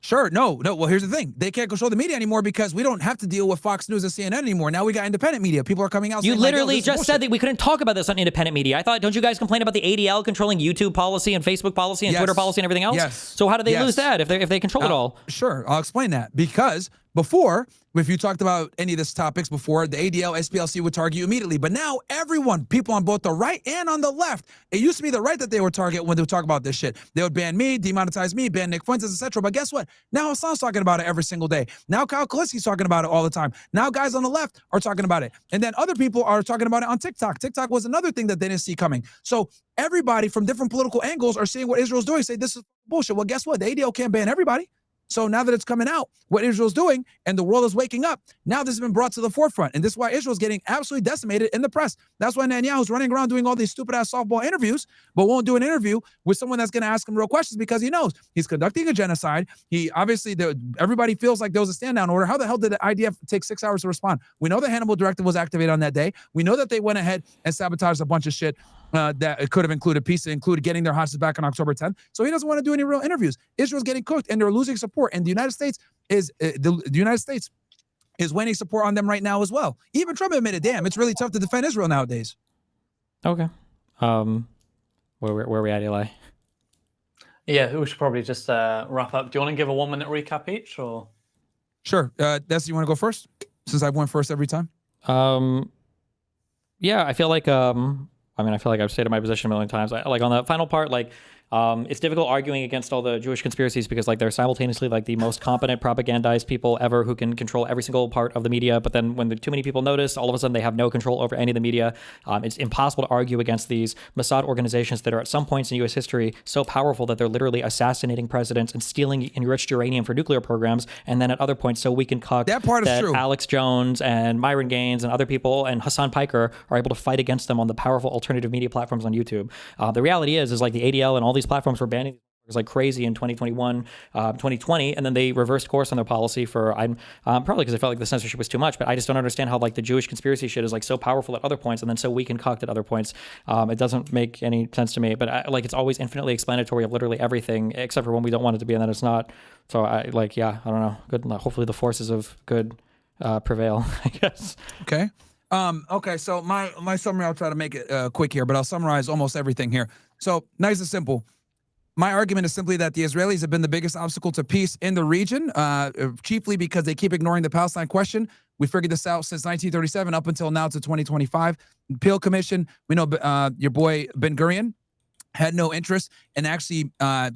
Sure. No. Well, here's the thing. They can't control the media anymore because we don't have to deal with Fox News and CNN anymore. Now we got independent media. People are coming out saying, you literally just said that we couldn't talk about this on independent media. I thought, don't you guys complain about the ADL controlling YouTube policy and Facebook policy and Twitter policy and everything else? Yes. So how do they lose that if they control it all? Sure. I'll explain that. Because Before, if you talked about any of these topics before, the ADL, SPLC would target you immediately. But now everyone, people on both the right and on the left, it used to be the right that they would target when they would talk about this shit. They would ban me, demonetize me, ban Nick Fuentes, etc. But guess what? Now Hassan's talking about it every single day. Now Kyle Kalinski's talking about it all the time. Now guys on the left are talking about it. And then other people are talking about it on TikTok. TikTok was another thing that they didn't see coming. So everybody from different political angles are seeing what Israel's doing, say this is bullshit. Well, guess what? The ADL can't ban everybody. So now that it's coming out, what Israel's doing and the world is waking up, now this has been brought to the forefront. And this is why Israel's getting absolutely decimated in the press. That's why Netanyahu's running around doing all these stupid ass softball interviews, but won't do an interview with someone that's going to ask him real questions because he knows he's conducting a genocide. He obviously, everybody feels like there was a stand down order. How the hell did the IDF take 6 hours to respond? We know the Hannibal Directive was activated on that day. We know that they went ahead and sabotaged a bunch of shit. That it could have included peace, included getting their hostages back on October 10th. So he doesn't want to do any real interviews. Israel's getting cooked, and they're losing support. And the United States is waning support on them right now as well. Even Trump admitted, "Damn, it's really tough to defend Israel nowadays." Okay, where are we at, Eli? Yeah, we should probably just wrap up. Do you want to give a 1 minute recap each, or? Sure. Des, you want to go first, since I've went first every time? Yeah, I feel like I feel like I've stated my position a million times. Like on the final part, like it's difficult arguing against all the Jewish conspiracies because like they're simultaneously like the most competent propagandized people ever who can control every single part of the media. But then when too many people notice, all of a sudden they have no control over any of the media. It's impossible to argue against these Mossad organizations that are at some points in U.S. history so powerful that they're literally assassinating presidents and stealing enriched uranium for nuclear programs. And then at other points so weak and cucked that part is true. Alex Jones and Myron Gaines and other people and Hassan Piker are able to fight against them on the powerful alternative media platforms on YouTube. The reality is like the ADL and all these platforms were banning like crazy in 2021, 2020, and then they reversed course on their policy for probably because I felt like the censorship was too much. But I just don't understand how like the Jewish conspiracy shit is like so powerful at other points and then so weak and cucked at other points. It doesn't make any sense to me. But like it's always infinitely explanatory of literally everything except for when we don't want it to be, and then it's not. So I don't know. Good. Hopefully the forces of good prevail, I guess. Okay. Okay. So my summary, I'll try to make it quick here, but I'll summarize almost everything here. So nice and simple. My argument is simply that the Israelis have been the biggest obstacle to peace in the region, chiefly because they keep ignoring the Palestine question. We figured this out since 1937 up until now to 2025. Peel Commission, we know your boy Ben-Gurion had no interest in actually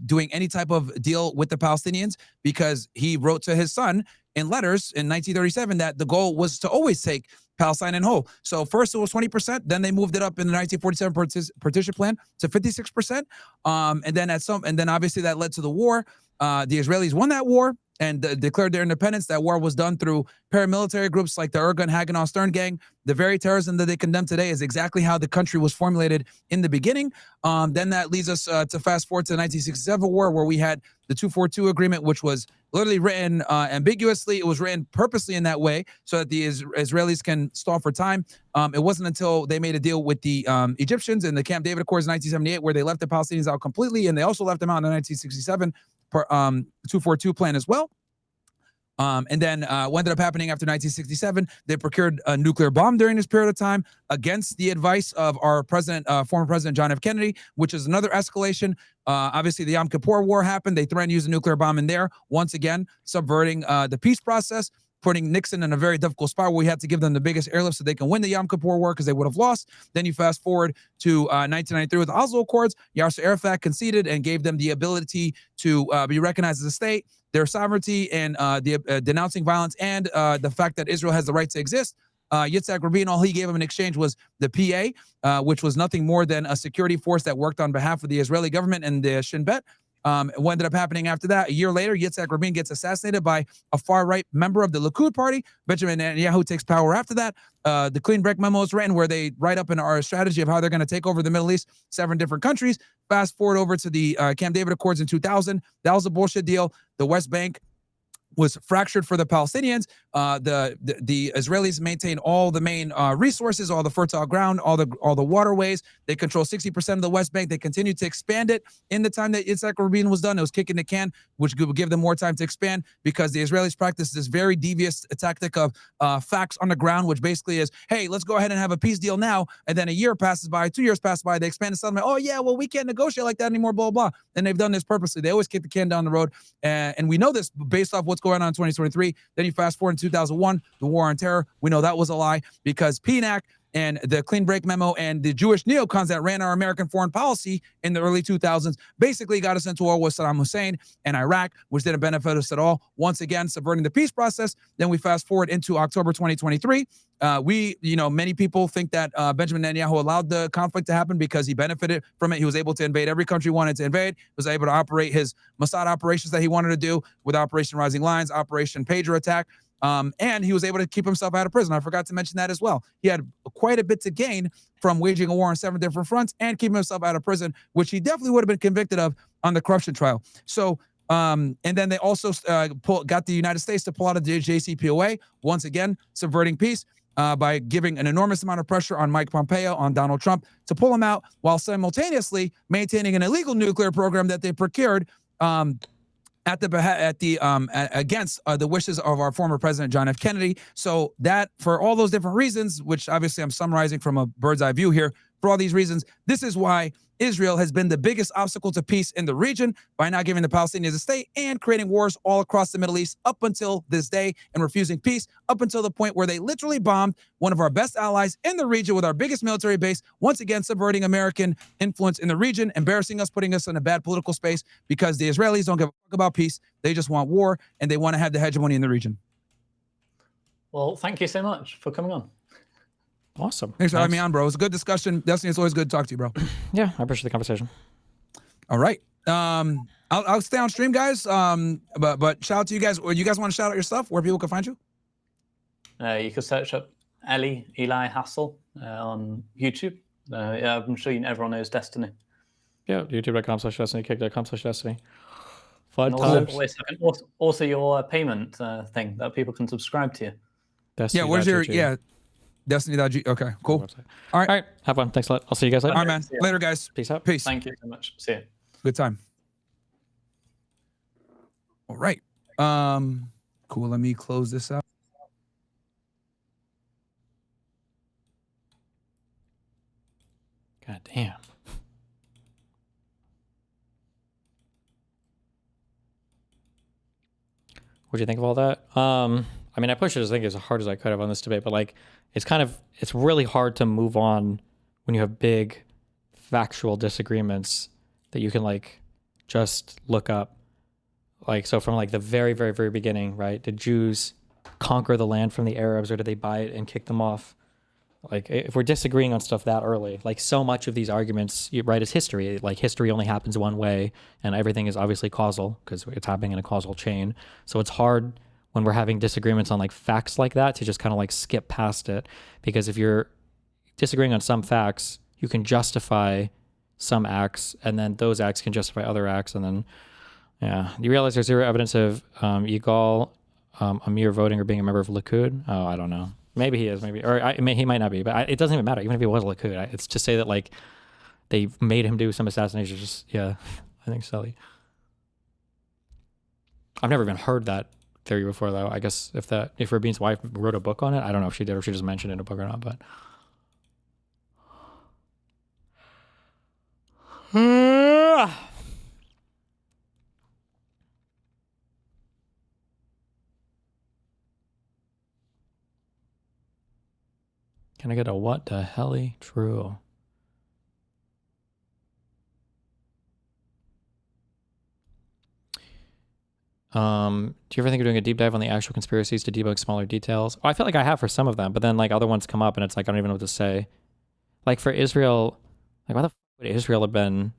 doing any type of deal with the Palestinians because he wrote to his son in letters in 1937 that the goal was to always take Palestine in whole. So first it was 20%, then they moved it up in the 1947 partition plan to 56%. And then obviously that led to the war. The Israelis won that war and declared their independence. That war was done through paramilitary groups like the Irgun, Haganah, Stern gang. The very terrorism that they condemn today is exactly how the country was formulated in the beginning. Then that leads us to fast forward to the 1967 war, where we had the 242 agreement, which was literally written ambiguously. It was written purposely in that way so that the Israelis can stall for time. It wasn't until they made a deal with the Egyptians in the Camp David Accords in 1978 where they left the Palestinians out completely, and they also left them out in the 1967 242 plan as well. And then what ended up happening after 1967, they procured a nuclear bomb during this period of time against the advice of our former president, John F. Kennedy, which is another escalation. Obviously, the Yom Kippur War happened. They threatened to use a nuclear bomb in there, once again, subverting the peace process, putting Nixon in a very difficult spot where we had to give them the biggest airlift so they can win the Yom Kippur War because they would have lost. Then you fast forward to 1993 with the Oslo Accords. Yasser Arafat conceded and gave them the ability to be recognized as a state, their sovereignty, and denouncing violence, and the fact that Israel has the right to exist. Yitzhak Rabin, all he gave him in exchange was the PA, which was nothing more than a security force that worked on behalf of the Israeli government and the Shin Bet. What ended up happening after that, a year later, Yitzhak Rabin gets assassinated by a far-right member of the Likud party. Benjamin Netanyahu takes power after that. The Clean Break memo is written where they write up in our strategy of how they're going to take over the Middle East, 7 different countries. Fast forward over to the Camp David Accords in 2000. That was a bullshit deal. The West Bank was fractured for the Palestinians. The Israelis maintain all the main resources, all the fertile ground, all the waterways. They control 60% of the West Bank. They continue to expand it. In the time that Yitzhak Rabin was done, it was kicking the can, which would give them more time to expand because the Israelis practice this very devious tactic of facts on the ground, which basically is, hey, let's go ahead and have a peace deal now. And then a year passes by, 2 years pass by, they expand the settlement. Oh yeah, well, we can't negotiate like that anymore, blah, blah. And they've done this purposely. They always kick the can down the road. And we know this based off what's going on in 2023. Then you fast forward in 2001, the war on terror. We know that was a lie because PNAC and the Clean Break Memo and the Jewish neocons that ran our American foreign policy in the early 2000s basically got us into war with Saddam Hussein and Iraq, which didn't benefit us at all. Once again, subverting the peace process. Then we fast forward into October 2023. Many people think that Benjamin Netanyahu allowed the conflict to happen because he benefited from it. He was able to invade every country he wanted to invade, was able to operate his Mossad operations that he wanted to do with Operation Rising Lions, Operation Pager Attack. And he was able to keep himself out of prison. I forgot to mention that as well. He had quite a bit to gain from waging a war on 7 different fronts and keeping himself out of prison, which he definitely would have been convicted of on the corruption trial. So, and then they also got the United States to pull out of the JCPOA, once again, subverting peace by giving an enormous amount of pressure on Mike Pompeo, on Donald Trump, to pull him out while simultaneously maintaining an illegal nuclear program that they procured against the wishes of our former president, John F. Kennedy. So that, for all those different reasons, which obviously I'm summarizing from a bird's eye view here, for all these reasons, this is why Israel has been the biggest obstacle to peace in the region by not giving the Palestinians a state and creating wars all across the Middle East up until this day and refusing peace up until the point where they literally bombed one of our best allies in the region with our biggest military base, once again subverting American influence in the region, embarrassing us, putting us in a bad political space because the Israelis don't give a fuck about peace. They just want war and they want to have the hegemony in the region. Well, thank you so much for coming on. Awesome. Thanks for having me on, bro. It's a good discussion. Destiny, it's always good to talk to you, bro. Yeah, I appreciate the conversation. All right. I'll stay on stream, guys. But shout out to you guys. Or you guys want to shout out your stuff, where people can find you? You can search up Eli Hasell on YouTube. I'm sure everyone knows Destiny. Yeah, youtube.com/Destiny, kick.com/Destiny. Fun times. Also your payment thing that people can subscribe to you. Destiny. Yeah, where's your Destiny.g. Okay, cool. All right. Have fun. Thanks a lot. I'll see you guys later. All right, man. Later, guys. Peace out. Peace. Thank you so much. See you. Good time. All right. Cool. Let me close this out. God damn. What'd you think of all that? I mean, I pushed it, I think, as hard as I could have on this debate, but like, it's really hard to move on when you have big factual disagreements that you can like just look up. Like, so from like the very, very, very beginning, right? Did Jews conquer the land from the Arabs, or did they buy it and kick them off? Like, if we're disagreeing on stuff that early, like so much of these arguments, right, is history. Like, history only happens one way, and everything is obviously causal because it's happening in a causal chain. So it's hard when we're having disagreements on like facts like that to just kind of like skip past it, because if you're disagreeing on some facts, you can justify some acts, and then those acts can justify other acts, and then you realize there's zero evidence of Yigal Amir voting or being a member of Likud. Oh, I don't know. Maybe he is, he might not be, but it doesn't even matter. Even if he was Likud, it's just say that like they made him do some assassination. Just I think silly. I've never even heard that theory before, though. I guess if Rabin's wife wrote a book on it, I don't know if she did or if she just mentioned it in a book or not, but. Can I get a what the helly true? Do you ever think of doing a deep dive on the actual conspiracies to debug smaller details? Well, I feel like I have for some of them, but then like other ones come up and it's like I don't even know what to say. Like for Israel, like why the fuck would Israel have been